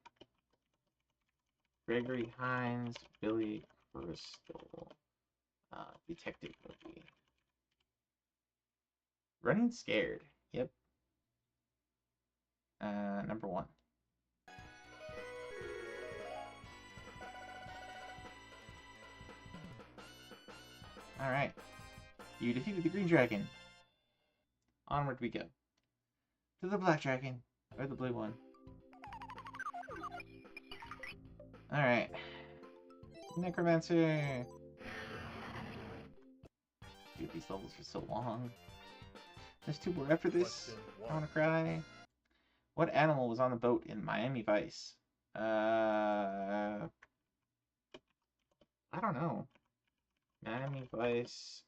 Gregory Hines, Billy Crystal. Detective movie. Running Scared. Yep. Number 1. Alright. You defeated the green dragon. Onward we go. To the black dragon. Or the blue one. Alright. Necromancer. Dude, these levels are so long. There's 2 more after this. I wanna cry. What animal was on the boat in Miami Vice? I don't know. Miami Vice,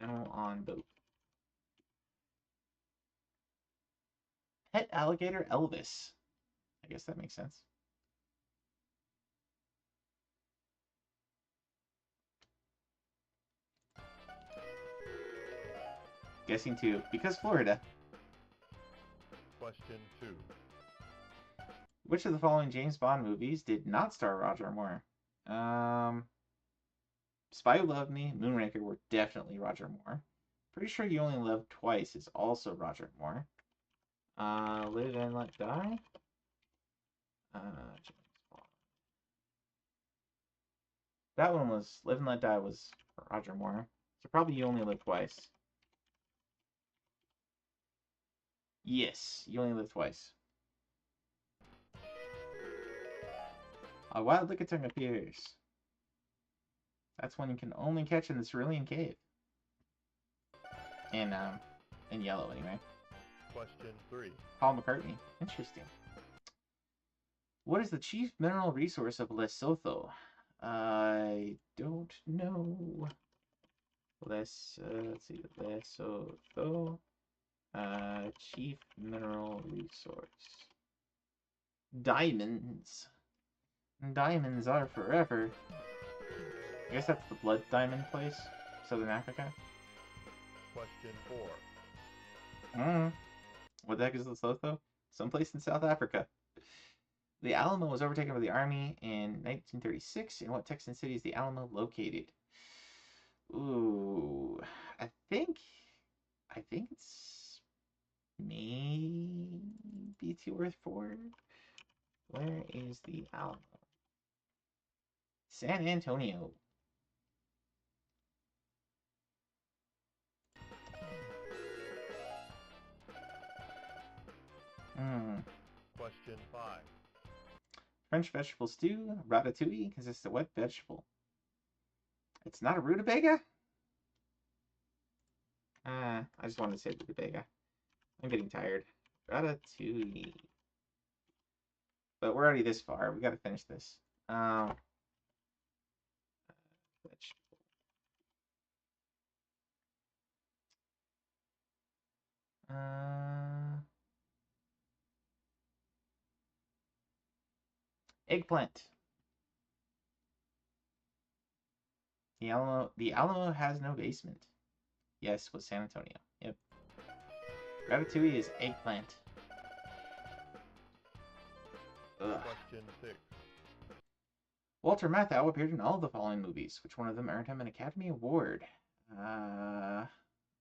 animal on boat. Pet alligator Elvis. I guess that makes sense. Guessing 2, because Florida. Question 2. Which of the following James Bond movies did not star Roger Moore? Spy Who Loved Me, Moonraker were definitely Roger Moore. Pretty sure You Only Live Twice is also Roger Moore. Live and Let Die? James Bond. That one was, Live and Let Die was Roger Moore. So probably You Only Live Twice. Yes, You Only Live Twice. A wild lickitung appears. That's one you can only catch in the Cerulean Cave. In yellow, anyway. Question 3. Paul McCartney. Interesting. What is the chief mineral resource of Lesotho? I don't know. Let's see. Lesotho. Chief mineral resource. Diamonds. Diamonds are forever. I guess that's the Blood Diamond place, Southern Africa. Question 4. What the heck is Lesotho? Someplace in South Africa. The Alamo was overtaken by the army in 1936. In what Texan city is the Alamo located? Ooh, I think it's maybe 2 or 4. Where is the Alamo? San Antonio. Question 5. French vegetable stew, ratatouille, consists of what vegetable? It's not a rutabaga? I just wanted to say rutabaga. I'm getting tired. Ratatouille. But we're already this far. We gotta finish this. Vegetable. Eggplant. The Alamo has no basement. Yes, was San Antonio. Yep. Ratatouille is eggplant. Ugh. Question 6. Walter Matthau appeared in all of the following movies. Which one of them earned him an Academy Award? I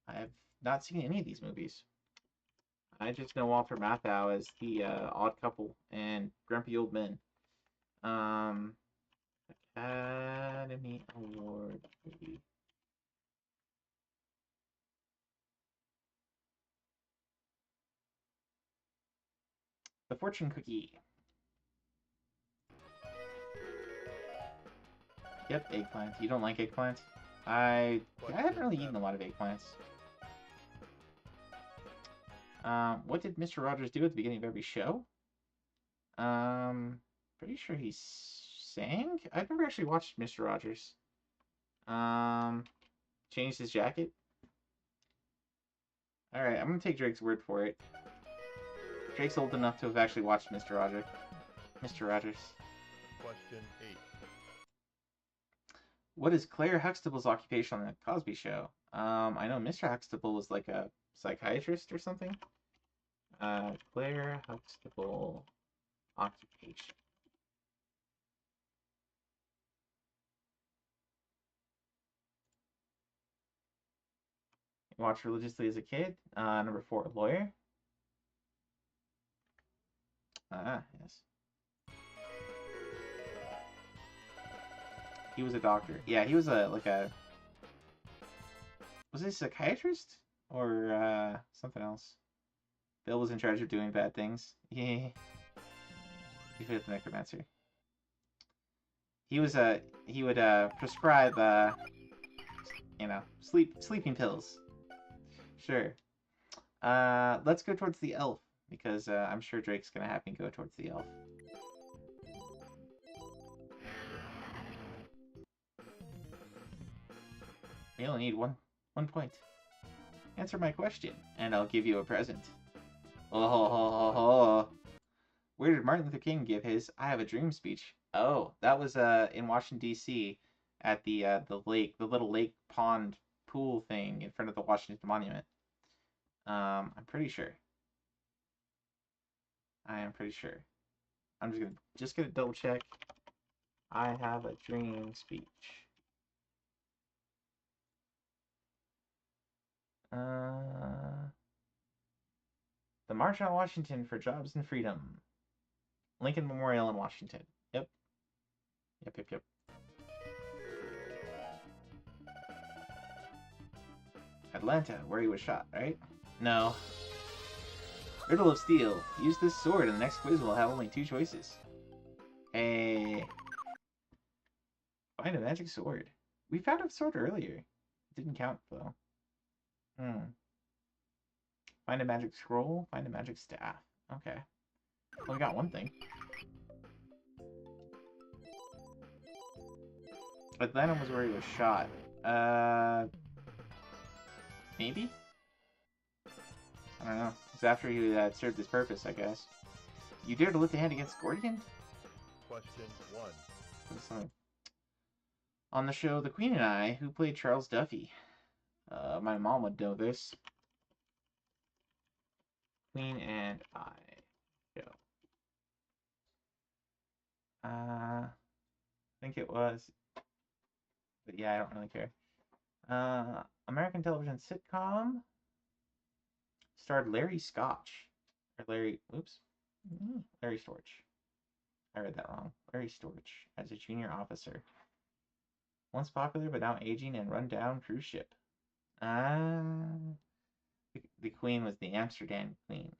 have not seen any of these movies. I just know Walter Matthau as the Odd Couple and Grumpy Old Men. Academy Award movie. The Fortune Cookie. Yep, eggplant. You don't like eggplant? I haven't really eaten a lot of eggplants. What did Mr. Rogers do at the beginning of every show? Pretty sure he sang? I've never actually watched Mr. Rogers. Changed his jacket? Alright, I'm gonna take Drake's word for it. Drake's old enough to have actually watched Mr. Rogers. Question 8. What is Claire Huxtable's occupation on the Cosby Show? I know Mr. Huxtable was like a psychiatrist or something. Claire Huxtable occupation. You watched religiously as a kid. Number 4, lawyer. Yes. He was a doctor. Yeah, he was was he a psychiatrist or something else? Bill was in charge of doing bad things. Yeah. He fit the necromancer. He would prescribe sleeping pills. Sure. Let's go towards the elf because I'm sure Drake's gonna have me go towards the elf. You only need one point. Answer my question, and I'll give you a present. Oh, ho, ho, ho, ho. Where did Martin Luther King give his "I Have a Dream" speech? Oh, that was in Washington D.C. at the lake, the little lake pond pool thing in front of the Washington Monument. I'm pretty sure. I am pretty sure. I'm just gonna double check. I have a dream speech. The March on Washington for Jobs and Freedom. Lincoln Memorial in Washington. Yep. Yep. Atlanta, where he was shot, right? No. Riddle of Steel. Use this sword and the next quiz will have only 2 choices. Hey. Find a magic sword. We found a sword earlier. It didn't count, though. Find a magic scroll. Find a magic staff. Okay. Well, we got one thing. Atlanta was where he was shot. Maybe? I don't know. It's after he had served his purpose, I guess. You dare to lift a hand against Gordian? Question 1. On the show The Queen and I, who played Charles Duffy? My mom would know this. Queen and I show. I think it was. But yeah, I don't really care. American television sitcom. Starred Larry Scotch. Or Larry Storch. I read that wrong. Larry Storch as a junior officer. Once popular but now aging and run down cruise ship. The Queen was the Amsterdam Queen.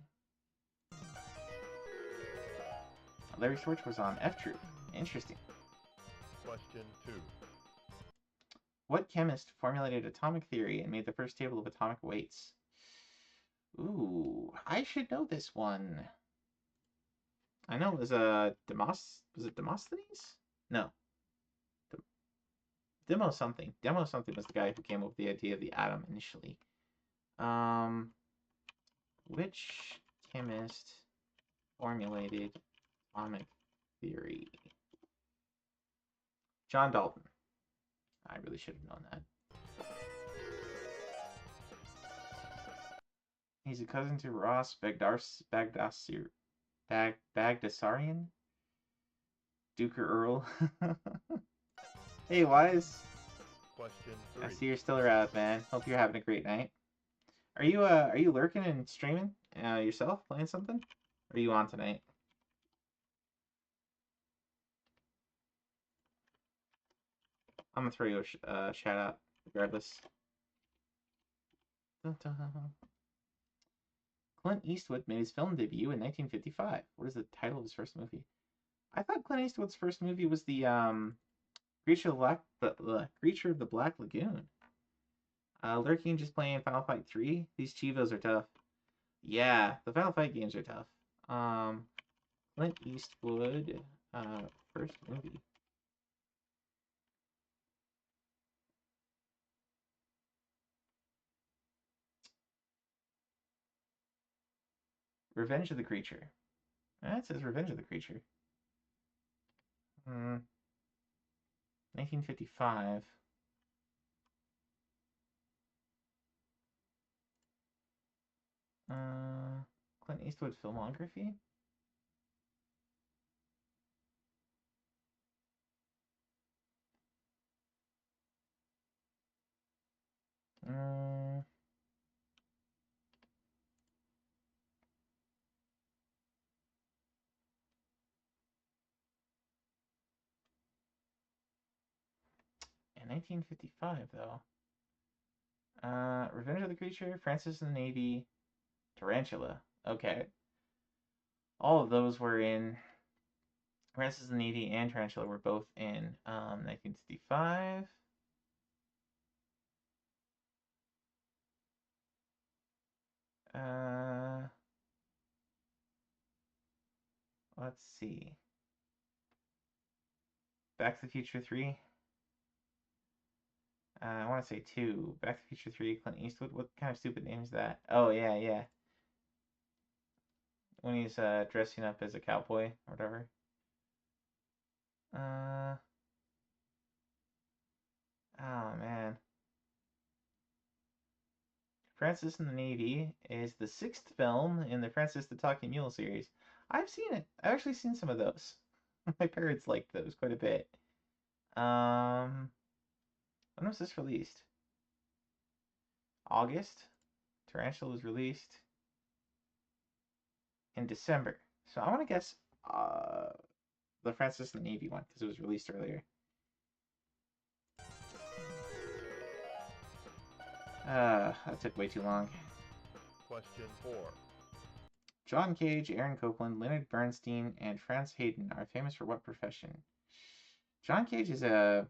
Larry Storch was on F Troop. Interesting. Question 2. What chemist formulated atomic theory and made the first table of atomic weights? Ooh, I should know this one. I know it was was it Demosthenes? No. Demo something. Demo something was the guy who came up with the idea of the atom initially. Which chemist formulated atomic theory? John Dalton. I really should have known that. He's a cousin to Ross Bagdasarian? Duker Earl. Hey, Wise. Question 3. I see you're still around, man. Hope you're having a great night. Are you lurking and streaming yourself, playing something? Or are you on tonight? I'm gonna throw you a shout out regardless. Dun, dun. Clint Eastwood made his film debut in 1955. What is the title of his first movie? I thought Clint Eastwood's first movie was the Creature of the Black Lagoon. Lurking just playing Final Fight 3. These Chivos are tough. Yeah, the Final Fight games are tough. Clint Eastwood first movie. Revenge of the Creature. It says Revenge of the Creature. 1955. Clint Eastwood filmography? 1955, though. Revenge of the Creature, Francis and the Navy, Tarantula. Okay. All of those were in... Francis and the Navy and Tarantula were both in 1955. Let's see. Back to the Future 3. I want to say 2. Back to the Future 3, Clint Eastwood. What kind of stupid name is that? Oh, yeah. When he's dressing up as a cowboy or whatever. Oh, man. Francis and the Navy is the 6th film in the Francis the Talking Mule series. I've seen it. I've actually seen some of those. My parents liked those quite a bit. When was this released? August. Tarantula was released in December. So I want to guess the Francis and the Navy one because it was released earlier. That took way too long. Question 4. John Cage, Aaron Copland, Leonard Bernstein, and Franz Hayden are famous for what profession? John Cage is a...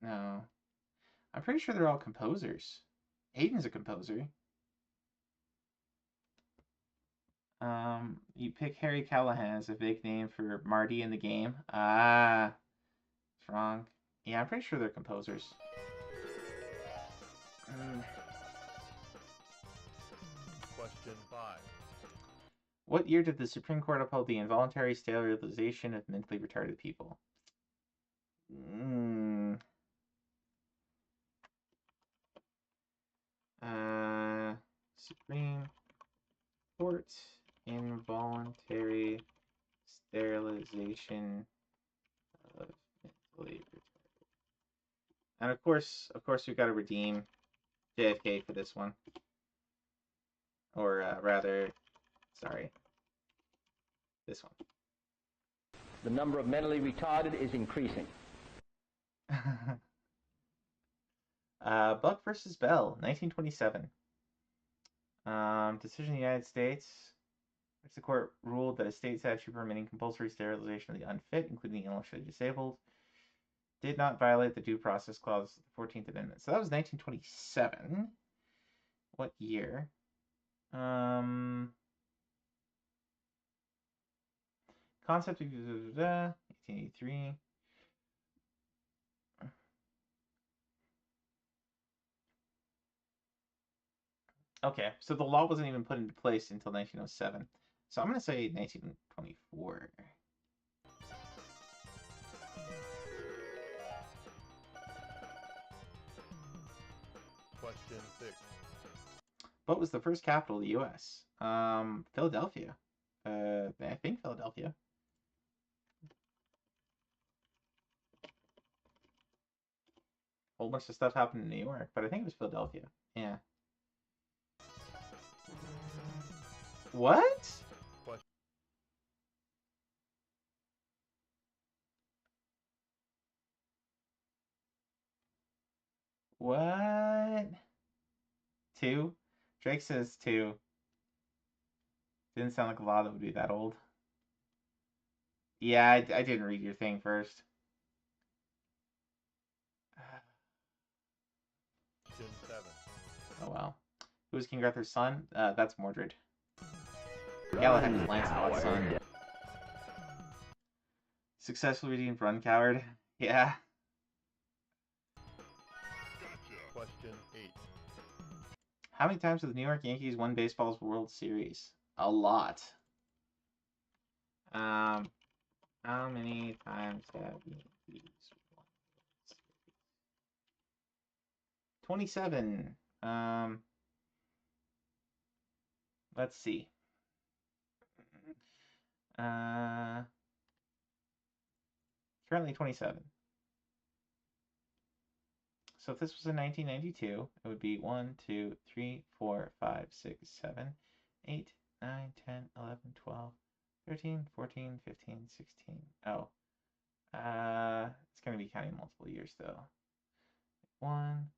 no. I'm pretty sure they're all composers. Hayden's a composer. You pick Harry Callahan as a big name for Marty in the game. Ah, it's wrong. Yeah, I'm pretty sure they're composers. Question 5. What year did the Supreme Court uphold the involuntary sterilization of mentally retarded people? Supreme Court involuntary sterilization of mentally retarded. And of course we've got to redeem JFK for this one. Or rather, sorry, this one. The number of mentally retarded is increasing. Buck versus Bell, 1927. Decision in the United States, which the court ruled that a state statute permitting compulsory sterilization of the unfit, including the intellectually disabled, did not violate the Due Process Clause of the 14th Amendment. So that was 1927. What year? Concept of 1883. Okay, so the law wasn't even put into place until 1907. So I'm going to say 1924. Question 6. What was the first capital of the U.S.? Philadelphia. I think Philadelphia. A whole bunch of stuff happened in New York, but I think it was Philadelphia. Yeah. What? What? 2? Drake says 2. Didn't sound like a law that would be that old. Yeah, I didn't read your thing first. Question 7. Oh well. Who's King Arthur's son? That's Mordred. Galahad is Lancelot's son. Successfully redeemed Run Coward. Yeah. Question 8. How many times have the New York Yankees won baseball's World Series? A lot. How many times have the Yankees won World Series? 27. Let's see. Currently 27. So if this was in 1992, it would be 1, 2, 3, 4, 5, 6, 7, 8, 9, 10, 11, 12, 13, 14, 15, 16. Oh. It's going to be counting multiple years, though. 1,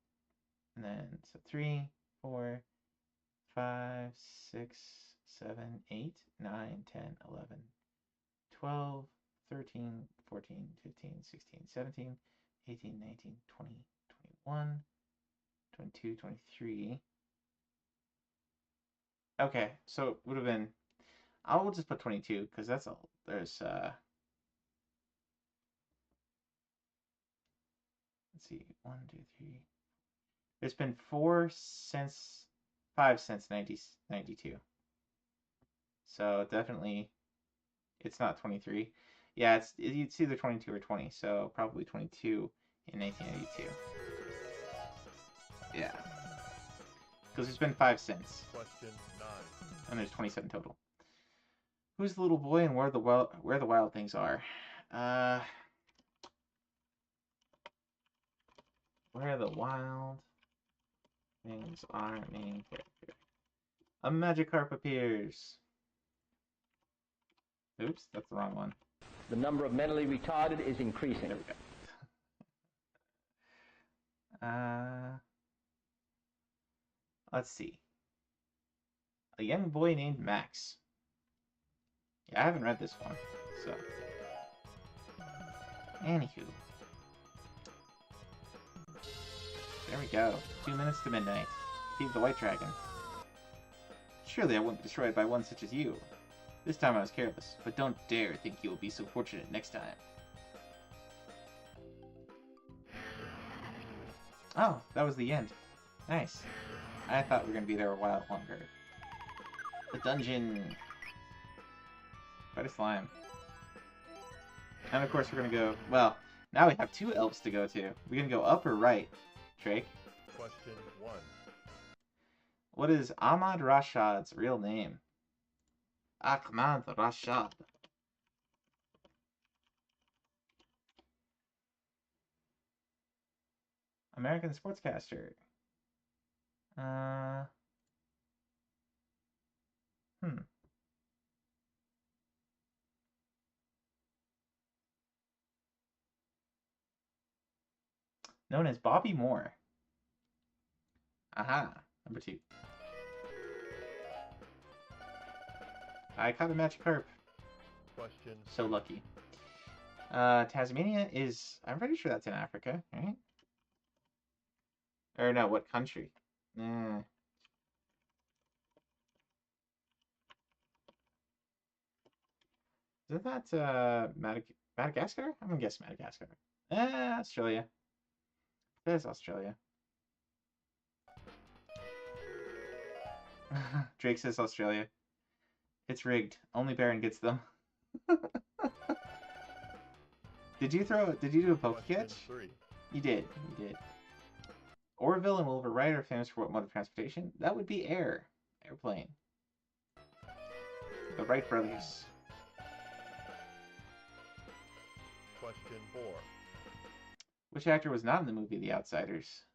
and then, so 3, 4, 5, 6, 7, 8, 9, 10, 11, 12, 13, 14, 15, 16, 17, 18, 19, 20, 21, 22, 23. Okay, so it would have been, I will just put 22 because that's all. There's, let's see, 1, 2, 3. There's been 5 since 92. So definitely, it's not 23. Yeah, it's either 22 or 20. So probably 22 in 1982. Yeah, because there's been 5 since. Question 9. And there's 27 total. Who's the little boy and where the wild things are? Where the wild things are, main character. A Magikarp appears. Oops, that's the wrong one. The number of mentally retarded is increasing. There we go. Let's see. A young boy named Max. Yeah, I haven't read this one, so. Anywho. There we go. 2 minutes to midnight. Defeat the White Dragon. Surely I won't be destroyed by one such as you. This time I was careless, but don't dare think you will be so fortunate next time. Oh, that was the end. Nice. I thought we were going to be there a while longer. The dungeon. Fight a slime. And of course we're going to go, well, now we have 2 elves to go to. We're going to go up or right, Drake? Question 1. What is Ahmad Rashad's real name? Ahmad Rashad. American sportscaster. Known as Bobby Moore. Aha, number 2. I caught a Magikarp. Question So lucky. Tasmania is, I'm pretty sure that's in Africa, right? Or no, what country? Isn't that Madagascar? I'm gonna guess Madagascar. Australia. There's Australia. Drake says Australia. It's rigged. Only Baron gets them. Did you do a poke catch? 3. You did. Orville and Wilbur Wright are famous for what mode of transportation? That would be air. Airplane. The Wright brothers. Question 4. Which actor was not in the movie The Outsiders?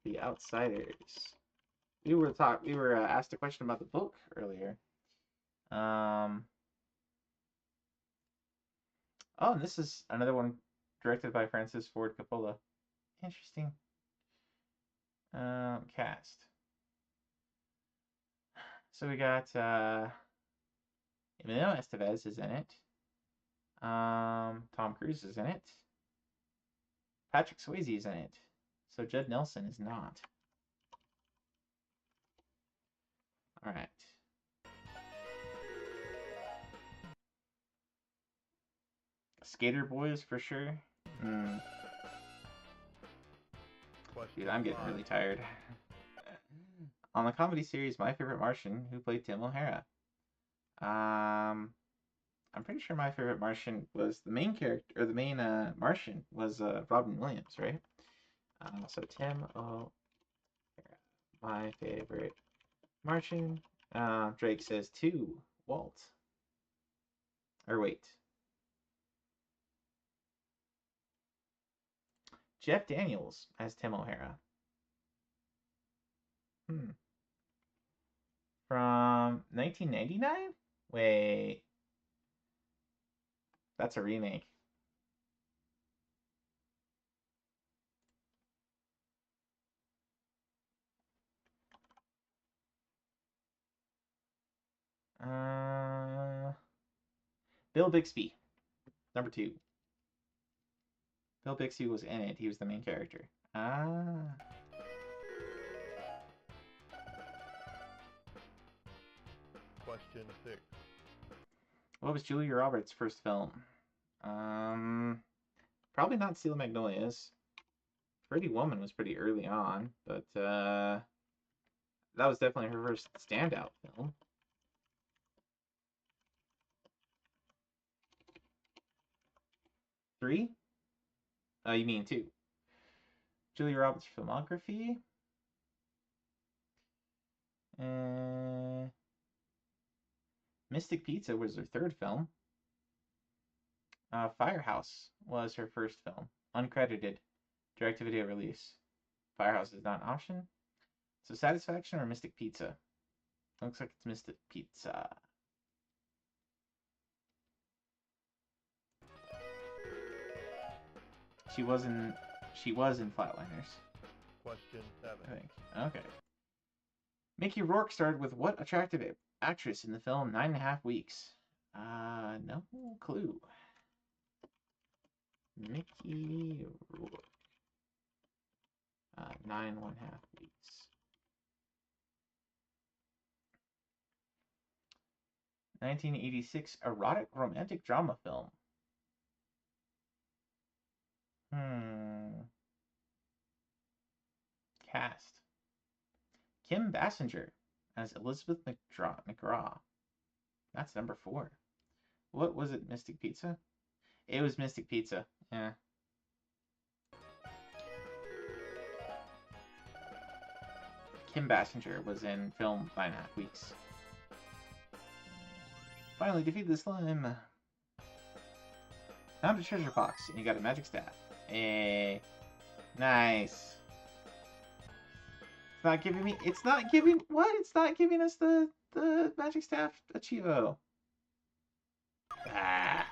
The Outsiders. We were asked a question about the book earlier. Oh, and this is another one directed by Francis Ford Coppola. Interesting. Cast. So we got Emilio Estevez is in it. Tom Cruise is in it. Patrick Swayze is in it. So Judd Nelson is not. All right. Skater Boys for sure. Dude, I'm getting really tired. On the comedy series My Favorite Martian, who played Tim O'Hara? I'm pretty sure My Favorite Martian was the main character, or the main Martian was Robin Williams, right? So Tim O'Hara, My Favorite Martian. Drake says 2, Walt. Or wait. Jeff Daniels as Tim O'Hara. From 1999? Wait. That's a remake. Bill Bixby, number 2. Bill Bixby was in it. He was the main character. Ah. Question 6. What was Julia Roberts' first film? Probably not Steel Magnolias. Pretty Woman was pretty early on, but that was definitely her first standout film. Three? You mean 2? Julia Roberts' filmography? Mystic Pizza was her 3rd film. Firehouse was her first film. Uncredited. Direct-to-video release. Firehouse is not an option. So Satisfaction or Mystic Pizza? Looks like it's Mystic Pizza. She was in Flatliners. Question 7. I think. Okay. Mickey Rourke starred with what attractive actress in the film 9.5 Weeks? No clue. Mickey Rourke. 9.5 Weeks. 1986 erotic romantic drama film. Cast. Kim Basinger as Elizabeth McGraw. That's number 4. What was it, Mystic Pizza? It was Mystic Pizza, yeah. Kim Basinger was in film 9.5 Weeks. Finally defeat the slime. Found a treasure box, and you got a magic staff. Hey, nice. It's not giving me. It's not giving. What? It's not giving us the magic staff Achievo. Ah.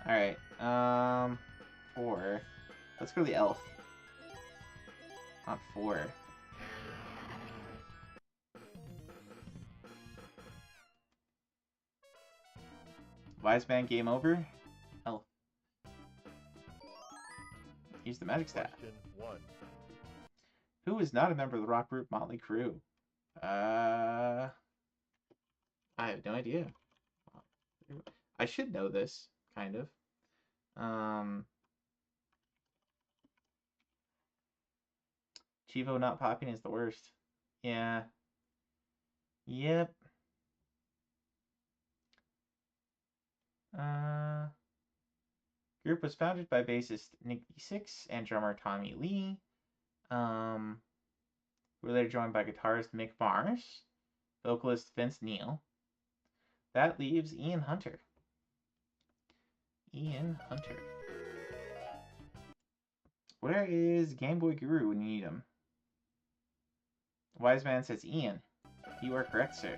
All right. 4. Let's go to the elf. Not 4. Wise Man game over. Elf. Use the magic staff. Question 1. Who is not a member of the rock group Motley Crue? I have no idea. I should know this, kind of. Chivo not popping is the worst. Yeah. Yep. Group was founded by bassist Nick Six and drummer Tommy Lee. Who were later joined by guitarist Mick Mars, vocalist Vince Neil. That leaves Ian Hunter. Ian Hunter. Where is Game Boy Guru when you need him? Wise Man says Ian. You are correct, sir.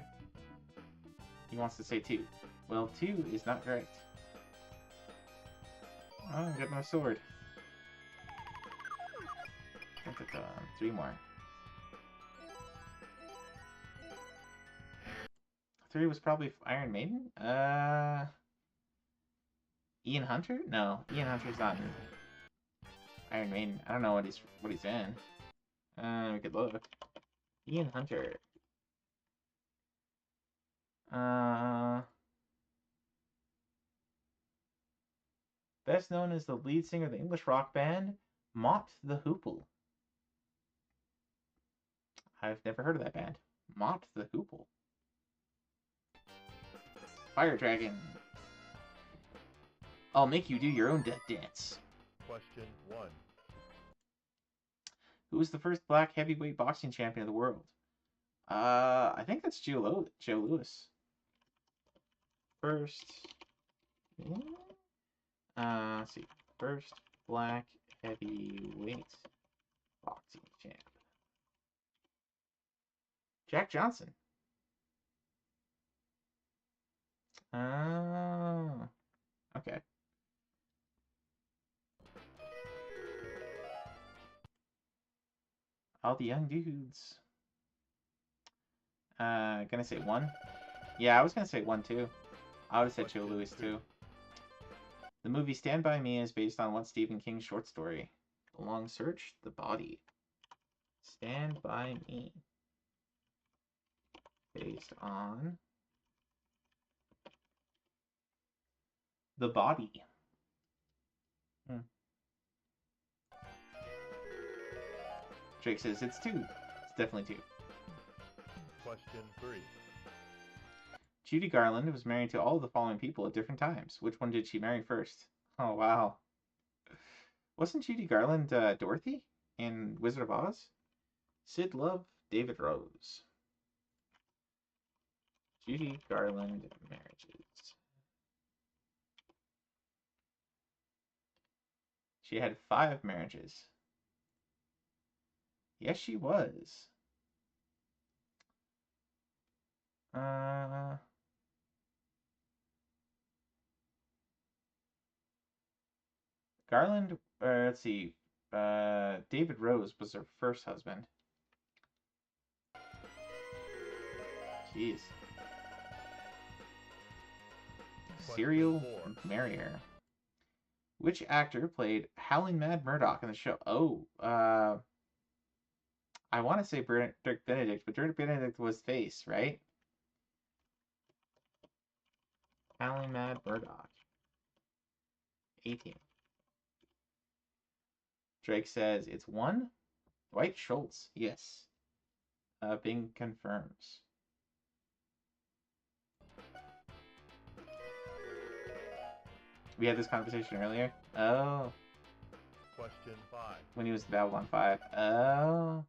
He wants to say 2. Well, 2 is not correct. Oh, I got no sword. 3 more. 3 was probably Iron Maiden? Ian Hunter? No, Ian Hunter's not in Iron Maiden. I don't know what he's in. We could look. Ian Hunter. Best known as the lead singer of the English rock band Mott the Hoople. I've never heard of that band. Mott the Hoople. Fire Dragon. I'll make you do your own death dance. Question 1. Who was the first black heavyweight boxing champion of the world? I think that's Joe Louis. First. Let's see. First black heavyweight boxing champ. Jack Johnson. Oh. Okay. All the young dudes. Gonna say 1? Yeah, I was gonna say 1 too. I would have said Joe Louis too. The movie Stand By Me is based on what Stephen King short story? The Long Search, The Body. Stand By Me. Based on The Body. Drake says it's 2. It's definitely 2. Question 3. Judy Garland was married to all of the following people at different times. Which one did she marry first? Oh, wow. Wasn't Judy Garland Dorothy in Wizard of Oz? Sid Love, David Rose. Judy Garland marriages. She had 5 marriages. Yes, she was. Garland, let's see. David Rose was her first husband. Jeez. Serial marrier. Which actor played Howling Mad Murdoch in the show? Oh, I want to say Dirk Benedict, but Dirk Benedict was Face, right? Howling Mad Murdoch. 18. Drake says it's 1. Dwight Schultz. Yes. Bing confirms. We had this conversation earlier. Oh. Question 5. When he was in Babylon 5. Oh.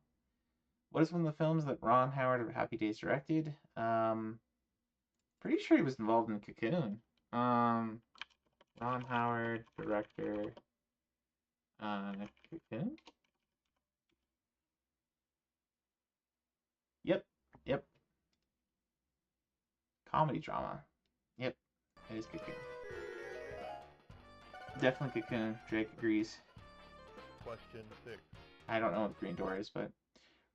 What is one of the films that Ron Howard of Happy Days directed? Pretty sure he was involved in Cocoon. Ron Howard, director. Cocoon? Yep. Comedy drama. Yep. It is Cocoon. Definitely Cocoon. Drake agrees. Question 6. I don't know what the Green Door is, but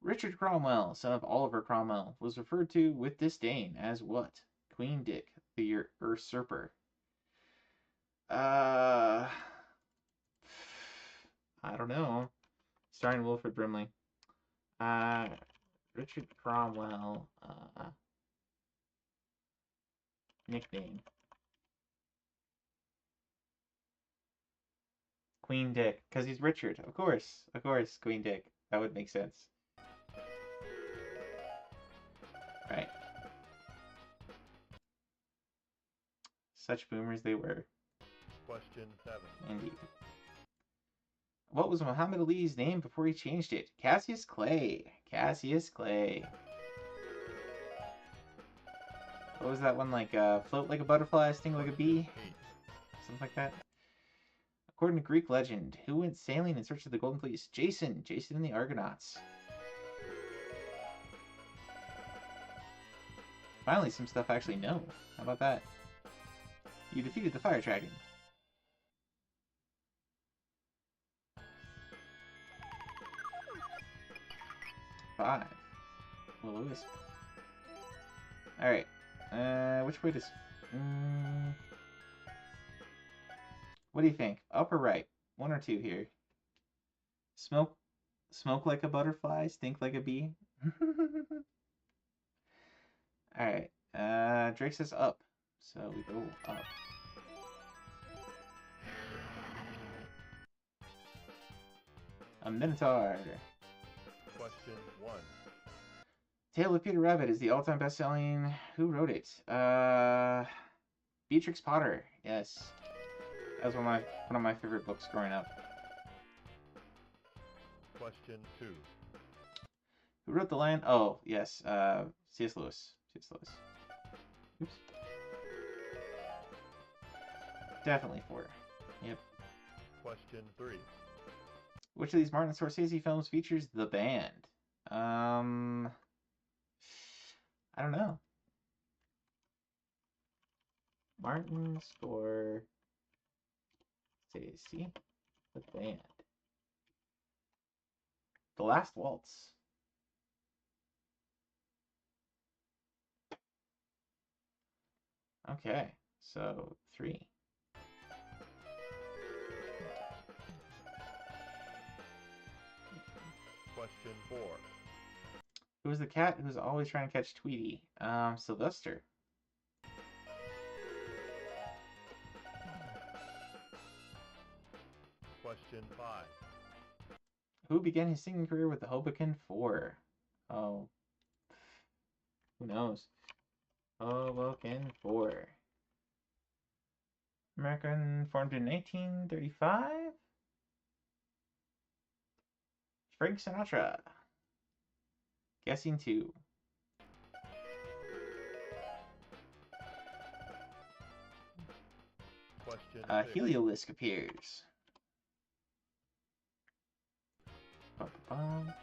Richard Cromwell, son of Oliver Cromwell, was referred to with disdain as what? Queen Dick, the usurper. I don't know. Starring Wilfred Brimley. Richard Cromwell, nickname. Queen Dick, because he's Richard. Of course, Queen Dick. That would make sense. Right. Such boomers they were. Question 7. Indeed. What was Muhammad Ali's name before he changed it? Cassius Clay. Cassius Clay. What was that one like? Float like a butterfly, sting like a bee? 8. Something like that. According to Greek legend, who went sailing in search of the Golden Fleece? Jason. Jason and the Argonauts. Finally, some stuff I actually know. How about that? You defeated the Fire Dragon. Five. Will-O-Wisp. Alright. Which way does... What do you think? Up or right? 1 or 2 here. Smoke like a butterfly, stink like a bee. Alright. Drake says up. So we go up. A Minotaur. Question 1. Tale of Peter Rabbit is the all-time best-selling... Who wrote it? Beatrix Potter. Yes. That was one of my favorite books growing up. Question 2. Who wrote The Lion? Oh, yes. C.S. Lewis. C.S. Lewis. Oops. Definitely 4. Yep. Question 3. Which of these Martin Scorsese films features the band? I don't know. Martin Scorsese. The band. The Last Waltz. Okay, so 3. Question 4. Who's the cat who's always trying to catch Tweety? Sylvester. Question 5. Who began his singing career with the Hoboken Four? Oh. Who knows? Hoboken Four. American formed in 1935? Frank Sinatra. Guessing 2. Question 6. Heliolisk appears. Ba-ba-bum.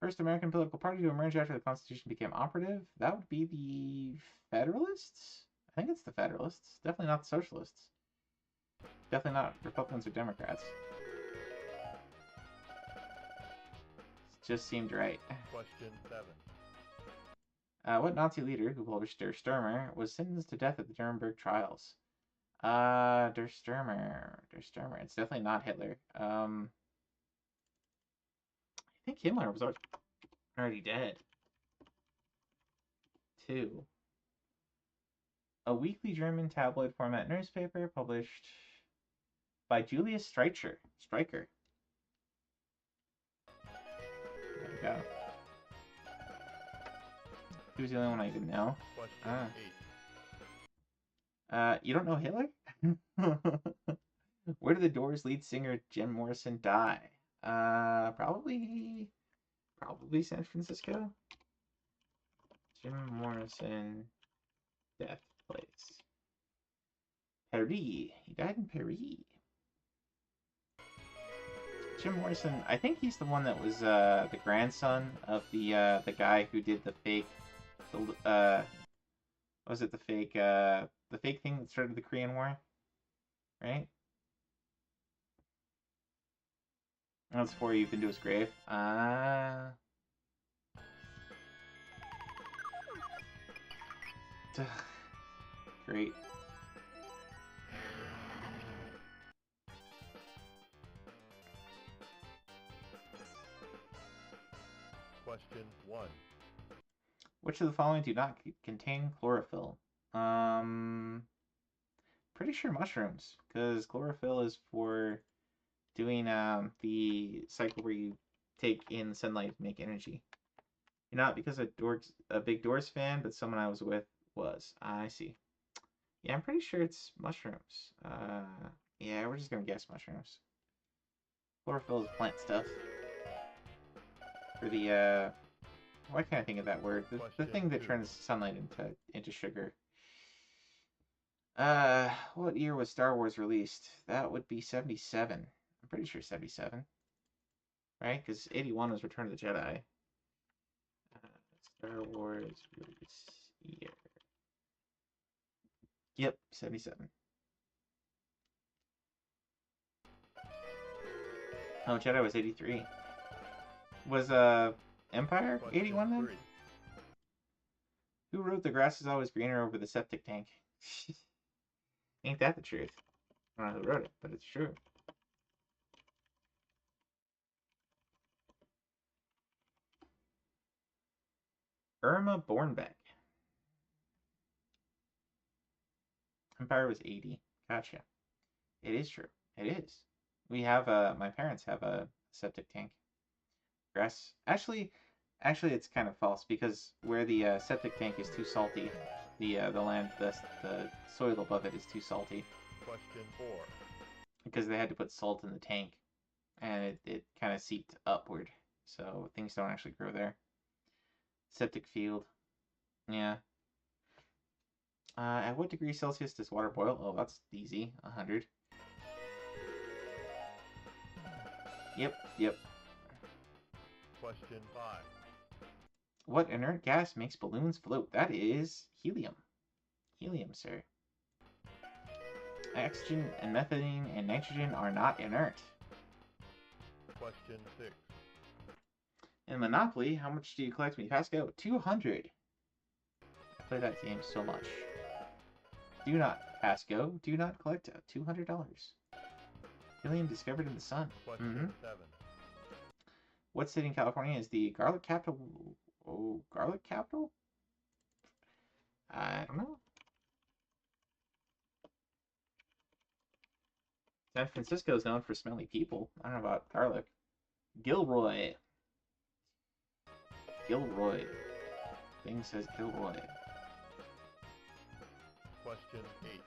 First American political party to emerge after the Constitution became operative? That would be the Federalists? I think it's the Federalists. Definitely not the Socialists. Definitely not Republicans or Democrats. Just seemed right. Question 7. What Nazi leader who published Der Stürmer was sentenced to death at the Nuremberg trials? Der Stürmer. Der Stürmer. It's definitely not Hitler. I think Himmler was already dead. 2. A weekly German tabloid format newspaper published by Julius Streicher. There we go. He was the only one I didn't know. Question 8. You don't know Hitler? Where did the Doors lead singer Jim Morrison die? Probably San Francisco. Jim Morrison death place. Paris. He died in Paris. Jim Morrison, I think he's the one that was the grandson of the guy who did the fake was it the fake thing that started the Korean War? Right? That's before you've been to his grave. Great. Question 1. Which of the following do not contain chlorophyll? Pretty sure mushrooms, because chlorophyll is for doing the cycle where you take in sunlight to make energy. You're not because a big Doors fan, but someone I was with was. I see. Yeah, I'm pretty sure it's mushrooms. Yeah, we're just gonna guess mushrooms. Chlorophyll is plant stuff. For the why can't I think of that word? The thing that turns sunlight into sugar. What year was Star Wars released? That would be 77. I'm pretty sure 77. Right? Because 81 was Return of the Jedi. Star Wars release year. Yep, 77. Oh, Jedi was 83. Was Empire 81 then? 3. Who wrote "The grass is always greener over the septic tank"? Ain't that the truth? I don't know who wrote it, but it's true. Irma Bornbeck. Empire was 80. Gotcha. It is true. It is. We have my parents have a septic tank. Grass. Actually, it's kind of false because where the septic tank is too salty, the land, the soil above it is too salty. Question 4. Because they had to put salt in the tank, and it kind of seeped upward, so things don't actually grow there. Septic field. Yeah. At what degree Celsius does water boil? Oh, that's easy. 100. Yep. Question 5. What inert gas makes balloons float? That is helium. Helium, sir. Oxygen and methane and nitrogen are not inert. Question 6. In Monopoly, how much do you collect when you pass go? 200. I play that game so much. Do not pass go. Do not collect $200. Helium discovered in the sun. Question 7. What city in California is the garlic capital? Oh, garlic capital? I don't know. San Francisco is known for smelly people. I don't know about garlic. Gilroy. Gilroy. Thing says Gilroy. Question 8.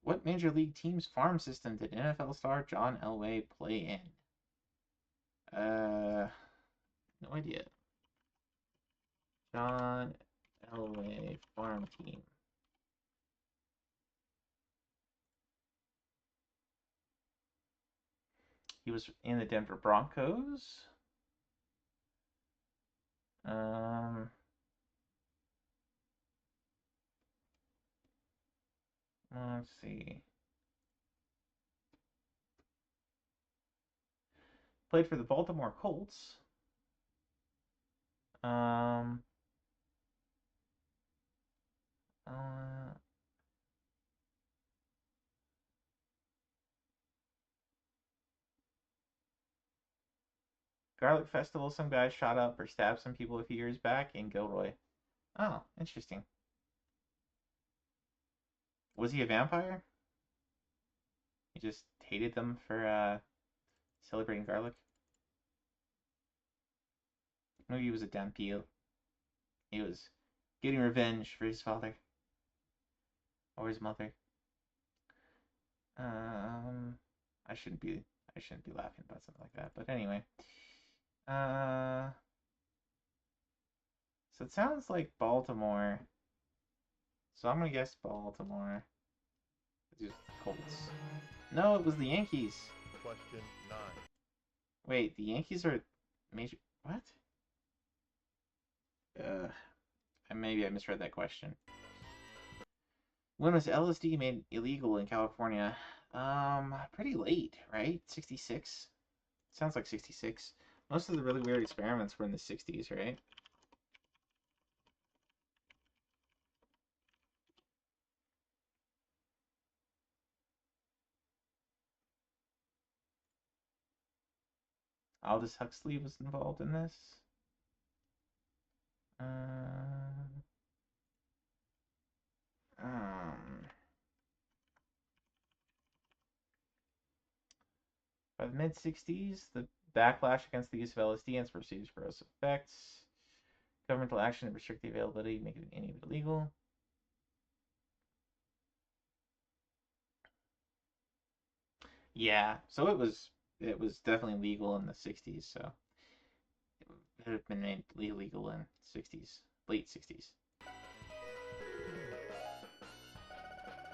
What Major League team's farm system did NFL star John Elway play in? No idea. John Elway farm team. He was in the Denver Broncos. Let's see. Played for the Baltimore Colts. Garlic Festival, some guy shot up or stabbed some people a few years back in Gilroy. Oh, interesting. Was he a vampire? He just hated them for celebrating garlic? Maybe he was a Dampeel. He was getting revenge for his father. Or his mother. I shouldn't be laughing about something like that, but anyway. So it sounds like Baltimore. So I'm gonna guess Baltimore. Just Colts. No, it was the Yankees. Question 9. Wait, the Yankees are major. What? Maybe I misread that question. When was LSD made illegal in California? Pretty late, right? 66? Sounds like 66. Most of the really weird experiments were in the 60s, right? Aldous Huxley was involved in this. By the mid-60s, the backlash against the use of LSD and its perceived corrosive effects. Governmental action to restrict the availability, making any of it illegal. Yeah, so it was definitely legal in the 60s, so it would have been made illegal in 60s, late 60s.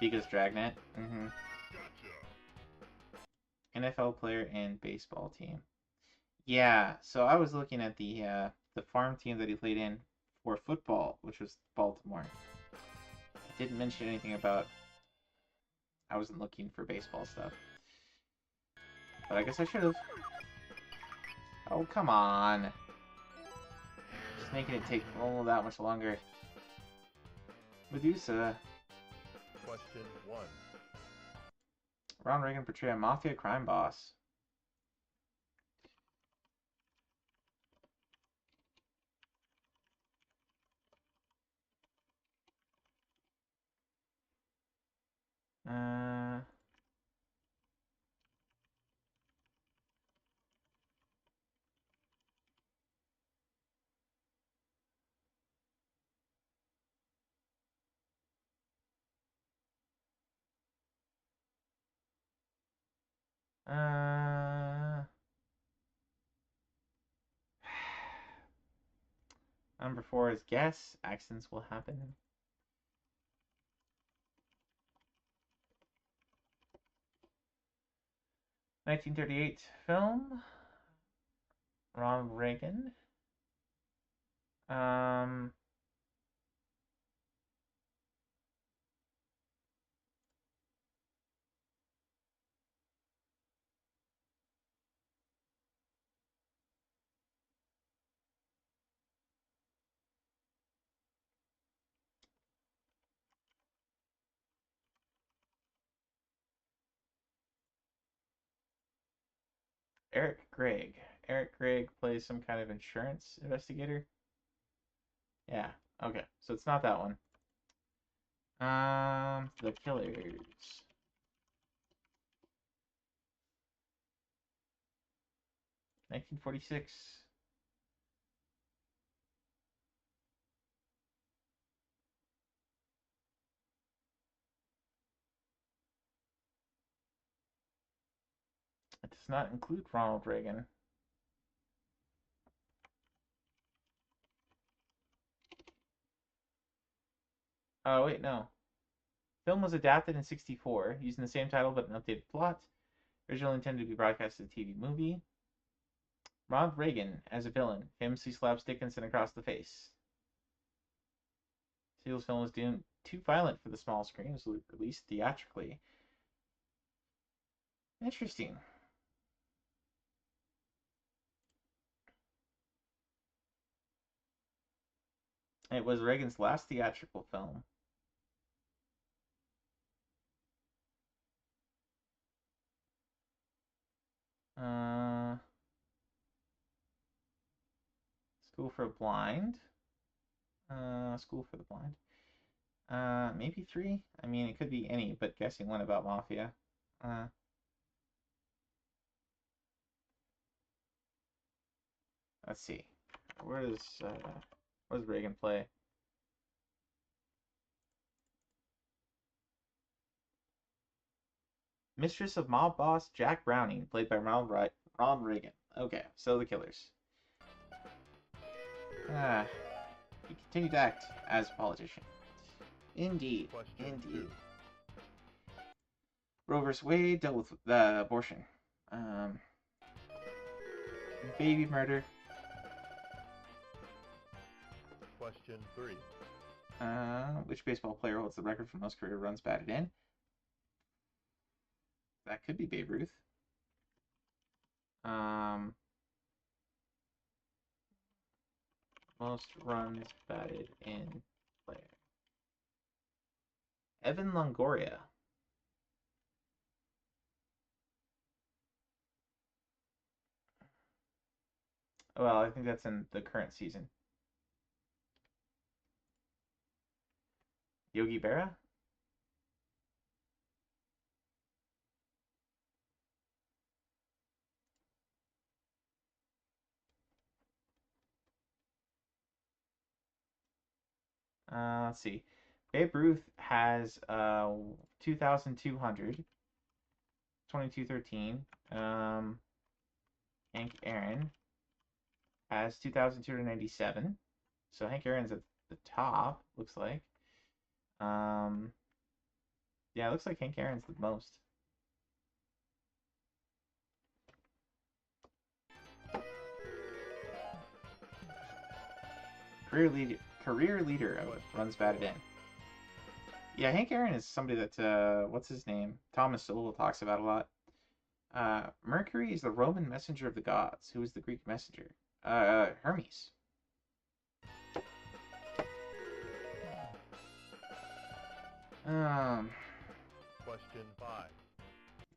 Because Dragnet. NFL player and baseball team. Yeah, so I was looking at the farm team that he played in for football, which was Baltimore. I didn't mention anything about. I wasn't looking for baseball stuff, but I guess I should have. Oh, come on! Just making it take that much longer. Medusa. Question 1. Ronald Reagan portrayed a mafia crime boss. Number 4 is guess. Accidents will happen. (1938) film. Ronald Reagan. Eric Gregg. Eric Gregg plays some kind of insurance investigator. Yeah. Okay. So it's not that one. The Killers. (1946). It does not include Ronald Reagan. Oh, wait, no. Film was adapted in '64, using the same title but an updated plot. Originally intended to be broadcast as a TV movie. Ronald Reagan as a villain, famously slaps Dickinson across the face. Seal's film was deemed too violent for the small screen, was released theatrically. Interesting. It was Reagan's last theatrical film. School for the Blind. School for the Blind. Maybe 3? I mean, it could be any, but guessing one about Mafia. Let's see. Where does Reagan play? Mistress of Mob Boss Jack Browning, played by Ronald Reagan. Okay, so the Killers. He continued to act as a politician. Indeed. Indeed. Roe vs. Wade dealt with abortion. Baby murder. Question 3. Which baseball player holds the record for most career runs batted in? That could be Babe Ruth. Most runs batted in player. Evan Longoria. Well, I think that's in the current season. Yogi Berra? Let's see. Babe Ruth has 2,200. 2213. Hank Aaron has 2,297. So Hank Aaron's at the top, looks like. Yeah, it looks like Hank Aaron's the most. Career leader of runs batted in. Yeah, Hank Aaron is somebody that what's his name? Thomas Sowell talks about a lot. Mercury is the Roman messenger of the gods. Who is the Greek messenger? Hermes. Question 5.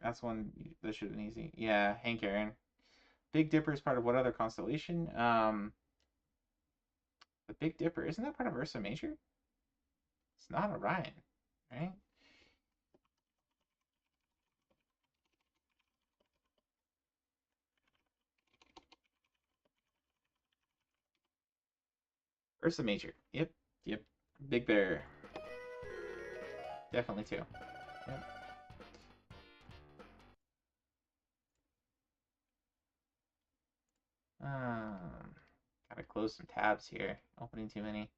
That's one that should have been easy. Yeah, Hank Aaron. Big Dipper is part of what other constellation? The Big Dipper, isn't that part of Ursa Major? It's not Orion, right? Ursa Major. Yep. Big Bear. Definitely 2. Yep. Gotta close some tabs here. Opening too many.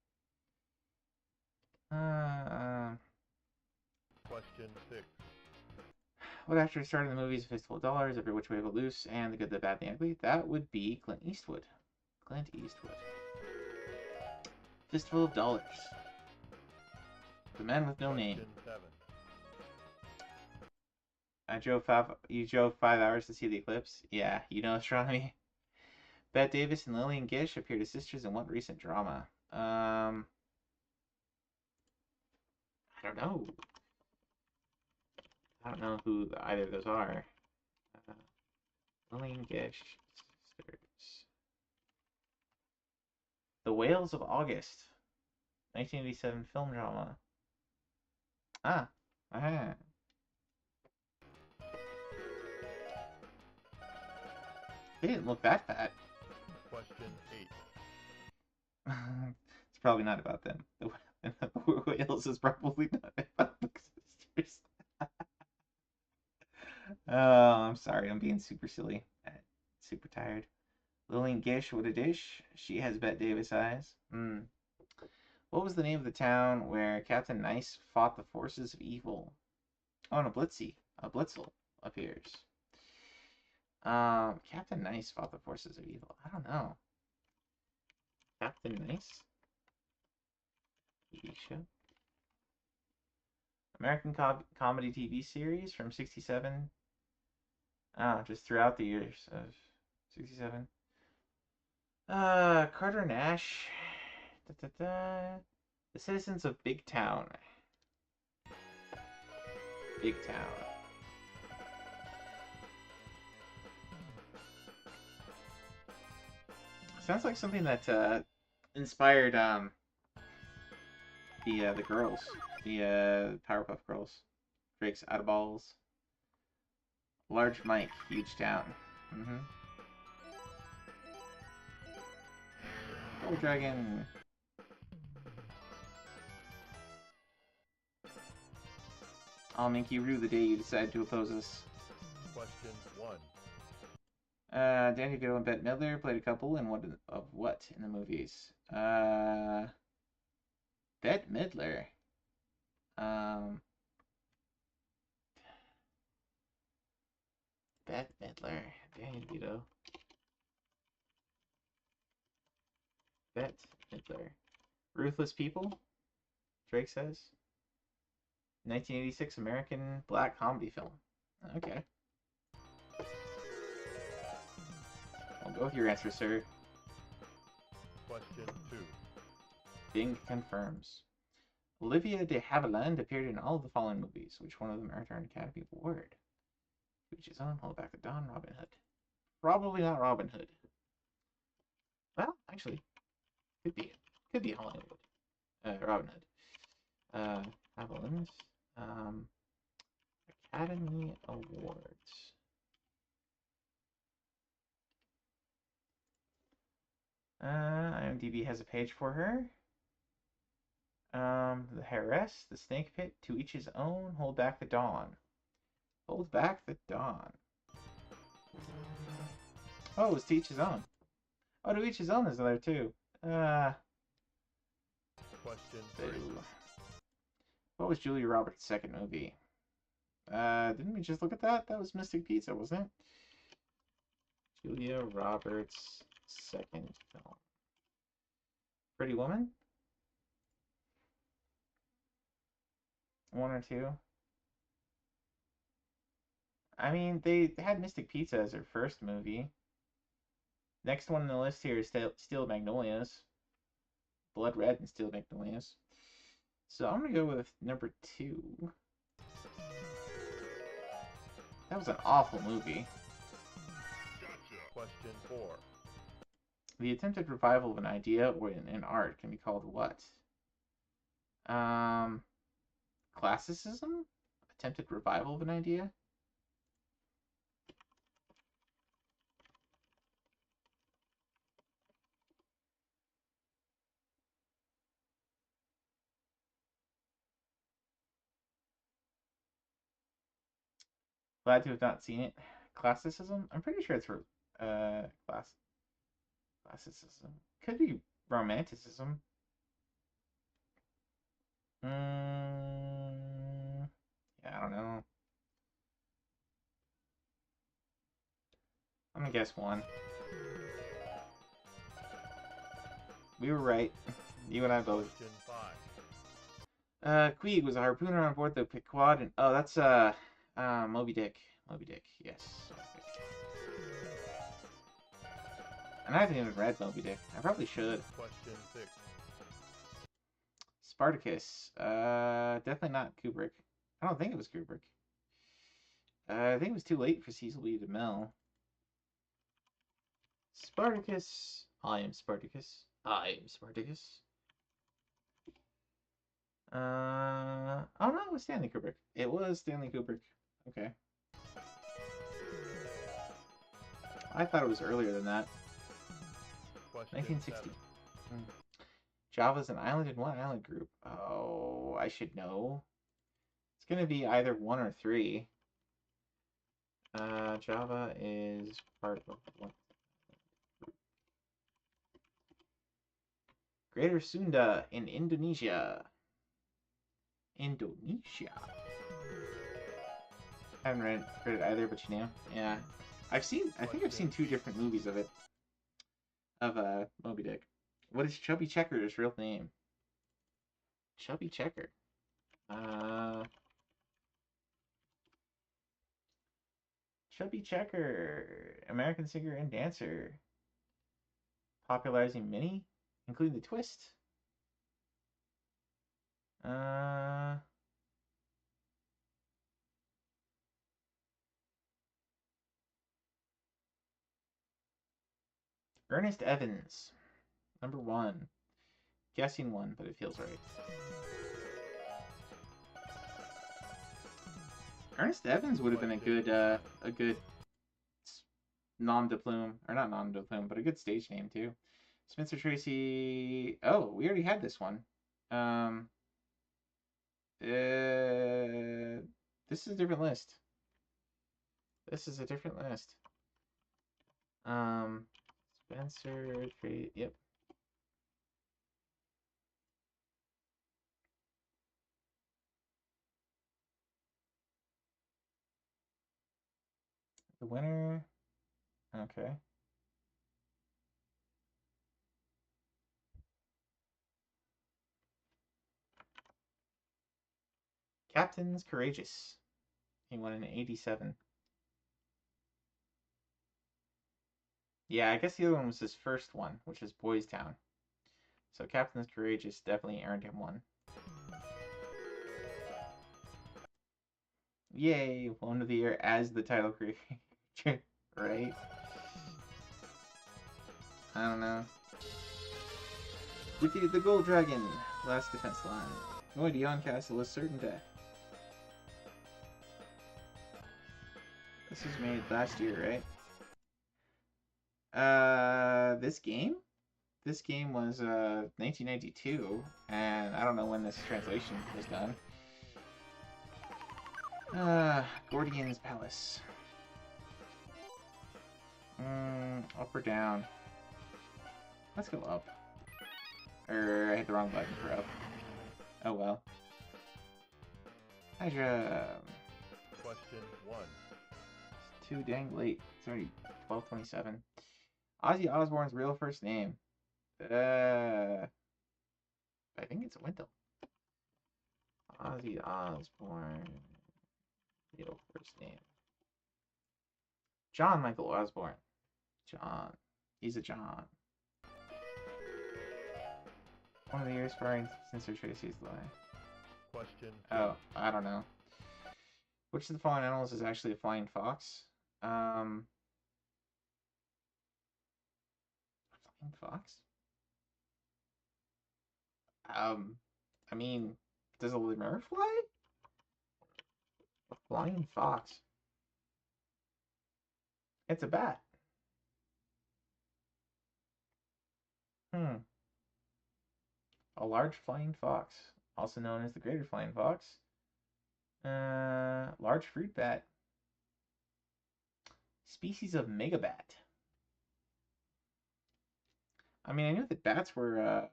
Question 6. What actor starred in the movies Fistful of Dollars, Every Which Way But Loose, and The Good, the Bad, the Ugly? That would be Clint Eastwood. Clint Eastwood. Fistful of Dollars. The Man with No Name. Question 7. You drove 5 hours to see the eclipse? Yeah, you know astronomy. Bette Davis and Lillian Gish appeared as sisters in what recent drama? I don't know. I don't know who either of those are. Lillian Gish sisters. The Whales of August, 1987 film drama. Ah, aha. They didn't look that fat. Question 8. It's probably not about them. The Whales is probably not about the sisters. Oh, I'm sorry. I'm being super silly. Super tired. Lillian Gish, what a dish. She has Bette Davis eyes. What was the name of the town where Captain Nice fought the forces of evil? Oh, and a Blitzel appears. Captain Nice fought the forces of evil. I don't know. Captain Nice? TV show? American comedy TV series from 67. Just throughout the years of 67. Carter Nash. The Citizens of Big Town. Big Town. Sounds like something that inspired the girls, the Powerpuff Girls. Drake's Out of Balls. Large Mike, Huge Town. Double Dragon. I'll make you rue the day you decide to oppose us. Question 1. Danny DeVito and Bette Midler played a couple in what in the movies? Bette Midler. Bette Midler. Danny DeVito. Bette Midler. Ruthless People? Drake says. 1986 American black comedy film. Okay. I'll go with your answer, sir. Question 2. Bing confirms. Olivia de Havilland appeared in all of the following movies. Which one of them earned her an Academy Award? Which is on Hold Back the Dawn, Robin Hood. Probably not Robin Hood. Well, actually, could be. Could be Hollywood. Robin Hood. Havilland. Academy Awards. IMDb has a page for her. The Heiress, The Snake Pit, To Each His Own, Hold Back the Dawn. Hold Back the Dawn. Oh, it was To Each His Own. Oh, To Each His Own is there too. Question 3. What was Julia Roberts' second movie? Didn't we just look at that? That was Mystic Pizza, wasn't it? Julia Roberts' second film. Pretty Woman? 1 or 2? I mean, they had Mystic Pizza as their first movie. Next one on the list here is Steel Magnolias. Blood Red and Steel Magnolias. So I'm going to go with number 2. That was an awful movie. Question 4. The attempted revival of an idea or in art can be called what? Classicism? Attempted revival of an idea? Glad to have not seen it. Classicism? I'm pretty sure it's for classicism. Could be romanticism. Yeah, I don't know. I'm gonna guess 1. We were right. You and I both. Question 5. Queeg was a harpooner on board the Pequod, and oh, that's Moby Dick. Moby Dick, yes. And I haven't even read Moby Dick. I probably should. Question 6. Spartacus. Definitely not Kubrick. I don't think it was Kubrick. I think it was too late for Cecil B. DeMille. Spartacus. I am Spartacus. I am Spartacus. Oh no, it was Stanley Kubrick. It was Stanley Kubrick. Okay. I thought it was earlier than that. Question 1960. 7. Java's an island in what island group? Oh, I should know. It's gonna be either 1 or 3. Java is part of what? Greater Sunda in Indonesia. Indonesia. I haven't read it either, but you know, yeah. I think I've seen 2 different movies of it. Of Moby Dick. What is Chubby Checker's real name? Chubby Checker. Chubby Checker, American singer and dancer, popularizing many, including the twist. Ernest Evans, number 1. Guessing 1, but it feels right. Ernest Evans would have been a good nom de plume, or not nom de plume, but a good stage name too. Spencer Tracy. Oh, we already had this one. This is a different list. This is a different list. Spencer Tracy. Yep. The winner. Okay. Captain's Courageous. He won in 87. Yeah, I guess the other one was his first one, which is Boys Town. So Captain's Courageous definitely earned him one. Yay, one of the year as the title creator, right? I don't know. Defeated the Gold Dragon, last defense line. Going to Yon Castle is certain death. This was made last year, right? This game? This game was 1992, and I don't know when this translation was done. Gordian's Palace. Up or down? Let's go up. I hit the wrong button for up. Oh well. Hydra. Question 1. It's too dang late. It's already 12:27. Ozzy Osbourne's real first name. I think it's Wendell. Ozzy Osbourne. Real first name. John Michael Osbourne. John. He's a John. One of the years firing Spencer Tracy's lie. Question 2. Oh, I don't know. Which of the following animals is actually a flying fox? Flying fox? I mean, does a lemur fly? A flying fox. It's a bat. A large flying fox, also known as the greater flying fox. Large fruit bat. Species of megabat. I mean, I knew that bats were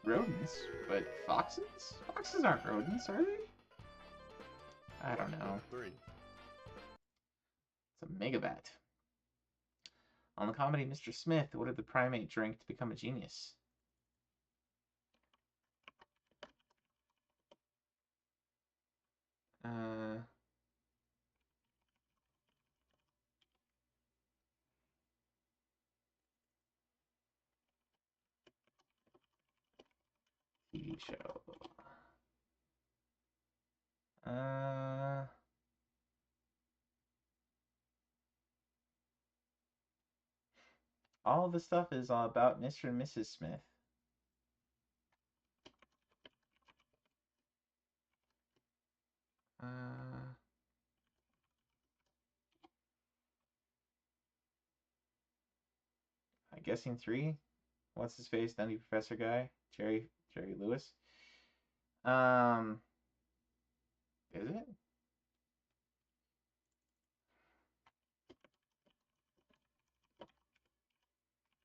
rodents, but foxes? Foxes aren't rodents, are they? I don't know. 3. It's a megabat. On the comedy Mr. Smith, what did the primate drink to become a genius? TV show. All the stuff is all about Mr. and Mrs. Smith. I'm guessing 3. What's his face? Nutty Professor guy? Jerry Lewis. Is it?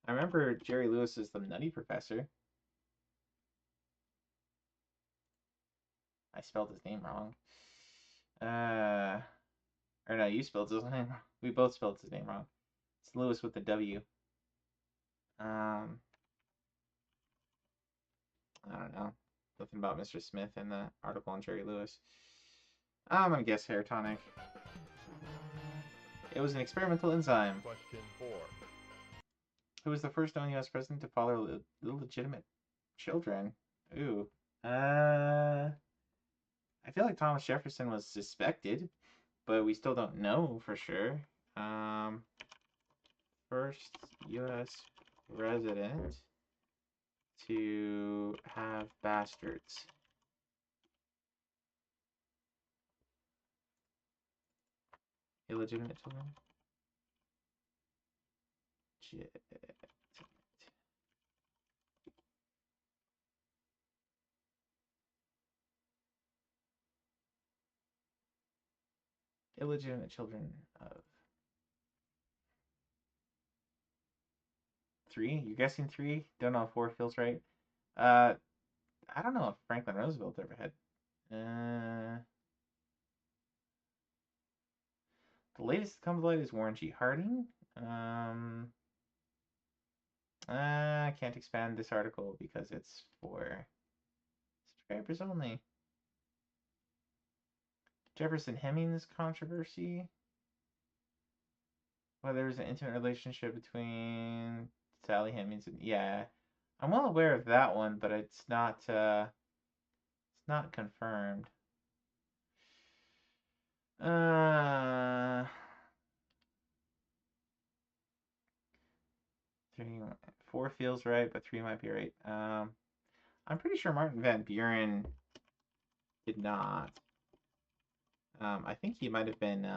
I remember Jerry Lewis as the Nutty Professor. I spelled his name wrong. Or no, you spelled his name wrong. We both spelled his name wrong. It's Lewis with the W. I don't know. Nothing about Mr. Smith in the article on Jerry Lewis. I'm gonna guess hair tonic. It was an experimental enzyme. Question 4. Who was the first known U.S. president to father illegitimate children? Ooh. I feel like Thomas Jefferson was suspected, but we still don't know for sure. First U.S. president to have bastards. Illegitimate children? Illegitimate children of 3? You're guessing 3? Don't know if 4 feels right. I don't know if Franklin Roosevelt ever had. The latest to come to light is Warren G. Harding. I can't expand this article because it's for subscribers only. Jefferson Hemings controversy. Whether there's an intimate relationship between Sally Hemings and I'm well aware of that one, but it's not confirmed. 4 feels right, but 3 might be right. I'm pretty sure Martin Van Buren did not. I think he might have been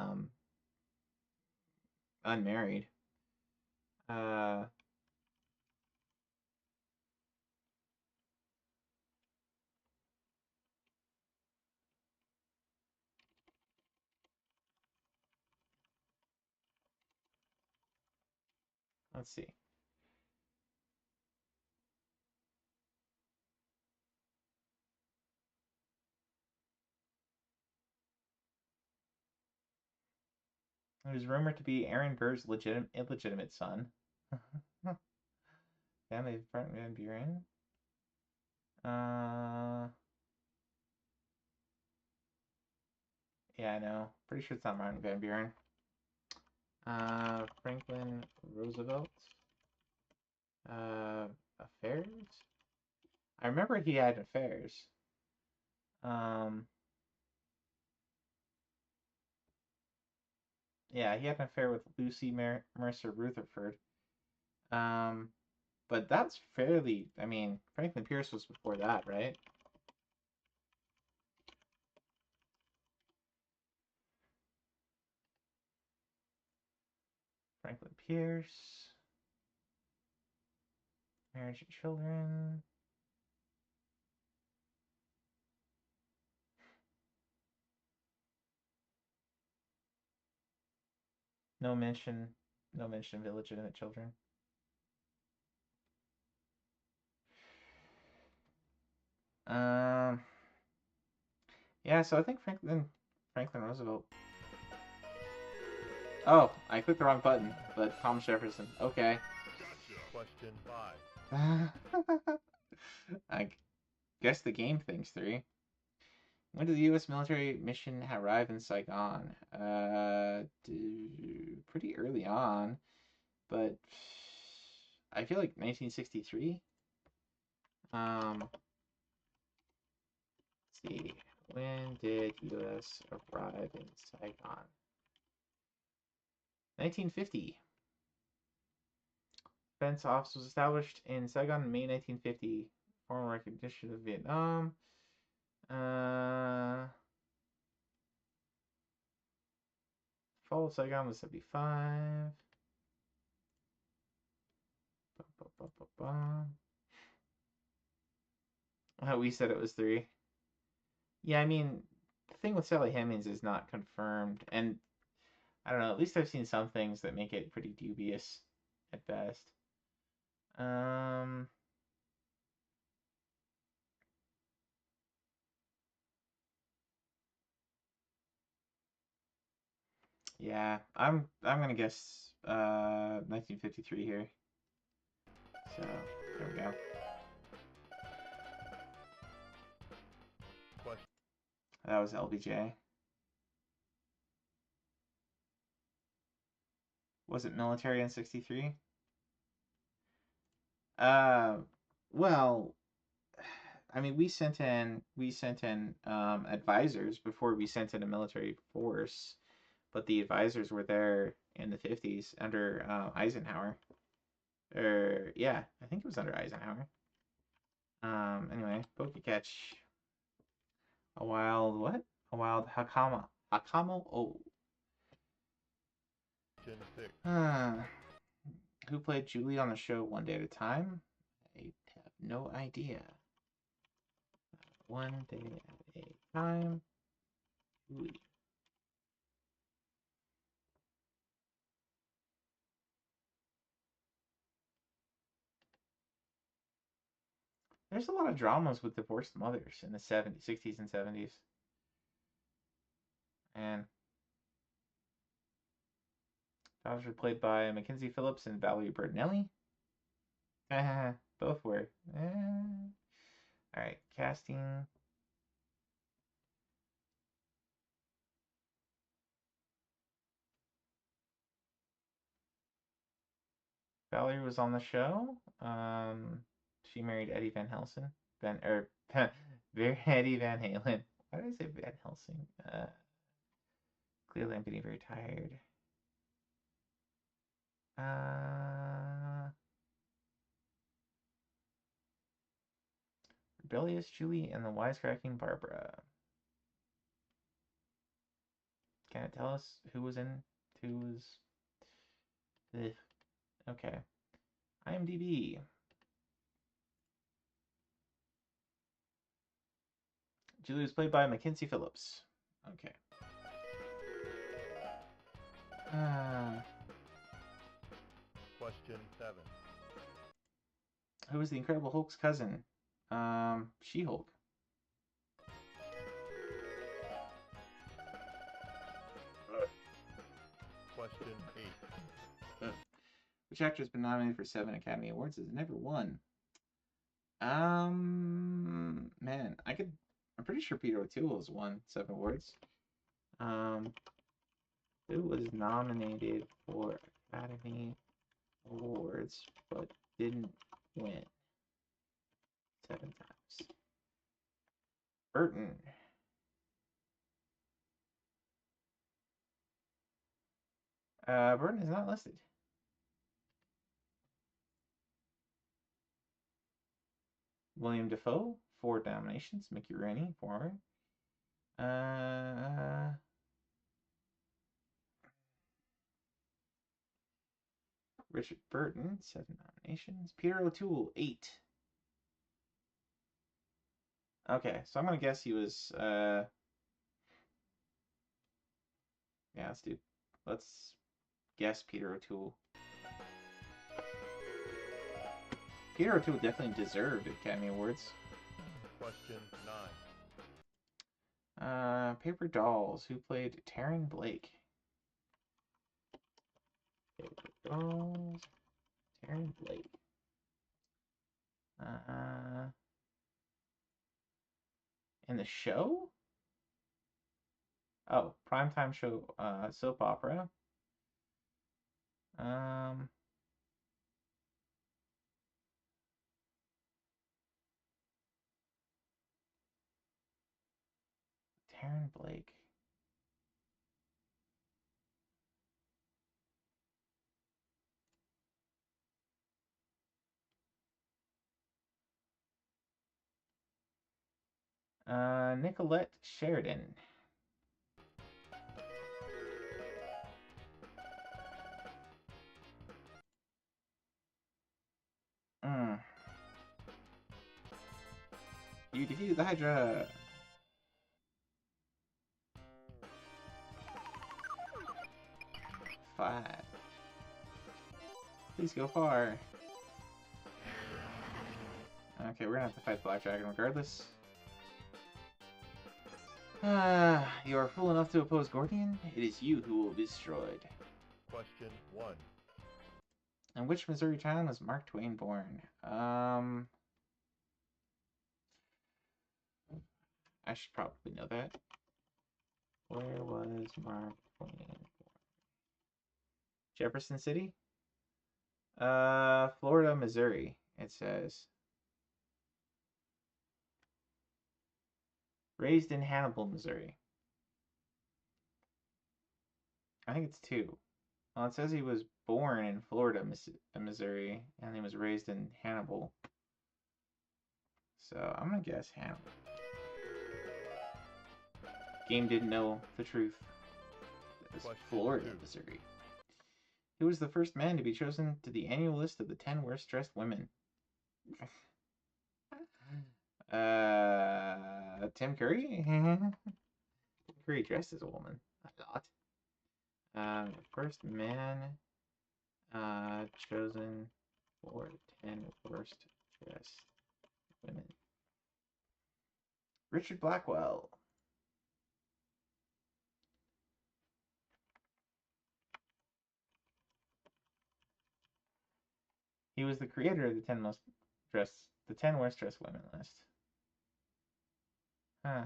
unmarried. Let's see. It was rumored to be Aaron Burr's illegitimate son. Family of Martin Van Buren. Yeah, I know. Pretty sure it's not Martin Van Buren. Franklin Roosevelt. Affairs? I remember he had affairs. Yeah, he had an affair with Lucy Mercer Rutherford. But that's fairly, I mean, Franklin Pierce was before that, right? Franklin Pierce. Marriage and children. No mention of illegitimate children. Yeah, so I think Franklin Roosevelt. Oh, I clicked the wrong button, but Thomas Jefferson. Okay. Question 5. I guess the game thinks 3. When did the U.S. military mission arrive in Saigon? Pretty early on, but I feel like 1963. Let's see. When did U.S. arrive in Saigon? 1950. Defense Office was established in Saigon in May 1950. Formal recognition of Vietnam. Fall of Saigon was 75. We said it was 3. Yeah, I mean, the thing with Sally Hemings is not confirmed, and I don't know, at least I've seen some things that make it pretty dubious at best. Yeah, I'm gonna guess 1953 here. So there we go. Question. That was LBJ. Was it military in 63? Well, I mean, we sent in advisors before we sent in a military force, but the advisors were there in the 50s under Eisenhower. Yeah, I think it was under Eisenhower. Anyway, Pokecatch. A wild what? A wild Hakamo. Oh. Who played Julie on the show One Day at a Time? I have no idea. One Day at a Time. Julie. There's a lot of dramas with divorced mothers in the 60s and 70s. And daughters were played by Mackenzie Phillips and Valerie Bertinelli. Both were. Alright, casting. Valerie was on the show. She married Eddie Van Helsing. Eddie Van Halen. Why did I say Van Helsing? Clearly I'm getting very tired. Rebellious Julie and the Wisecracking Barbara. Can it tell us who was in? Who was? Okay. IMDb. Julie was played by Mackenzie Phillips. Okay. Question 7. Who was the Incredible Hulk's cousin? She-Hulk. Question 8. Which actor has been nominated for 7 Academy Awards has never won? Man, I'm pretty sure Peter O'Toole has won 7 awards. Who was nominated for Academy Awards but didn't win 7 times? Burton. Burton is not listed. William Dafoe, 4 nominations. Mickey Rooney, 4. Richard Burton, 7 nominations. Peter O'Toole, 8. Okay, so I'm gonna guess he was. Yeah, let's guess Peter O'Toole. Peter O'Toole definitely deserved Academy Awards. Question 9. Paper Dolls. Who played Taryn Blake? Paper Dolls. Taryn Blake. In the show? Oh, primetime show, soap opera. Taryn Blake. Nicolette Sheridan. You defeated the Hydra. Five. Please go far. Okay, we're gonna have to fight Black Dragon regardless. You are fool enough to oppose Gordian? It is you who will be destroyed. Question 1. In which Missouri town was Mark Twain born? I should probably know that. Where was Mark Twain born? Jefferson City? Florida, Missouri, it says. Raised in Hannibal, Missouri. I think it's 2. Well, it says he was born in Florida, Missouri, and he was raised in Hannibal. So I'm gonna guess Hannibal. Game didn't know the truth. It was Florida, Missouri. Who was the first man to be chosen to the annual list of the 10 worst dressed women? Tim Curry? Tim Curry dressed as a woman. A lot. First man chosen for 10 worst dressed women. Richard Blackwell. He was the creator of the 10 worst dressed women list. Huh.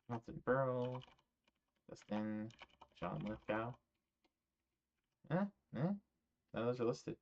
Milton Berle, Dustin, John Lithgow. None of those are listed.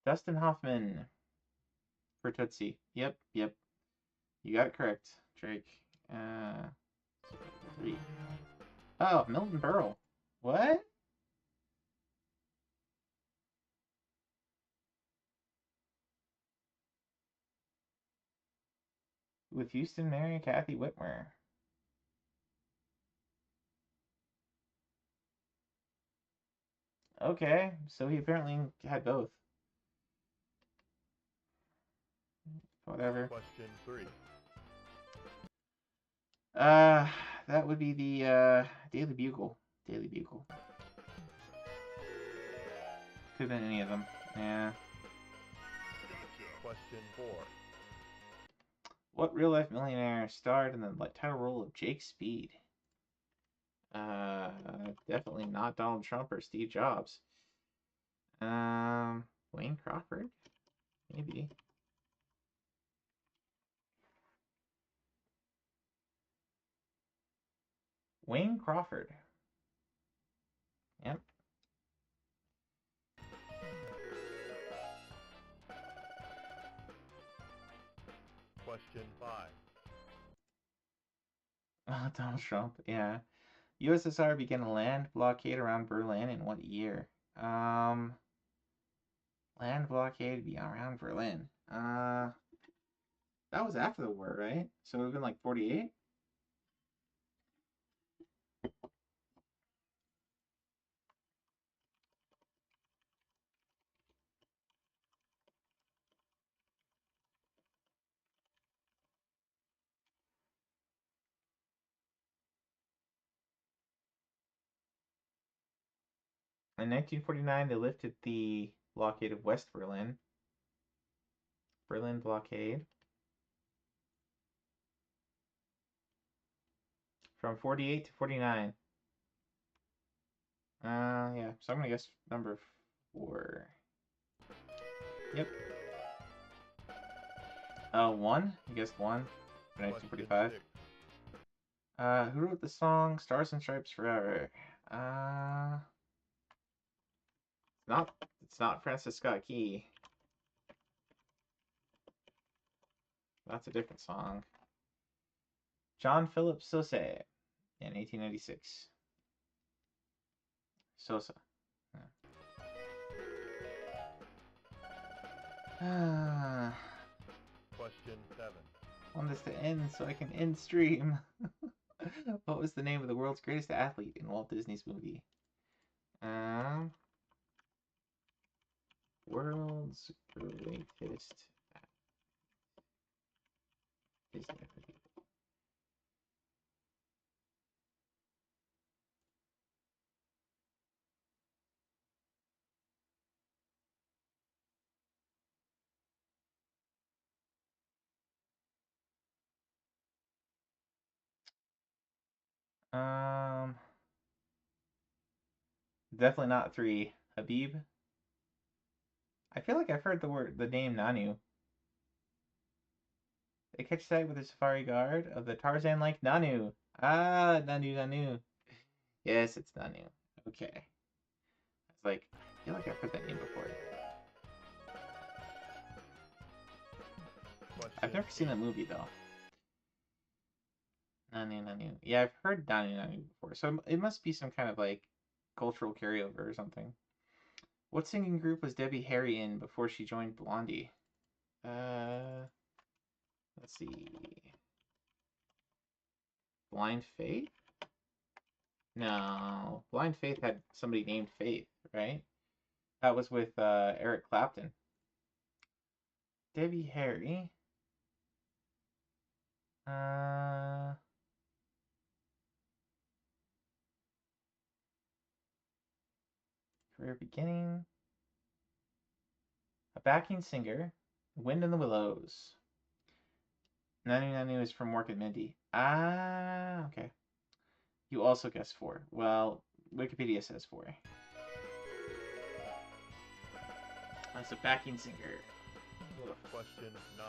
Dustin Hoffman for Tootsie. Yep. You got it correct, Drake. 3. Oh, Milton Berle. What? With Houston marrying Kathy Whitmer. Okay, so he apparently had both. Whatever. Question 3. That would be the Daily Bugle. Daily Bugle. Could have been any of them. Yeah. Question 4. What real-life millionaire starred in the title role of Jake Speed? Definitely not Donald Trump or Steve Jobs. Wayne Crawford? Maybe. Wayne Crawford. Yep. Question 5. Donald Trump, yeah. USSR began a land blockade around Berlin in what year? Land blockade around Berlin. That was after the war, right? So it would have been like 48? In 1949, they lifted the blockade of West Berlin. Berlin blockade. From 48 to 49. Yeah, so I'm gonna guess number 4. Yep. One? You guessed one for Question 1945. 6. Who wrote the song Stars and Stripes Forever? It's not Francis Scott Key. That's a different song. John Philip Sosa in 1896. Sosa. Yeah. Question 7. I want this to end so I can end stream. What was the name of the world's greatest athlete in Walt Disney's movie? World's greatest Disney movie. Definitely not 3. Habib. I feel like I've heard the name Nanu. They catch sight with a safari guard of the Tarzan-like Nanu. Ah, Nanu. Yes, it's Nanu. Okay. It's like, I feel like I've heard that name before. I've never seen that movie though. Nanu. Yeah, I've heard Nanu before, so it must be some kind of like cultural carryover or something. What singing group was Debbie Harry in before she joined Blondie? Let's see. Blind Faith? No, Blind Faith had somebody named Faith, right? That was with Eric Clapton. Debbie Harry. Career beginning. A backing singer. Wind in the Willows. Nanu is from Mork and Mindy. Ah, okay. You also guessed 4. Well, Wikipedia says 4. That's a backing singer. Question 9.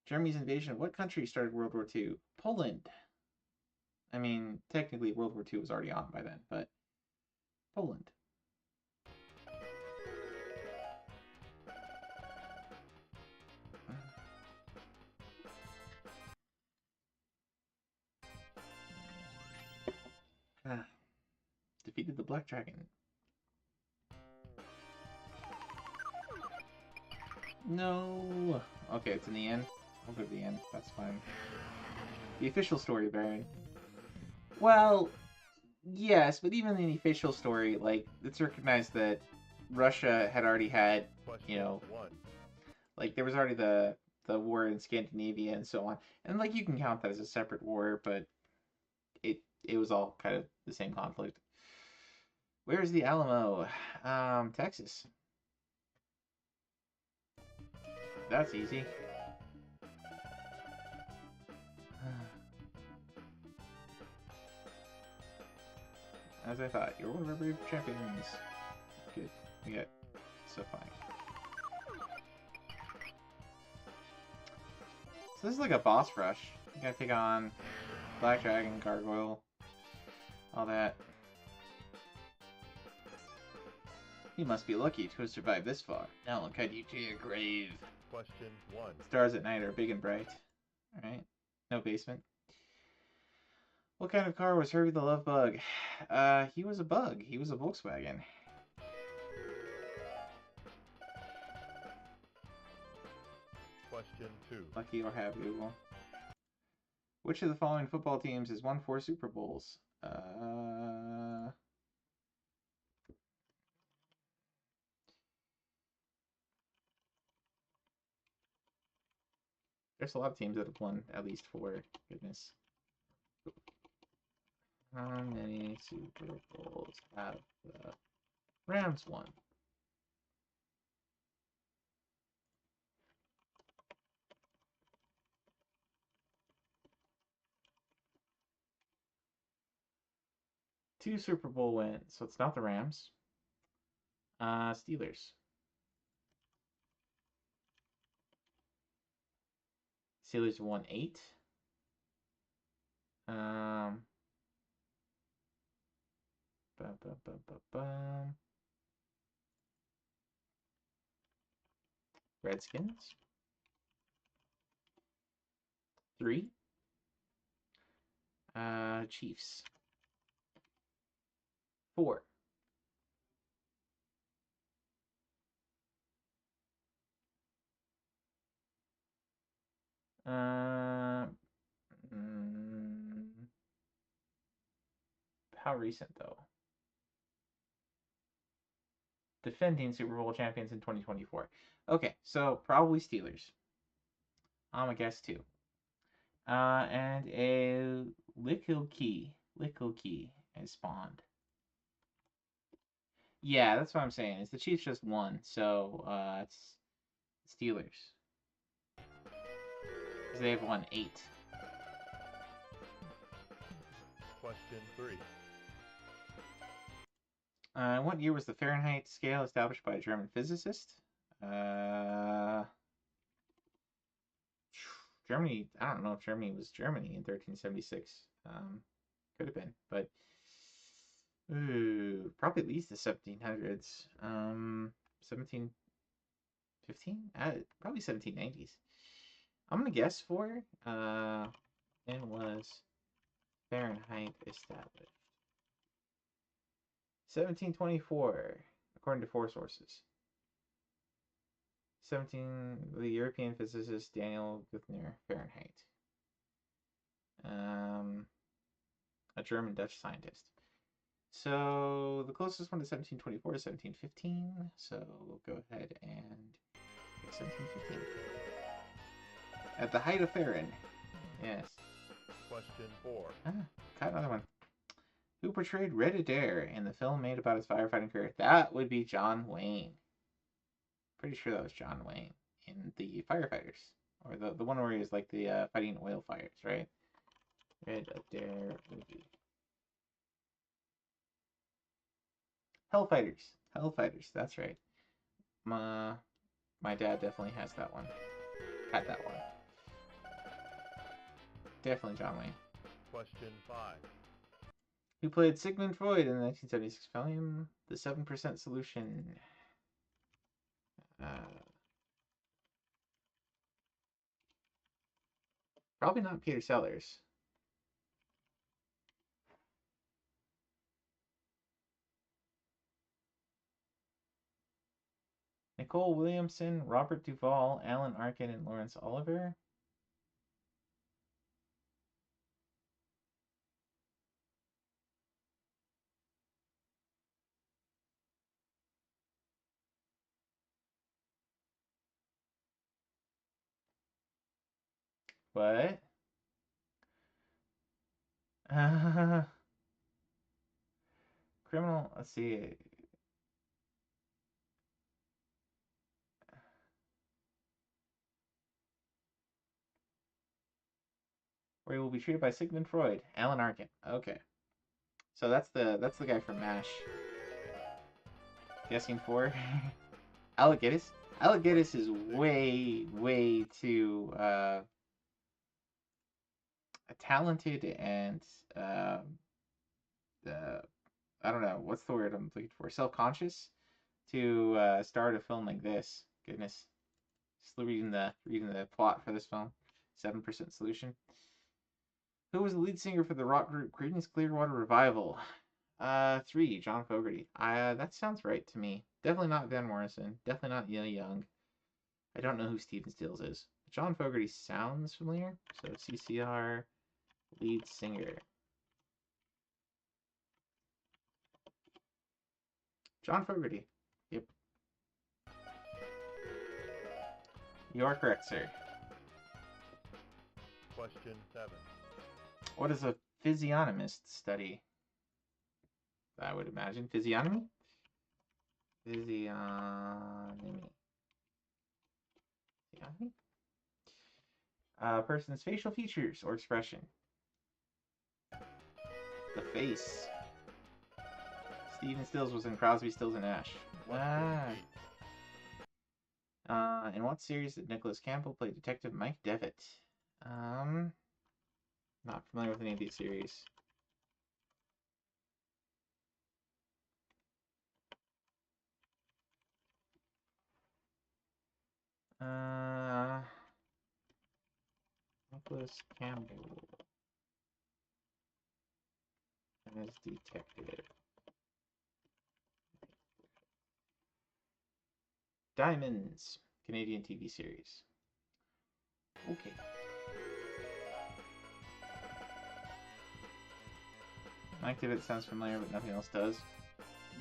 Germany's invasion of what country started World War II? Poland. I mean, technically World War II was already on by then, but Poland. Defeated the Black Dragon. No. Okay, it's in the end. I'll go to the end. That's fine. The official story, Baron. Well, yes, but even in the official story, like, it's recognized that Russia had already had, you know, like, there was already the war in Scandinavia and so on. And, like, you can count that as a separate war, but it was all kind of the same conflict. Where's the Alamo? Texas. That's easy. As I thought, you're one of our brave champions. Good. We got so fine. So this is like a boss rush. You gotta take on Black Dragon, Gargoyle, all that. You must be lucky to have survived this far. Now I'll cut you to your grave. Question 1. Stars at night are big and bright. Alright. No basement. What kind of car was Herbie the Love Bug? He was a bug. He was a Volkswagen. Question 2. Lucky or have Google. Which of the following football teams has won 4 Super Bowls? There's a lot of teams that have won at least 4. Goodness. How many Super Bowls have the Rams won? Two Super Bowl wins, so it's not the Rams. Steelers. Steelers won 8. Bum, bum, bum, bum, bum. Redskins 3. Chiefs 4. How recent though? Defending Super Bowl champions in 2024. Okay, so probably Steelers. I'm a guess too. And a Lickle-Key has spawned. Yeah, that's what I'm saying. Is the Chiefs just won, so it's Steelers. Because they have won 8. Question 3. What year was the Fahrenheit scale established by a German physicist? Germany, I don't know if Germany was Germany in 1376. Could have been, but probably at least the 1700s. 1715? Probably 1790s. I'm gonna guess for when was Fahrenheit established? 1724, according to 4 sources. The European physicist Daniel Guthner Fahrenheit. A German-Dutch scientist. So the closest one to 1724 is 1715. So we'll go ahead and pick 1715. At the height of Fahrenheit. Yes. Question 4. Got another one. Who portrayed Red Adair in the film made about his firefighting career? That would be John Wayne. Pretty sure that was John Wayne in the Firefighters, or the one where he was like the fighting oil fires, right? Red Adair movie. Hellfighters. That's right. My dad definitely has that one. Had that one. Definitely John Wayne. Question 5. Who played Sigmund Freud in the 1976 film The 7% Solution? Probably not Peter Sellers. Nicole Williamson, Robert Duvall, Alan Arkin, and Lawrence Oliver. What? Criminal, let's see. Where he will be treated by Sigmund Freud, Alan Arkin. Okay. So that's the guy from MASH. Guessing 4. Alec Guinness. Alec Guinness is way too talented and I don't know, what's the word I'm looking for? Self-conscious to start a film like this. Goodness. Just reading the plot for this film. 7% Solution. Who was the lead singer for the rock group Creedence Clearwater Revival? 3, John Fogerty. That sounds right to me. Definitely not Van Morrison. Definitely not Neil Young. I don't know who Stephen Stills is. John Fogerty sounds familiar. So CCR, lead singer. John Fogerty. Yep. You are correct, sir. Question 7. What is a physiognomist study? I would imagine. Physiognomy? Physiognomy. A person's facial features or expression. The face. Stephen Stills was in Crosby, Stills, and Nash. In what series did Nicholas Campbell play Detective Mike Devitt? Not familiar with any of these series. Nicholas Campbell as detective. Diamonds, Canadian TV series. Okay. Activate sounds familiar, but nothing else does.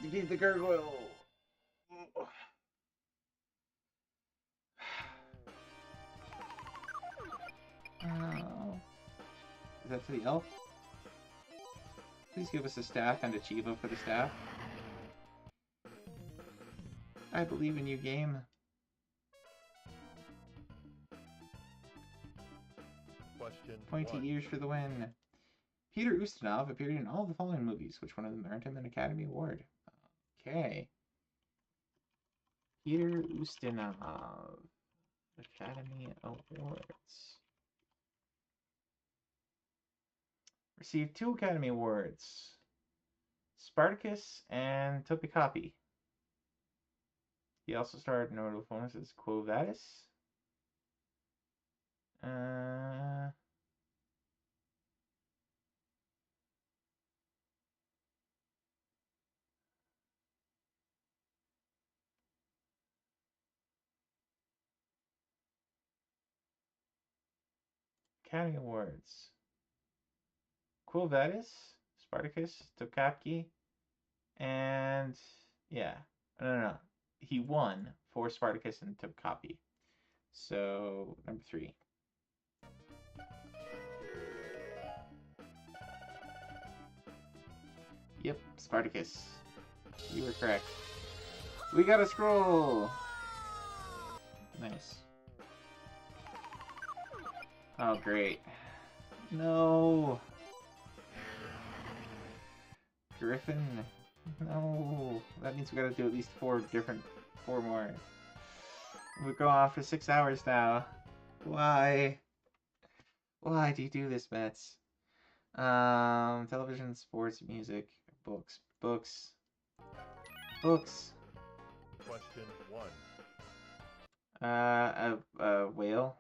Defeat the gargoyle! Oh. Is that to the elf? Please give us a staff and a Chiva for the staff. I believe in you, game. Question Pointy 1. ears for the win. Peter Ustinov appeared in all of the following movies. Which one of them earned him an Academy Award? Okay. Peter Ustinov. Academy Awards. Received 2 Academy Awards. Spartacus and Topicapi. He also starred in notable performances as Quo Vadis. Academy Awards. Quo Vadis, Spartacus, Topkapi, and yeah, no. He won for Spartacus and Topkapi. So number 3. Yep, Spartacus. You were correct. We got a scroll. Nice. Oh, great. No. Griffin. No. That means we gotta do at least 4 more. We're going off for 6 hours now. Why? Why do you do this, Mets? Television, sports, music, books. Books. Question 1. A whale.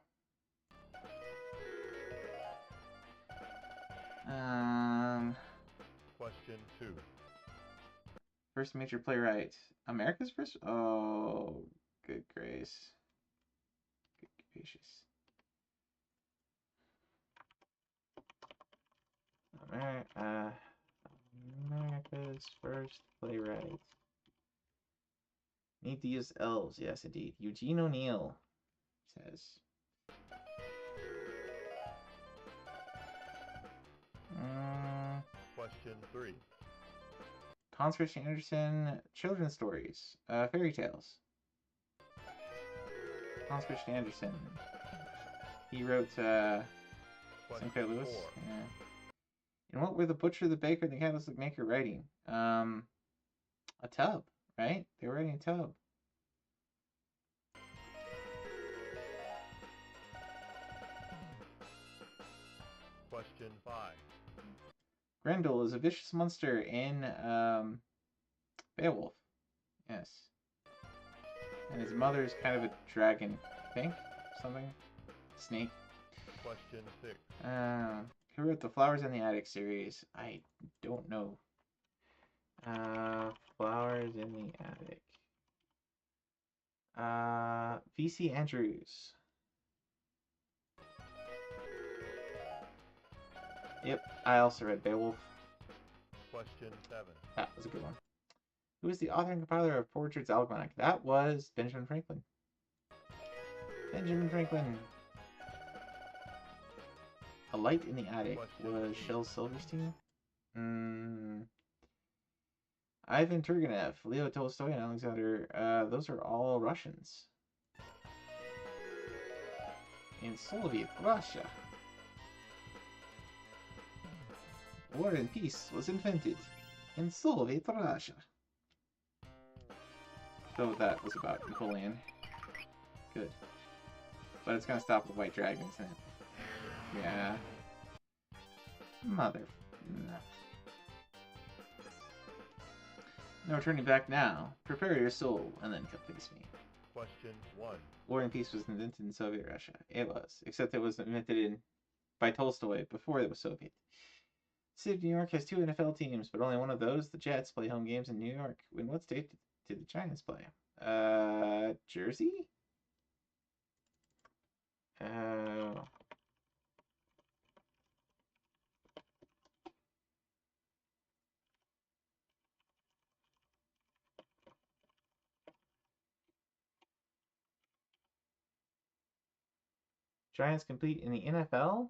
Question 2. First major playwright. America's first? Oh, good grace. Good gracious. America's first playwright. Need to use elves. Yes, indeed. Eugene O'Neill says. Question 3. Hans Christian Andersen, children's stories, fairy tales. Hans Christian Andersen. He wrote Sinclair Lewis. 4. Yeah. And what were the butcher, the baker, and the candlestick maker writing? A tub, right? They were writing a tub. Question 5. Grendel is a vicious monster in Beowulf. Yes. And his mother is kind of a dragon, I think? Something? Snake. Question 6. Who wrote the Flowers in the Attic series? I don't know. Flowers in the Attic. V.C. Andrews. Yep, I also read Beowulf. Question 7. That was a good one. Who was the author and compiler of Poor Richard's Almanac? That was Benjamin Franklin. Benjamin Franklin. A Light in the Attic was Shel Silverstein. Ivan Turgenev, Leo Tolstoy, and Alexander. Those are all Russians. In Soviet Russia. War and Peace was invented in Soviet Russia. So that was about Napoleon. Good. But it's gonna stop with White Dragons, isn't it? Yeah. Mother. No turning back now. Prepare your soul, and then come face me. Question 1. War and Peace was invented in Soviet Russia. It was, except it was invented by Tolstoy before it was Soviet. The city of New York has 2 NFL teams, but only one of those, the Jets, play home games in New York. In what state did the Giants play? Jersey? Giants compete in the NFL?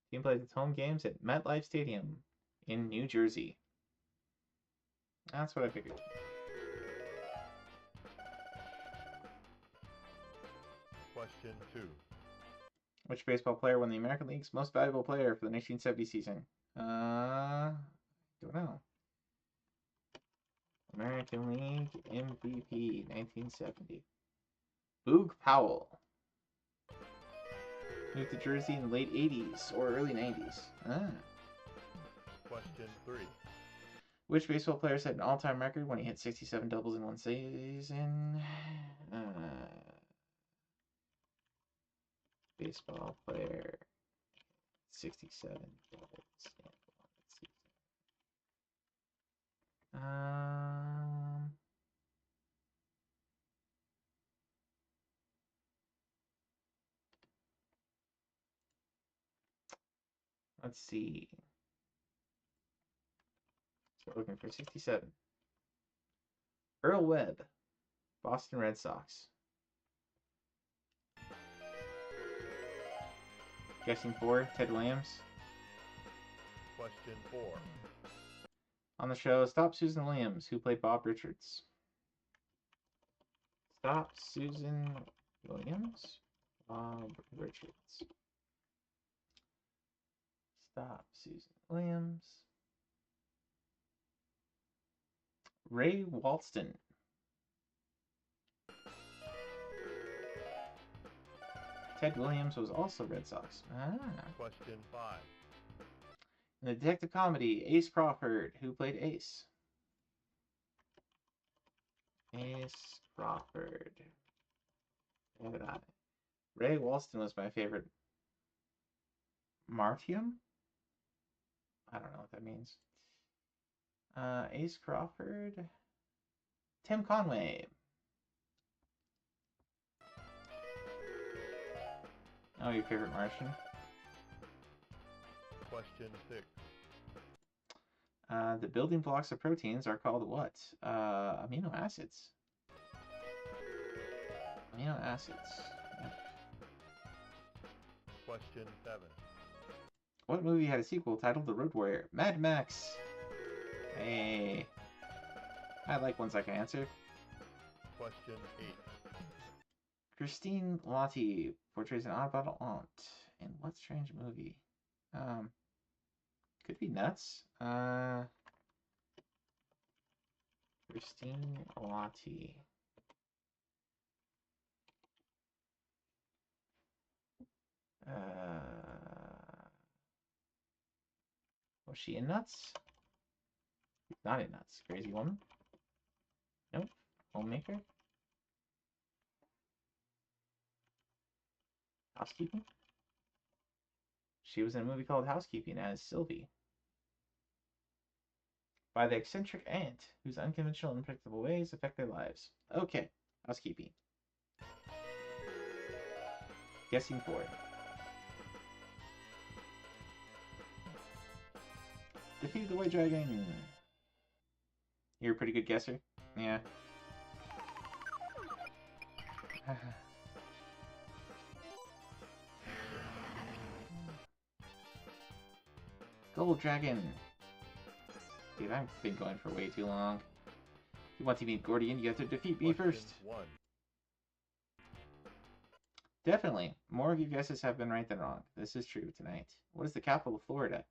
Team plays its home games at MetLife Stadium in New Jersey. That's what I figured. Question 2. Which baseball player won the American League's Most Valuable Player for the 1970 season? Don't know. American League MVP 1970. Boog Powell. Moved to Jersey in the late 80s or early 90s. Question 3. Which baseball player set an all-time record when he hit 67 doubles in one season? Baseball player 67 doubles in one season. Let's see. So looking for 67. Earl Webb, Boston Red Sox. Guessing 4, Ted Williams. Question 4. On the show, Stop Susan Williams, who played Bob Richards. Stop Susan Williams, Bob Richards. Stop Susan Williams. Ray Walston. Ted Williams was also Red Sox. Question 5. In the detective comedy, Ace Crawford, who played Ace. Ace Crawford. Ray Walston was my favorite. Martium? I don't know what that means. Ace Crawford. Tim Conway. Oh, your favorite Martian? Question 6. The building blocks of proteins are called what? Amino acids. Amino acids. Yep. Question 7. What movie had a sequel titled The Road Warrior? Mad Max. Hey. I like ones I can answer. Question 8. Christine Lottie portrays an odd-bottle aunt in what strange movie? Could be Nuts. Christine Lottie. Was she in Nuts? Not in Nuts. Crazy Woman? Nope. Homemaker? Housekeeping? She was in a movie called Housekeeping as Sylvie. By the eccentric aunt, whose unconventional and unpredictable ways affect their lives. Okay. Housekeeping. Guessing 4. Defeat the White Dragon. You're a pretty good guesser. Yeah. Gold Dragon. Dude, I've been going for way too long. If you want to meet Gordian, you have to defeat me Question first. 1. Definitely. More of your guesses have been right than wrong. This is true tonight. What is the capital of Florida?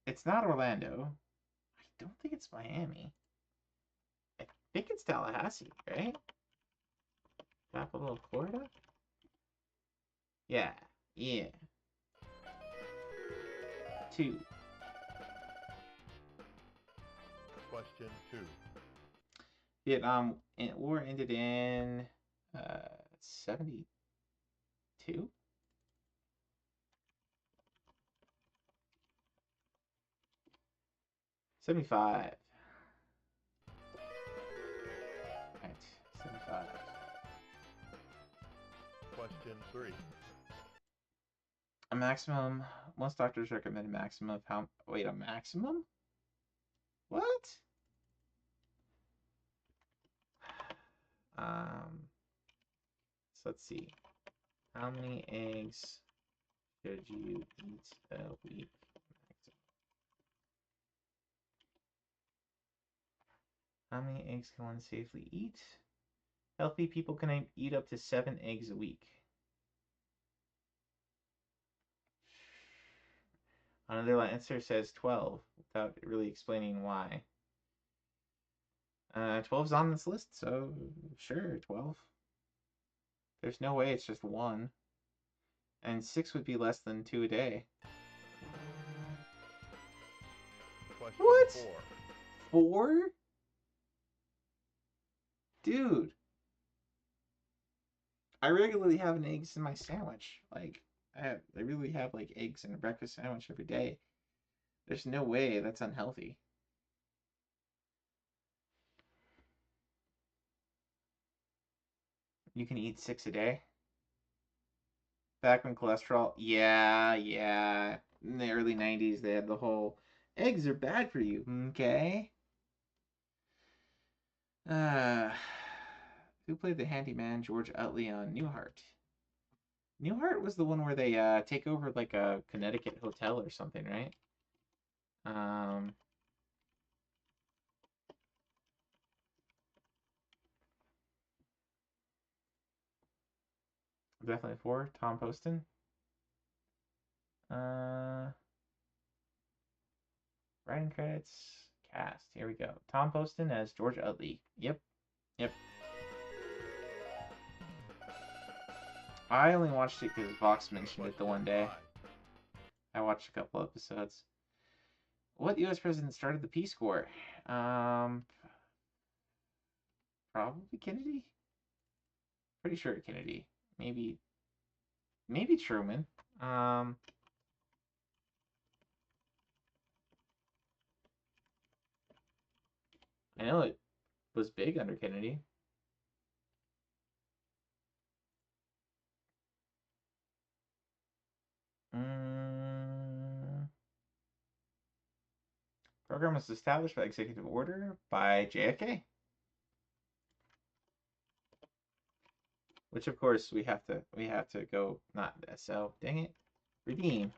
It's not Orlando. I don't think it's Miami. I think it's Tallahassee, right? Capital of Florida? Yeah. Yeah. 2. Question 2. Vietnam War ended in 72? 75. Right, 75. Question 3. A maximum. Most doctors recommend a maximum of how. Wait, a maximum? What? So let's see. How many eggs should you eat a week? How many eggs can one safely eat? Healthy people can eat up to 7 eggs a week. Another answer says 12, without really explaining why. 12's on this list, so sure, 12. There's no way it's just 1. And 6 would be less than 2 a day. Question What? 4. 4? Dude. I regularly have an eggs in my sandwich. Like, I really have like eggs in a breakfast sandwich every day. There's no way that's unhealthy. You can eat 6 a day. Back when cholesterol, yeah. In the early 90s, they had the whole eggs are bad for you. Okay. Who played the handyman George Utley on Newhart? Newhart was the one where they take over like a Connecticut hotel or something, right? Definitely 4. Tom Poston. Writing credits, cast. Here we go. Tom Poston as George Utley. Yep. I only watched it because Vox mentioned it the one day. I watched a couple episodes. What U.S. president started the Peace Corps? Probably Kennedy. Pretty sure Kennedy. Maybe Truman. I know it was big under Kennedy. Program was established by executive order by JFK. Which of course we have to go not SL. Dang it. Redeem.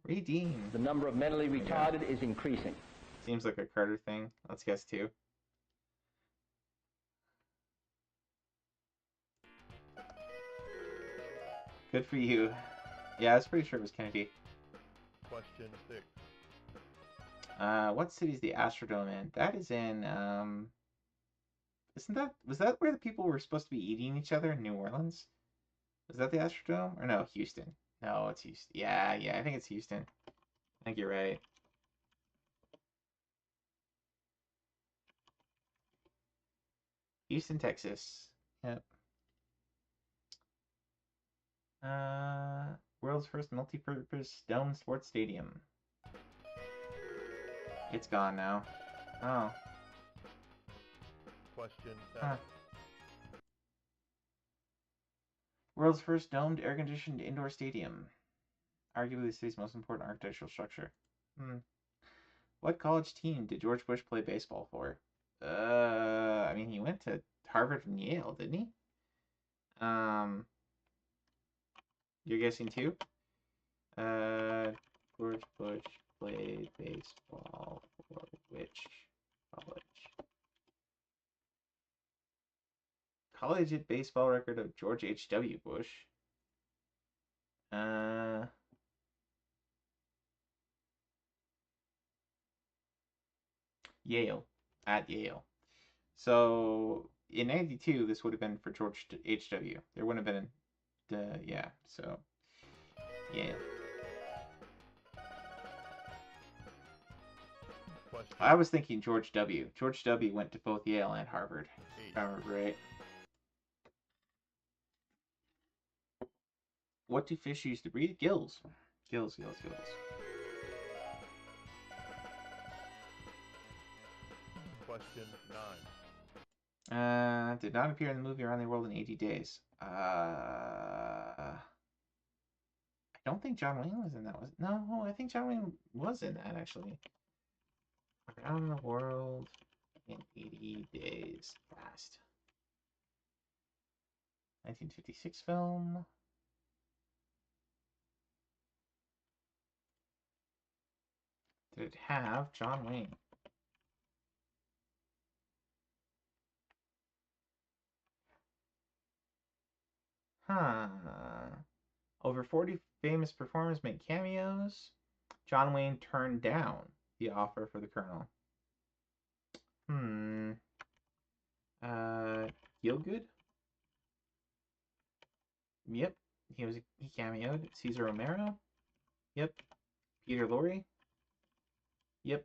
Redeem. The number of mentally retarded is increasing. Seems like a Carter thing. Let's guess 2. Good for you. Yeah, I was pretty sure it was Kennedy. Question 6. What city is the Astrodome in? That is in was that where the people were supposed to be eating each other in New Orleans? Was that the Astrodome? Or no, Houston. No, it's Houston. Yeah, I think it's Houston. I think you're right. Houston, Texas. Yep. World's first multi-purpose dome sports stadium. It's gone now. Oh. Question 7. World's first domed, air-conditioned indoor stadium. Arguably the city's most important architectural structure. What college team did George Bush play baseball for? I mean, he went to Harvard and Yale, didn't he? You're guessing 2? George Bush played baseball for which college? Collegiate baseball record of George H.W. Bush. Yale. At Yale. So in 92, this would have been for George H.W. There wouldn't have been yeah, so Yale. Question I was thinking George W. George W. went to both Yale and Harvard. 8. If I remember right. What do fish use to breathe? Gills. Gills. Question 9. Did not appear in the movie Around the World in 80 Days. I don't think John Wayne was in that. No, I think John Wayne was in that, actually. Around the World in 80 Days Fast. 1956 film. Did it have John Wayne? Over 40 famous performers make cameos. John Wayne turned down the offer for the Colonel. Gielgud? Yep. He cameoed. Cesar Romero? Yep. Peter Lorre? Yep.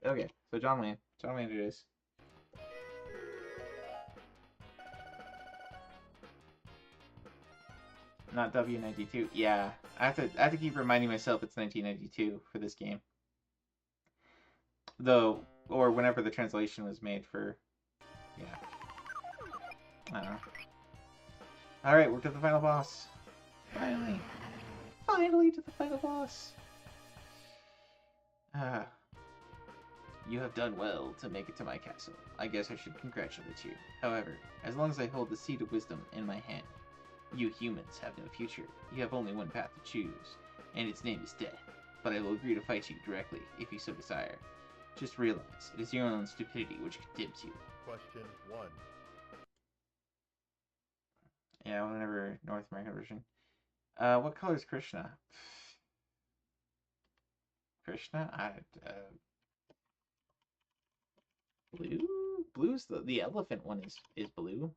Okay, so John Wayne. John Wayne it is. Not W92. Yeah, I have to keep reminding myself it's 1992 for this game. Though, or whenever the translation was made for, yeah. I don't know. All right, we're to the final boss. Finally to the final boss. You have done well to make it to my castle. I guess I should congratulate you. However, as long as I hold the Seed of Wisdom in my hand, you humans have no future. You have only one path to choose, and its name is death. But I will agree to fight you directly, if you so desire. Just realize, it is your own stupidity which condemns you. Question 1. Yeah, whenever North American version. What color is Krishna? Krishna? Blue? Blue's the elephant one is blue.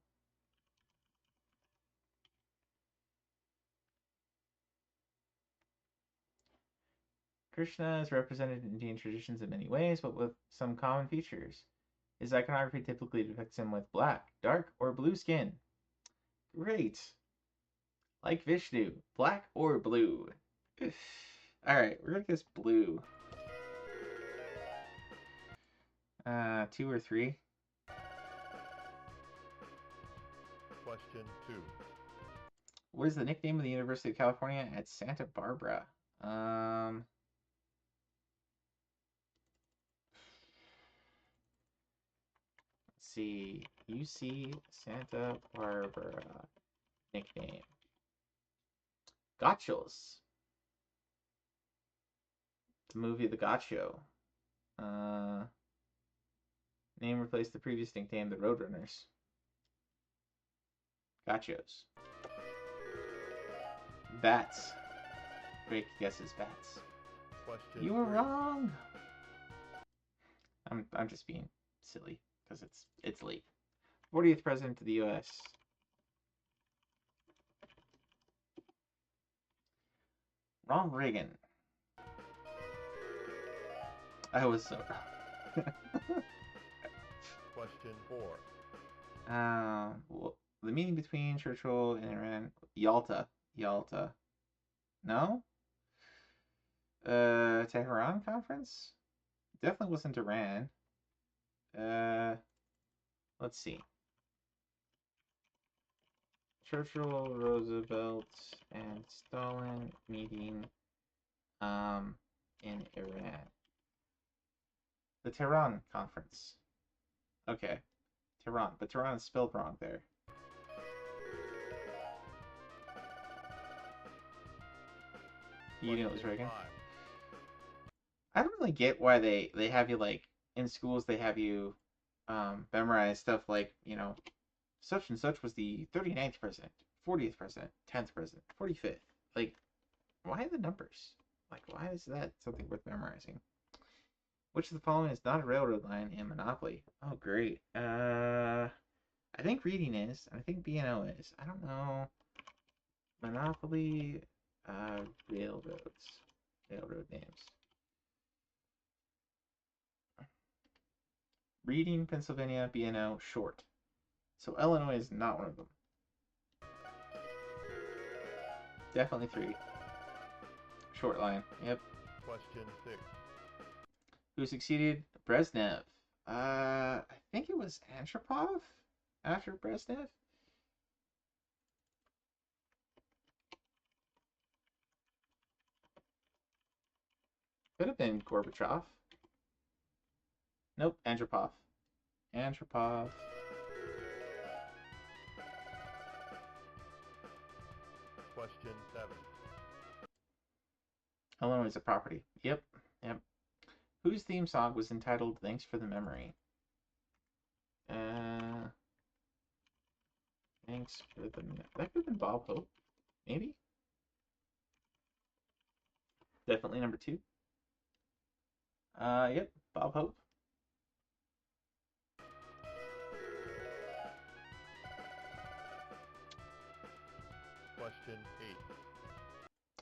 Krishna is represented in Indian traditions in many ways, but with some common features. His iconography typically depicts him with black, dark, or blue skin. Great. Like Vishnu, black or blue. Alright, we're gonna guess blue. 2 or 3. Question 2. What is the nickname of the University of California at Santa Barbara? Let's see. UC Santa Barbara nickname. Gachos. The movie The Gotcho. Name replaced the previous nickname, the Roadrunners. Gachos. Bats. Great guesses, bats. Question You were 3. wrong. I'm just being silly because it's late. 40th president of the U.S. Ronald Reagan. I was so wrong. Question 4. Well, the meeting between Churchill and Iran. Yalta. No? Tehran conference? Definitely wasn't Iran. Let's see. Churchill, Roosevelt, and Stalin meeting in Iran. The Tehran conference. Okay. Tehran, but Tehran is spelled wrong there. You knew it was Reagan? 5. I don't really get why they have you, like, in schools they have you memorize stuff like, you know, such and such was the 39th president, 40th president, 10th president, 45th. Like, why the numbers? Like, why is that something worth memorizing? Which of the following is not a railroad line in Monopoly? Oh, great. I think reading is, and I think B&O is. I don't know. Monopoly, railroads. Railroad names. Reading, Pennsylvania, B&O, short. So Illinois is not one of them. Definitely 3. Short line. Yep. Question 6. Who succeeded Brezhnev? I think it was Andropov after Brezhnev. Could have been Gorbachev. Nope, Andropov. Andropov. Question 7. Illinois is a property. Yep, yep. Whose theme song was entitled Thanks for the Memory? Thanks for the... That could have been Bob Hope. Maybe? Definitely number 2. Yep, Bob Hope. Question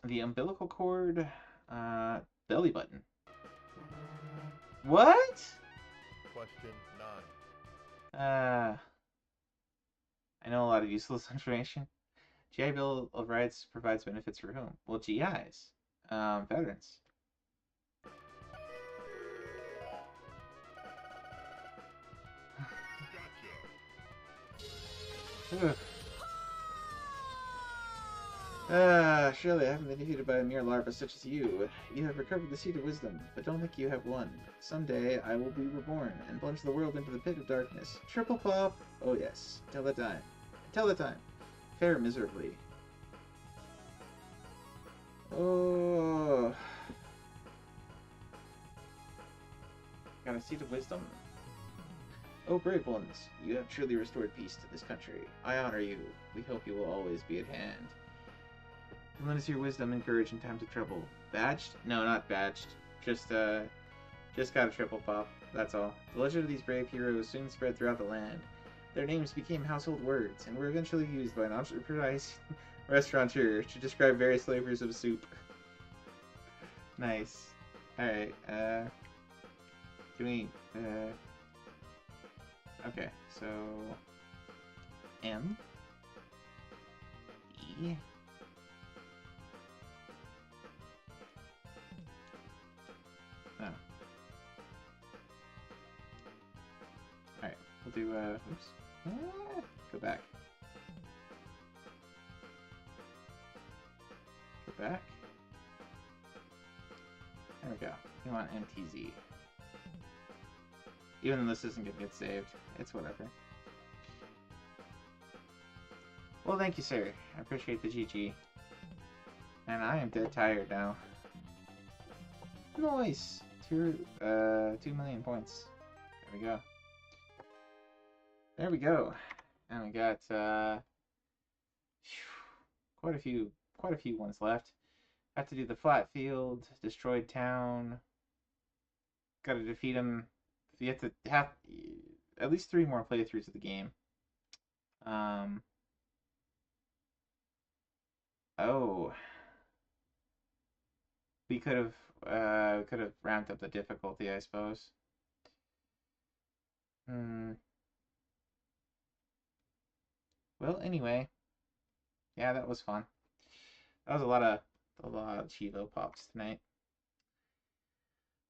8. The umbilical cord, belly button. What? Question 9. I know a lot of useless information. GI Bill of Rights provides benefits for whom? Well, GIs. Veterans. Surely I haven't been defeated by a mere larva such as you. You have recovered the Seed of Wisdom, but don't think you have won. Someday I will be reborn and plunge the world into the pit of darkness. Triple pop! Oh yes. Till the time. Till the time. Fare miserably. Oh. Got a Seed of Wisdom? Oh, brave ones, you have truly restored peace to this country. I honor you. We hope you will always be at hand. Lend us your wisdom and courage in times of trouble. Badged? No, not badged. Just got a triple pop. That's all. The legend of these brave heroes soon spread throughout the land. Their names became household words, and were eventually used by an entrepreneur restaurateur to describe various flavors of soup. Nice. Alright, can we, okay, so... M. E. Oh. Alright, we'll do, oops. Go back. Go back. There we go. We want MTZ. Even though this isn't gonna get saved, it's whatever. Well, thank you, sir. I appreciate the GG. And I am dead tired now. Nice! 2 million points. There we go. There we go. And we got quite a few ones left. Have to do the flat field, destroyed town. Gotta defeat him. You have to have at least 3 more playthroughs of the game. Oh. We could have ramped up the difficulty, I suppose. Well, anyway. Yeah, that was fun. That was a lot of Chivo pops tonight.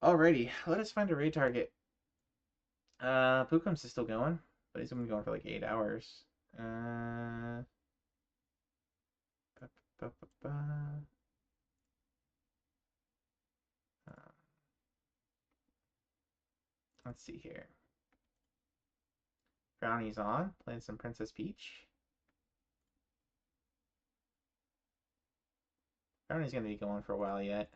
Alrighty, let us find a raid target. Pookum's is still going, but he's only going for like 8 hours. Let's see here. Brownie's on, playing some Princess Peach. Brownie's gonna be going for a while yet.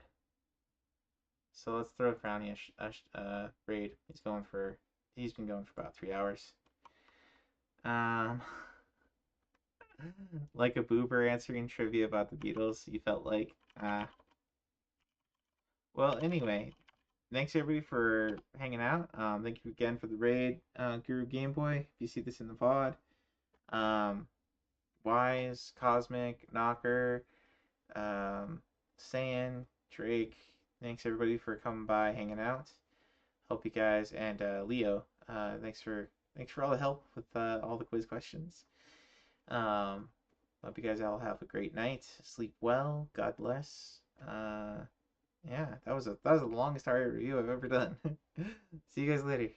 So let's throw Brownie a raid. He's been going for about 3 hours. Like a boober answering trivia about the Beatles, you felt like. Well, anyway, thanks everybody for hanging out. Thank you again for the raid, Guru Game Boy. If you see this in the VOD, Wise, Cosmic, Knocker, Saiyan, Drake. Thanks everybody for coming by, hanging out. Hope you guys, and Leo, thanks for all the help with all the quiz questions. Hope you guys all have a great night. Sleep well. God bless. Yeah, that was the longest Aria review I've ever done. See you guys later.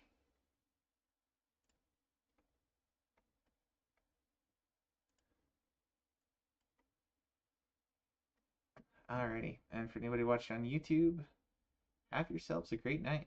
Alrighty, and for anybody watching on YouTube, have yourselves a great night.